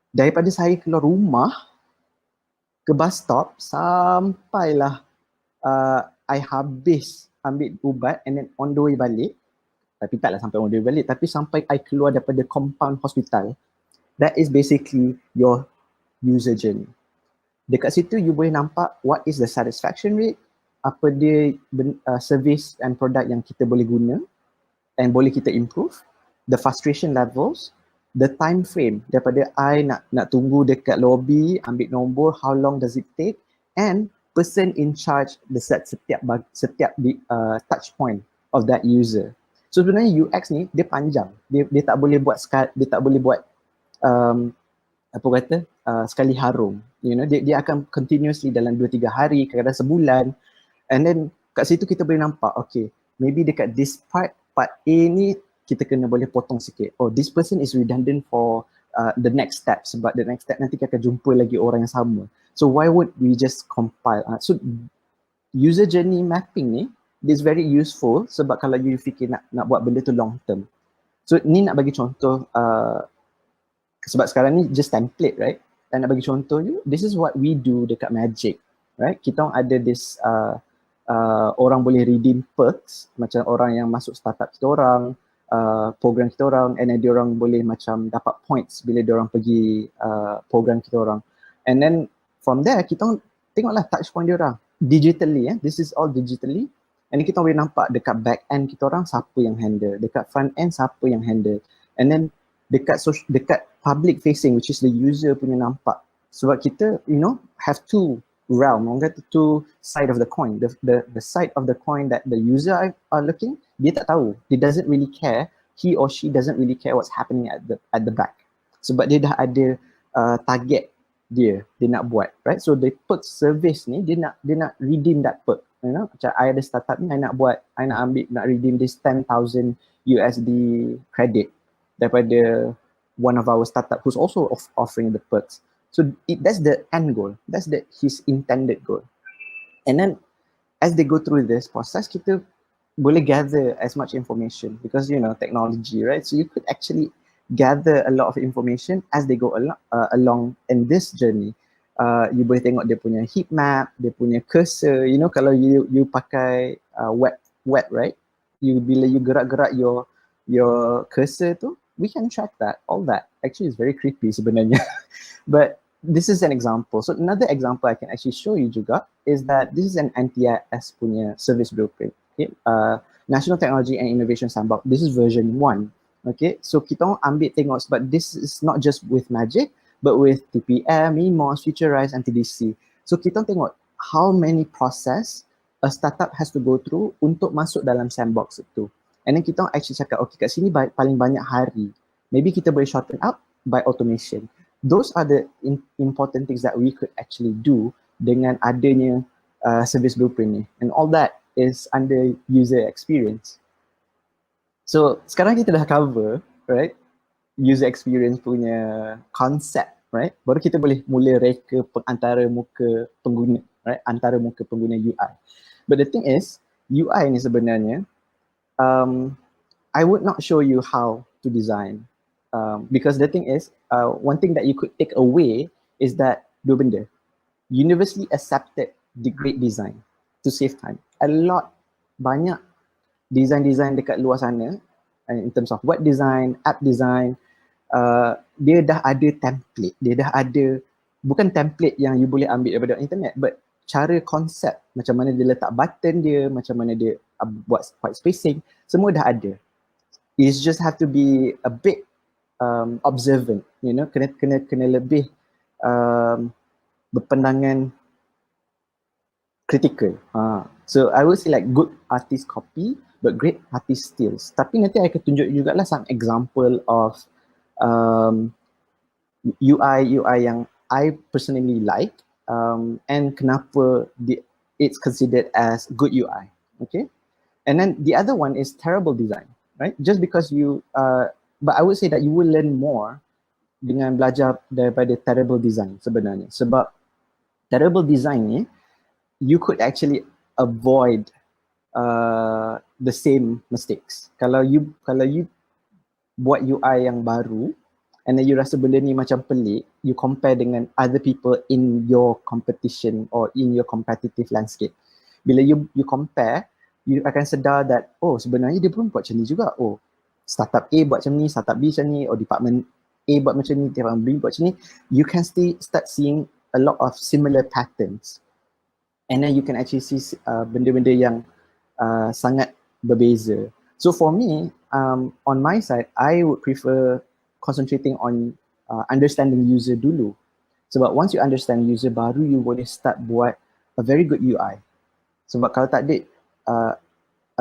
daripada saya keluar rumah ke bus stop sampailah I habis ambil ubat and then on the way balik, tapi taklah sampai on the way balik, tapi sampai I keluar daripada compound hospital, that is basically your user journey. Dekat situ you boleh nampak what is the satisfaction rate, apa dia service and product yang kita boleh guna and boleh kita improve, the frustration levels, the time frame daripada I nak tunggu dekat lobby, ambil nombor, how long does it take, and person in charge the setiap touch point of that user. So sebenarnya UX ni dia panjang. Dia tak boleh buat apa kata sekali harum. You know, dia akan continuously dalam 2-3 hari, kadang-kadang sebulan. And then kat situ kita boleh nampak, okay, maybe dekat this part A ni kita kena boleh potong sikit. Oh, this person is redundant for the next step, sebab the next step nanti kita akan jumpa lagi orang yang sama. So why would we just compile? So user journey mapping ni is very useful sebab kalau you fikir nak buat benda tu long term. So ni nak bagi contoh, sebab sekarang ni just template, right? Dan nak bagi contoh you, this is what we do dekat Magic, right? Kita ada this orang boleh redeem perks, macam orang yang masuk startup kita orang, program kita orang, and then dia orang boleh macam dapat points bila dia orang pergi program kita orang. And then from there kita tengoklah touch point dia orang digitally, this is all digitally. And kita boleh nampak dekat back end kita orang siapa yang handle, dekat front end siapa yang handle, and then dekat public facing, which is the user punya nampak. Sebab kita, you know, have two realm, orang kata two side of the coin. The side of the coin that the user are looking, dia tak tahu, dia doesn't really care, he or she doesn't really care what's happening at the back. Sebab dia dah ada target dia nak buat, right? So the perk service ni dia nak redeem that perk. You know, macam I ada startup ni, I nak redeem this 10,000 USD credit daripada one of our startup who's also offering the perks. So that's the end goal, that's his intended goal. And then as they go through this process, kita boleh gather as much information because, you know, technology, right? So you could actually gather a lot of information as they go along in this journey. You boleh tengok dia punya heat map, dia punya cursor, you know, kalau you pakai web, right? Bila you gerak-gerak your cursor tu, we can track that, all that. Actually it's very creepy sebenarnya. But this is an example. So another example I can actually show you juga is that this is an NTIS punya service blueprint. Okay? National Technology and Innovation Sandbox. This is version 1. Okay, so kita ambil tengok sebab this is not just with Magic, but with TPM, EMOS, Futurize, and TDC. So kita tengok how many process a startup has to go through untuk masuk dalam sandbox itu. And then kita actually cakap, okay, kat sini paling banyak hari. Maybe kita boleh shorten up by automation. Those are the important things that we could actually do dengan adanya service blueprint ni. And all that is under user experience. So sekarang kita dah cover, right, user experience punya concept, right? Baru kita boleh mula reka antara muka pengguna, right? Antara muka pengguna UI. But the thing is, UI ni sebenarnya, I would not show you how to design. Because the thing is, one thing that you could take away is that dua benda. Universally accepted great design to save time. Banyak design dekat luar sana, in terms of web design, app design, dia dah ada template, dia dah ada, bukan template yang you boleh ambil daripada internet, but cara konsep, macam mana dia letak button dia, macam mana dia buat white spacing, semua dah ada. You just have to be a bit observant, you know, kena lebih berpandangan critical. So I would say like good artist copy but great artist stills. Tapi nanti I akan tunjuk jugalah some example of UI yang I personally like and kenapa it's considered as good UI. Okay, and then the other one is terrible design, right? Just because you but I would say that you will learn more dengan belajar daripada terrible design sebenarnya, sebab terrible design ni you could actually avoid the same mistakes. Kalau you buat UI yang baru and then you rasa benda ni macam pelik, you compare dengan other people in your competition or in your competitive landscape. Bila you compare, you akan sedar that oh sebenarnya dia pun buat macam ni juga. Oh startup A buat macam ni, startup B macam ni, or department A buat macam ni, department B buat macam ni. You can start seeing a lot of similar patterns. And then you can actually see benda-benda yang sangat berbeza. So for me, on my side, I would prefer concentrating on understanding user dulu. Sebab once you understand user, baru you boleh start buat a very good UI. Sebab kalau tak ada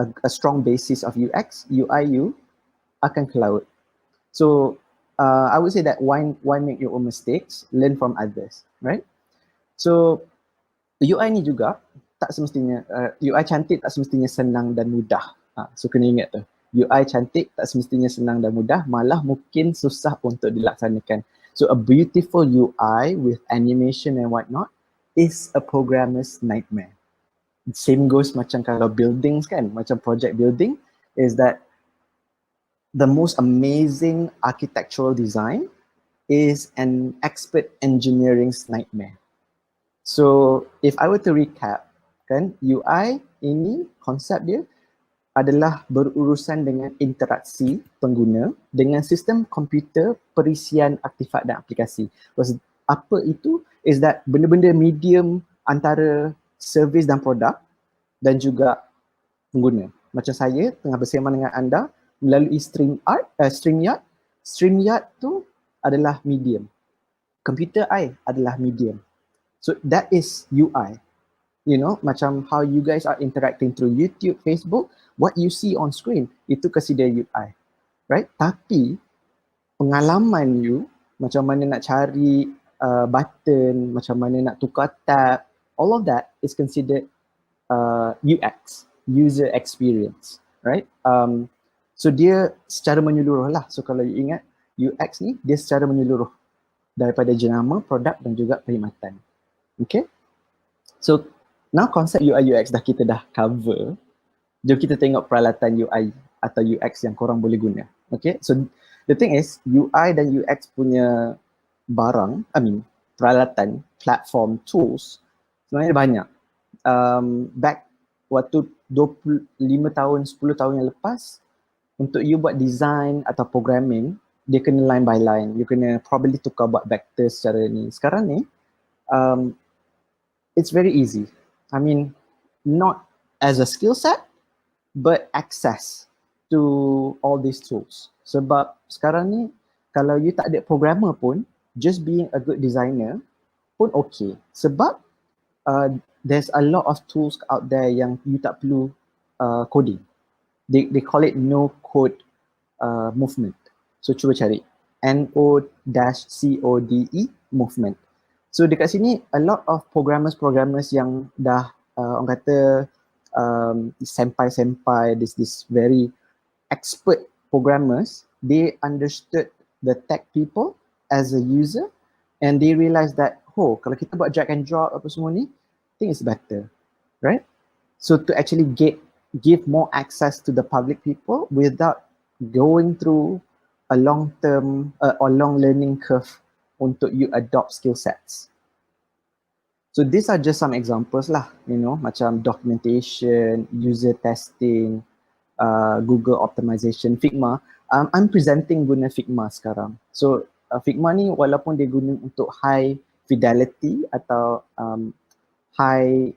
a strong basis of UX, UI you akan cloud. So I would say that why make your own mistakes, learn from others, right? So UI ni juga tak semestinya UI cantik tak semestinya senang dan mudah. So kena ingat tu. UI cantik tak semestinya senang dan mudah, malah mungkin susah untuk dilaksanakan. So a beautiful UI with animation and whatnot is a programmer's nightmare. Same goes macam kalau buildings kan, macam project building, is that the most amazing architectural design is an expert engineering's nightmare. So if I were to recap, kan, UI ini konsep dia adalah berurusan dengan interaksi pengguna dengan sistem komputer perisian artifak dan aplikasi. Apa itu? Is that benda-benda medium antara servis dan produk dan juga pengguna. Macam saya tengah bersama dengan anda melalui StreamYard. StreamYard tu adalah medium. Komputer I adalah medium. So that is UI. You know, macam how you guys are interacting through YouTube, Facebook, what you see on screen, itu consider UI. Right? Tapi pengalaman you, macam mana nak cari button, macam mana nak tukar tab, all of that is considered UX, user experience. Right? So dia secara menyeluruh lah. So kalau you ingat, UX ni dia secara menyeluruh daripada jenama, produk dan juga perkhidmatan. Okay, so now konsep UI UX kita dah cover. Jom kita tengok peralatan UI atau UX yang korang boleh guna. Okay, so the thing is UI dan UX punya barang, peralatan, platform, tools sebenarnya banyak. Back waktu 25 tahun, 10 tahun yang lepas, untuk you buat design atau programming, dia kena line by line. You kena probably tukar buat vector secara ni. Sekarang ni, it's very easy. I mean, not as a skill set, but access to all these tools. Sebab sekarang ni, kalau you tak ada programmer pun, just being a good designer pun okay. Sebab there's a lot of tools out there yang you tak perlu coding. They call it no code movement. So cuba cari NO-CODE movement. So dekat sini a lot of programmers yang dah orang kata senpai, this very expert programmers, they understood the tech people as a user and they realized that kalau kita buat drag and drop apa semua ni, I think it's better, right? So to actually give more access to the public people without going through a long term or long learning curve untuk you adopt skill sets. So these are just some examples lah, you know, macam documentation, user testing, Google optimization, Figma. I'm presenting guna Figma sekarang. So Figma ni walaupun dia guna untuk high fidelity atau high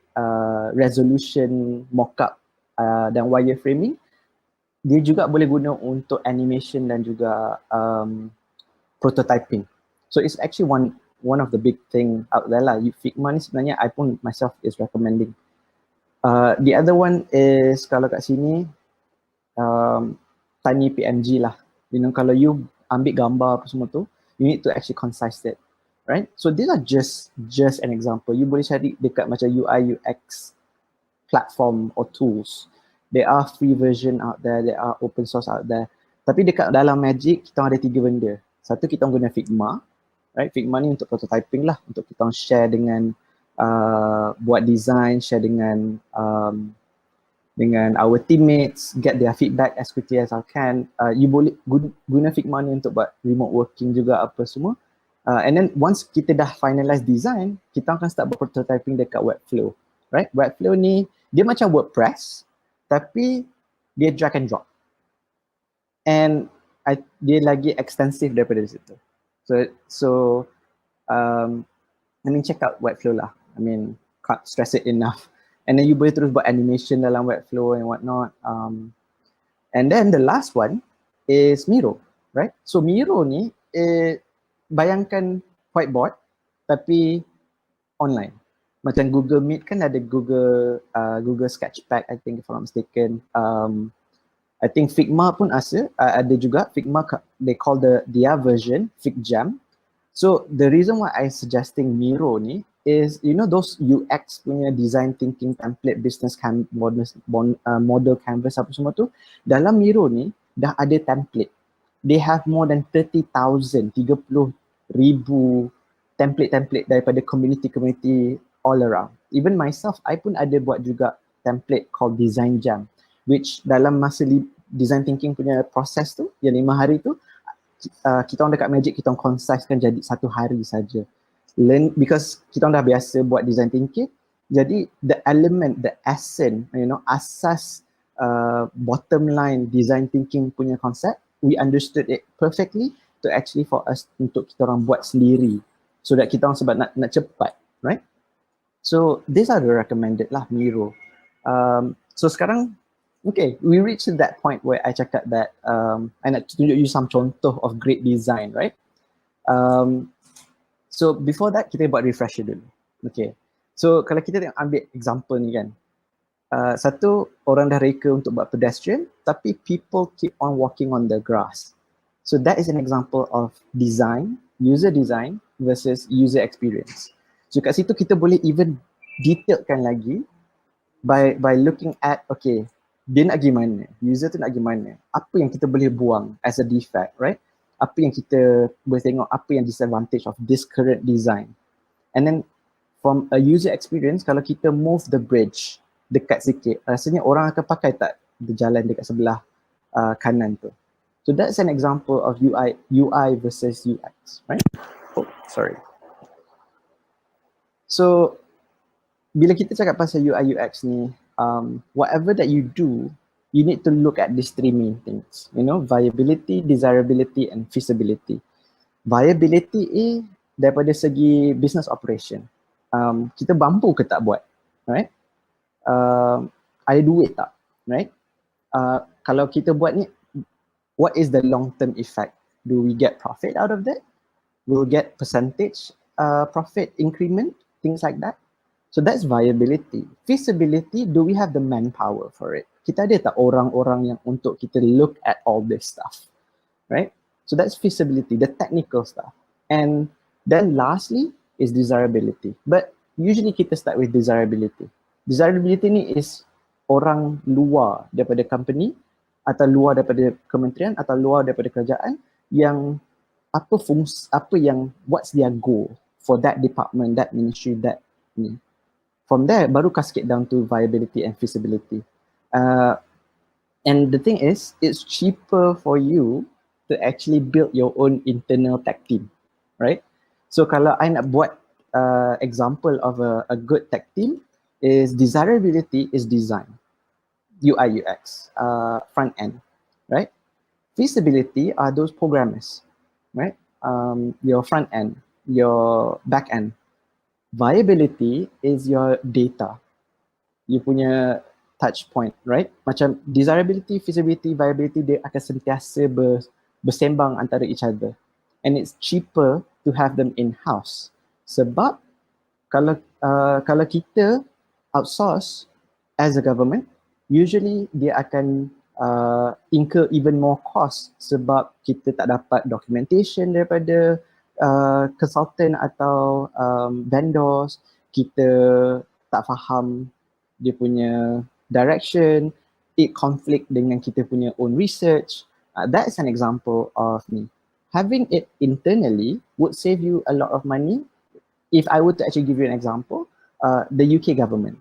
resolution mockup dan wireframing, dia juga boleh guna untuk animation dan juga prototyping. So it's actually one of the big thing out there lah. Figma ni sebenarnya I pun myself is recommending. The other one is kalau kat sini tiny PNG lah. You know, kalau you ambil gambar apa semua tu, you need to actually concise it, right? So these are just an example. You boleh cari dekat macam UI UX platform or tools. There are free version out there, there are open source out there. Tapi dekat dalam Magic kita ada 3 benda. Satu, kita guna Figma, right? Figma ni untuk prototyping lah, untuk kita share dengan buat design, share dengan our teammates, get their feedback as quickly as I can. You boleh guna Figma ni untuk buat remote working juga apa semua. And then once kita dah finalize design, kita akan start buat prototyping dekat Webflow, right? Webflow ni dia macam WordPress tapi dia drag and drop. And dia lagi extensive daripada situ. So I mean check out Webflow lah. I mean can't stress it enough. And then you boleh terus buat animation dalam Webflow and whatnot. And then the last one is Miro, right? So Miro ni bayangkan whiteboard tapi online. Macam Google Meet kan ada Google Sketchpad, I think if I'm not mistaken. I think Figma pun ada juga. Figma they call their version Figjam. So the reason why I suggesting Miro ni is, you know, those UX punya design thinking template, business model canvas apa semua tu, dalam Miro ni dah ada template. They have more than 30,000 template daripada community all around. Even myself, I pun ada buat juga template called Design Jam, which dalam masa design thinking punya proses tu, yang 5 hari tu, kita orang dekat Magic, kita orang concisekan jadi 1 hari saja. Because kita orang dah biasa buat design thinking, jadi the element, the essence, you know, asas bottom line design thinking punya konsep, we understood it perfectly to actually for us untuk kita orang buat sendiri, so that kita orang sebab nak cepat, right? So these are the recommended lah, Miro. So sekarang, okay, we reached to that point where I cakap that I nak tunjuk you some contoh of great design, right? So before that, kita buat refresher dulu. Okay, so kalau kita tengok ambil example ni kan, satu, orang dah reka untuk buat pedestrian tapi people keep on walking on the grass. So that is an example of design, user design versus user experience. So kat situ kita boleh even detailkan lagi by looking at, okay, dia nak gimana, user tu nak gimana, apa yang kita boleh buang as a defect, right? Apa yang kita boleh tengok, apa yang disadvantage of this current design. And then from a user experience, kalau kita move the bridge dekat sikit, rasanya orang akan pakai tak jalan dekat sebelah kanan tu. So that's an example of UI versus UX, right? Oh, sorry. So bila kita cakap pasal UI UX ni, whatever that you do, you need to look at these 3 main things, you know, viability, desirability and feasibility. Viability daripada segi business operation. Kita mampu ke tak buat, right? Ada duit tak, right? Kalau kita buat ni, what is the long term effect? Do we get profit out of that? We'll get percentage profit increment, things like that. So that's viability. Feasibility, do we have the manpower for it? Kita ada tak orang-orang yang untuk kita look at all this stuff, right? So that's feasibility, the technical stuff. And then lastly is desirability. But usually kita start with desirability. Desirability ni is orang luar daripada company atau luar daripada kementerian atau luar daripada kerajaan yang what's their goal for that department, that ministry, that ni. From there, baru cascade down to viability and feasibility. And the thing is, it's cheaper for you to actually build your own internal tech team, right? So kalau I nak buat example of a good tech team, is desirability is design, UI UX, front end, right? Feasibility are those programmers, right? Your front end, your back end. Viability is your data. You punya touch point, right? Macam desirability, feasibility, viability, dia akan sentiasa bersembang antara each other. And it's cheaper to have them in-house. Sebab kalau kita outsource as a government, usually dia akan incur even more cost sebab kita tak dapat documentation daripada consultant atau vendors, kita tak faham dia punya direction, it conflict dengan kita punya own research. That's an example of me. Having it internally would save you a lot of money. If I were to actually give you an example, the UK government.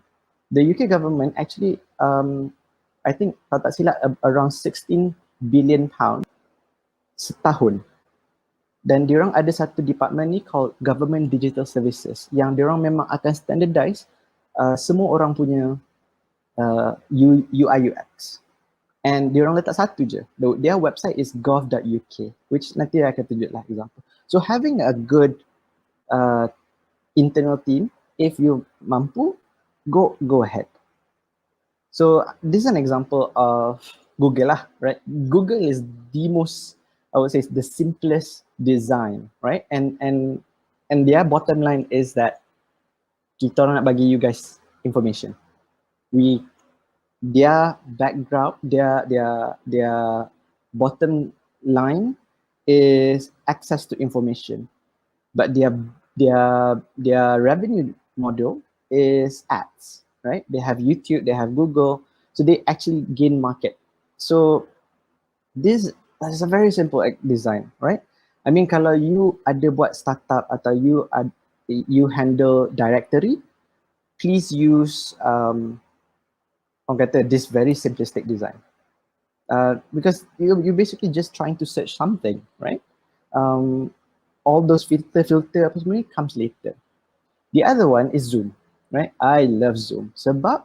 The UK government actually, I think kalau tak silap, around 16 billion pound setahun. Dan diorang ada satu department ni called Government Digital Services yang diorang memang akan standardize semua orang punya UI UX. And diorang letak satu je. Their website is gov.uk, which nanti I akan tunjuk lah example. So having a good internal team, if you mampu, go ahead. So this is an example of Google lah, right? Google is the most, I would say, the simplest design, right? And their bottom line is that kita orang nak bagi you guys information. Their background, their bottom line is access to information, but their revenue model is ads, right? They have YouTube, they have Google, so they actually gain market. So this is a very simple design, right? I mean, kalau you ada buat startup atau you handle directory, please use this very simplistic design, because you're basically just trying to search something, right? All those filter apa semua ni comes later. The other one is Zoom, right? I love Zoom sebab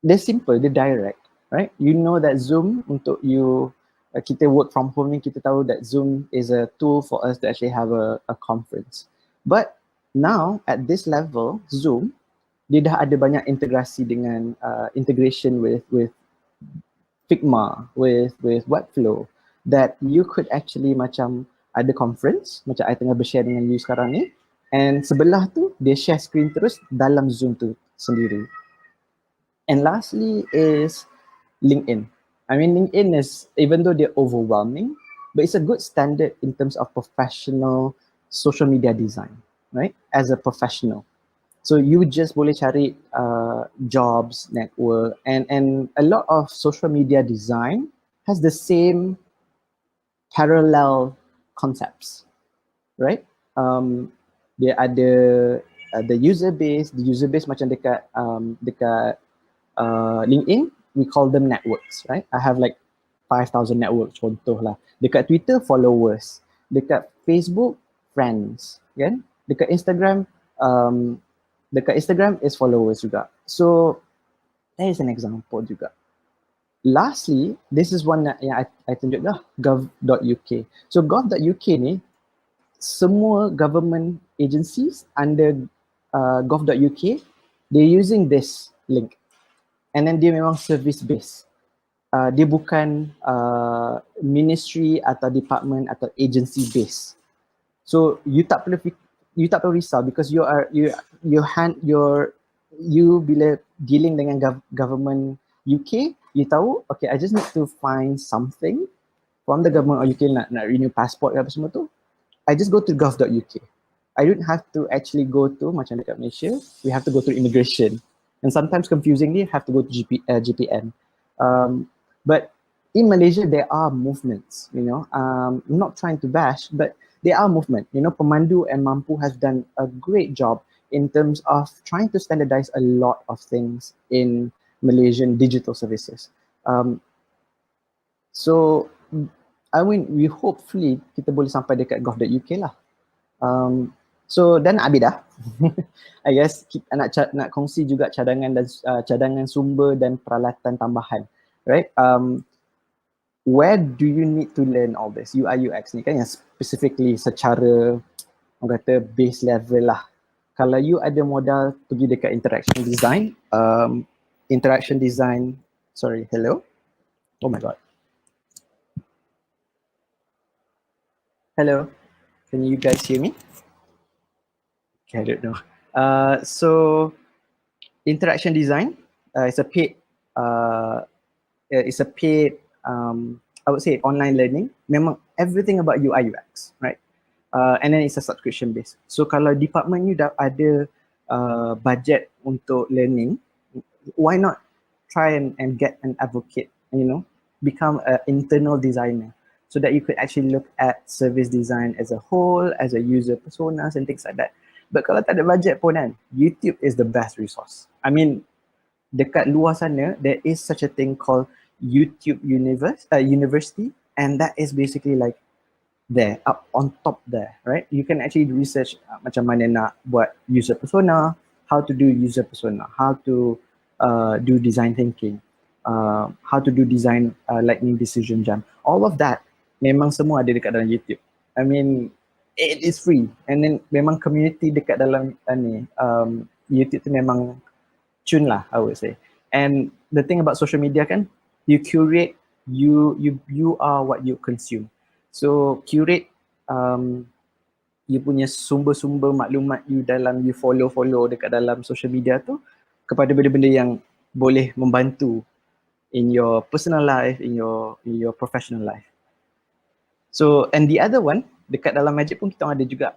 they're simple, they're direct, right? You know that Zoom untuk you, kita work from home ni, kita tahu that Zoom is a tool for us to actually have a conference. But now at this level, Zoom, dia dah ada banyak integrasi dengan integration with Figma, with Webflow, that you could actually macam ada conference, macam I tengah bershare dengan you sekarang ni, and sebelah tu dia share screen terus dalam Zoom tu sendiri. And lastly is LinkedIn. I mean, LinkedIn is, even though they're overwhelming, but it's a good standard in terms of professional social media design, right? As a professional. So you just boleh cari jobs, network, and a lot of social media design has the same parallel concepts, right? Dia ada the user base macam dekat LinkedIn, we call them networks, right? I have like 5,000 networks contoh lah. Dekat Twitter, followers. Dekat Facebook, friends, kan? Dekat Instagram is followers juga. So that is an example juga. Lastly, this is one yang I tunjuk dah, gov.uk. So gov.uk ni, semua government agencies under gov.uk, they're using this link. And then dia memang service based. Dia bukan ministry atau department atau agency based. So you tak perlu risau because you bila dealing dengan government UK, you tahu, okay, I just need to find something from the government of UK, nak renew passport apa semua tu, I just go to gov.uk. I don't have to actually go to, macam dekat Malaysia, we have to go through immigration. And sometimes confusingly, have to go to GPN. But in Malaysia, there are movements, you know. I'm not trying to bash, but there are movement. You know, Pemandu and Mampu has done a great job in terms of trying to standardize a lot of things in Malaysian digital services. So, I mean, we hopefully kita boleh sampai dekat gov.uk lah. So, dan habis dah. I guess kita nak kongsi juga cadangan sumber dan peralatan tambahan, right? Where do you need to learn all this? UI UX ni kan yang specifically secara orang kata base level lah. Kalau you ada modal pergi dekat interaction design, interaction design. Sorry, hello? Oh my God. Hello, can you guys hear me? Okay, I don't know. So interaction design is a paid, it's a paid, I would say online learning. Memang everything about UI UX, right? And then it's a subscription based. So kalau department you dah ada budget untuk learning, why not try and get an advocate, become an internal designer so that you could actually look at service design as a whole, as a user personas and things like that. But kalau tak ada budget pun kan, YouTube is the best resource. I mean, dekat luar sana, there is such a thing called YouTube University, and that is basically like there, up on top there, right? You can actually research macam mana nak buat user persona, how to do user persona, how to do design thinking, how to do design lightning decision jam. All of that memang semua ada dekat dalam YouTube. I mean, it is free. And then memang community dekat dalam YouTube tu memang cun lah, I would say. And the thing about social media kan, you curate, you are what you consume. So curate you punya sumber-sumber maklumat you dalam you follow dekat dalam social media tu kepada benda-benda yang boleh membantu in your personal life, in your professional life. So and the other one, dekat dalam Magic pun kita ada juga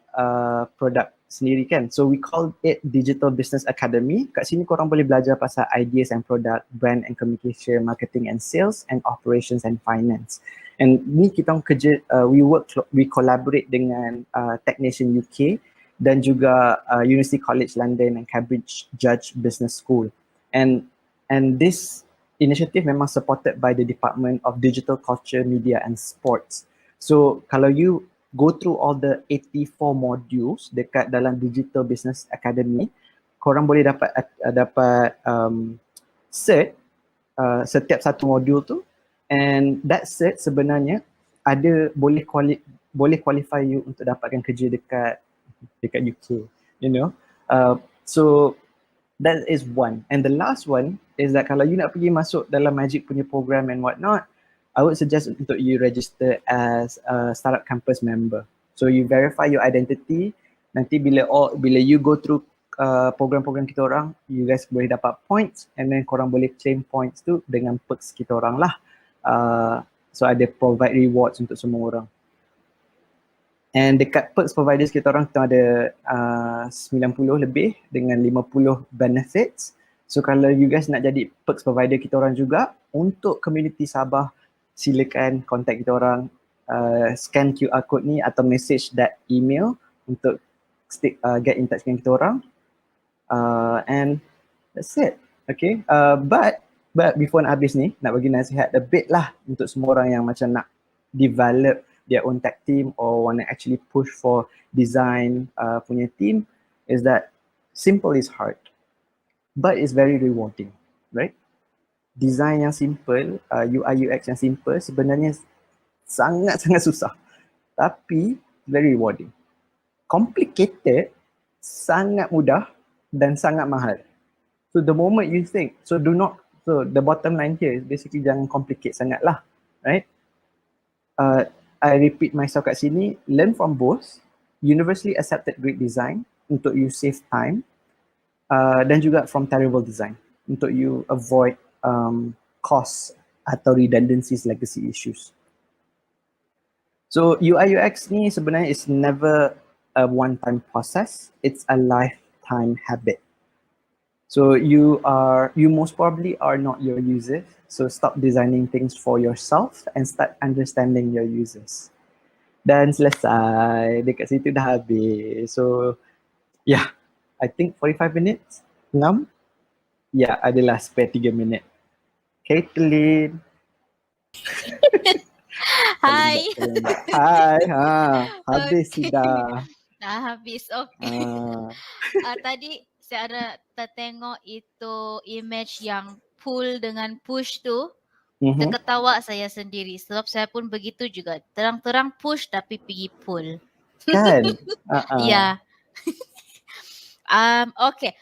produk sendiri kan. So we call it Digital Business Academy. Kat sini korang boleh belajar pasal ideas and product, brand and communication, marketing and sales, and operations and finance. And ni kita kerja, we collaborate dengan Technician UK dan juga University College London and Cambridge Judge Business School. And this initiative memang supported by the Department of Digital Culture, Media and Sports. So kalau you go through all the 84 modules dekat dalam Digital Business Academy, korang boleh dapat cert setiap satu modul tu, and that cert sebenarnya ada boleh qualify you untuk dapatkan kerja dekat UK, so that is one. And the last one is that kalau you nak pergi masuk dalam Magic punya program and whatnot, I would suggest untuk you register as a startup campus member. So you verify your identity. Nanti bila you go through program-program kita orang, you guys boleh dapat points, and then korang boleh claim points tu dengan perks kita orang lah. So ada provide rewards untuk semua orang. And dekat perks providers kita orang, kita ada 90 lebih dengan 50 benefits. So kalau you guys nak jadi perks provider kita orang juga, untuk community Sabah, silakan contact kita orang, scan QR code ni atau message that email untuk get in touch dengan kita orang, and that's it. Okay, but before nak habis ni, nak bagi nasihat a bit lah untuk semua orang yang macam nak develop their own tech team or want to actually push for design punya team, is that simple is hard but it's very rewarding, right? Design yang simple, UI UX yang simple sebenarnya sangat-sangat susah, tapi very rewarding. Complicated, sangat mudah dan sangat mahal. So the moment you think, so the bottom line here is basically jangan complicate sangat lah, right? I repeat myself kat sini, learn from both, universally accepted great design untuk you save time, dan juga from terrible design untuk you avoid costs atau redundancies, legacy issues. So UI UX ni sebenarnya is never a one-time process, it's a lifetime habit. So you most probably are not your users, so stop designing things for yourself and start understanding your users. Dan selesai, dekat situ dah habis. So yeah, I think 45 minutes, 6. Ya, adalah spare 3 minit. Caitlin. Hai. Hai, habis Okay. sudah. Dah habis, okay. Tadi saya ada tertengok itu image yang pull dengan push tu. Terketawa saya sendiri sebab saya pun begitu juga. Terang-terang push tapi pergi pull. Kan? Ya. Okay.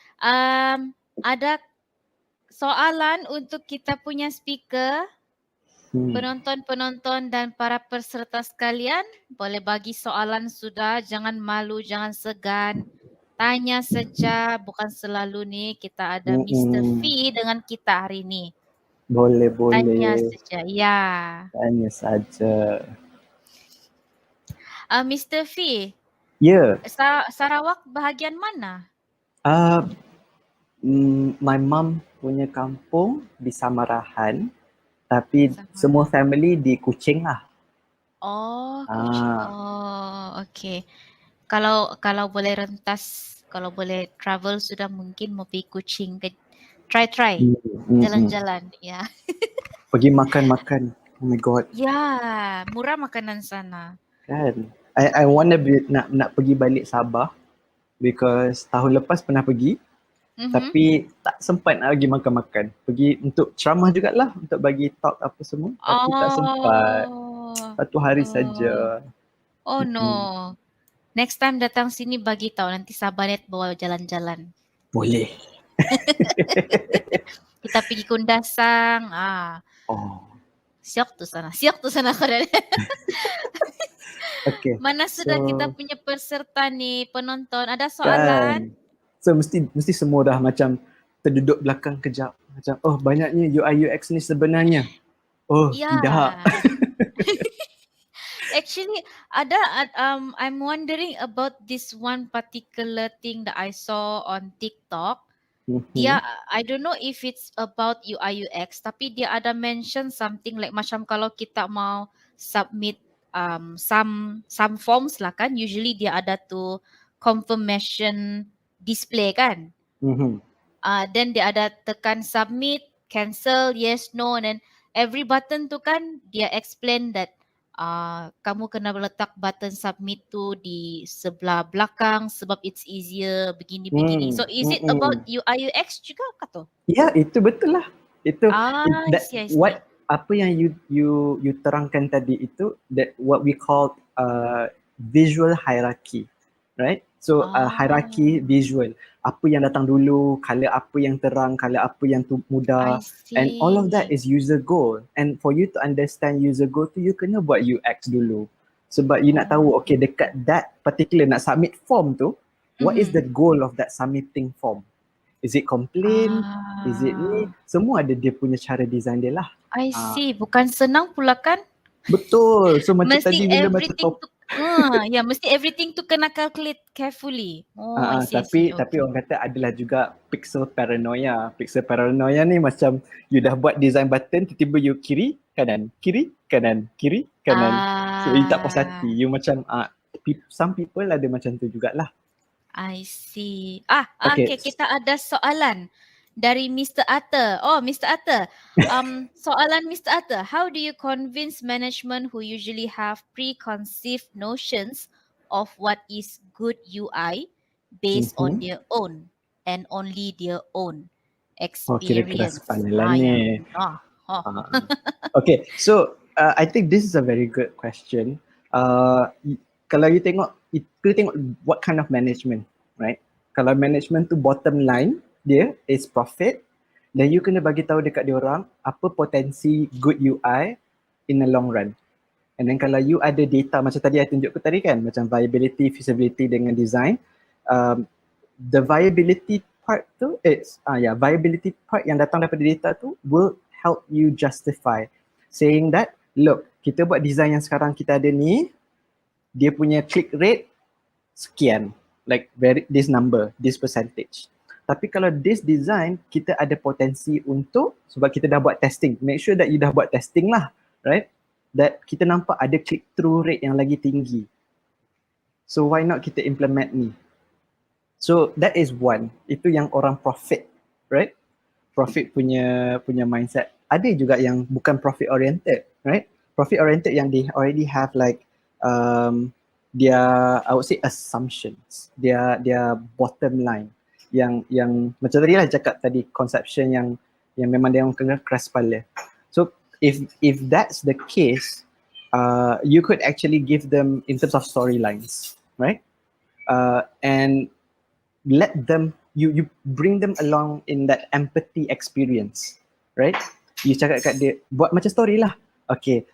Ada soalan untuk kita punya speaker, Hmm. penonton-penonton dan para peserta sekalian. Boleh bagi soalan sudah, jangan malu, jangan segan. Tanya saja, bukan selalu ni kita ada Mr. Mm-mm. Fee dengan kita hari ni. Boleh, Tanya boleh. saja, ya. Tanya saja. Mr. Fee, Ya, Sarawak bahagian mana? my mum punya kampung di Samarahan, tapi semua Samarahan. family di Kuching lah. Oh, Kuching. Oh, okay. Kalau boleh rentas, kalau boleh travel sudah mungkin mau pergi Kuching ke try jalan-jalan ya. Pergi makan-makan. Oh my god, Ya, murah makanan sana. kan. I wanna nak pergi balik Sabah because tahun lepas pernah pergi, tapi tak sempat nak pergi makan-makan. Pergi untuk ceramah jugalah, untuk bagi talk apa semua, tapi tak sempat. Satu hari saja. Oh no. Next time datang sini bagi tahu, nanti Sabanet bawa jalan-jalan. Boleh. Kita pergi Kundasang. Oh, Siap tu sana kau. okay. Mana sudah So, kita punya peserta ni, penonton, ada soalan? kan. So mesti semua dah macam terduduk belakang kejap. Macam, oh banyaknya UI UX ni sebenarnya. Oh, Ya. tidak. Actually, I'm wondering about this one particular thing that I saw on TikTok. Dia, I don't know if it's about UI UX, tapi dia ada mention something like macam kalau kita mau submit some forms lah kan, usually dia ada tu confirmation display kan. Then dia ada tekan submit, cancel, yes, no, and then every button tu kan dia explain that kamu kena letak button submit tu di sebelah belakang sebab it's easier begini. So is it about UI UX juga kah tu? Ya, itu betul lah. Itu I see. apa yang you terangkan tadi itu, that what we call visual hierarchy, right? So hierarchy visual. Apa yang datang dulu, color apa yang terang, color apa yang mudah, and all of that is user goal. And for you to understand user goal tu, you kena buat UX dulu. Sebab you nak tahu, okay, dekat that particular nak submit form tu, what is the goal of that submitting form? Is it complaint? Is it ni? Semua ada dia punya cara design dia lah. I see. Bukan senang pula kan? Betul. So macam Mesti tadi bila macam everything tu mesti everything tu kena calculate carefully. I see. Tapi orang kata adalah juga pixel paranoia. Pixel paranoia ni macam you dah buat design button, tiba-tiba you kiri, kanan, kiri, kanan, kiri, kanan. So you tak puas hati. You macam some people ada macam tu jugalah. I see. Okay, kita ada soalan dari Mr. Arthur. Oh, Mr. Arthur. Soalan Mr. Arthur. How do you convince management who usually have preconceived notions of what is good UI based on their own and only their own experience? Kira-kira sepanjang ni. Okay, so I think this is a very good question. Kalau you tengok what kind of management, right? Kalau management tu bottom line dia is profit, then you kena bagi tahu dekat dia orang apa potensi good UI in the long run. And then kalau you ada data macam tadi I tunjuk tadi kan, macam viability, feasibility dengan design, the viability part tu viability part yang datang daripada data tu will help you justify saying that, look, kita buat design yang sekarang kita ada ni, dia punya click rate sekian, like this number, this percentage. Tapi kalau this design, kita ada potensi untuk, sebab kita dah buat testing, make sure that you dah buat testing lah, right? That kita nampak ada click-through rate yang lagi tinggi. So why not kita implement ni? So that is one. Itu yang orang profit, right? Profit punya mindset. Ada juga yang bukan profit oriented, right? Profit oriented yang they already have like their, I would say, assumptions, their bottom line. Yang macam tadi lah cakap tadi, conception yang memang dia orang kena keras kepala. So if that's the case, you could actually give them in terms of storylines, right? And let them you bring them along in that empathy experience, right? You cakap kat dia, buat macam story lah. Okay,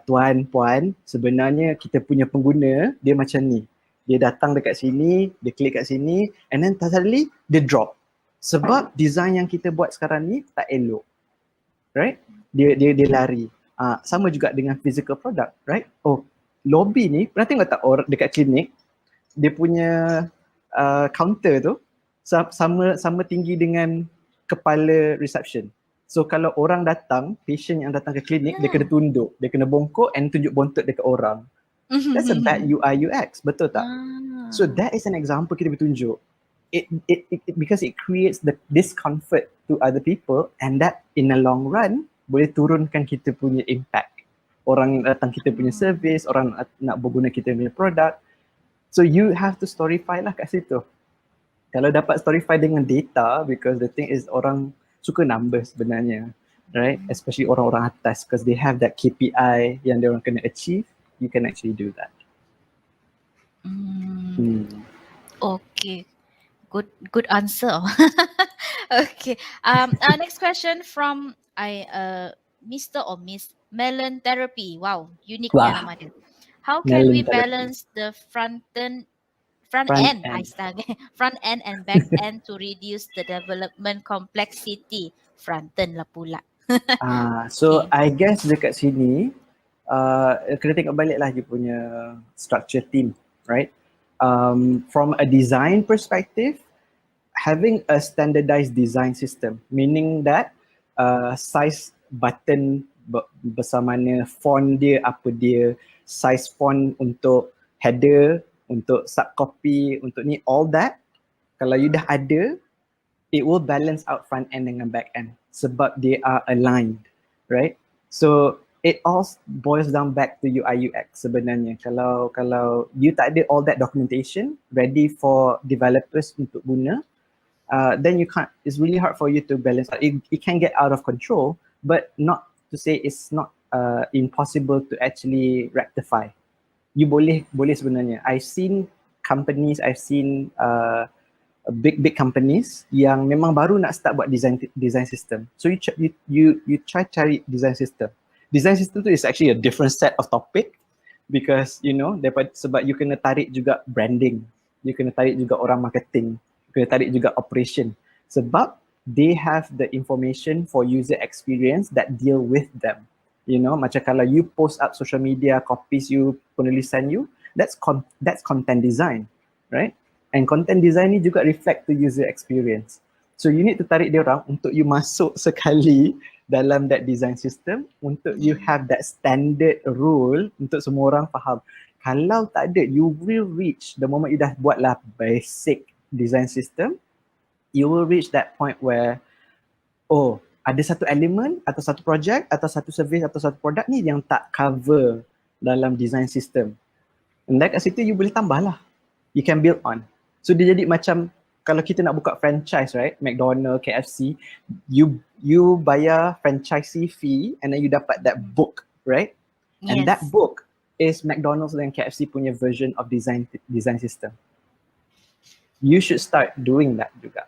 tuan, puan, sebenarnya kita punya pengguna, dia macam ni. Dia datang dekat sini, dia klik kat sini, and then suddenly, dia drop. Sebab design yang kita buat sekarang ni tak elok. Right? Dia lari. Sama juga dengan physical product, right? Oh, lobby ni, pernah tengok tak orang dekat klinik, dia punya counter tu sama tinggi dengan kepala reception. So kalau orang datang, patient yang datang ke klinik, dia kena tunduk, dia kena bongkok and tunjuk bontot dekat orang. That's a bad UI UX, betul tak? So that is an example kita bertunjuk. It because it creates the discomfort to other people, and that in the long run boleh turunkan kita punya impact. Orang datang kita punya service, orang nak berguna kita punya produk. So you have to storify lah kat situ. Kalau dapat storify dengan data, because the thing is orang suka numbers sebenarnya, right? Especially orang-orang atas, because they have that KPI yang dia orang kena achieve, you can actually do that. Okay, good answer. Okay, next question from Mr. or Miss Melon Therapy. Wow, unique nama dia. How can we balance the front end and back end to reduce the development complexity? Front end lah pula. So I guess dekat sini kena tengok balik lah you punya structure team, right? From a design perspective, having a standardized design system, meaning that size button bersama mana, font dia apa dia, size font untuk header, untuk subcopy, untuk ni, all that, kalau you dah ada, it will balance out front end dengan back end sebab they are aligned, right? So it all boils down back to UI UX sebenarnya. Kalau you tak ada all that documentation ready for developers untuk guna, then you can't, it's really hard for you to balance out. It can get out of control, but not to say it's not impossible to actually rectify. You boleh sebenarnya. I've seen companies, big companies yang memang baru nak start buat design system. So you try cari design system. Design system tu is actually a different set of topic, because you know sebab you kena tarik juga branding, you kena tarik juga orang marketing, you kena tarik juga operation, sebab they have the information for user experience that deal with them. You know, macam kalau you post up social media, copies you, penulisan you, that's content design, right? And content design ni juga reflect to user experience. So you need to tarik dia orang untuk you masuk sekali dalam that design system, untuk you have that standard rule untuk semua orang faham. Kalau tak ada, you will reach, the moment you dah buatlah basic design system, you will reach that point where, oh, ada satu elemen atau satu project atau satu service atau satu produk ni yang tak cover dalam design system. And then kat situ you boleh tambah lah. You can build on. So dia jadi macam kalau kita nak buka franchise, right? McDonald's, KFC, you bayar franchisee fee and then you dapat that book, right? Yes. And that book is McDonald's dan KFC punya version of design system. You should start doing that juga.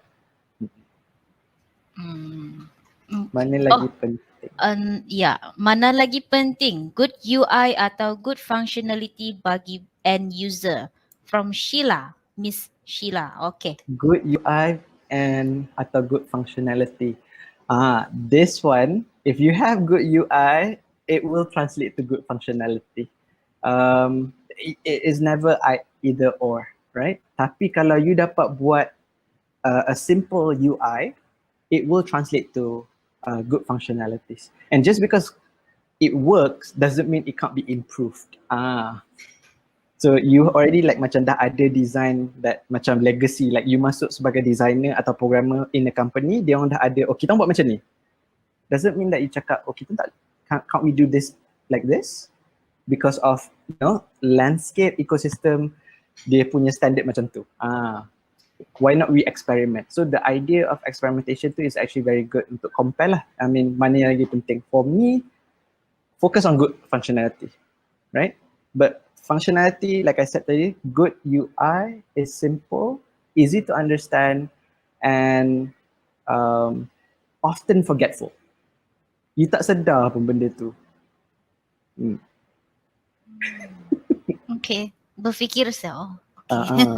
Mana lagi penting? Mana lagi penting? Good UI atau good functionality bagi end user? From Sheila, Miss Sheila. Okay. Good UI atau good functionality. This one, if you have good UI, it will translate to good functionality. It is never either or, right? Tapi kalau you dapat buat a simple UI, it will translate to good functionalities. And just because it works doesn't mean it can't be improved. So you already like macam dah ada design that macam legacy, like you masuk sebagai designer atau programmer in a company, dia orang dah ada, oh kita buat macam ni. Doesn't mean that you cakap, oh kita tak, can't we do this like this? Because of, you know, landscape, ecosystem, dia punya standard macam tu. Why not we experiment? So the idea of experimentation tu is actually very good untuk compare lah. I mean, mana yang lagi penting? For me, focus on good functionality, right? But functionality, like I said tadi, good UI is simple, easy to understand, and often forgetful. You tak sedar pun benda tu. Okay, berfikir saya. Kan?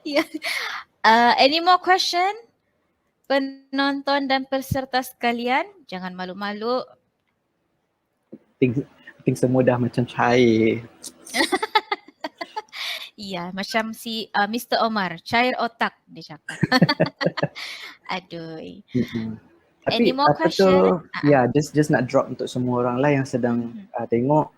Yeah. Any more question? Penonton dan peserta sekalian, jangan malu-malu. think semua dah macam cair. Ya, macam si Mr. Omar, cair otak dia cakap. Aduh. Any Tapi more apa question? tu, just nak drop untuk semua orang lah yang sedang tengok.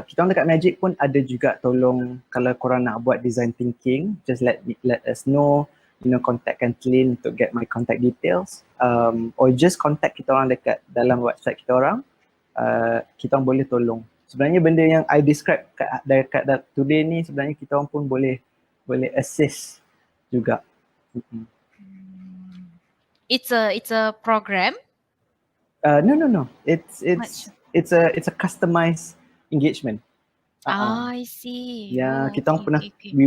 Kita orang dekat Magic pun ada juga tolong kalau korang nak buat design thinking, just let us know, contact Kathleen untuk get my contact details, or just contact kita orang dekat dalam website kita orang, kita orang boleh tolong. Sebenarnya benda yang I describe dekat today ni sebenarnya kita orang pun boleh assist juga. It's a program. No. It's a customized engagement. I see. Ya, kita orang pernah okay. we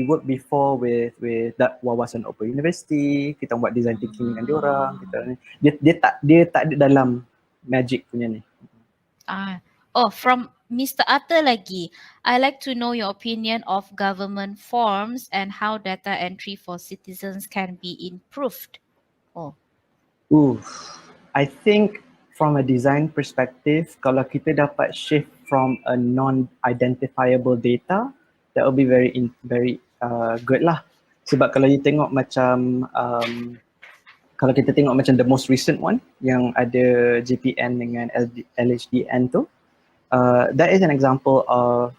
work before with that Wawasan Open University. Kita buat design thinking dengan diorang. Dia tak ada dalam Magic punya ni. From Mr. Atta lagi. I like to know your opinion of government forms and how data entry for citizens can be improved. I think from a design perspective, kalau kita dapat shift from a non-identifiable data, that will be very good lah. Sebab kalau you tengok macam kalau kita tengok macam the most recent one yang ada GPN dengan LHDN tu, that is an example of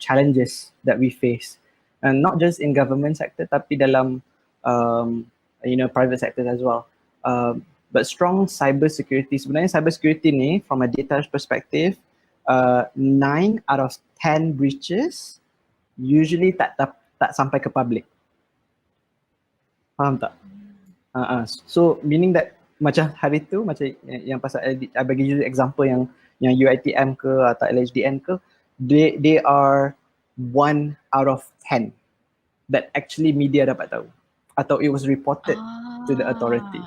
challenges that we face, and not just in government sector tapi dalam private sector as well. But strong cyber security, sebenarnya cyber security ni from a data perspective, 9 out of 10 breaches usually tak sampai ke public. Faham tak? So meaning that macam hari tu, macam yang pasal I bagi you example yang UiTM ke atau LHDN ke, they are 1 out of 10 that actually media dapat tahu atau it was reported to the authority.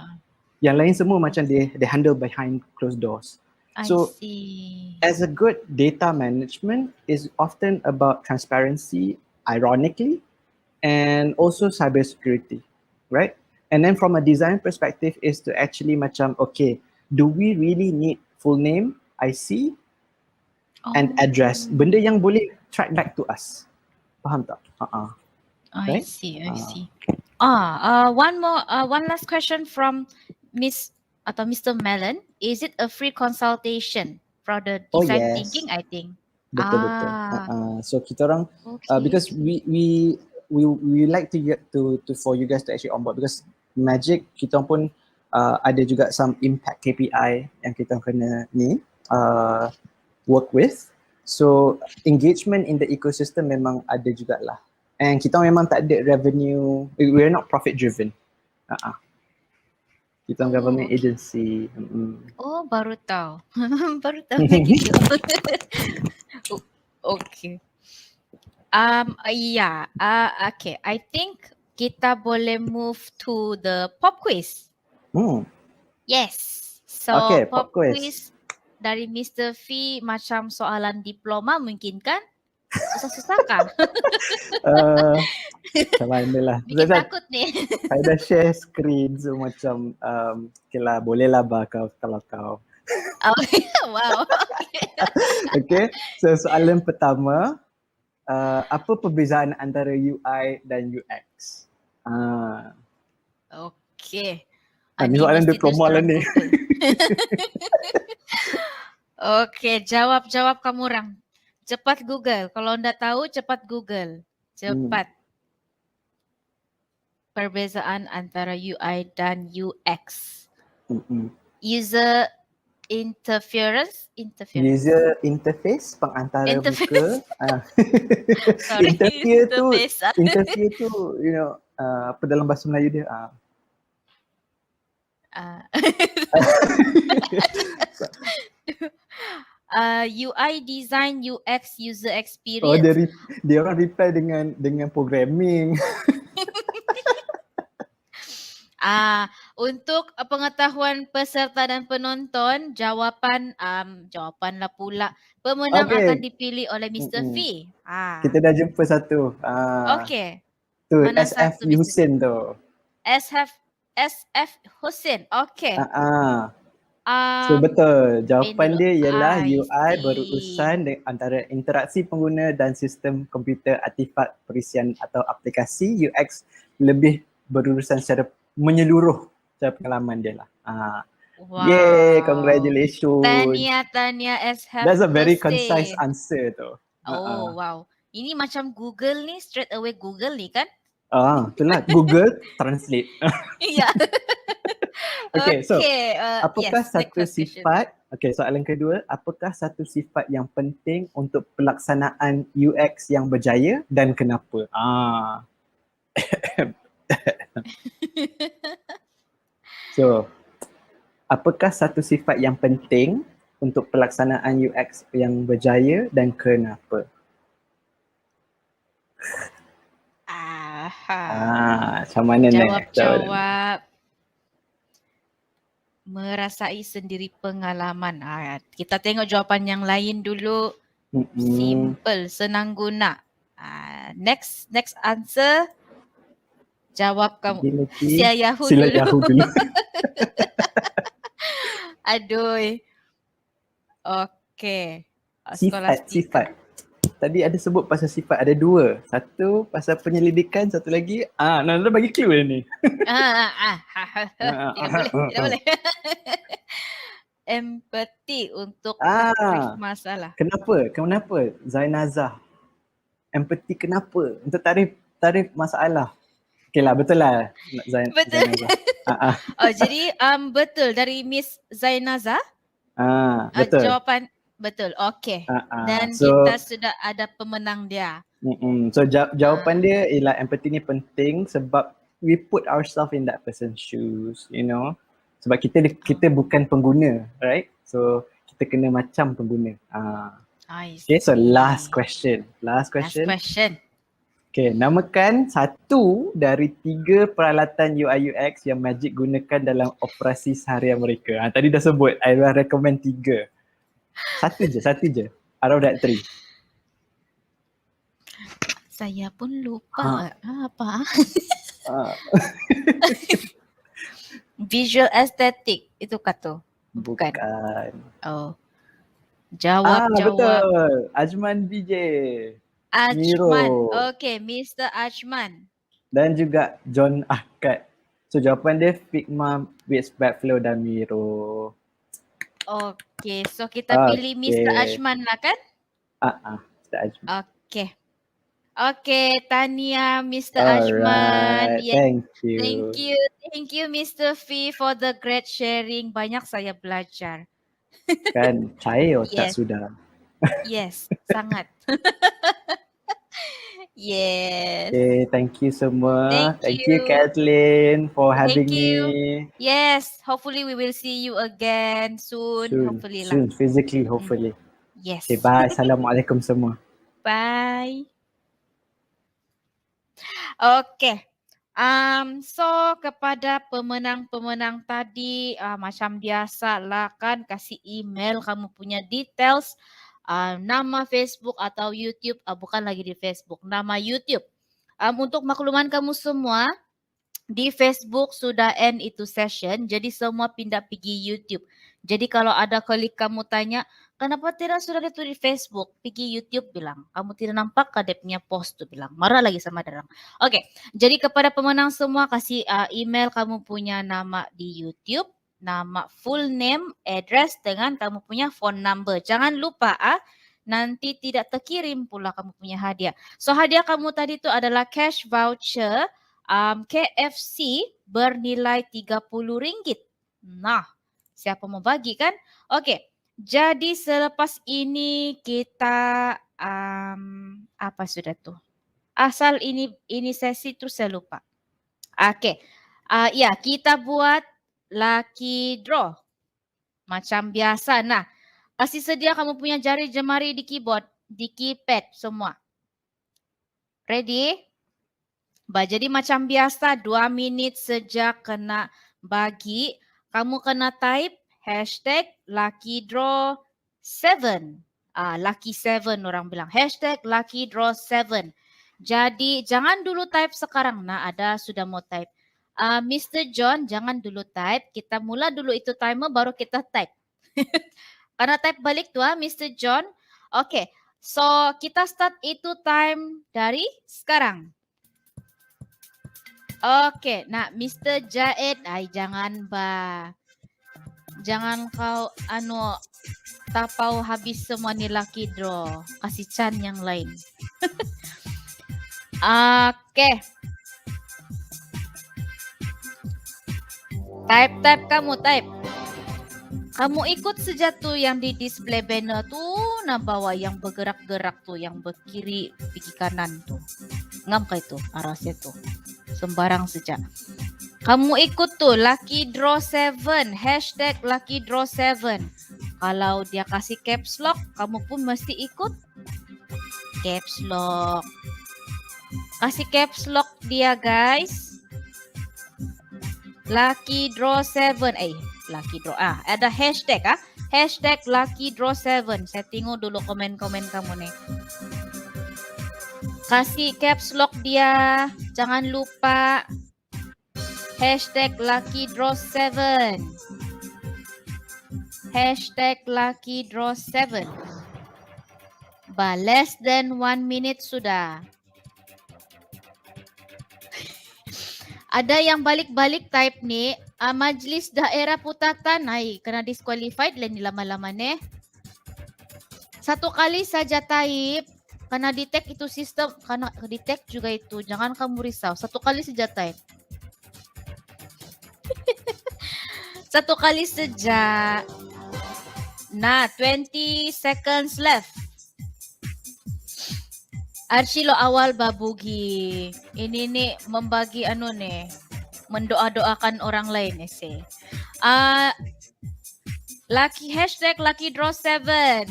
Yang lain semua macam they handle behind closed doors. So I see. as a good data management is often about transparency, ironically, and also cybersecurity, right? And then from a design perspective is to actually macam, okay, do we really need full name, IC, and address? Benda yang boleh track back to us. Faham tak? I see. One last question from Mr. Mellon. Is it a free consultation for the design thinking? I think. Betul. So kita orang because we like to get to for you guys to actually on board, because Magic kita pun ada juga some impact KPI yang kita kena work with. So engagement in the ecosystem memang ada jugalah. And kita memang tak ada revenue, we're not profit driven. Kita government agency. Baru tahu. Baru tahu gitu. Okay. Okay. I think kita boleh move to the pop quiz. Yes. So okay, pop quiz dari Mr. V macam soalan diploma mungkin kan? Susah-susah kan? Macam mana lah. Bikin takut ni. Saya dah share screen, so macam okay lah, boleh lah kalau kau. Wow. Okay, so soalan pertama, apa perbezaan antara UI dan UX? Okay. Ni soalan diploma lah ni. Okay, jawab kamu orang. Cepat Google. Kalau anda tahu, cepat Google. Cepat. Perbezaan antara UI dan UX. User interference. User interface, pengantara muka. Sorry, interfere tu, apa dalam bahasa Melayu dia? UI design, UX user experience. Dia orang reply dengan programming. Untuk pengetahuan peserta dan penonton, jawapan lah pula. Pemenang akan Okay. dipilih oleh Mr. Mm-mm. V. Kita dah jumpa satu. Okey. Tu Mana SF satu, Mr. Yusin tu. SF Hussein. Okey. So betul. Jawapan dulu. dia ialah I UI see. berurusan antara interaksi pengguna dan sistem komputer artifak perisian atau aplikasi. UX lebih berurusan secara menyeluruh secara pengalaman dia lah. Wow. Yay, congratulations. Tahniah SF That's a very Hussein. concise answer tu. Oh, wow. Ini macam Google ni, straight away Google ni kan? Itulah Google Translate. Ya. Okay, so apakah yes, next satu question. sifat, soalan kedua, apakah satu sifat yang penting untuk pelaksanaan UX yang berjaya dan kenapa? So, apakah satu sifat yang penting untuk pelaksanaan UX yang berjaya dan kenapa? Macam mana Jawab. Merasai sendiri pengalaman. Kita tengok jawapan yang lain dulu. Simple, senang guna. Next answer. Jawab kamu. Sila Yahoo dulu. Aduh. Okay. Sifat. Tadi ada sebut pasal sifat, ada dua. Satu pasal penyelidikan, satu lagi Nanda bagi clue ni. Tidak boleh. Empati untuk takrif masalah. Kenapa Zainazah? Empati kenapa? Untuk tarif masalah. Okay lah, betul lah Betul. Zainazah. Jadi betul dari Miss Zainazah. Betul. Jawapan betul. Okey. Dan So, kita sudah ada pemenang dia. So jawapan dia ialah empathy ni penting sebab we put ourselves in that person's shoes, you know. Sebab kita bukan pengguna, right? So kita kena macam pengguna. Okay, so last question. Okay, namakan satu dari 3 peralatan UI UX yang Magic gunakan dalam operasi seharian mereka. Tadi dah sebut, I will recommend 3. Satu je. Out of that 3. Saya pun lupa. Apa? Visual aesthetic itu kata. Bukan. Oh. Jawab. Betul. Ajman VJ. Ajman. Miro. Okay, Mr. Ajman. Dan juga John Ahkad. So jawapan dia Figma, Wix, Backflow dan Miro. Okay, so kita pilih Mr. Ajman lah kan? Mr. Ajman. Okay, tahniah Mr. Ajman. Thank you. Thank you Mr. V for the great sharing. Banyak saya belajar. Kan, cair otak sudah. Yes, sangat. Yes. Okay, thank you semua. Thank you Kathleen for having me. Yes, hopefully we will see you again soon. Hopefully lah. Soon, physically hopefully. Yes. Okay, bye. Assalamualaikum semua. Bye. Okay. So kepada pemenang-pemenang tadi macam biasa lah kan, kasih email kamu punya details, nama Facebook atau YouTube, bukan lagi di Facebook, nama YouTube. Untuk makluman kamu semua, di Facebook sudah end itu session, jadi semua pindah pergi YouTube. Jadi kalau ada kolik kamu tanya, kenapa tidak sudah itu di Facebook? Pergi YouTube bilang. Kamu tidak nampak ke dia punya post tu bilang. Marah lagi sama dia orang. Okay, jadi kepada pemenang semua kasih email kamu punya nama di YouTube, nama full name, address dengan kamu punya phone number. Jangan lupa nanti tidak terkirim pula kamu punya hadiah. So hadiah kamu tadi tu adalah cash voucher KFC bernilai RM30. Nah, siapa mau bagi kan? Okey. Jadi selepas ini kita apa sudah tu? Asal ini sesi terus saya lupa. Okey. Ya, kita buat lucky draw. Macam biasa. Nah, kasih sedia kamu punya jari jemari di keyboard, di keypad semua. Ready? Jadi macam biasa 2 minit sejak kena bagi, kamu kena type hashtag lucky draw 7. Lucky 7 orang bilang. Hashtag lucky draw 7. Jadi jangan dulu type sekarang. Nah ada sudah mau type. Mr. John jangan dulu type. Kita mula dulu itu timer baru kita type. Karena type balik tuh Mr. John. Oke. So kita start itu time dari sekarang. Oke, nah Mr. Jaed, jangan jangan kau tapau habis semua nih lucky draw, kasih Chan yang lain. Oke, type kamu type. Kamu ikut saja tuh yang di display banner tuh, nah bawah yang bergerak-gerak tuh, yang berkiri pergi kanan tuh. Ngam kah itu arahnya tuh? Sembarang saja. Kamu ikut tuh lucky draw 7, hashtag lucky draw 7. Kalau dia kasih caps lock, kamu pun mesti ikut caps lock. Kasih caps lock dia guys. Lucky draw 7. Lucky draw. Ada hashtag Hashtag lucky draw 7. Saya tengok dulu komen-komen kamu nih. Kasih caps lock dia. Jangan lupa. Hashtag lucky draw 7. Hashtag lucky draw 7. Less than 1 minute sudah. Ada yang balik-balik type nih. Majlis daerah Putatan. Kena disqualified lain di lama-lama nih. Satu kali saja type. Karena detect itu sistem, karena detect juga itu. Jangan kamu risau. Satu kali saja type. Satu kali saja. Nah, 20 seconds left. Archilo awal babugi. Ini nih membagi mendoa-doakan orang lain sih. Hashtag lucky draw 7.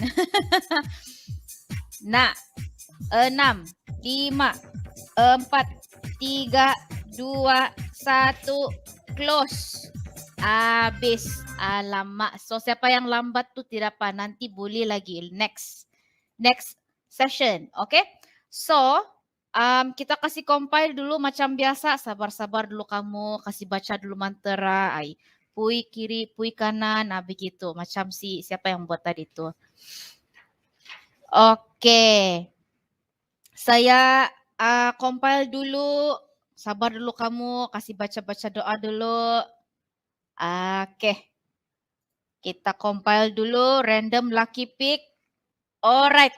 Nah, 6, 5, 4, 3, 2, 1, close. Habis. Alamak. So siapa yang lambat tuh tidak apa. Nanti boleh lagi. Next session. Okay? So, kita kasih compile dulu macam biasa. Sabar-sabar dulu kamu. Kasih baca dulu mantra. Pui kiri, pui kanan. Begitu. Macam siapa yang buat tadi tuh. Oke. Saya compile dulu. Sabar dulu kamu. Kasih baca-baca doa dulu. Oke. Kita compile dulu. Random lucky pick. Alright.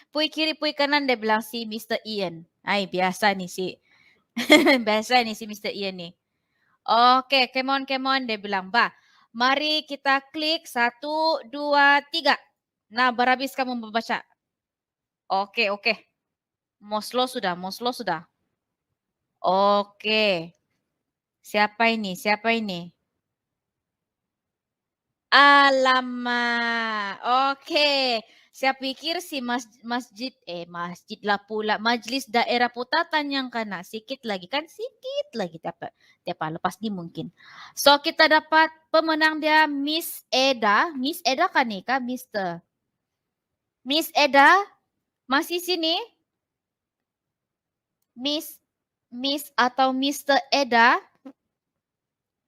Pui kiri, pui kanan dia bilang si Mr. Ian. Biasa nih biasa nih si Mr. Ian nih. Oke, come on dia bilang. Mari kita klik 1, 2, 3. Nah, berhabis kamu membaca. Oke. Mau slow sudah. Oke. Siapa ini? Alamak. Oke. Saya pikir si masjid lah pula. Majlis daerah Putatan yang kena. Sikit lagi. Tiap lepas ni mungkin. So kita dapat pemenang dia Miss Eda. Miss Eda kan nih kah Mr. Miss Eda masih sini? Miss atau Mr. Eda?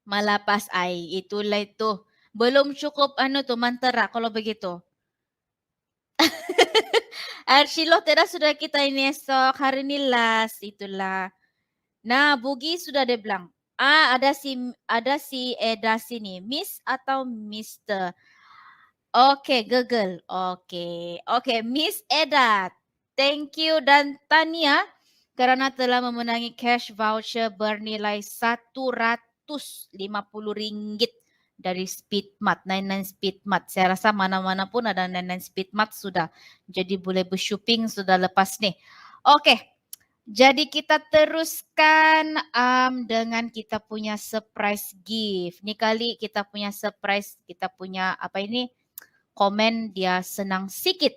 Malapas itulah itu. Belum cukup mantra kalau begitu. Archilo tidak sudah kita ini esok. Hari ini last. Itulah. Nah, Bugi sudah dia bilang. Ada si Eda sini. Miss atau Mr. Oke, Google. Oke, Miss Eda. Thank you dan Tania karena telah memenangi cash voucher bernilai Rp150 dari Speedmart, 99 Speedmart. Saya rasa mana-mana pun ada 99 Speedmart sudah. Jadi boleh bershopping sudah lepas nih. Oke, jadi kita teruskan dengan kita punya surprise gift. Ini kali kita punya surprise, kita punya komen dia senang sikit.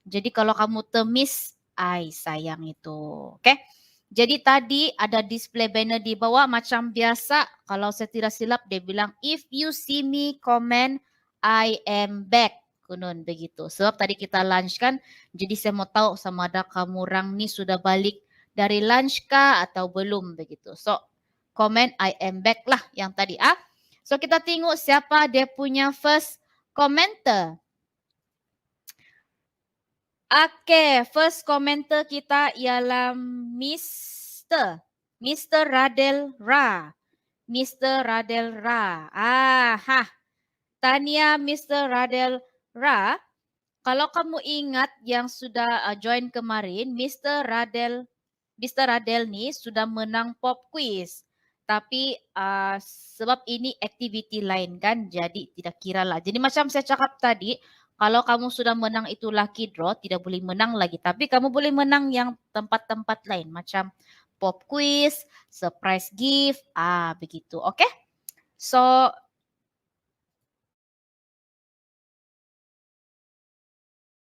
Jadi kalau kamu temis, sayang itu. Oke. Jadi tadi ada display banner di bawah macam biasa. Kalau saya tidak silap dia bilang if you see me comment I am back. Kunun begitu. Sebab tadi kita lunch kan. Jadi saya mau tahu sama ada kamu orang ni sudah balik dari lunch kah atau belum begitu. So comment I am back lah yang tadi ah. So kita tengok siapa dia punya first commenter. Okay, first komentar kita ialah Mr. Radel Ra. Mr. Radel Ra. Tania Mr. Radel Ra. Kalau kamu ingat yang sudah join kemarin, Mr. Radel ni sudah menang pop quiz. Tapi sebab ini aktiviti lain kan, jadi tidak kira lah. Jadi macam saya cakap tadi, kalau kamu sudah menang itu lucky draw, tidak boleh menang lagi. Tapi kamu boleh menang yang tempat-tempat lain. Macam pop quiz, surprise gift, begitu. Okay? So,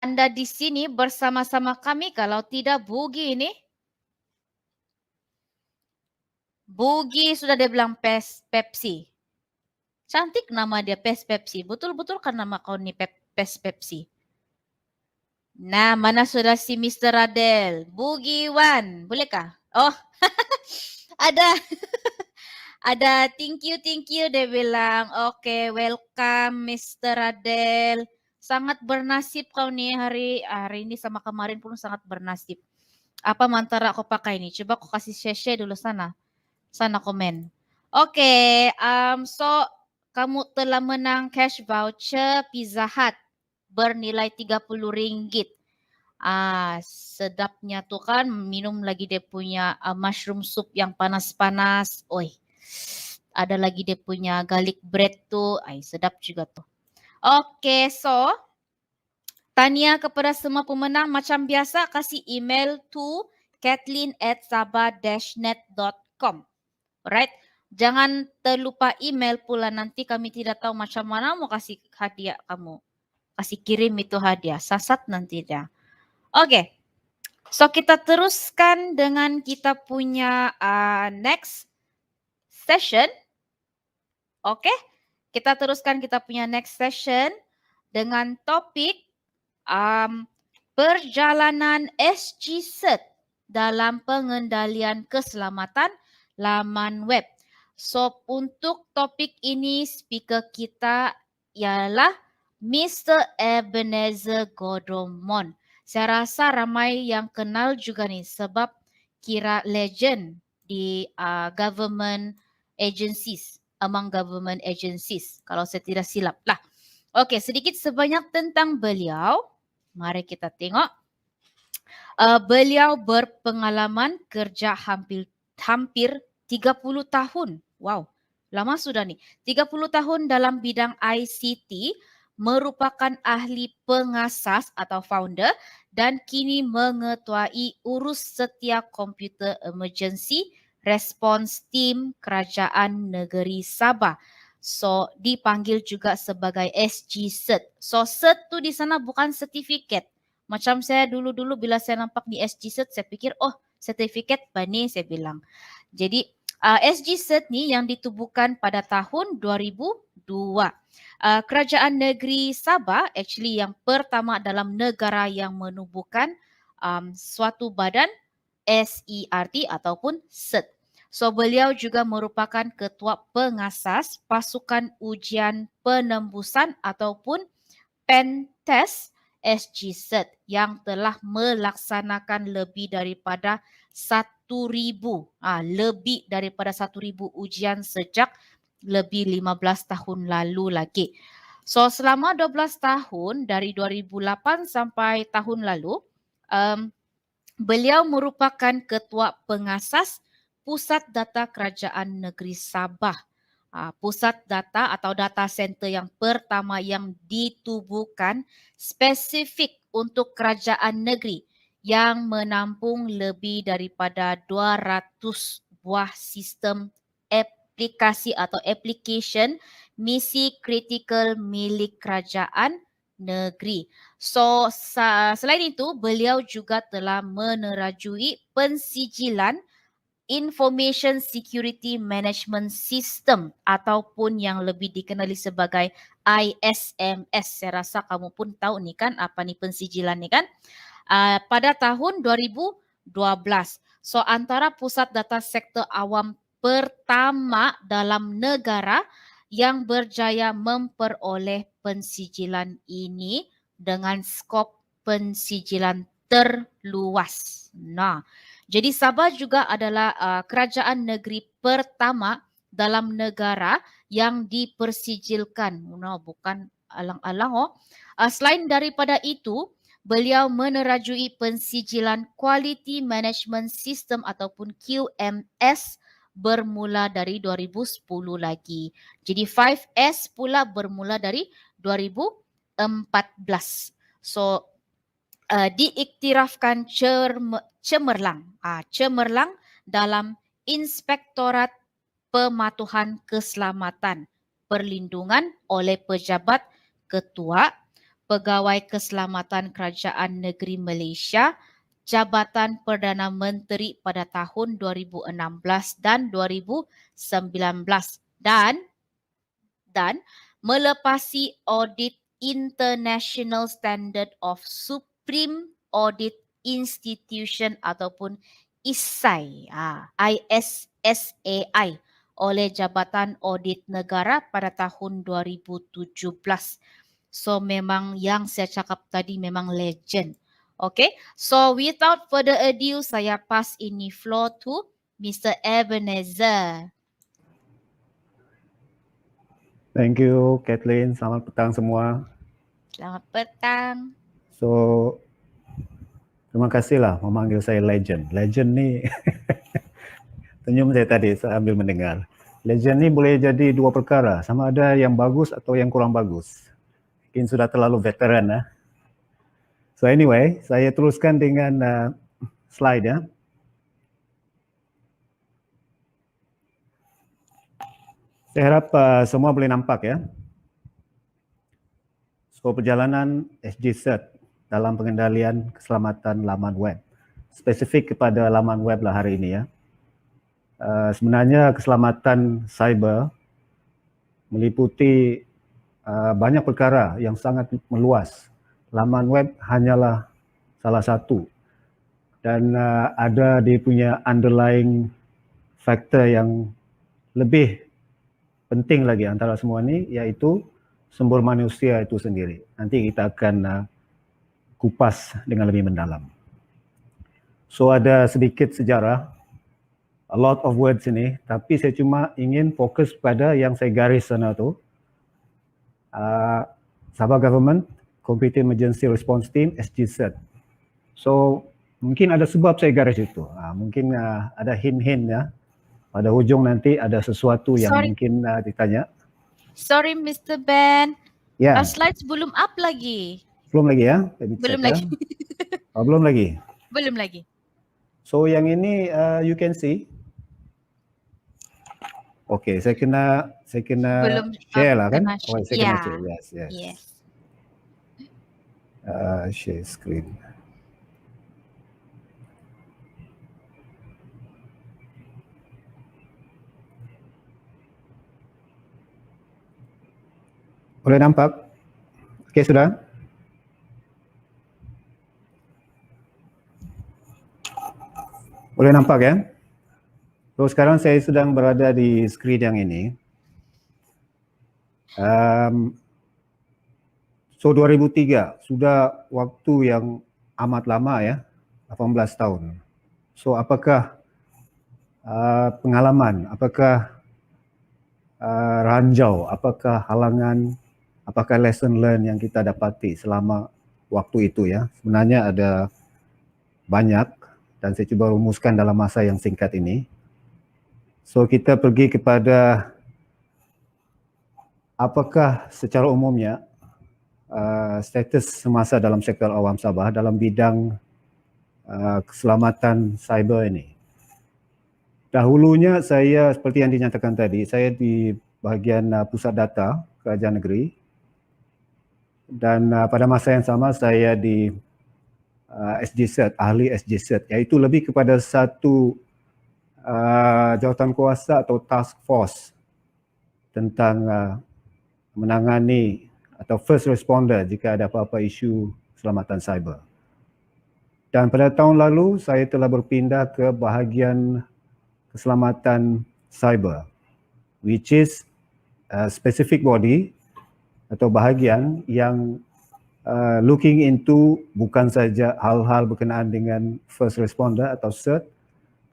Anda di sini bersama-sama kami. Kalau tidak, Bugi ini. Bugi sudah dia bilang Pepsi. Cantik nama dia Pepsi. Betul-betul kan nama kau ni Pepsi. Nah, mana sudah si Mr. Radel? Bugi Wan, bolehkah? Oh, ada. Ada, thank you dia bilang. Okay, welcome Mr. Radel. Sangat bernasib kau ni hari ini sama kemarin pun sangat bernasib. Apa mantara kau pakai ni? Coba kau kasih share dulu sana. Sana komen. Okay, so kamu telah menang cash voucher Pizza Hut bernilai RM30. Sedapnya tu kan minum lagi dia punya mushroom soup yang panas-panas. Oi. Ada lagi dia punya garlic bread tu. Sedap juga tu. Okay, so tanya kepada semua pemenang macam biasa kasih email to kathleen@sabah-net.com. Alright. Jangan terlupa email pula, nanti kami tidak tahu macam mana mau kasih hadiah kamu. Kasih kirim itu hadiah. Sasat nanti dia. Okay. So kita teruskan dengan kita punya next session. Okay. Kita teruskan kita punya next session dengan topik perjalanan SGWC dalam pengendalian keselamatan laman web. So untuk topik ini speaker kita ialah Mr. Ebenezer Godomon. Saya rasa ramai yang kenal juga nih sebab kira legend di government agencies, among government agencies kalau saya tidak silap lah. Okey, sedikit sebanyak tentang beliau. Mari kita tengok. Beliau berpengalaman kerja hampir 30 tahun. Wow, lama sudah nih. 30 tahun dalam bidang ICT, merupakan ahli pengasas atau founder dan kini mengetuai urus setiap komputer emergency response team Kerajaan Negeri Sabah. So, dipanggil juga sebagai SG Cert. So, cert tu di sana bukan sertifikat. Macam saya dulu-dulu bila saya nampak di SG Cert, saya pikir, oh, sertifikat bani saya bilang. Jadi, SG Cert ni yang ditubuhkan pada tahun 2002. Kerajaan Negeri Sabah actually yang pertama dalam negara yang menubuhkan suatu badan SERT ataupun CERT. So beliau juga merupakan ketua pengasas pasukan ujian penembusan ataupun pen test SG-CERT yang telah melaksanakan lebih daripada 1,000 ujian sejak lebih 15 tahun lalu lagi. So selama 12 tahun dari 2008 sampai tahun lalu, beliau merupakan ketua pengasas Pusat Data Kerajaan Negeri Sabah. Pusat data atau data center yang pertama yang ditubuhkan spesifik untuk kerajaan negeri yang menampung lebih daripada 200 buah sistem aplikasi atau application misi kritikal milik kerajaan negeri. So selain itu beliau juga telah menerajui pensijilan Information Security Management System ataupun yang lebih dikenali sebagai ISMS. Saya rasa kamu pun tahu ni kan apa ni pensijilan ni kan. Pada tahun 2012. So antara pusat data sektor awam pertama dalam negara yang berjaya memperoleh pensijilan ini dengan skop pensijilan terluas. Nah, jadi Sabah juga adalah kerajaan negeri pertama dalam negara yang dipersijilkan. No, bukan alang-alang. Selain daripada itu, beliau menerajui pensijilan Quality Management System ataupun QMS bermula dari 2010 lagi. Jadi 5S pula bermula dari 2014. So diiktirafkan cemerlang dalam Inspektorat Pematuhan Keselamatan Perlindungan oleh Pejabat Ketua Pegawai Keselamatan Kerajaan Negeri Malaysia, Jabatan Perdana Menteri pada tahun 2016 dan 2019 dan melepasi audit International Standard of Supreme Audit Institution ataupun ISAI, ISSAI oleh Jabatan Audit Negara pada tahun 2017. So memang yang saya cakap tadi memang legend. Okay, so without further ado, saya pass ini floor to Mr. Ebenezer. Thank you, Kathleen. Selamat petang semua. Selamat petang. So, terima kasihlah memanggil saya legend. Legend ni, senyum saya tadi sambil mendengar. Legend ni boleh jadi dua perkara, sama ada yang bagus atau yang kurang bagus. Mungkin sudah terlalu veteran. So anyway, saya teruskan dengan slide ya. Saya harap semua boleh nampak ya. So perjalanan SGCert dalam pengendalian keselamatan laman web. Spesifik kepada laman web lah hari ini ya. Sebenarnya keselamatan cyber meliputi banyak perkara yang sangat meluas. Laman web hanyalah salah satu. Dan ada dia punya underlying factor yang lebih penting lagi antara semua ni, iaitu sumber manusia itu sendiri. Nanti kita akan kupas dengan lebih mendalam. So ada sedikit sejarah, a lot of words ini, tapi saya cuma ingin fokus pada yang saya garis sana tu. Sabah Government Computer Emergency Response Team SGCert. So mungkin ada sebab saya garis itu. Mungkin ada hint-hint ya. Pada hujung nanti ada sesuatu yang mungkin ditanya. Sorry Mr. Ben. Ya. Slides belum up lagi. Belum lagi ya? Belum lagi. Oh, belum lagi. Belum lagi. So yang ini you can see. Okay, saya kena belum, share lah kan? Oh, saya kena share. Yes. Share screen. Boleh nampak? Okey, sudah? Boleh nampak ya? So sekarang saya sedang berada di skrin yang ini. So 2003, sudah waktu yang amat lama ya, 18 tahun. So apakah pengalaman, apakah ranjau, apakah halangan, apakah lesson learn yang kita dapati selama waktu itu ya? Sebenarnya ada banyak dan saya cuba rumuskan dalam masa yang singkat ini. So kita pergi kepada apakah secara umumnya status semasa dalam sektor awam Sabah dalam bidang keselamatan cyber ini. Dahulunya saya seperti yang dinyatakan tadi, saya di bahagian pusat data kerajaan negeri dan pada masa yang sama saya di SGCert, ahli SGCert, iaitu lebih kepada satu jawatan kuasa atau task force tentang menangani atau first responder jika ada apa-apa isu keselamatan cyber. Dan pada tahun lalu saya telah berpindah ke bahagian keselamatan cyber, which is a specific body atau bahagian yang looking into bukan saja hal-hal berkenaan dengan first responder atau CERT,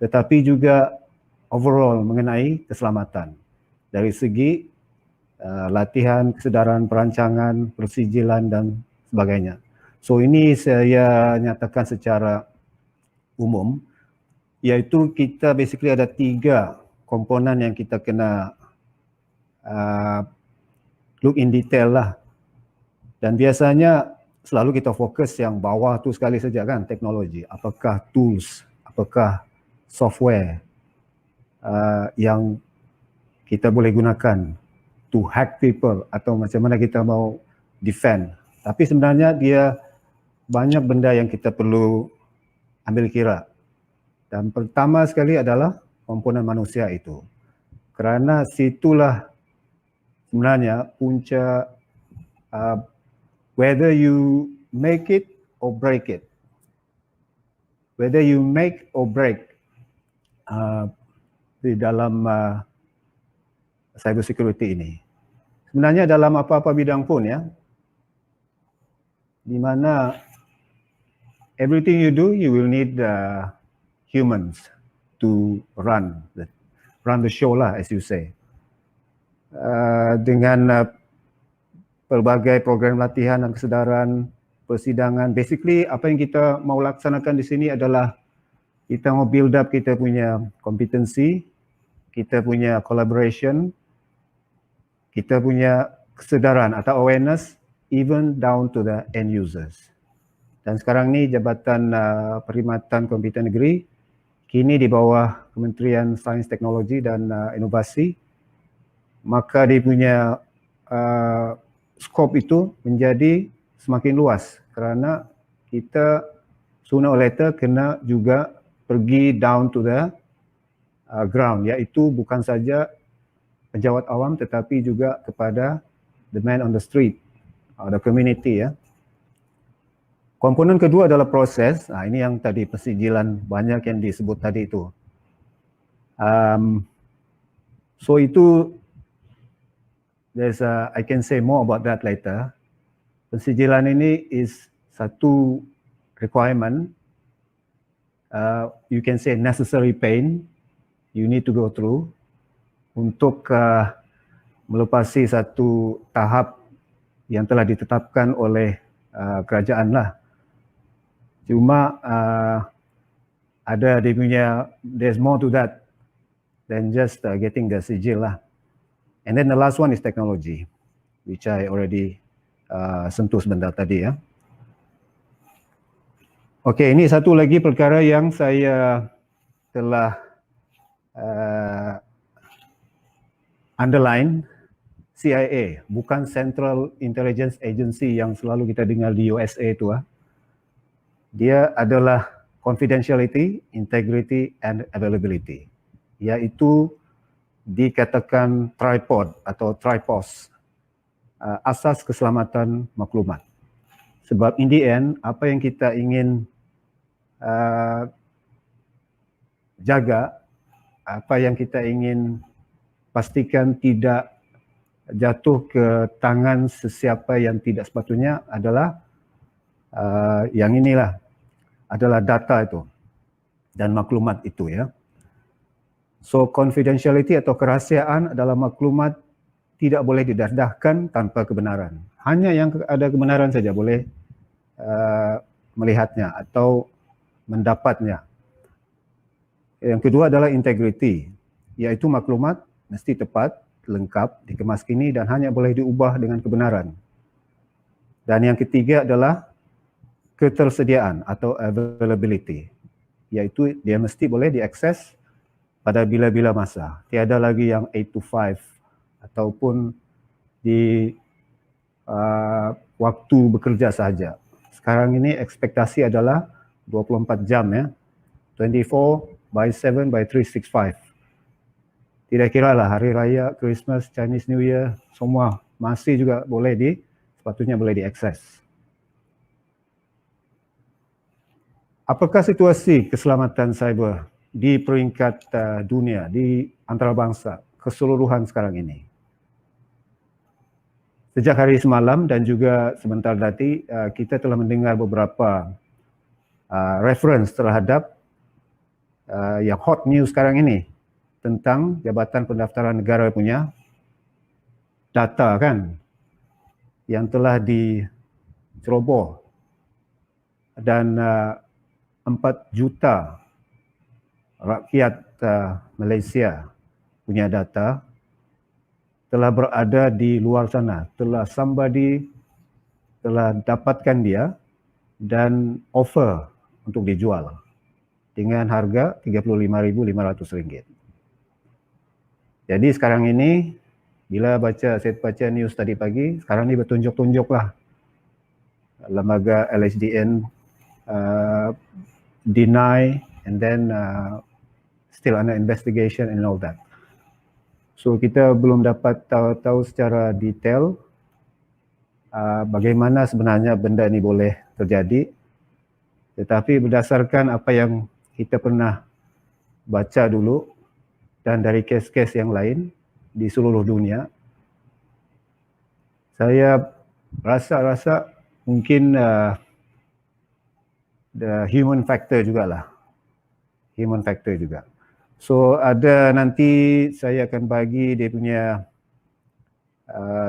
tetapi juga overall mengenai keselamatan dari segi latihan, kesedaran, perancangan, persijilan dan sebagainya. So ini saya nyatakan secara umum, iaitu kita basically ada 3 komponen yang kita kena look in detail lah. Dan biasanya selalu kita fokus yang bawah tu sekali saja kan, teknologi. Apakah tools, apakah software yang kita boleh gunakan to hack people atau macam mana kita mau defend. Tapi sebenarnya dia banyak benda yang kita perlu ambil kira. Dan pertama sekali adalah komponen manusia itu. Kerana situlah sebenarnya punca whether you make it or break it. Whether you make or break di dalam cyber security ini. Sebenarnya dalam apa-apa bidang pun ya, di mana everything you do, you will need humans to run the show lah, as you say. Dengan pelbagai program latihan dan kesedaran, persidangan. Basically, apa yang kita mau laksanakan di sini adalah kita mau build up kita punya kompetensi, kita punya collaboration, kita punya kesedaran atau awareness, even down to the end users. Dan sekarang ni Jabatan Perkhidmatan Komputer Negeri kini di bawah Kementerian Sains, Teknologi dan Inovasi, maka dia punya skop itu menjadi semakin luas kerana kita sooner or later kena juga pergi down to the ground, iaitu bukan saja pejabat awam tetapi juga kepada the man on the street, the community ya. Komponen kedua adalah proses. Ini yang tadi persijilan banyak yang disebut tadi itu. So itu I can say more about that later. Persijilan ini is satu requirement. You can say necessary pain you need to go through untuk melepasi satu tahap yang telah ditetapkan oleh kerajaan lah. Cuma ada dia punya, there's more to that than just getting the sijil lah. And then the last one is technology, which I already sentuh sebentar tadi ya. Okey, ini satu lagi perkara yang saya telah underline. CIA, bukan Central Intelligence Agency yang selalu kita dengar di USA itu. Dia adalah confidentiality, integrity and availability, iaitu dikatakan tripod atau tripos, asas keselamatan maklumat. Sebab in the end, apa yang kita ingin jaga, apa yang kita ingin pastikan tidak jatuh ke tangan sesiapa yang tidak sepatutnya adalah yang inilah, adalah data itu dan maklumat itu ya. So confidentiality atau kerahasiaan adalah maklumat tidak boleh didedahkan tanpa kebenaran. Hanya yang ada kebenaran saja boleh melihatnya atau mendapatnya. Yang kedua adalah integrity, iaitu maklumat mesti tepat, lengkap, dikemaskini dan hanya boleh diubah dengan kebenaran. Dan yang ketiga adalah ketersediaan atau availability, iaitu dia mesti boleh diakses pada bila-bila masa. Tiada lagi yang 8 to 5 ataupun di waktu bekerja sahaja. Sekarang ini ekspektasi adalah 24 jam ya, 24 by 7 by 365. Tidak kira lah hari raya, Christmas, Chinese New Year, semua masih juga sepatutnya boleh diakses. Apakah situasi keselamatan cyber di peringkat dunia, di antarabangsa keseluruhan sekarang ini? Sejak hari semalam dan juga sebentar tadi, kita telah mendengar beberapa reference terhadap yang hot news sekarang ini tentang Jabatan Pendaftaran Negara punya data kan yang telah diceroboh dan 4 juta rakyat Malaysia punya data telah berada di luar sana, somebody telah dapatkan dia dan offer untuk dijual dengan harga RM35,500. Jadi sekarang ini, bila saya baca news tadi pagi, sekarang ini bertunjuk-tunjuk lah lembaga LHDN deny and then still under investigation and all that. So kita belum dapat tahu secara detail bagaimana sebenarnya benda ini boleh terjadi. Tetapi berdasarkan apa yang kita pernah baca dulu dan dari kes-kes yang lain di seluruh dunia, saya rasa mungkin the human factor jugalah. Human factor juga. So ada nanti saya akan bagi dia punya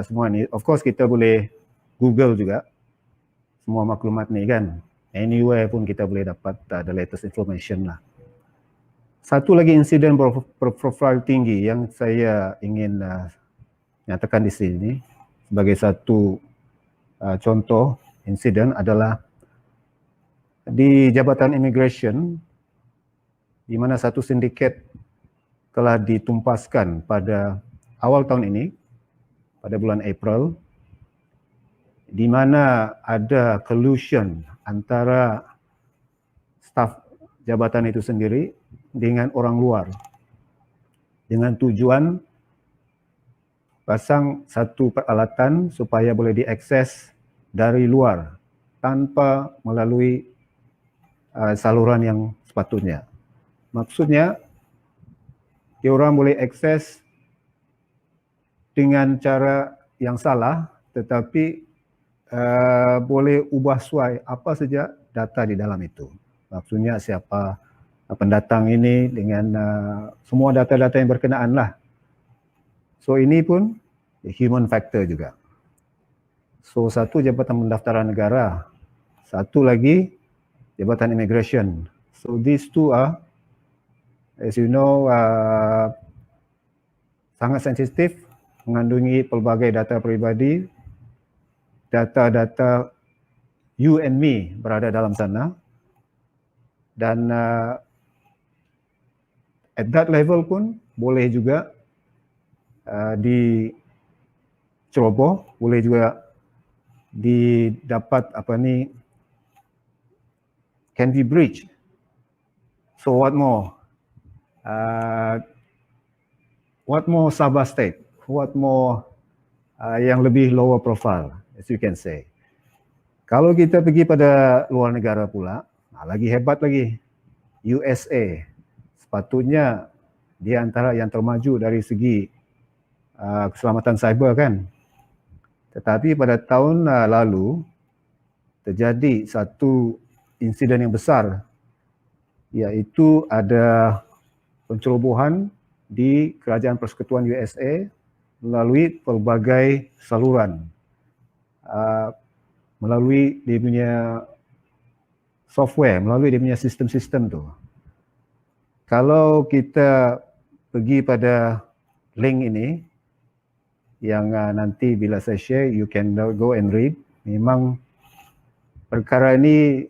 semua ni. Of course kita boleh Google juga semua maklumat ni kan. Anywhere pun kita boleh dapat the latest information lah. Satu lagi insiden berprofil tinggi yang saya ingin nyatakan di sini sebagai satu contoh insiden adalah di Jabatan Immigration, di mana satu sindiket telah ditumpaskan pada awal tahun ini, pada bulan April, di mana ada collusion antara staf jabatan itu sendiri dengan orang luar, dengan tujuan pasang satu peralatan supaya boleh diakses dari luar tanpa melalui saluran yang sepatutnya. Maksudnya, diorang boleh akses dengan cara yang salah, tetapi boleh ubah suai apa saja data di dalam itu. Maksudnya siapa pendatang ini dengan semua data-data yang berkenaan lah. So ini pun human factor juga. So satu Jabatan Pendaftaran Negara, satu lagi Jabatan Immigration. So these two are, as you know, sangat sensitif, mengandungi pelbagai data peribadi, data-data you and me berada dalam sana, dan at that level pun boleh juga diceroboh, boleh juga didapat can be breached. So what more? What more Sabah state? What more yang lebih lower profile, as you can say. Kalau kita pergi pada luar negara pula, lagi hebat lagi. USA, sepatutnya dia antara yang termaju dari segi keselamatan cyber kan. Tetapi pada tahun lalu, terjadi satu insiden yang besar, iaitu ada pencerobohan di Kerajaan Persekutuan USA melalui pelbagai saluran, melalui dia punya software, melalui dia punya sistem-sistem tu. Kalau kita pergi pada link ini, yang nanti bila saya share, you can go and read. Memang perkara ini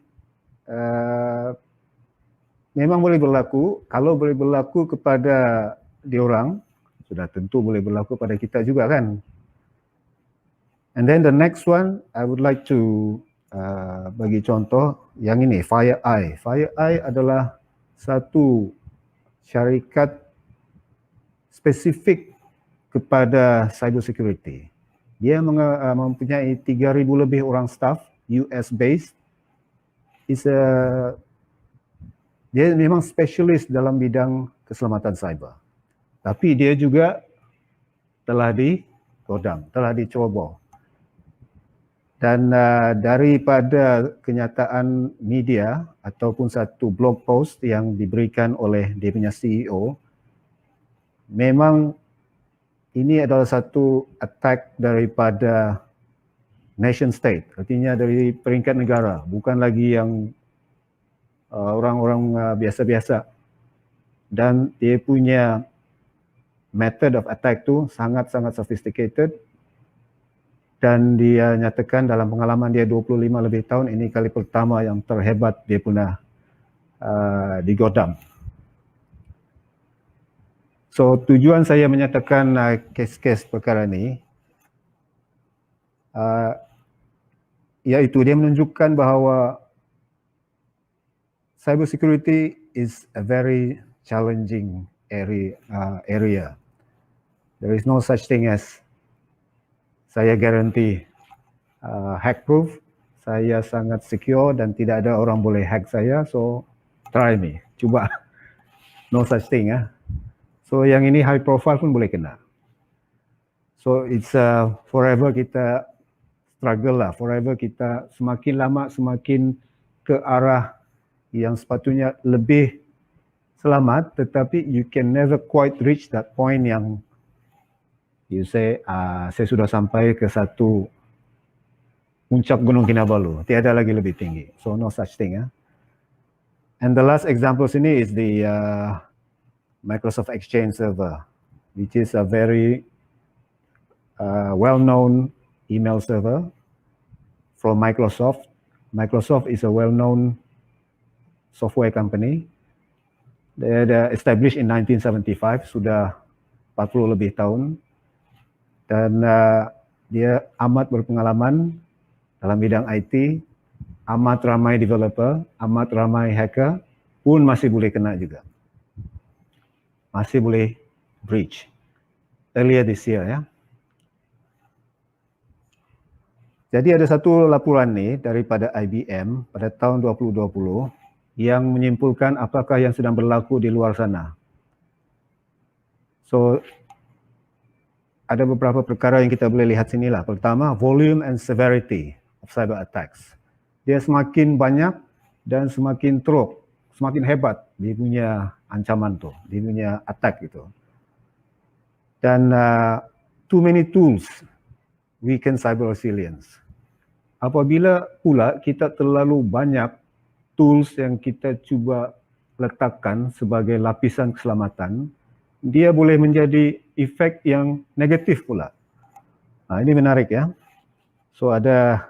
memang boleh berlaku. Kalau boleh berlaku kepada diorang, sudah tentu boleh berlaku pada kita juga kan. And then the next one, I would like to bagi contoh yang ini, FireEye. FireEye adalah satu syarikat spesifik kepada cyber security. Dia mempunyai 3,000 lebih orang staff, US based. Dia memang spesialis dalam bidang keselamatan cyber. Tapi dia juga telah digodam, telah diceroboh. Dan daripada kenyataan media ataupun satu blog post yang diberikan oleh dia punya CEO, memang ini adalah satu attack daripada nation state, artinya dari peringkat negara, bukan lagi yang orang-orang biasa-biasa. Dan dia punya method of attack tu sangat-sangat sophisticated, dan dia nyatakan dalam pengalaman dia 25 lebih tahun, ini kali pertama yang terhebat dia pernah digodam. So tujuan saya menyatakan kes-kes perkara ni iaitu dia menunjukkan bahawa cyber security is a very challenging area. There is no such thing as saya guarantee hack proof, saya sangat secure dan tidak ada orang boleh hack saya, so try me, cuba. No such thing. So yang ini high profile pun boleh kena. So it's forever kita struggle lah, forever kita semakin lama semakin ke arah yang sepatutnya lebih selamat, tetapi you can never quite reach that point yang you say, saya sudah sampai ke satu puncak Gunung Kinabalu, tiada lagi lebih tinggi. So no such thing. And the last example sini is the Microsoft Exchange server, which is a very well-known email server from Microsoft. Microsoft is a well-known software company. They established in 1975, sudah 40 lebih tahun. Dan dia amat berpengalaman dalam bidang IT, amat ramai developer, amat ramai hacker, pun masih boleh kena juga. Masih boleh breach. Earlier this year, ya. Jadi ada satu laporan ni daripada IBM pada tahun 2020 yang menyimpulkan apakah yang sedang berlaku di luar sana. So, ada beberapa perkara yang kita boleh lihat sinilah. Pertama, volume and severity of cyber attacks. Dia semakin banyak dan semakin teruk, semakin hebat dia punya ancaman tu, dia punya attack itu. Dan too many tools weaken cyber resilience. Apabila pula kita terlalu banyak tools yang kita cuba letakkan sebagai lapisan keselamatan, dia boleh menjadi efek yang negatif pula. Ini menarik ya. So ada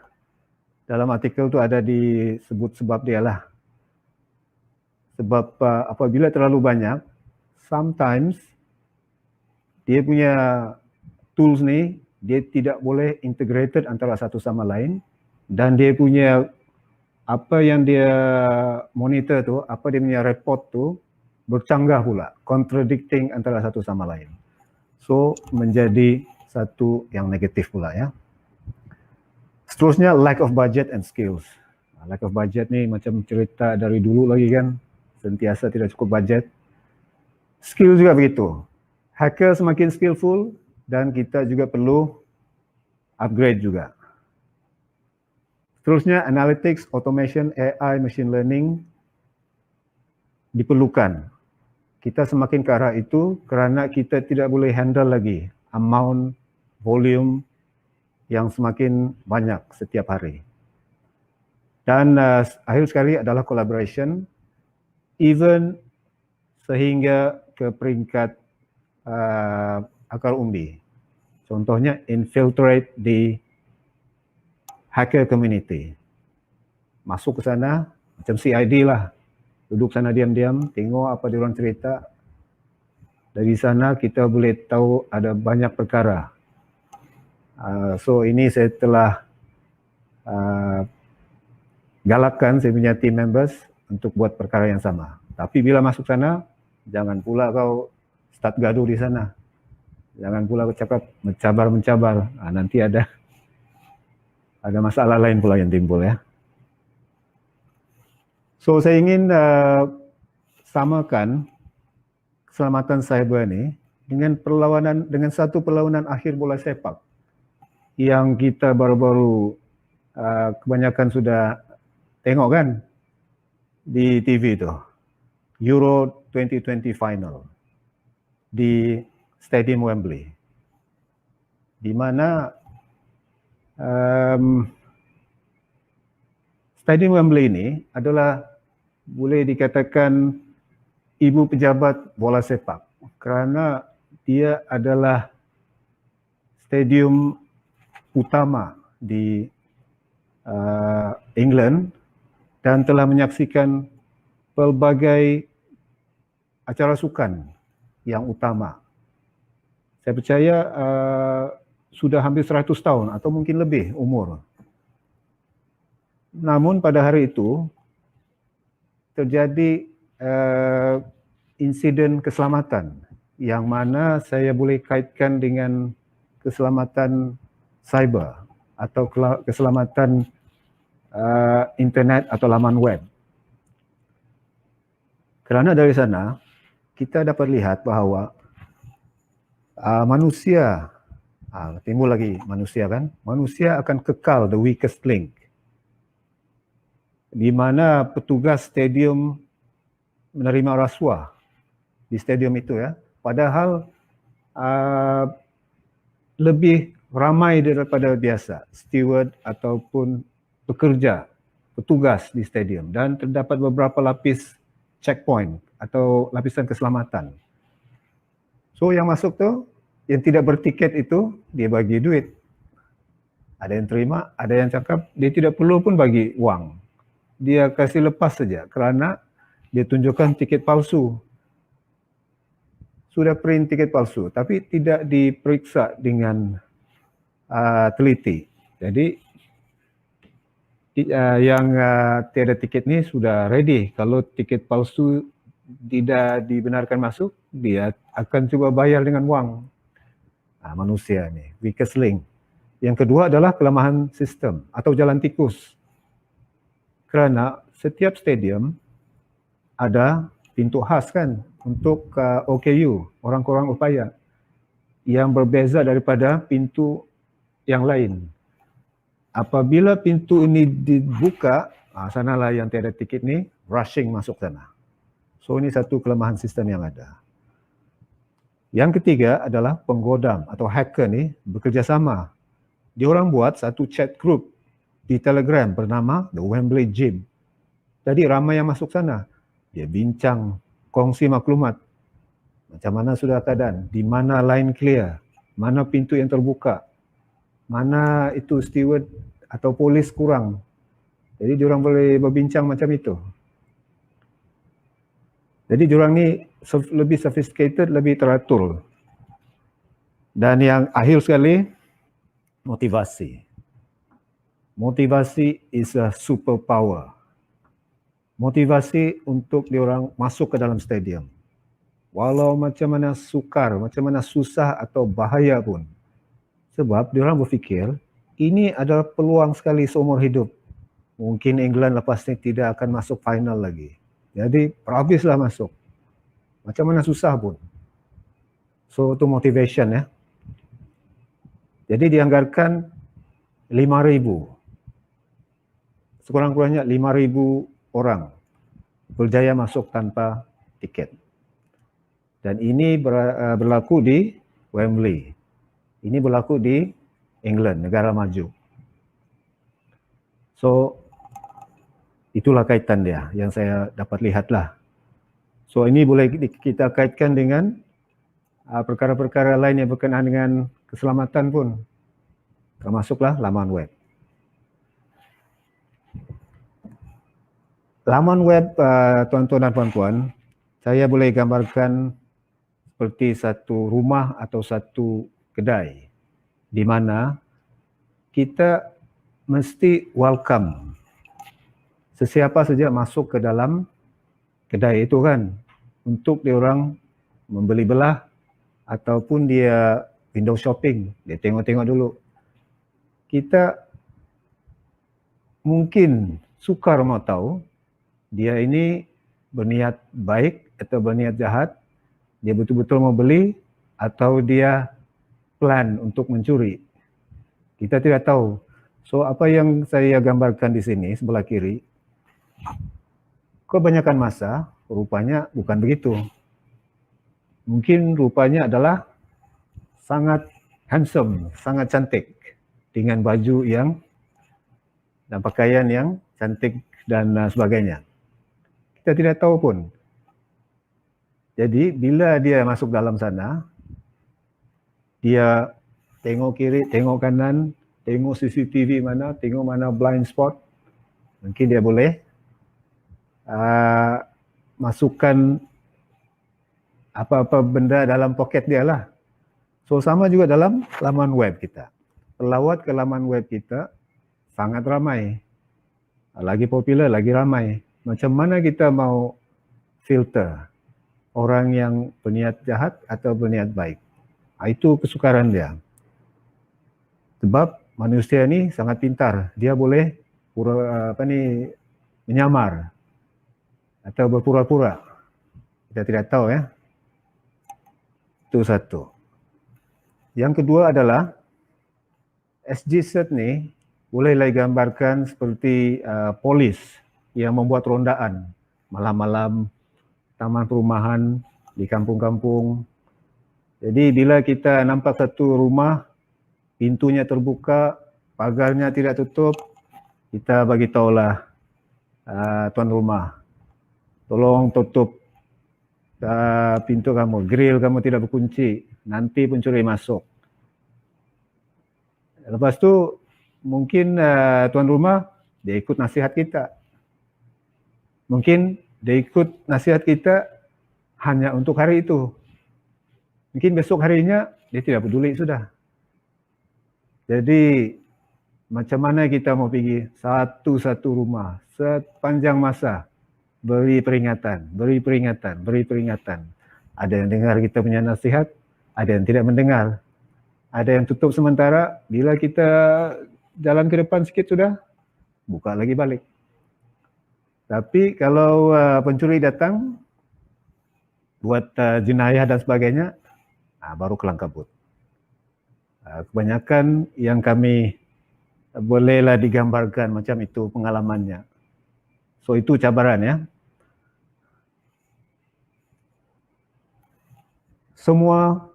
dalam artikel tu ada disebut sebab dia lah. Sebab apabila terlalu banyak, sometimes dia punya tools ni dia tidak boleh integrated antara satu sama lain, dan dia punya apa yang dia monitor tu, apa dia punya report tu bercanggah pula, contradicting antara satu sama lain. So menjadi satu yang negatif pula ya. Seterusnya lack of budget and skills. Lack of budget ni macam cerita dari dulu lagi kan, sentiasa tidak cukup budget. Skill juga begitu. Hacker semakin skillful dan kita juga perlu upgrade juga. Seterusnya analytics, automation, AI, machine learning diperlukan. Kita semakin ke arah itu kerana kita tidak boleh handle lagi amount, volume yang semakin banyak setiap hari. Dan akhir sekali adalah collaboration, even sehingga ke peringkat akar umbi. Contohnya infiltrate di hacker community. Masuk ke sana, macam CID lah. Duduk sana diam-diam, tengok apa diorang cerita. Dari sana kita boleh tahu ada banyak perkara. So ini saya telah galakkan saya punya team members untuk buat perkara yang sama. Tapi bila masuk sana, Jangan pula kau start gaduh di sana. Jangan pula kau cakap mencabar-mencabar. Nanti ada masalah lain pula yang timbul ya. So saya ingin samakan keselamatan cyber ini dengan satu perlawanan akhir bola sepak yang kita baru-baru kebanyakan sudah tengok kan di TV itu, Euro 2020 final di Stadium Wembley, di mana Stadium Wembley ini adalah boleh dikatakan ibu pejabat bola sepak kerana dia adalah stadium utama di England dan telah menyaksikan pelbagai acara sukan yang utama. Saya percaya sudah hampir 100 tahun atau mungkin lebih umur. Namun pada hari itu terjadi insiden keselamatan yang mana saya boleh kaitkan dengan keselamatan cyber atau keselamatan internet atau laman web. Kerana dari sana kita dapat lihat bahawa manusia, timbul lagi manusia kan, manusia akan kekal the weakest link, di mana petugas stadium menerima rasuah di stadium itu ya, padahal lebih ramai daripada biasa steward ataupun pekerja, petugas di stadium, dan terdapat beberapa lapis checkpoint atau lapisan keselamatan. So yang masuk tu, yang tidak bertiket itu dia bagi duit. Ada yang terima, ada yang cakap dia tidak perlu pun bagi wang. Dia kasih lepas saja kerana dia tunjukkan tiket palsu. Sudah print tiket palsu tapi tidak diperiksa dengan teliti. Jadi yang tiada tiket ni sudah ready. Kalau tiket palsu tidak dibenarkan masuk, dia akan cuba bayar dengan wang. Manusia ni, weakest link. Yang kedua adalah kelemahan sistem atau jalan tikus. Kerana setiap stadium ada pintu khas kan untuk OKU, orang-orang upaya, yang berbeza daripada pintu yang lain. Apabila pintu ini dibuka, sanalah yang tiada tiket ni rushing masuk sana. So ini satu kelemahan sistem yang ada. Yang ketiga adalah penggodam atau hacker ni bekerjasama. Diorang buat satu chat group di Telegram bernama The Wembley Gym. Jadi ramai yang masuk sana. Dia bincang, kongsi maklumat. Macam mana sudah keadaan, di mana line clear, mana pintu yang terbuka, mana itu steward atau polis kurang. Jadi diorang boleh berbincang macam itu. Jadi diorang ni lebih sophisticated, lebih teratur. Dan yang akhir sekali, motivasi. Motivasi is a superpower. Motivasi untuk diorang masuk ke dalam stadium. Walau macam mana sukar, macam mana susah atau bahaya pun. Sebab diorang berfikir, ini adalah peluang sekali seumur hidup. Mungkin England lepas ni tidak akan masuk final lagi. Jadi habislah masuk. Macam mana susah pun. So itu motivation ya. Jadi dianggarkan 5,000. Sekurang-kurangnya 5,000 orang berjaya masuk tanpa tiket. Dan ini berlaku di Wembley. Ini berlaku di England, negara maju. So itulah kaitan dia yang saya dapat lihatlah. So ini boleh kita kaitkan dengan perkara-perkara lain yang berkenaan dengan keselamatan pun. Termasuklah laman web. Laman web, tuan-tuan dan puan-puan, saya boleh gambarkan seperti satu rumah atau satu kedai di mana kita mesti welcome sesiapa saja masuk ke dalam kedai itu kan. untuk diorang membeli belah ataupun dia window shopping, dia tengok-tengok dulu. Kita mungkin sukar mau tahu dia ini berniat baik atau berniat jahat, dia betul-betul mau beli atau dia plan untuk mencuri. Kita tidak tahu. So apa yang saya gambarkan di sini sebelah kiri, kebanyakan masa rupanya bukan begitu. Mungkin rupanya adalah sangat handsome, sangat cantik dengan baju yang dan pakaian yang cantik dan sebagainya. Kita tidak tahu pun. Jadi bila dia masuk dalam sana, dia tengok kiri, tengok kanan, tengok CCTV mana, tengok mana blind spot, mungkin dia boleh masukkan apa-apa benda dalam poket dia lah. So sama juga dalam laman web kita. Pelawat ke laman web kita sangat ramai. Lagi popular, lagi ramai. Macam mana kita mau filter orang yang berniat jahat atau berniat baik? Itu kesukaran dia. Sebab manusia ni sangat pintar. Dia boleh menyamar atau berpura-pura. Kita tidak tahu ya. Itu satu. Yang kedua adalah SGWC ni bolehlah digambarkan seperti polis yang membuat rondaan malam-malam, taman perumahan di kampung-kampung. Jadi bila kita nampak satu rumah, pintunya terbuka, pagarnya tidak tutup, kita bagi tahulah tuan rumah, tolong tutup pintu kamu, grill kamu tidak berkunci, nanti pencuri masuk. Lepas tu mungkin tuan rumah dia ikut nasihat kita. Mungkin dia ikut nasihat kita hanya untuk hari itu. Mungkin besok harinya dia tidak peduli sudah. Jadi macam mana kita mau pergi satu-satu rumah sepanjang masa beri peringatan, beri peringatan, beri peringatan. Ada yang dengar kita punya nasihat, ada yang tidak mendengar. Ada yang tutup sementara, bila kita jalan ke depan sikit sudah, buka lagi balik. Tapi kalau pencuri datang, buat jenayah dan sebagainya, baru kelang kabut. Kebanyakan yang kami bolehlah digambarkan macam itu pengalamannya. So itu cabaran ya. Semua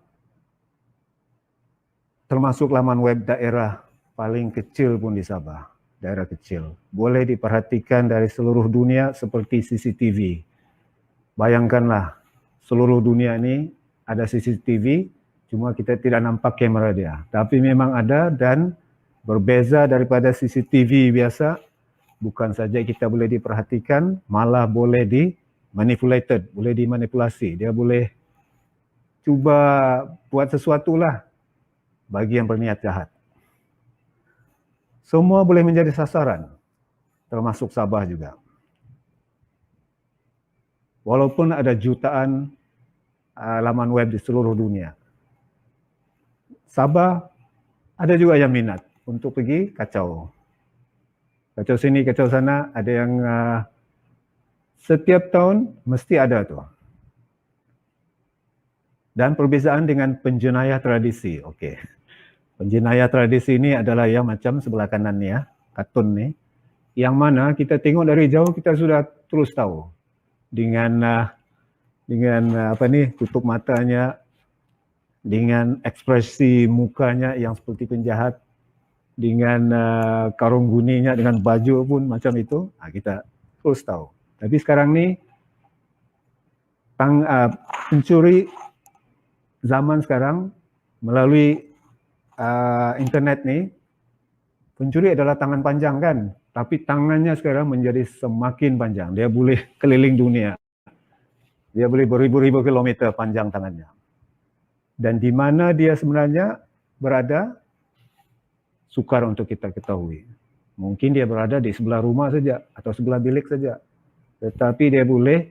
termasuk laman web daerah paling kecil pun di Sabah, daerah kecil, boleh diperhatikan dari seluruh dunia seperti CCTV. Bayangkanlah, seluruh dunia ini ada CCTV, cuma kita tidak nampak kamera dia. Tapi memang ada dan berbeza daripada CCTV biasa, bukan saja kita boleh diperhatikan, malah boleh dimanipulated, boleh dimanipulasi. Dia boleh cuba buat sesuatu lah bagi yang berniat jahat. Semua boleh menjadi sasaran, termasuk Sabah juga. Walaupun ada jutaan laman web di seluruh dunia, Sabah ada juga yang minat untuk pergi kacau. Kacau sini, kacau sana, ada yang setiap tahun mesti ada tu. Dan perbezaan dengan penjenayah tradisi. Okey. Penjenayah tradisi ini adalah yang macam sebelah kanan ni ya, kartun ni. Yang mana kita tengok dari jauh kita sudah terus tahu. Dengan tutup matanya, dengan ekspresi mukanya yang seperti penjahat, dengan karung guninya, dengan baju pun macam itu, kita terus tahu. Tapi sekarang ni pencuri zaman sekarang melalui internet ni, pencuri adalah tangan panjang kan, tapi tangannya sekarang menjadi semakin panjang. Dia boleh keliling dunia. Dia boleh beribu-ribu kilometer panjang tangannya. Dan di mana dia sebenarnya berada, sukar untuk kita ketahui. Mungkin dia berada di sebelah rumah saja atau sebelah bilik saja. Tetapi dia boleh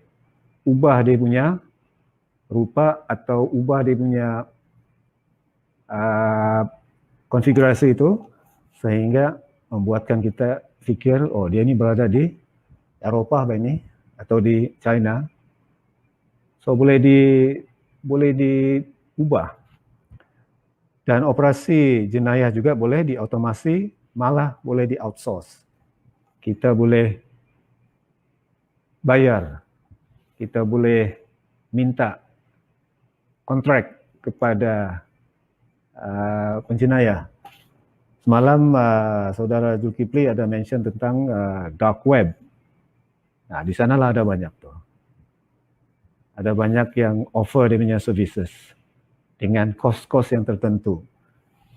ubah dia punya rupa atau ubah dia punya konfigurasi itu sehingga membuatkan kita fikir, oh dia ni berada di Eropah ini atau di China. So boleh diubah. Dan operasi jenayah juga boleh diotomasi, malah boleh di-outsource. Kita boleh bayar, kita boleh minta kontrak kepada penjenayah. Semalam saudara Zulkifli ada mention tentang dark web. Nah, di sanalah ada banyak tuh. Ada banyak yang offer dia punya services dengan kos-kos yang tertentu.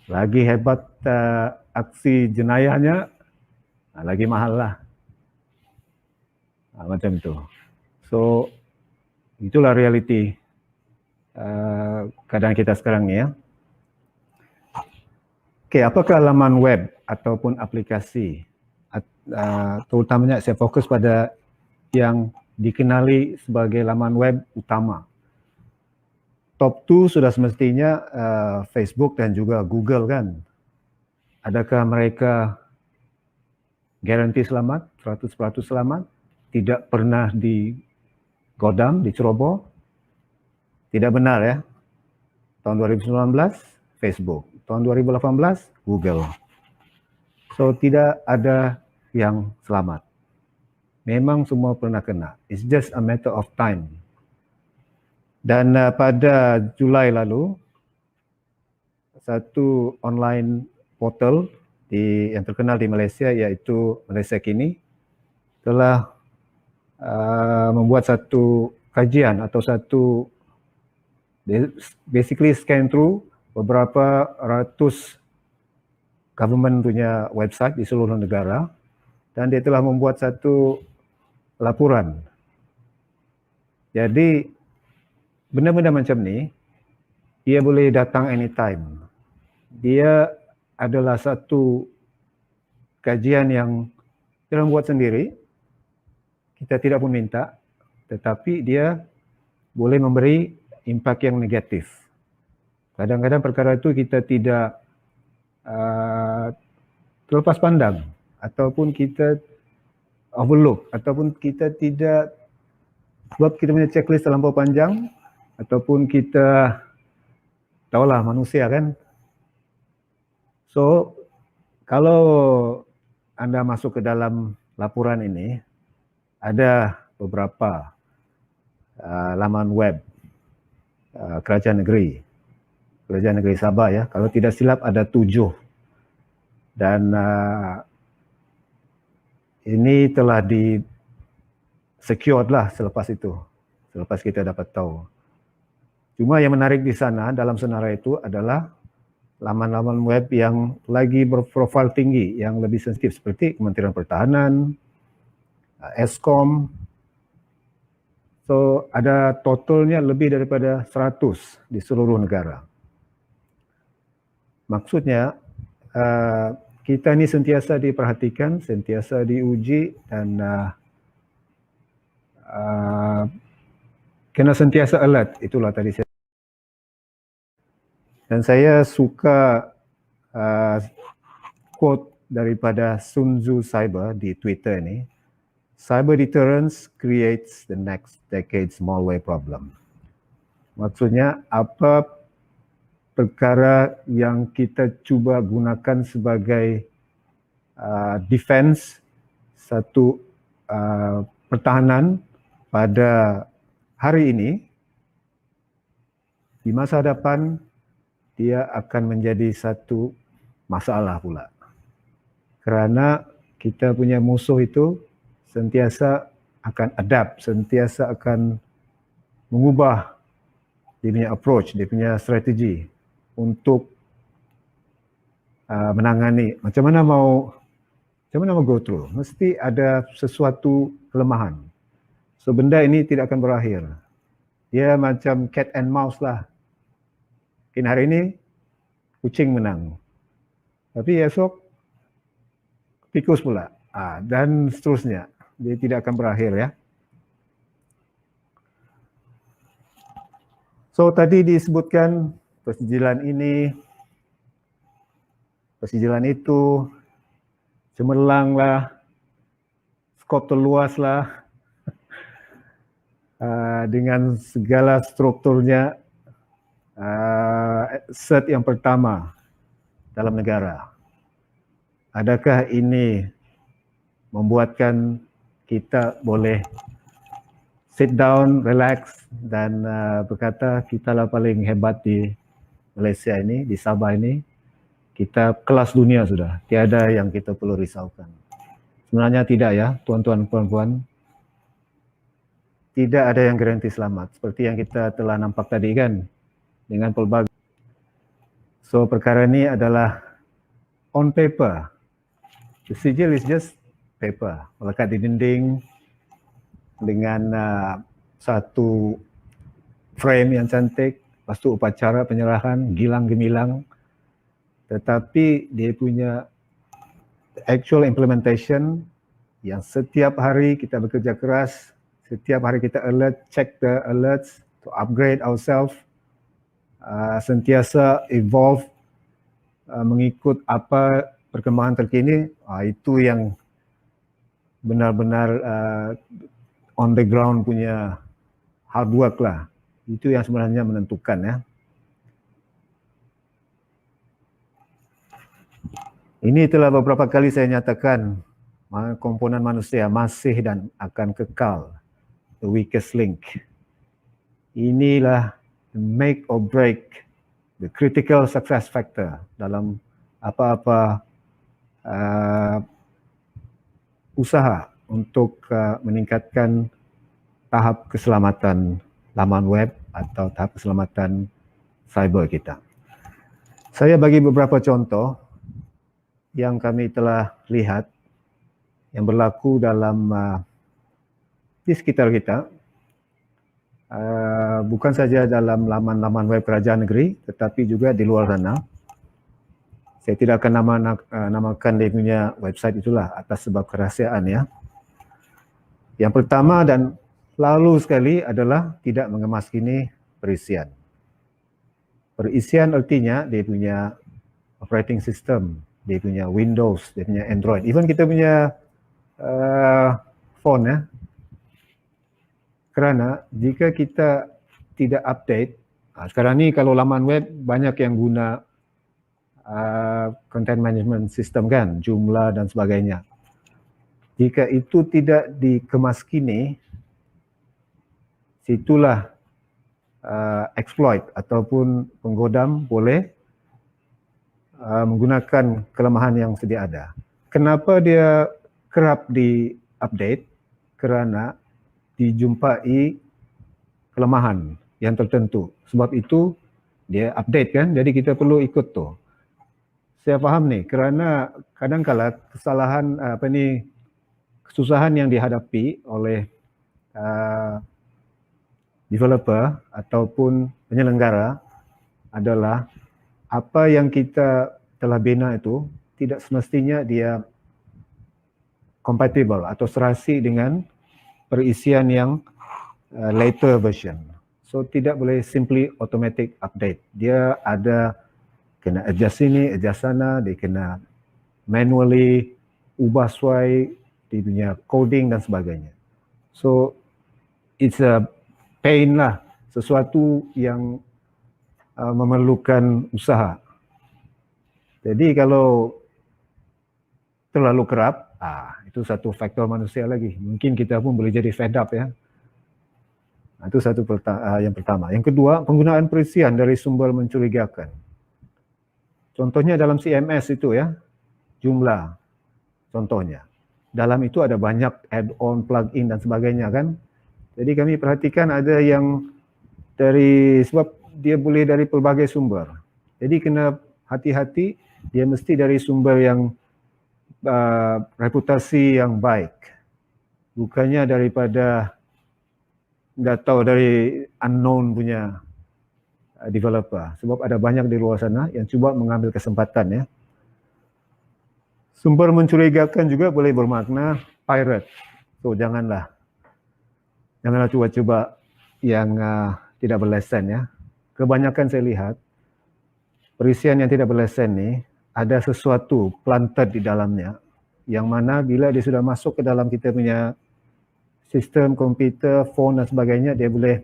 Lagi hebat aksi jenayahnya, lagi mahal lah. Macam itu. So, itulah realiti keadaan kita sekarang ni ya. Okey, apakah laman web ataupun aplikasi? Terutamanya saya fokus pada yang dikenali sebagai laman web utama. Top 2 sudah semestinya Facebook dan juga Google kan. Adakah mereka garanti selamat, 100% selamat, tidak pernah digodam, diceroboh? Tidak benar ya. Tahun 2019 Facebook, tahun 2018 Google. So tidak ada yang selamat. Memang semua pernah kena. It's just a matter of time. Dan pada Julai lalu, satu online portal yang terkenal di Malaysia iaitu Malaysia Kini telah membuat satu kajian atau satu basically scan through beberapa ratus government punya website di seluruh negara dan dia telah membuat satu laporan. Jadi benda-benda macam ni, dia boleh datang anytime. Dia adalah satu kajian yang dia buat sendiri. Kita tidak pun minta, tetapi dia boleh memberi impak yang negatif. Kadang-kadang perkara itu kita tidak terlepas pandang ataupun kita overlook ataupun kita tidak, sebab kita punya checklist terlampau panjang ataupun kita tahulah manusia kan. So kalau anda masuk ke dalam laporan ini, ada beberapa laman web kerajaan negeri Sabah ya. Kalau tidak silap ada 7 dan ini telah di secured lah selepas itu, selepas kita dapat tahu. Cuma yang menarik di sana dalam senarai itu adalah laman-laman web yang lagi berprofil tinggi, yang lebih sensitif seperti Kementerian Pertahanan, Eskom. So ada totalnya lebih daripada 100 di seluruh negara. Maksudnya kita ini sentiasa diperhatikan, sentiasa diuji dan kena sentiasa alert. Itulah tadi saya. Dan saya suka quote daripada Sun Tzu Cyber di Twitter ini. Cyber deterrence creates the next decade's malware problem. Maksudnya apa perkara yang kita cuba gunakan sebagai defense, satu pertahanan pada hari ini, di masa depan dia akan menjadi satu masalah pula. Kerana kita punya musuh itu sentiasa akan adapt, sentiasa akan mengubah dia punya approach, dia punya strategi untuk menangani. Macam mana mau go through? Mesti ada sesuatu kelemahan. So benda ini tidak akan berakhir. Dia macam cat and mouse lah. Mungkin hari ini kucing menang, tapi esok tikus pula, dan seterusnya. Dia tidak akan berakhir ya. So tadi disebutkan persijilan ini, persijilan itu, cemerlang lah, skop terluas lah, dengan segala strukturnya, cert yang pertama dalam negara. Adakah ini membuatkan kita boleh sit down, relax dan berkata kita lah paling hebat di Malaysia ini, di Sabah ini. Kita kelas dunia sudah, tiada yang kita perlu risaukan. Sebenarnya tidak ya, tuan-tuan puan-puan. Tidak ada yang garanti selamat, seperti yang kita telah nampak tadi kan, dengan pelbagai. So perkara ini adalah on paper. The sijil is just paper, melekat di dinding, dengan satu frame yang cantik, lepas tu upacara penyerahan, gilang gemilang, tetapi dia punya actual implementation yang setiap hari kita bekerja keras, setiap hari kita alert, check the alerts to upgrade ourselves, sentiasa evolve, mengikut apa perkembangan terkini, itu yang benar-benar on the ground punya hard work lah. Itu yang sebenarnya menentukan ya. Ini telah beberapa kali saya nyatakan komponen manusia masih dan akan kekal the weakest link. Inilah the make or break, the critical success factor dalam apa-apa usaha untuk meningkatkan tahap keselamatan laman web atau tahap keselamatan cyber kita. Saya bagi beberapa contoh yang kami telah lihat yang berlaku dalam di sekitar kita, bukan saja dalam laman-laman web kerajaan negeri tetapi juga di luar sana. Saya tidak akan namakan dia punya website itulah atas sebab kerahasiaan ya. Yang pertama dan lalu sekali adalah tidak mengemaskini perisian. Perisian artinya dia punya operating system, dia punya Windows, dia punya Android, even kita punya phone ya. Kerana jika kita tidak update, sekarang ni kalau laman web banyak yang guna content management system kan, jumlah dan sebagainya. Jika itu tidak dikemaskini, situlah exploit ataupun penggodam boleh menggunakan kelemahan yang sedia ada. Kenapa dia kerap di-update? Kerana dijumpai kelemahan yang tertentu. Sebab itu dia update kan, jadi kita perlu ikut tu. Saya faham ni, kerana kadang-kala kesalahan kesusahan yang dihadapi oleh developer ataupun penyelenggara adalah apa yang kita telah bina itu tidak semestinya dia compatible atau serasi dengan perisian yang later version. So tidak boleh simply automatic update. Dia ada kena adjust sini, adjust sana, dia kena manually ubah sesuai dia punya coding dan sebagainya. So it's a pain lah, sesuatu yang memerlukan usaha. Jadi kalau terlalu kerap, itu satu faktor manusia lagi. Mungkin kita pun boleh jadi fed up ya. Itu satu yang pertama. Yang kedua, penggunaan perisian dari sumber mencurigakan. Contohnya dalam CMS itu ya, jumlah contohnya. Dalam itu ada banyak add-on, plug-in dan sebagainya kan. Jadi kami perhatikan ada yang dari, sebab dia boleh dari pelbagai sumber. Jadi kena hati-hati, dia mesti dari sumber yang reputasi yang baik. Bukannya daripada, nggak tahu dari unknown punya developer. Sebab ada banyak di luar sana yang cuba mengambil kesempatan ya. Sumber mencurigakan juga boleh bermakna pirate. So janganlah cuba-cuba yang tidak berlesen ya. kebanyakan saya lihat perisian yang tidak berlesen ni ada sesuatu planted di dalamnya, yang mana bila dia sudah masuk ke dalam kita punya sistem komputer, phone dan sebagainya, dia boleh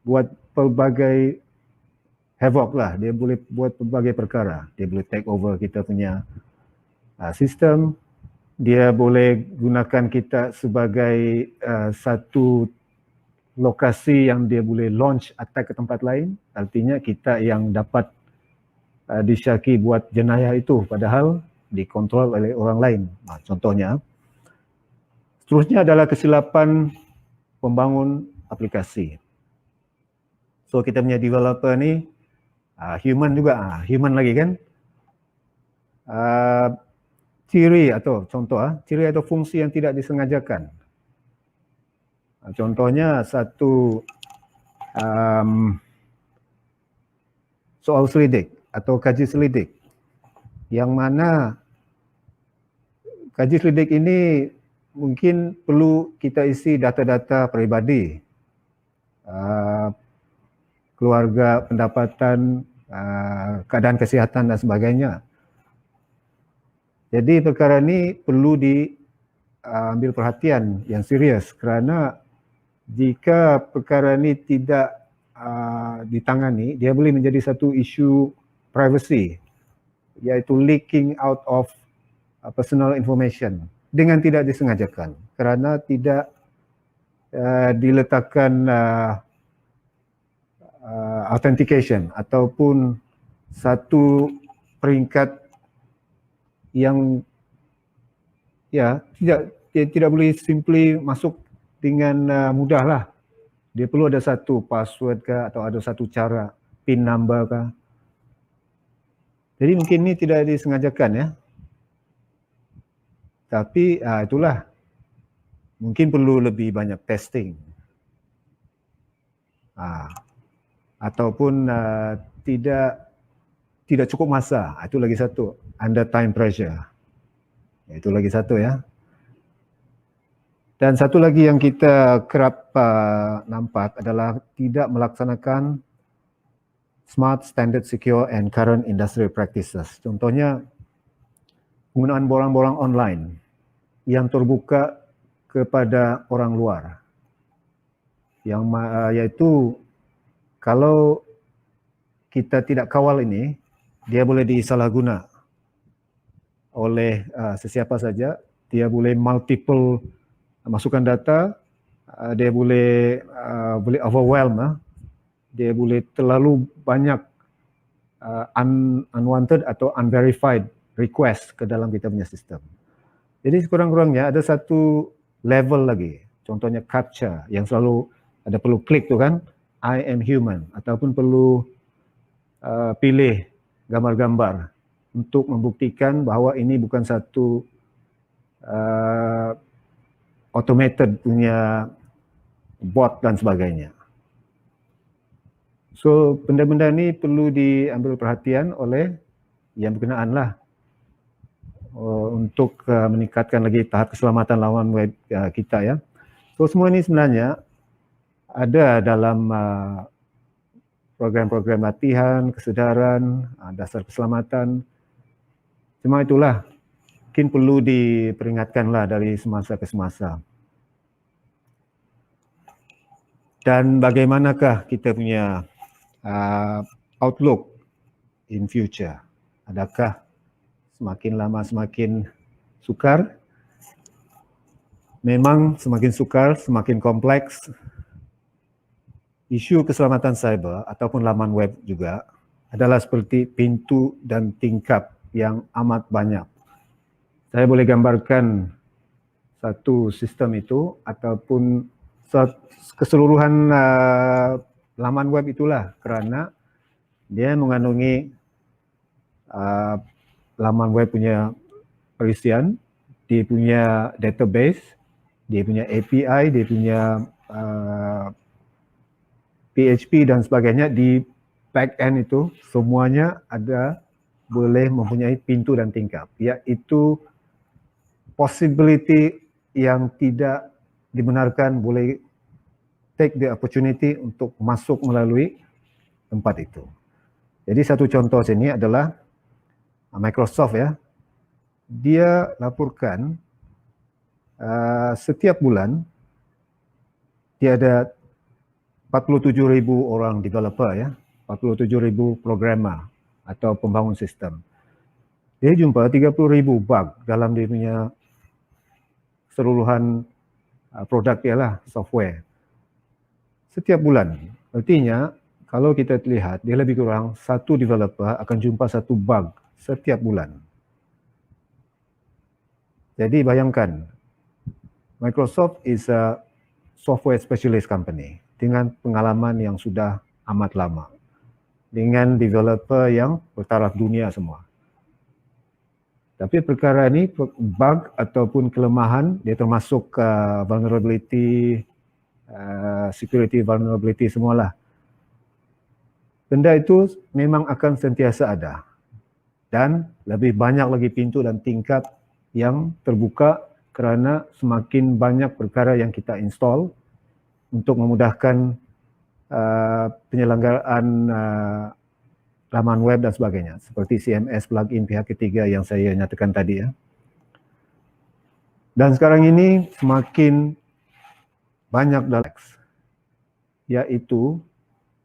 buat pelbagai havoc lah, dia boleh buat pelbagai perkara. Dia boleh take over kita punya sistem, dia boleh gunakan kita sebagai satu lokasi yang dia boleh launch attack ke tempat lain. Artinya kita yang dapat disyaki buat jenayah itu padahal dikontrol oleh orang lain. Contohnya, seterusnya adalah kesilapan pembangun aplikasi. So kita punya developer ni human juga, human lagi kan. Ciri atau contoh, ciri atau fungsi yang tidak disengajakan. Contohnya satu soal selidik atau kaji selidik, yang mana kaji selidik ini mungkin perlu kita isi data-data peribadi, keluarga, pendapatan, keadaan kesihatan dan sebagainya. Jadi perkara ini perlu diambil perhatian yang serius, kerana jika perkara ini tidak ditangani, dia boleh menjadi satu isu privacy, iaitu leaking out of personal information dengan tidak disengajakan, kerana tidak diletakkan authentication ataupun satu peringkat yang tidak boleh simply masuk dengan mudah lah. Dia perlu ada satu password ke, atau ada satu cara PIN number ke. Jadi mungkin ini tidak disengajakan ya. Tapi itulah, mungkin perlu lebih banyak testing. Ataupun tidak cukup masa, itu lagi satu, under time pressure. Itu lagi satu ya. Dan satu lagi yang kita kerap nampak adalah tidak melaksanakan smart, standard, secure and current industrial practices. Contohnya penggunaan borang-borang online yang terbuka kepada orang luar, yang yaitu kalau kita tidak kawal ini, dia boleh disalahguna oleh sesiapa saja. Dia boleh multiple masukkan data, dia boleh overwhelm, dia boleh terlalu banyak unwanted atau unverified request ke dalam kita punya sistem. Jadi sekurang-kurangnya ada satu level lagi, contohnya captcha yang selalu ada perlu klik tu kan, I am human, ataupun perlu pilih gambar-gambar untuk membuktikan bahawa ini bukan satu automated punya bot dan sebagainya. So benda-benda ni perlu diambil perhatian oleh yang berkenaan lah, untuk meningkatkan lagi tahap keselamatan laman web kita ya. So semua ini sebenarnya ada dalam program-program latihan, kesedaran, dasar keselamatan. Cuma itulah, mungkin perlu diperingatkanlah dari semasa ke semasa. Dan bagaimanakah kita punya outlook in future? Adakah semakin lama semakin sukar? Memang semakin sukar, semakin kompleks. Isu keselamatan cyber ataupun laman web juga adalah seperti pintu dan tingkap yang amat banyak. Saya boleh gambarkan satu sistem itu ataupun keseluruhan laman web itulah, kerana dia mengandungi laman web punya perisian, dia punya database, dia punya API, dia punya PHP dan sebagainya. Di back end itu semuanya ada, boleh mempunyai pintu dan tingkap, iaitu possibility yang tidak dibenarkan boleh take the opportunity untuk masuk melalui tempat itu. Jadi satu contoh sini adalah Microsoft ya, dia laporkan setiap bulan dia ada 47,000 orang developer ya, 47,000 programmer atau pembangun sistem. Dia jumpa 30,000 bug dalam dia punya keseluruhan produk dia lah, software. Setiap bulan. Artinya, kalau kita lihat, dia lebih kurang satu developer akan jumpa satu bug setiap bulan. Jadi bayangkan, Microsoft is a software specialist company dengan pengalaman yang sudah amat lama. Dengan developer yang bertaraf dunia semua. Tapi perkara ini, bug ataupun kelemahan, dia termasuk vulnerability, security vulnerability semualah. Benda itu memang akan sentiasa ada. Dan lebih banyak lagi pintu dan tingkat yang terbuka kerana semakin banyak perkara yang kita install untuk memudahkan penyelenggaraan laman web dan sebagainya. Seperti CMS plugin pihak ketiga yang saya nyatakan tadi ya. Dan sekarang ini semakin banyak dalam yaitu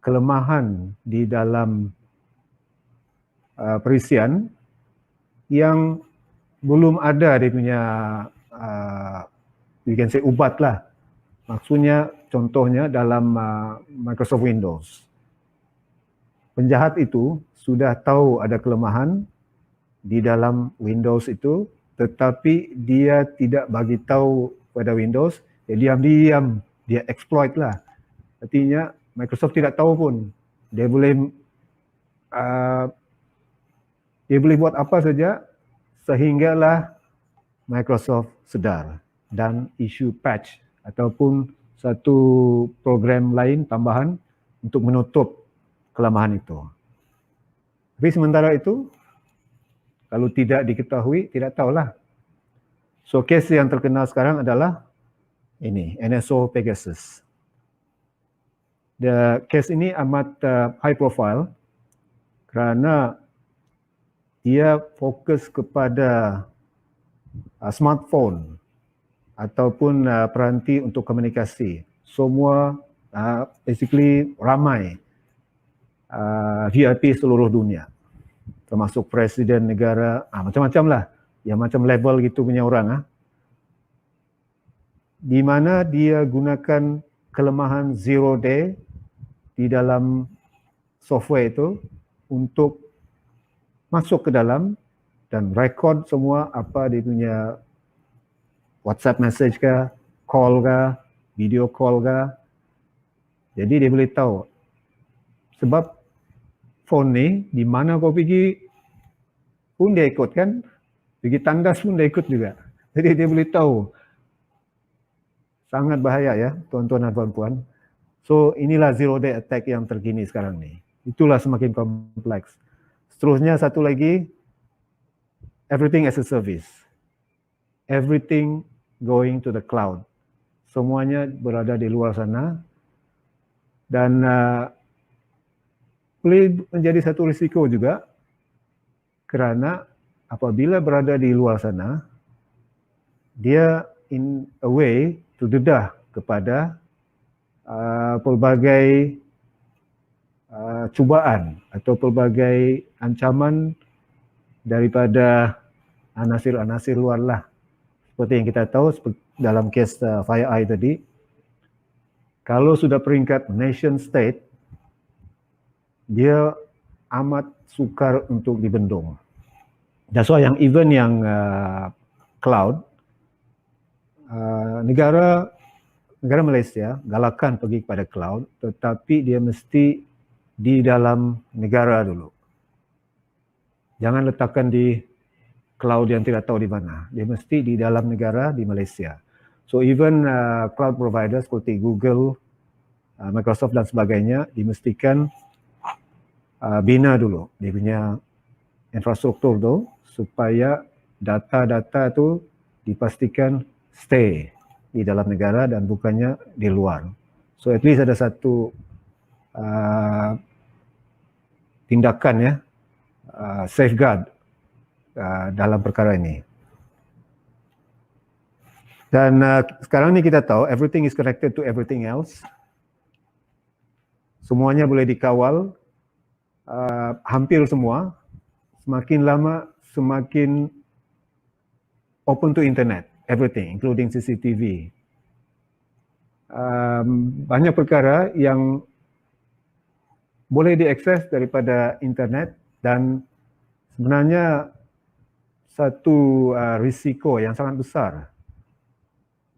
kelemahan di dalam perisian yang belum ada dia punya we can say ubat lah. Maksudnya contohnya dalam Microsoft Windows. Penjahat itu sudah tahu ada kelemahan di dalam Windows itu, tetapi dia tidak bagi tahu pada Windows, dia diam-diam, dia exploit lah. Artinya Microsoft tidak tahu pun, dia boleh buat apa saja sehinggalah Microsoft sedar dan issue patch ataupun satu program lain tambahan untuk menutup kelemahan itu. Tapi sementara itu, kalau tidak diketahui, tidak tahulah. So, case yang terkenal sekarang adalah ini, NSO Pegasus. The case ini amat high profile kerana dia fokus kepada smartphone ataupun peranti untuk komunikasi. Semua basically ramai VIP seluruh dunia, termasuk presiden negara, macam-macam lah, yang macam level gitu punya orang. Di mana dia gunakan kelemahan zero day di dalam software itu untuk masuk ke dalam dan record semua apa dia punya WhatsApp message ke, call ke, video call ke. Jadi dia boleh tahu. Sebab phone ni, di mana kau pergi pun dia ikut kan. Pergi tandas pun dia ikut juga. Jadi dia boleh tahu. Sangat bahaya ya, tuan-tuan dan puan-puan. So inilah zero day attack yang terkini sekarang ni. Itulah semakin kompleks. Seterusnya satu lagi, everything as a service. Everything going to the cloud. Semuanya berada di luar sana. Dan boleh menjadi satu risiko juga kerana apabila berada di luar sana, dia in a way terdedah kepada pelbagai cubaan atau pelbagai ancaman daripada anasir-anasir luar lah. Seperti yang kita tahu dalam kes FireEye tadi, kalau sudah peringkat nation state, dia amat sukar untuk dibendung. That's why yang even yang cloud, negara Malaysia galakkan pergi kepada cloud, tetapi dia mesti di dalam negara dulu. Jangan letakkan di cloud yang tidak tahu di mana. Dia mesti di dalam negara di Malaysia. So even cloud providers seperti Google, Microsoft dan sebagainya dimestikan bina dulu dia punya infrastruktur tu supaya data-data tu dipastikan stay di dalam negara dan bukannya di luar. So at least ada satu tindakan ya, safeguard dalam perkara ini. Dan sekarang ni kita tahu everything is connected to everything else. Semuanya boleh dikawal, hampir semua. Semakin lama semakin open to internet, everything including CCTV. Banyak perkara yang boleh diakses daripada internet dan sebenarnya satu risiko yang sangat besar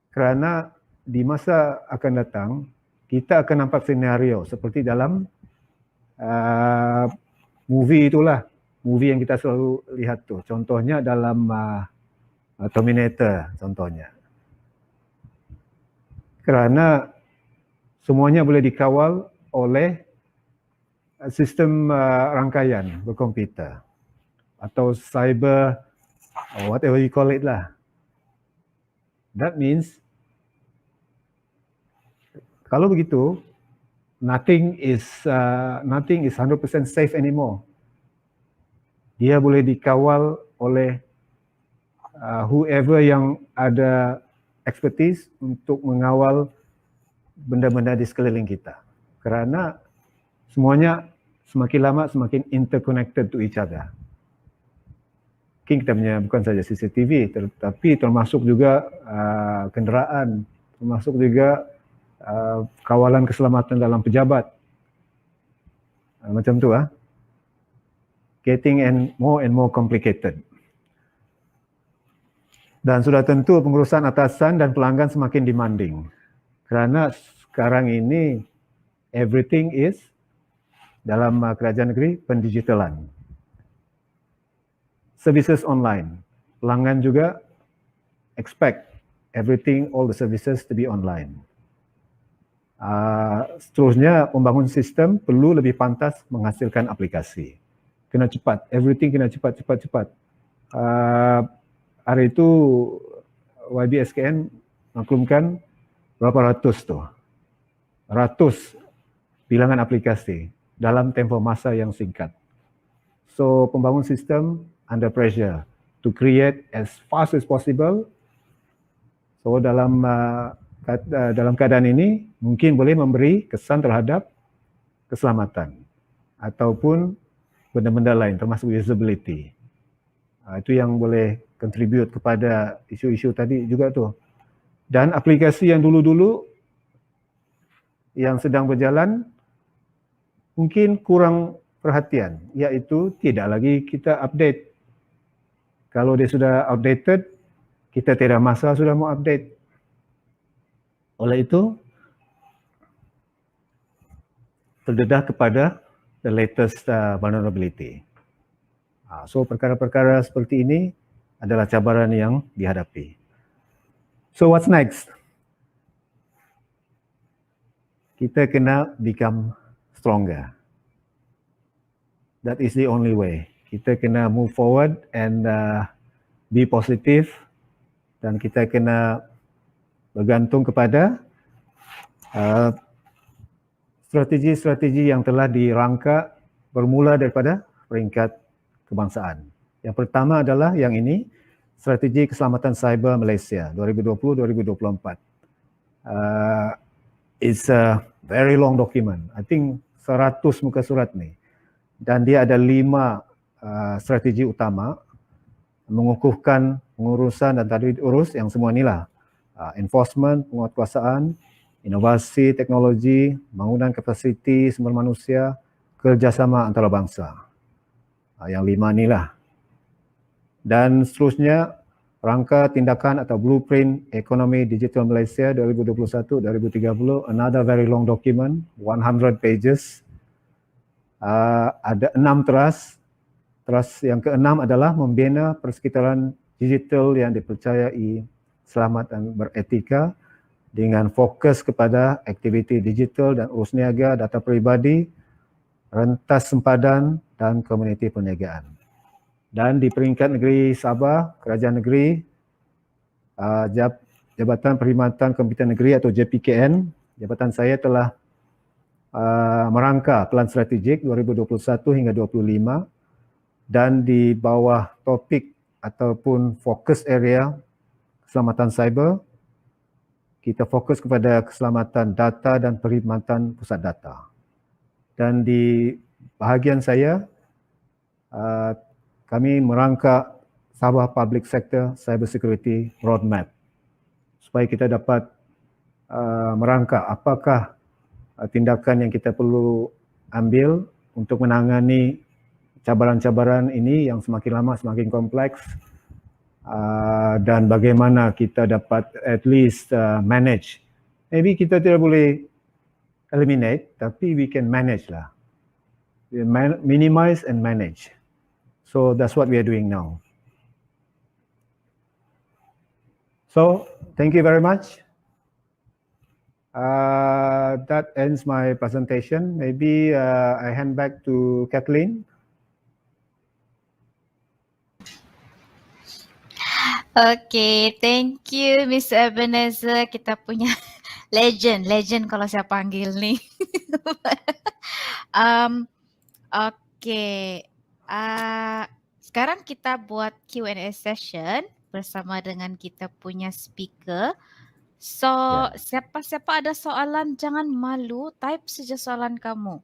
kerana di masa akan datang kita akan nampak senario seperti dalam movie itulah, movie yang kita selalu lihat tu, contohnya dalam Terminator contohnya, kerana semuanya boleh dikawal oleh sistem rangkaian berkomputer atau cyber or whatever you call it lah. That means kalau begitu nothing is 100% safe anymore. Dia boleh dikawal oleh whoever yang ada expertise untuk mengawal benda-benda di sekeliling kita. Kerana semuanya semakin lama semakin interconnected to each other. Mungkin kita punya bukan saja CCTV, tetapi termasuk juga kenderaan, termasuk juga kawalan keselamatan dalam pejabat. Macam tu getting more and more complicated. Dan sudah tentu pengurusan atasan dan pelanggan semakin demanding. Kerana sekarang ini everything is dalam kerajaan negeri pendigitalan. Services online. Pelanggan juga expect everything, all the services to be online. Seterusnya membangun sistem perlu lebih pantas menghasilkan aplikasi. Kena cepat, everything kena cepat. Hari itu YBSKN maklumkan berapa ratus tu, ratus bilangan aplikasi dalam tempoh masa yang singkat. So pembangun sistem under pressure to create as fast as possible. So dalam keadaan ini mungkin boleh memberi kesan terhadap keselamatan ataupun benda-benda lain termasuk usability. Itu yang boleh contribute kepada isu-isu tadi juga tu. Dan aplikasi yang dulu-dulu yang sedang berjalan mungkin kurang perhatian, iaitu tidak lagi kita update. Kalau dia sudah outdated, kita tidak masa sudah mau update. Oleh itu, terdedah kepada the latest vulnerability. So perkara-perkara seperti ini adalah cabaran yang dihadapi. So what's next? Kita kena become stronger. That is the only way. Kita kena move forward and be positive, dan kita kena bergantung kepada strategi-strategi yang telah dirangka bermula daripada peringkat kebangsaan. Yang pertama adalah yang ini, Strategi Keselamatan Cyber Malaysia 2020-2024. It's a very long document. I think 100 muka surat ni. Dan dia ada 5 strategi utama mengukuhkan pengurusan dan tadi urus yang semua inilah. Enforcement, penguatkuasaan, inovasi, teknologi, bangunan kapasiti sumber manusia, kerjasama antarabangsa. Yang 5 inilah. Dan seterusnya, rangka tindakan atau blueprint ekonomi digital Malaysia 2021-2030, another very long document, 100 pages. Ada 6 teras. Teras yang ke-6 adalah membina persekitaran digital yang dipercayai, selamat dan beretika dengan fokus kepada aktiviti digital dan urus niaga, data peribadi, rentas sempadan dan komuniti perniagaan. Dan di peringkat negeri Sabah, kerajaan negeri, Jabatan Perkhidmatan Komputer Negeri atau JPKN, jabatan saya telah merangka plan strategik 2021 hingga 25, dan di bawah topik ataupun fokus area keselamatan cyber, kita fokus kepada keselamatan data dan perkhidmatan pusat data. Dan di bahagian saya, kami merangka Sabah Public Sector Cyber Security Roadmap supaya kita dapat merangka apakah tindakan yang kita perlu ambil untuk menangani cabaran-cabaran ini yang semakin lama semakin kompleks, dan bagaimana kita dapat at least manage. Maybe kita tidak boleh eliminate, tapi we can manage lah. We minimize and manage. So that's what we are doing now. So thank you very much. That ends my presentation. Maybe I hand back to Kathleen. Okay, thank you Mr. Ebenezer. Kita punya legend kalau saya panggil ni. Okay, sekarang kita buat Q&A session bersama dengan kita punya speaker. So, siapa-siapa ada soalan, jangan malu, type saja soalan kamu.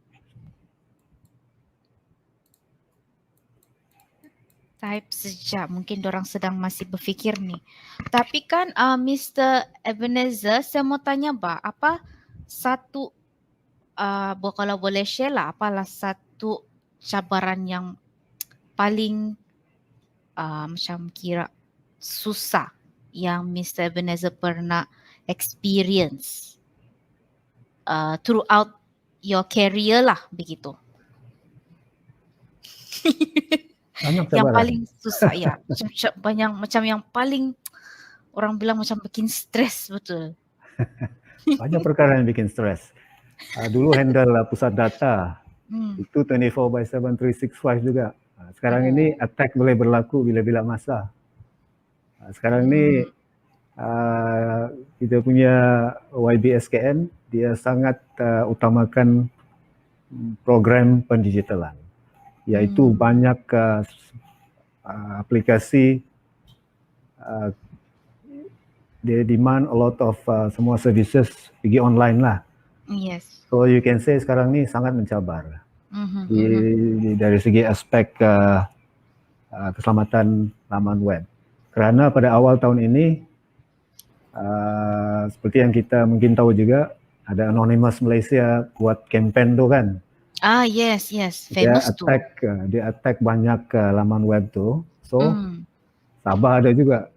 Type saja, mungkin dorang sedang masih berfikir ni. Tapi kan Mr. Ebenezer, saya mau tanya apa satu, kalau boleh share lah, apalah satu cabaran yang paling macam kira susah yang Mr. Ebenezer pernah experience throughout your career lah, begitu. Banyak Yang cabaran. paling susah ya, macam yang paling orang bilang macam bikin stres betul. Banyak perkara yang bikin stres. Dulu handle pusat data, itu 24/7 365 juga. Sekarang ini attack boleh berlaku bila-bila masa. Sekarang ni kita punya YBSKN, dia sangat utamakan program pendigitalan, iaitu banyak aplikasi, dia demand a lot of semua services pergi online lah. Yes. So you can say sekarang ni sangat mencabar dari segi aspek keselamatan laman web. Kerana pada awal tahun ini, seperti yang kita mungkin tahu juga, ada Anonymous Malaysia buat campaign tu kan. Yes, famous tu. Dia attack banyak laman web tu. So Sabah ada juga.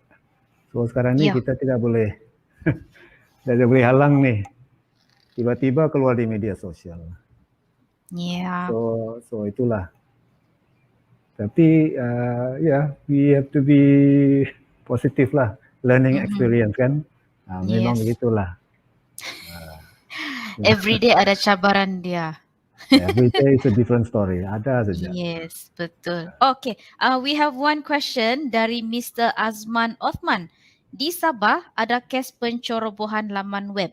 So sekarang ni kita tidak boleh tidak boleh halang ni. Tiba-tiba keluar di media sosial. So itulah. Tapi we have to be positive lah. Learning experience kan. Memang begitulah. Every day ada cabaran dia. Every day is a different story. Ada saja. Yes, betul. Okay, we have one question dari Mr. Azman Othman. Di Sabah ada kes pencerobohan laman web.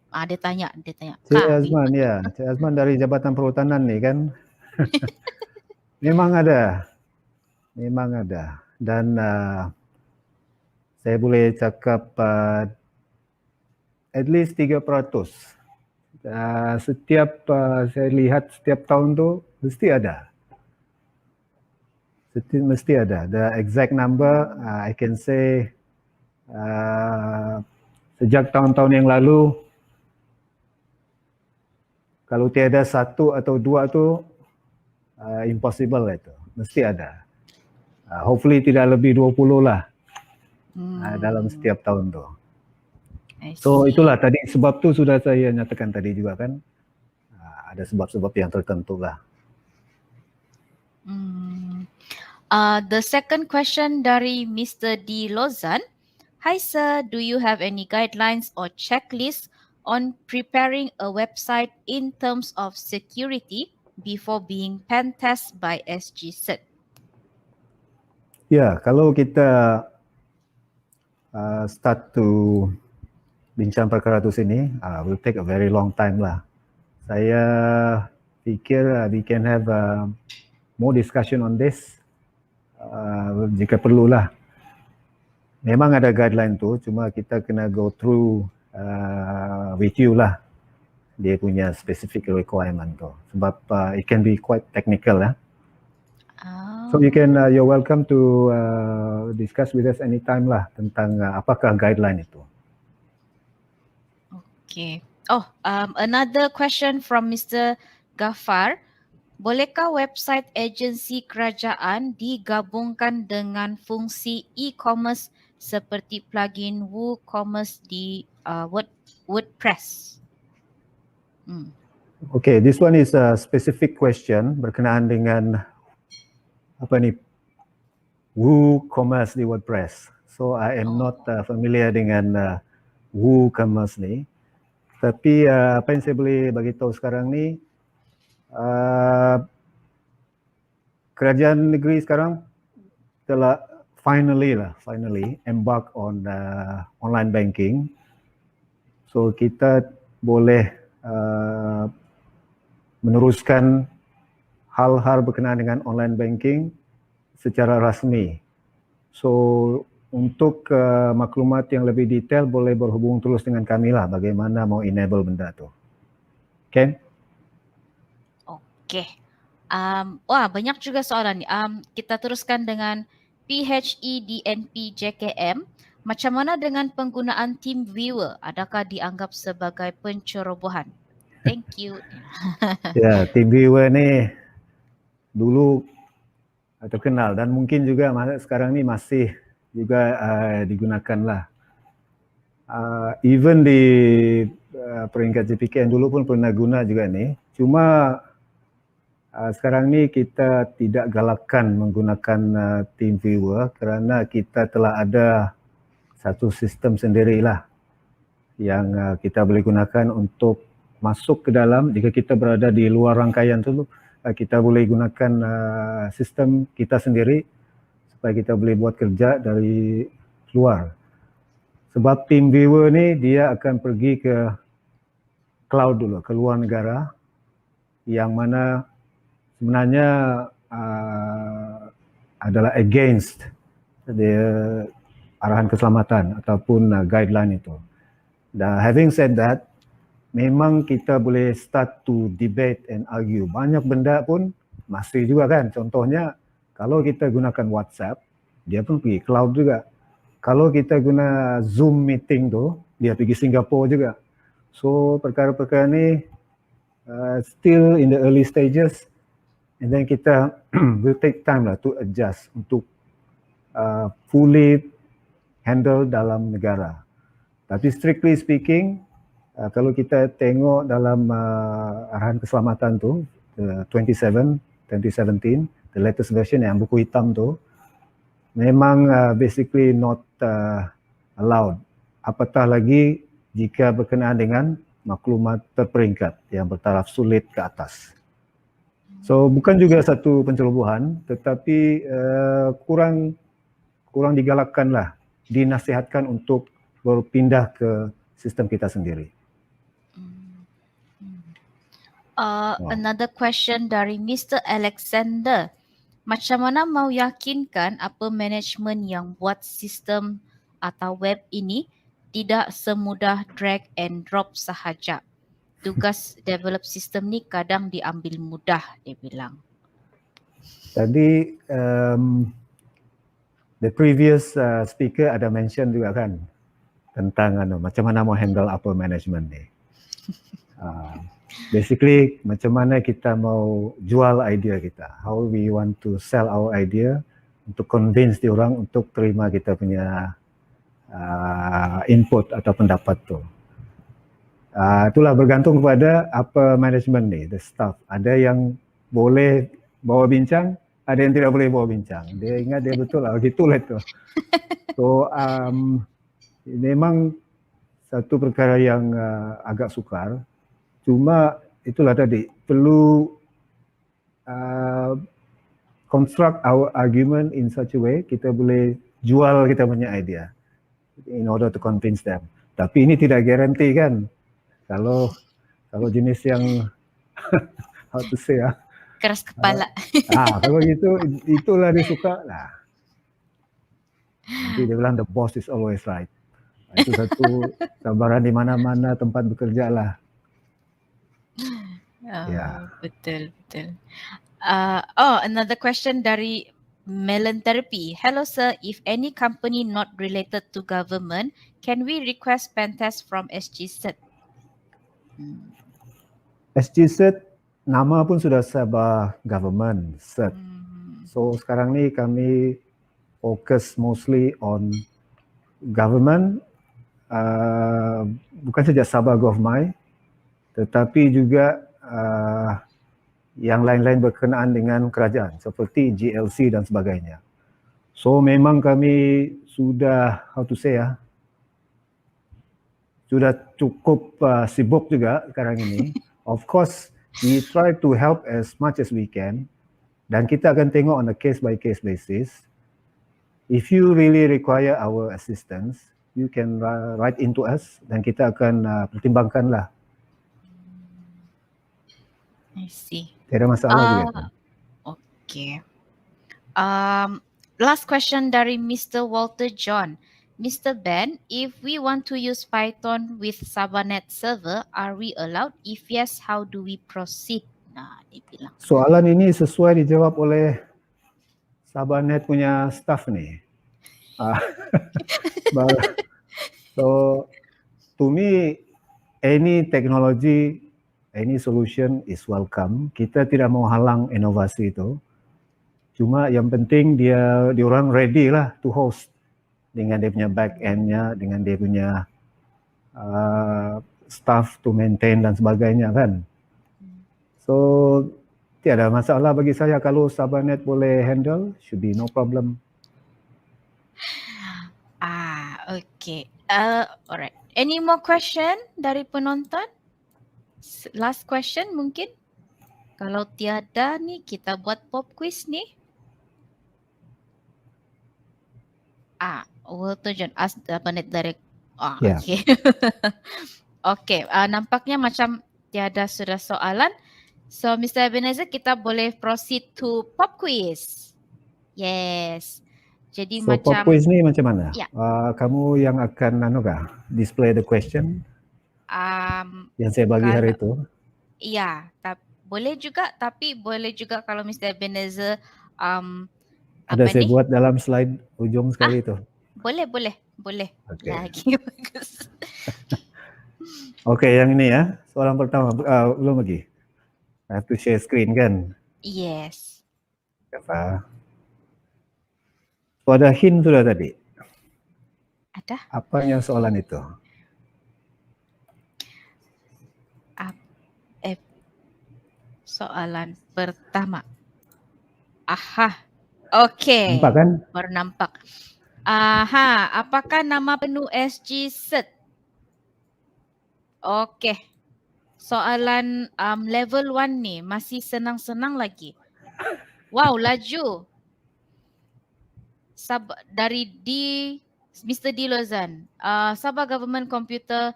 Dia tanya. Cik Azman, Cik Azman dari Jabatan Perhutanan ni kan. Memang ada. Dan saya boleh cakap at least 3%. Saya lihat setiap tahun tu mesti ada. Mesti ada. The exact number I can say sejak tahun-tahun yang lalu, kalau tiada satu atau dua tu impossible itu. Mesti ada. Hopefully tidak lebih 20 lah dalam setiap tahun tu. So itulah tadi, sebab tu sudah saya nyatakan tadi juga kan. Ada sebab-sebab yang tertentu lah. The second question dari Mr. D. Lozan. Hi sir, do you have any guidelines or checklist on preparing a website in terms of security before being pen test by SGCert? Ya, kalau kita start to bincang perkara tu sini, will take a very long time lah. Saya fikir we can have more discussion on this jika perlulah. Memang ada guideline tu, cuma kita kena go through with you lah dia punya specific requirement tu. Sebab it can be quite technical lah. So you can, you're welcome to discuss with us anytime lah tentang apakah guideline itu. Okay. Oh, another question from Mr. Ghaffar. Bolehkah website agensi kerajaan digabungkan dengan fungsi e-commerce seperti plugin WooCommerce di WordPress? Okay, this one is a specific question berkenaan dengan apa ni, WooCommerce di WordPress. So I am not familiar dengan WooCommerce ni. Tapi apa yang saya boleh bagi tahu sekarang ni, kerajaan negeri sekarang telah finally embark on online banking. So kita boleh meneruskan hal-hal berkenaan dengan online banking secara rasmi. So untuk maklumat yang lebih detail boleh berhubung terus dengan kami lah bagaimana mau enable benda tu. Okay? Okay. Wah, banyak juga soalan ni. Kita teruskan dengan PHEDNP JKM. Macam mana dengan penggunaan TeamViewer? Adakah dianggap sebagai pencerobohan? Thank you. Ya, TeamViewer ni dulu terkenal dan mungkin juga sekarang ni masih juga digunakan lah. Even di peringkat JPKN dulu pun pernah guna juga ni. Cuma sekarang ni kita tidak galakkan menggunakan TeamViewer kerana kita telah ada satu sistem sendirilah yang kita boleh gunakan untuk masuk ke dalam. Jika kita berada di luar rangkaian tu, kita boleh gunakan sistem kita sendiri supaya kita boleh buat kerja dari luar. Sebab TeamViewer ni dia akan pergi ke cloud dulu, ke luar negara, yang mana sebenarnya adalah against arahan keselamatan ataupun guideline itu. Dan having said that, memang kita boleh start to debate and argue. Banyak benda pun masih juga kan. Contohnya, kalau kita gunakan WhatsApp, dia pun pergi cloud juga. Kalau kita guna Zoom meeting tu, dia pergi Singapura juga. So perkara-perkara ni still in the early stages, and then kita will take time lah to adjust untuk fully handle dalam negara. Tapi strictly speaking, kalau kita tengok dalam arahan keselamatan tu, 2017, the latest version yang buku hitam tu, memang basically not allowed. Apatah lagi jika berkenaan dengan maklumat terperingkat yang bertaraf sulit ke atas. So bukan juga satu pencerobohan, tetapi kurang digalakkanlah, dinasihatkan untuk berpindah ke sistem kita sendiri. Another question dari Mr. Alexander. Macam mana mau yakinkan apa management yang buat sistem atau web ini tidak semudah drag and drop sahaja? Tugas develop sistem ni kadang diambil mudah, dia bilang. Tadi the previous speaker ada mention juga kan tentang macam mana mau handle upper management ni. Basically macam mana kita mau jual idea kita, how we want to sell our idea untuk convince diorang untuk terima kita punya input atau pendapat tu. Itulah bergantung kepada upper management ni, the staff. Ada yang boleh bawa bincang, ada yang tidak boleh bawa bincang. Dia ingat dia betul lah, gitulah tu. So memang satu perkara yang agak sukar. Cuma itulah tadi, perlu construct our argument in such a way kita boleh jual kita punya idea in order to convince them. Tapi ini tidak guarantee kan. Kalau Kalau jenis yang how to say Keras kepala. kalau gitu itulah dia suka lah. Nanti dia bilang the boss is always right. Itu satu gambaran di mana-mana tempat bekerja lah. Ya. Betul. Another question dari Melon Therapy. Hello sir, if any company not related to government, can we request pen test from SGZ? SGZ nama pun sudah Sabah Government Cert. So sekarang ni kami fokus mostly on government, bukan saja Sabah GovMy, tetapi juga yang lain-lain berkenaan dengan kerajaan seperti GLC dan sebagainya. So memang kami sudah sudah cukup sibuk juga sekarang ini. Of course, we try to help as much as we can dan kita akan tengok on a case by case basis. If you really require our assistance, you can write into us dan kita akan pertimbangkanlah. I see. Tidak ada masalah juga. Okay. Last question dari Mr. Walter John. Mr. Ben, if we want to use Python with Sabahnet server, are we allowed? If yes, how do we proceed? Nah, dia bilang. Soalan ini sesuai dijawab oleh Sabahnet punya staff ni. So, to me, any technology, any solution is welcome. Kita tidak mau halang inovasi itu. Cuma yang penting dia orang ready lah to host dengan dia punya back end-nya, dengan dia punya staff to maintain dan sebagainya kan. So, tiada masalah bagi saya kalau Sabahnet boleh handle, should be no problem. Okay. Alright. Any more question dari penonton? Last question mungkin? Kalau tiada ni, kita buat pop quiz ni. Walter John ask Sabahnet direct. Yeah. Okay. Okay. Nampaknya macam tiada sudah soalan. So, Mr. Ebenezer, kita boleh proceed to pop quiz. Yes. Jadi So, pop quiz ni macam mana? Ya. Kamu yang akan display the question yang saya bagi hari itu. Ya, boleh juga, tapi boleh juga kalau Mr. Ebenezer Ada saya buat dalam slide ujung sekali itu. Boleh. Okay. Lagi bagus. Okay, yang ini ya. Soalan pertama, belum lagi. I have to share screen kan? Yes. Apa? So, ada hint sudah tadi. Ada? Apa yang soalan itu? Soalan pertama. Okay. Nampak kan? Baru nampak. Apakah nama penuh SGZ? Okay. Soalan level 1 ni masih senang-senang lagi. Wow, laju. Dari Mr. D. Lozan. Sabah Government Computer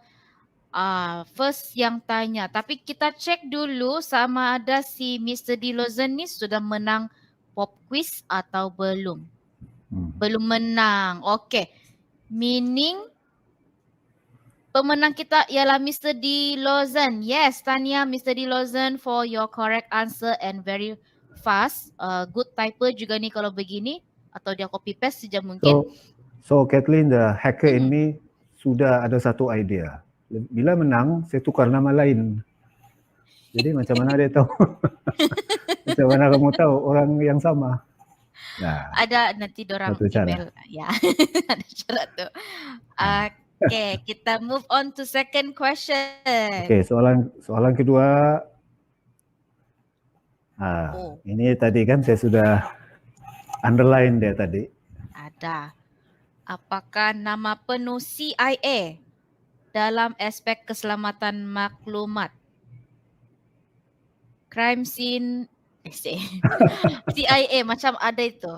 first yang tanya. Tapi kita cek dulu sama ada si Mr. D. Lozan ni sudah menang pop quiz atau belum. Belum menang. Okay. Meaning pemenang kita ialah Mr. D. Lozan. Yes, Tanya, Mr. D. Lozan for your correct answer and very fast. Good typer juga ni kalau begini. Atau dia copy paste saja mungkin. So Kathleen, the hacker in me sudah ada satu idea. Bila menang, saya tukar nama lain. Jadi macam mana dia tahu? Macam mana kamu tahu orang yang sama? Nah, ada nanti dorang email. Ya, ada syarat tu. Okay, kita move on to second question. Okay, soalan kedua. Ini tadi kan saya sudah underline dia tadi. Ada. Apakah nama penuh CIA dalam aspek keselamatan maklumat? Crime scene CIA macam ada itu.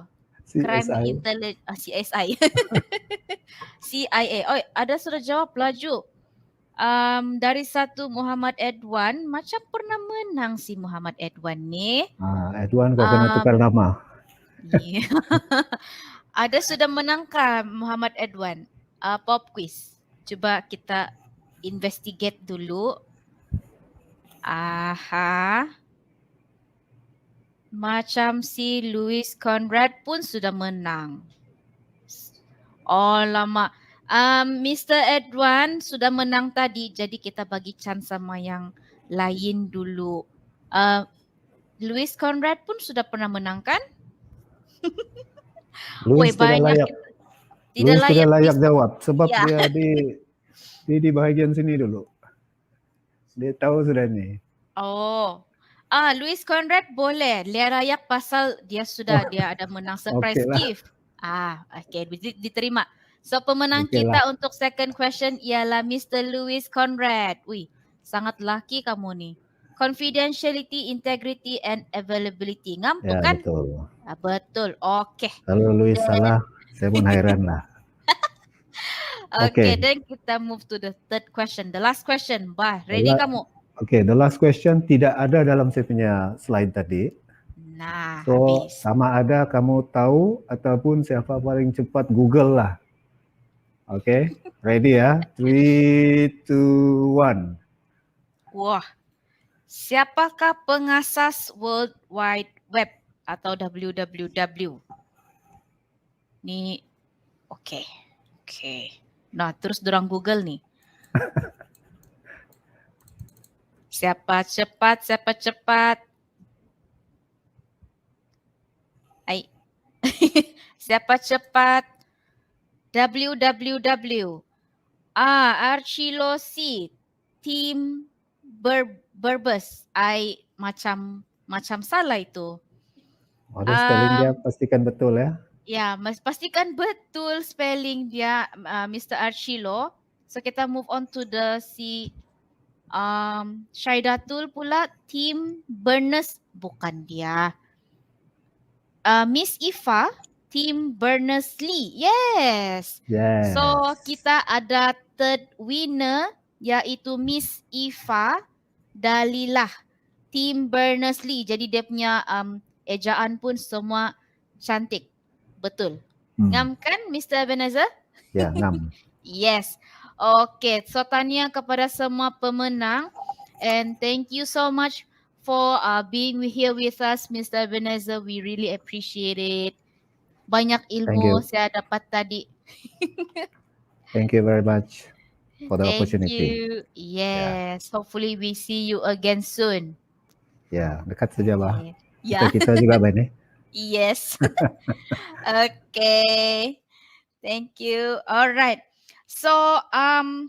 Crime Intelligence CSI. CIA. Oh, ada sudah jawab laju. Dari satu Muhammad Edwan, macam pernah menang si Muhammad Edwan ni. Edwan kau kena tukar nama. Yeah. Ada sudah menangkah Muhammad Edwan pop quiz. Cuba kita investigate dulu. Aha. Macam si Louis Conrad pun sudah menang. Oh lama. Mr. Edwan sudah menang tadi, jadi kita bagi chance sama yang lain dulu. Louis Conrad pun sudah pernah menang kan? Louis tidak layak. Louis tidak layak jawab sebab Ya. dia di bahagian sini dulu. Dia tahu sudah ni. Oh. Louis Conrad boleh. Dia layak pasal dia ada menang surprise Okey lah. gift. Okay, diterima. So pemenang kita untuk second question ialah Mr. Louis Conrad. Ui, sangat laki kamu ni. Confidentiality, integrity and availability. Ngampu Ya, kan? betul. Betul. Okay. Kalau Louis salah, saya pun hairan lah. Okay, then kita move to the third question. The last question. Ready kamu? Okay, the last question tidak ada dalam saya punya slide tadi. Nah, so, habis. sama ada kamu tahu ataupun siapa paling cepat Google lah. Okay, ready ya? 3, 2, 1. Wah, siapakah pengasas World Wide Web atau WWW? Ni, okay. Nah, terus dorang Google ni. Siapa cepat? Siapa cepat? WWW. Archilosi. Tim Berbers. Macam salah itu. Ada spelling dia pastikan betul ya. Ya, pastikan betul spelling dia, Mr. Archilo. So kita move on to the Syaidatul pula, Tim Berners, bukan dia. Miss Ifa, Tim Berners-Lee. Yes. So kita ada third winner iaitu Miss Ifa Dalilah, Tim Berners-Lee. Jadi dia punya ejaan pun semua cantik. Betul. Ngam kan Mr. Ebenezer? Ya, ngam. Yes. Okay, so tanya kepada semua pemenang and thank you so much for being here with us, Mr. Ebenezer. We really appreciate it. Banyak ilmu saya dapat tadi. Thank you very much for the opportunity. Thank you. Yes, hopefully we see you again soon. Ya, dekat saja bah. Ya. Kita juga banyak. Yes. Okay. Thank you. Alright. So,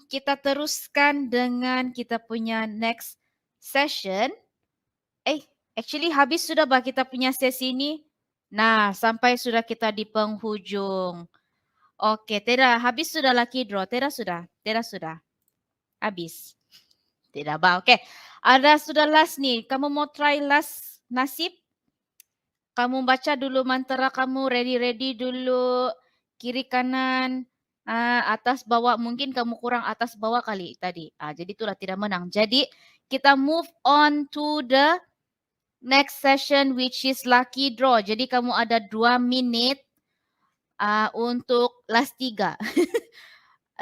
kita teruskan dengan kita punya next session. Actually habis sudah bah kita punya sesi ni. Nah, sampai sudah kita di penghujung. Okay, Tera, habis sudah lucky draw. Tera sudah. Habis. Tidak bah. Okay. Ada sudah last ni. Kamu mau try last nasib? Kamu baca dulu mantra kamu, ready dulu. Kiri kanan, atas bawah. Mungkin kamu kurang atas bawah kali tadi. Jadi itulah tidak menang. Jadi kita move on to the next session which is lucky draw. Jadi kamu ada 2 minit untuk last 3.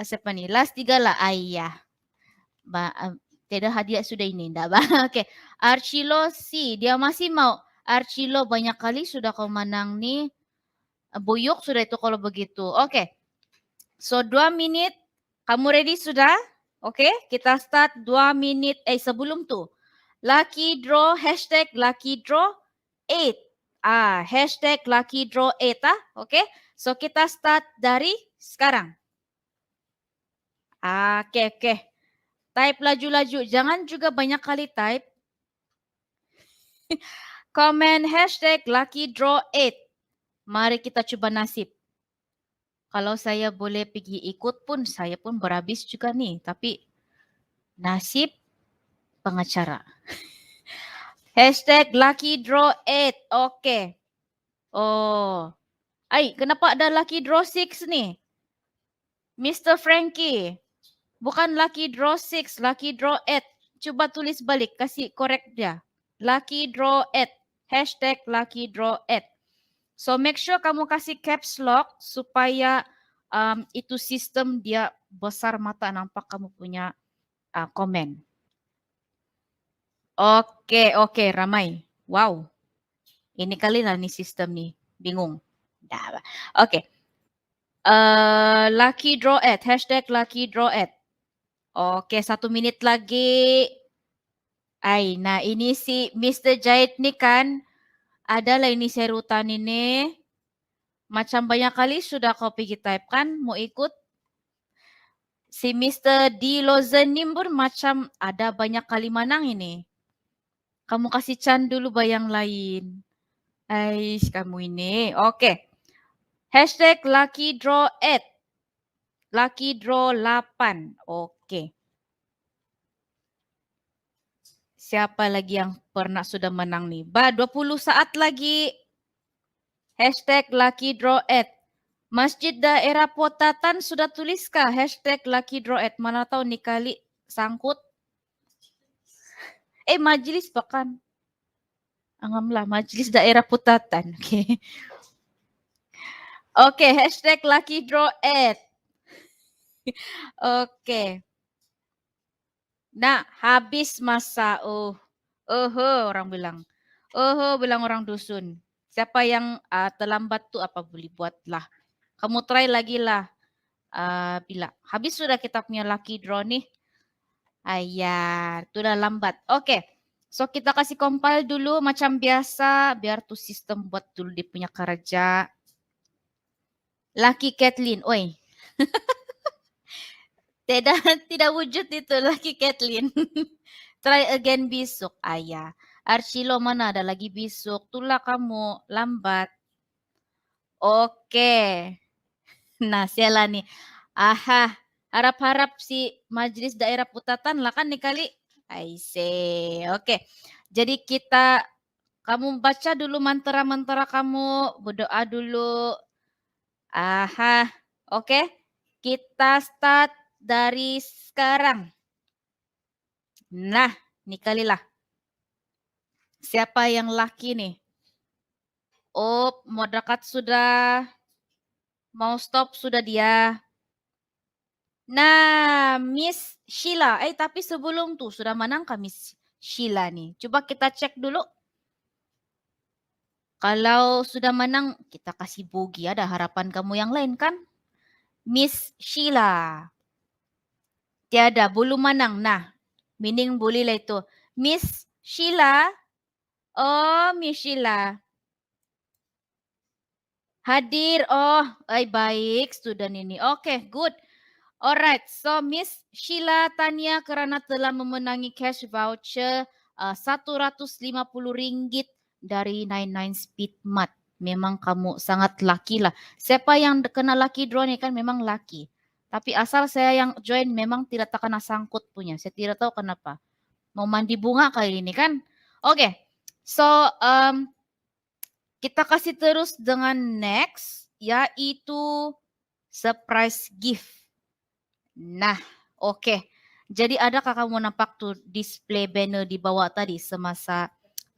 Siapa ni? Last 3 lah. Ayah. Tidak hadiah sudah ini. Okay. Archilo C. Dia masih mau. Archilo banyak kali sudah kau menang ni. Buyuk sudah itu kalau begitu. Okay. So 2 minit. Kamu ready sudah? Okay. Kita start 2 minit. Sebelum tu. Lucky draw. Hashtag lucky draw 8. Hashtag lucky draw 8. Okay. So kita start dari sekarang. Okay. Type laju-laju. Jangan juga banyak kali type. Comment hashtag lucky draw 8. Mari kita cuba nasib. Kalau saya boleh pergi ikut pun, saya pun berhabis juga ni. Tapi nasib pengacara. Hashtag lucky draw 8. Okay. Oh. Kenapa ada lucky draw 6 ni? Mr. Frankie. Bukan lucky draw 6, lucky draw 8. Coba tulis balik, kasih correct dia. Lucky draw 8. Hashtag lucky draw 8. So make sure kamu kasih caps lock supaya itu sistem dia besar mata nampak kamu punya komen. Oke, ramai. Wow. Ini kali lah nih sistem nih. Bingung. Dah. Oke. Lucky draw 8. Hashtag lucky draw 8. Oke, 1 menit lagi. Nah ini si Mr. Jahit nih kan. Adalah ini serutan ini. Macam banyak kali sudah kau pergi type kan. Mau ikut? Si Mr. D. Lozenim pun macam ada banyak kali menang ini. Kamu kasih can dulu bayang lain. Kamu ini. Oke. Hashtag lucky draw 8. Lucky draw 8. Oke. Siapa lagi yang pernah sudah menang nih? 20 saat lagi. Hashtag lucky draw 8. Masjid daerah Potatan sudah tuliskah? Hashtag lucky draw 8. Mana tahu nih kali sangkut. Majelis bahkan. Angamlah Majelis daerah Potatan. Oke. Oke, hashtag lucky draw 8. Oke. Nah, habis masa. Orang bilang. Bilang orang dusun. Siapa yang terlambat tuh apa boleh buatlah. Kamu try lagi lah. Bila habis sudah kita punya lucky draw nih. Itu udah lambat. Oke. So kita kasih compile dulu macam biasa. Biar tuh sistem buat dulu dia punya kerja. Lucky Kathleen. Oi. Tidak wujud itu Lucky Kathleen. Try again besok. Archilo mana ada lagi besok. Itulah kamu lambat. Oke. Nah, siala nih. Harap-harap si Majelis Daerah Potatan lah kan nih kali. Oke. Jadi kamu baca dulu mantra-mantra kamu, berdoa dulu. Oke. Kita start dari sekarang. Nah, nih kali lah. Siapa yang laki nih? Mau dekat sudah. Mau stop sudah dia. Nah, Miss Sheila. Tapi sebelum tuh sudah menangkah Miss Sheila nih. Coba kita cek dulu. Kalau sudah menang, kita kasih bogi. Ada harapan kamu yang lain kan? Miss Sheila. Tiada, belum menang. Nah, meaning boleh lah itu. Miss Sheila. Miss Sheila. Hadir. Baik student ini. Oke, good. Alright, so Miss Sheila Tania kerana telah memenangi cash voucher RM150 dari 99 Speedmart. Memang kamu sangat lucky lah. Siapa yang kena lucky draw ni kan memang lucky. Tapi asal saya yang join memang tidak terkena sangkut punya. Saya tidak tahu kenapa. Mau mandi bunga kali ini kan. Oke, so kita kasih terus dengan next. Yaitu surprise gift. Nah, oke. Jadi adakah kamu nampak tuh display banner di bawah tadi semasa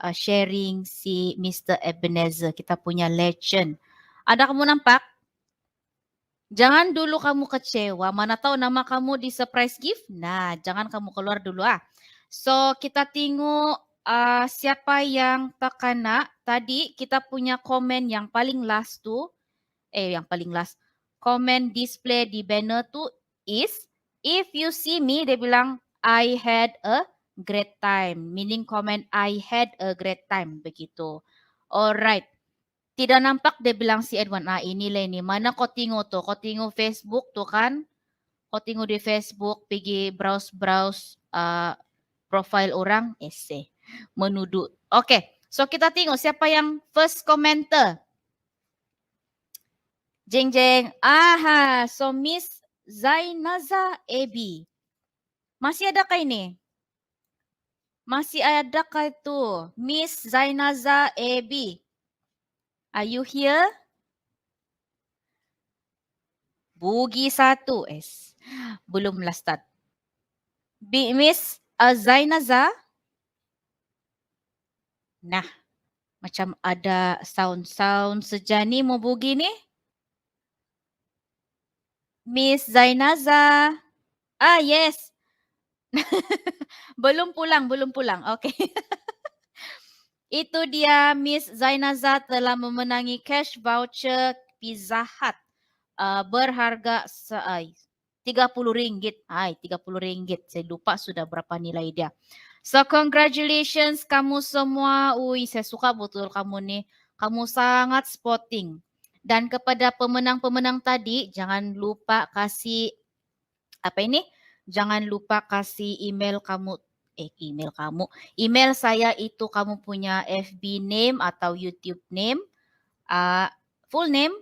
sharing si Mr. Ebenezer, kita punya legend. Ada kamu nampak? Jangan dulu kamu kecewa, mana tahu nama kamu di surprise gift. Nah, jangan kamu keluar dulu So, kita tengok siapa yang terkena. Tadi kita punya komen yang paling last tuh. Yang paling last. Komen display di banner tuh is, if you see me, dia bilang, I had a great time. Meaning comment, I had a great time. Begitu. Alright. Tidak nampak dia bilang si Edwan, inilah ini. Mana kau tengok tuh? Kau tengok Facebook tuh kan? Kau tengok di Facebook, pergi browse-browse profile orang, menuduh. Oke. So kita tengok siapa yang first commenter. Jeng. So Miss Zainaza AB. Masih adakah ini? Masih adakah itu? Miss Zainaza AB. Are you here? Bugi 1. Belumlah start. Miss Zainaza. Nah, macam ada sound-sound sejani mau begini. Miss Zainaza. Ah, yes. belum pulang. Okey. Itu dia Miss Zainaza telah memenangi cash voucher Pizza Hut berharga RM30. RM30. Saya lupa sudah berapa nilai dia. So congratulations kamu semua. Ui, saya suka betul kamu nih. Kamu sangat sporting. Dan kepada pemenang-pemenang tadi, jangan lupa kasih Jangan lupa kasih email kamu. Email saya itu kamu punya FB name atau YouTube name, full name,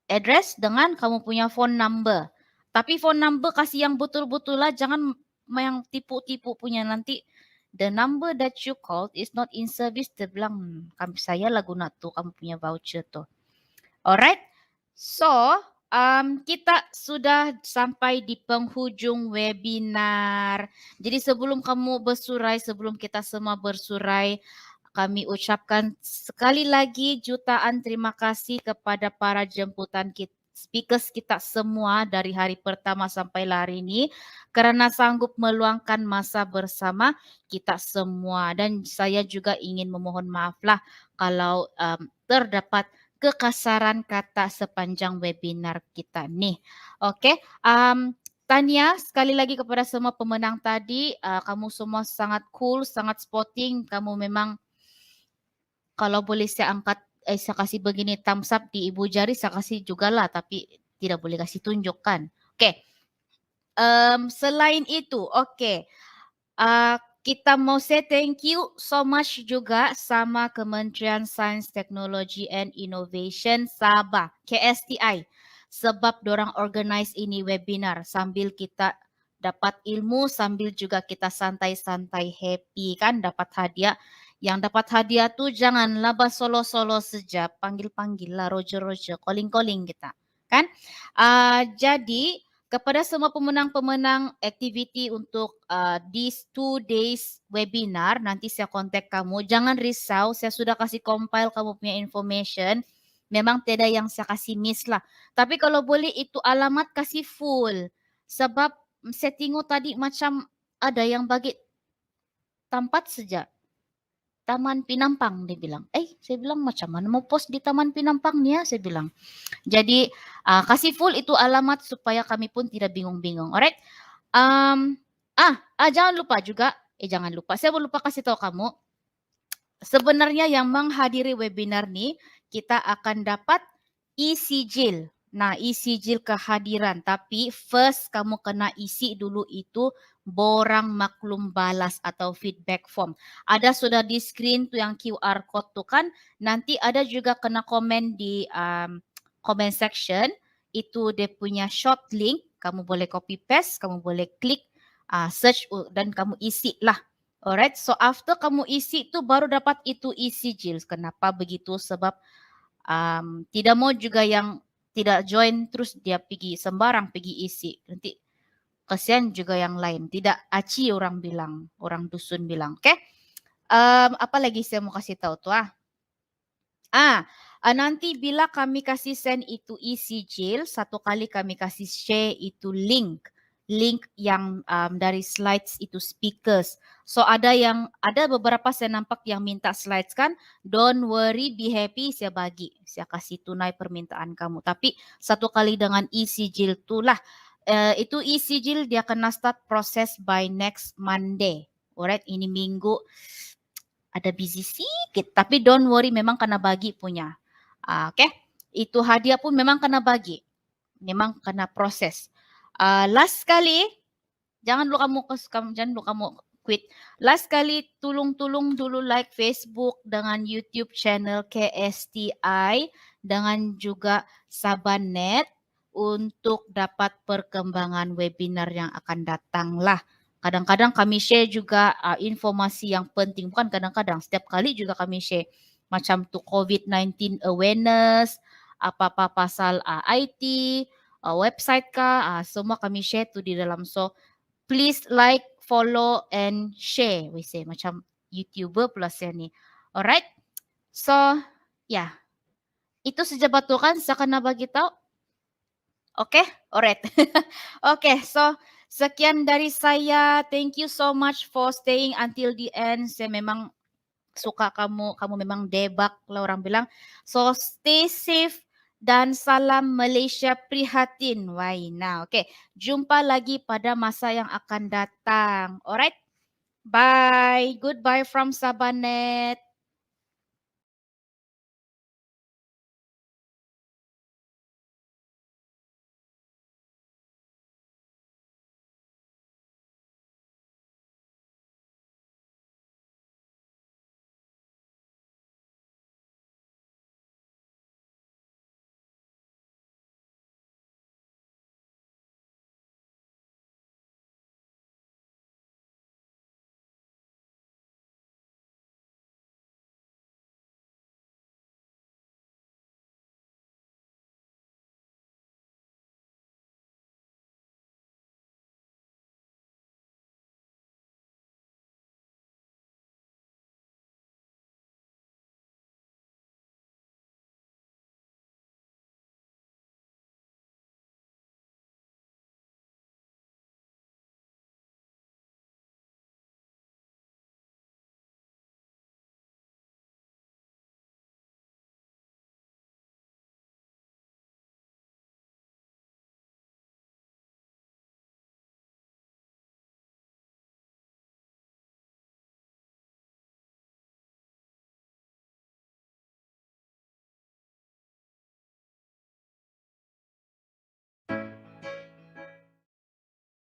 address dengan kamu punya phone number. Tapi phone number kasih yang betul-betul lah, jangan yang tipu-tipu punya nanti. The number that you called is not in service. Dia bilang, saya lah guna tu kamu punya voucher tu. Alright. So, kita sudah sampai di penghujung webinar. Jadi sebelum kamu bersurai, sebelum kita semua bersurai, kami ucapkan sekali lagi jutaan terima kasih kepada para jemputan kita, speakers kita semua dari hari pertama sampai hari ini kerana sanggup meluangkan masa bersama kita semua. Dan saya juga ingin memohon maaflah kalau terdapat kekasaran kata sepanjang webinar kita nih. Okey, Tanya sekali lagi kepada semua pemenang tadi, kamu semua sangat cool, sangat sporting. Kamu memang kalau boleh saya angkat, saya kasih begini thumbs up di ibu jari, saya kasih jugalah, tapi tidak boleh kasih tunjukkan. Okey. Selain itu, okey. Kita mau say thank you so much juga sama Kementerian Sains, Teknologi and Innovation Sabah, KSTI. Sebab dorang organize ini webinar sambil kita dapat ilmu, sambil juga kita santai-santai happy kan dapat hadiah. Yang dapat hadiah tu janganlah solo-solo saja, panggil-panggil lah, roger-roger, calling-calling kita. Kan? Jadi, kepada semua pemenang-pemenang aktiviti untuk these 2 days webinar, nanti saya kontak kamu. Jangan risau, saya sudah kasih compile kamu punya information. Memang tiada yang saya kasih miss lah. Tapi kalau boleh itu alamat kasih full. Sebab saya tengok tadi macam ada yang bagi tempat saja. Taman Pinampang dia bilang. Saya bilang macam mana mau post di Taman Pinampang ni ya? Saya bilang. Jadi kasih full itu alamat supaya kami pun tidak bingung-bingung. Alright. Jangan lupa juga. Jangan lupa. Saya lupa kasih tahu kamu. Sebenarnya yang menghadiri webinar ni kita akan dapat e-sijil. Nah, e-sijil kehadiran. Tapi first kamu kena isi dulu itu borang maklum balas atau feedback form. Ada sudah di screen tu yang QR code tu kan. Nanti ada juga kena komen di comment section. Itu dia punya short link. Kamu boleh copy paste, kamu boleh klik search dan kamu isi lah. Alright, so after kamu isi tu baru dapat itu e-sijil. Kenapa begitu? Sebab tidak mau juga yang tidak join terus dia pergi sembarang pergi isi. Nanti kesian juga yang lain. Tidak aci orang bilang, orang dusun bilang. Okay? Apa lagi saya mau kasih tahu tu nanti bila kami kasih send itu e-sijil, satu kali kami kasih share itu link yang dari slides itu speakers. So ada beberapa saya nampak yang minta slides kan. Don't worry, be happy, saya bagi. Saya kasih tunai permintaan kamu. Tapi satu kali dengan e-sijil itulah. Itu e-sijil dia kena start proses by next Monday. Alright, ini minggu ada busy sikit. Tapi don't worry, memang kena bagi punya. Okay, itu hadiah pun memang kena bagi. Memang kena proses. Last kali, jangan dulu kamu quit. Last kali, tolong dulu like Facebook dengan YouTube channel KSTI dengan juga Sabahnet untuk dapat perkembangan webinar yang akan datang lah. Kadang-kadang kami share juga informasi yang penting. Bukan kadang-kadang, setiap kali juga kami share. Macam tu COVID-19 awareness, apa-apa pasal IT, website kah, semua kami share tu di dalam. So, please like follow and share. We say macam YouTuber plus yang ni. Alright. So, yeah. Itu saja batukan saya kena bagi tahu. Okay, alright. Okay, so sekian dari saya. Thank you so much for staying until the end. Saya memang suka kamu memang debak lah orang bilang. So stay safe dan salam Malaysia prihatin. Waina. Okay, jumpa lagi pada masa yang akan datang. Alright, bye. Goodbye from Sabah Net.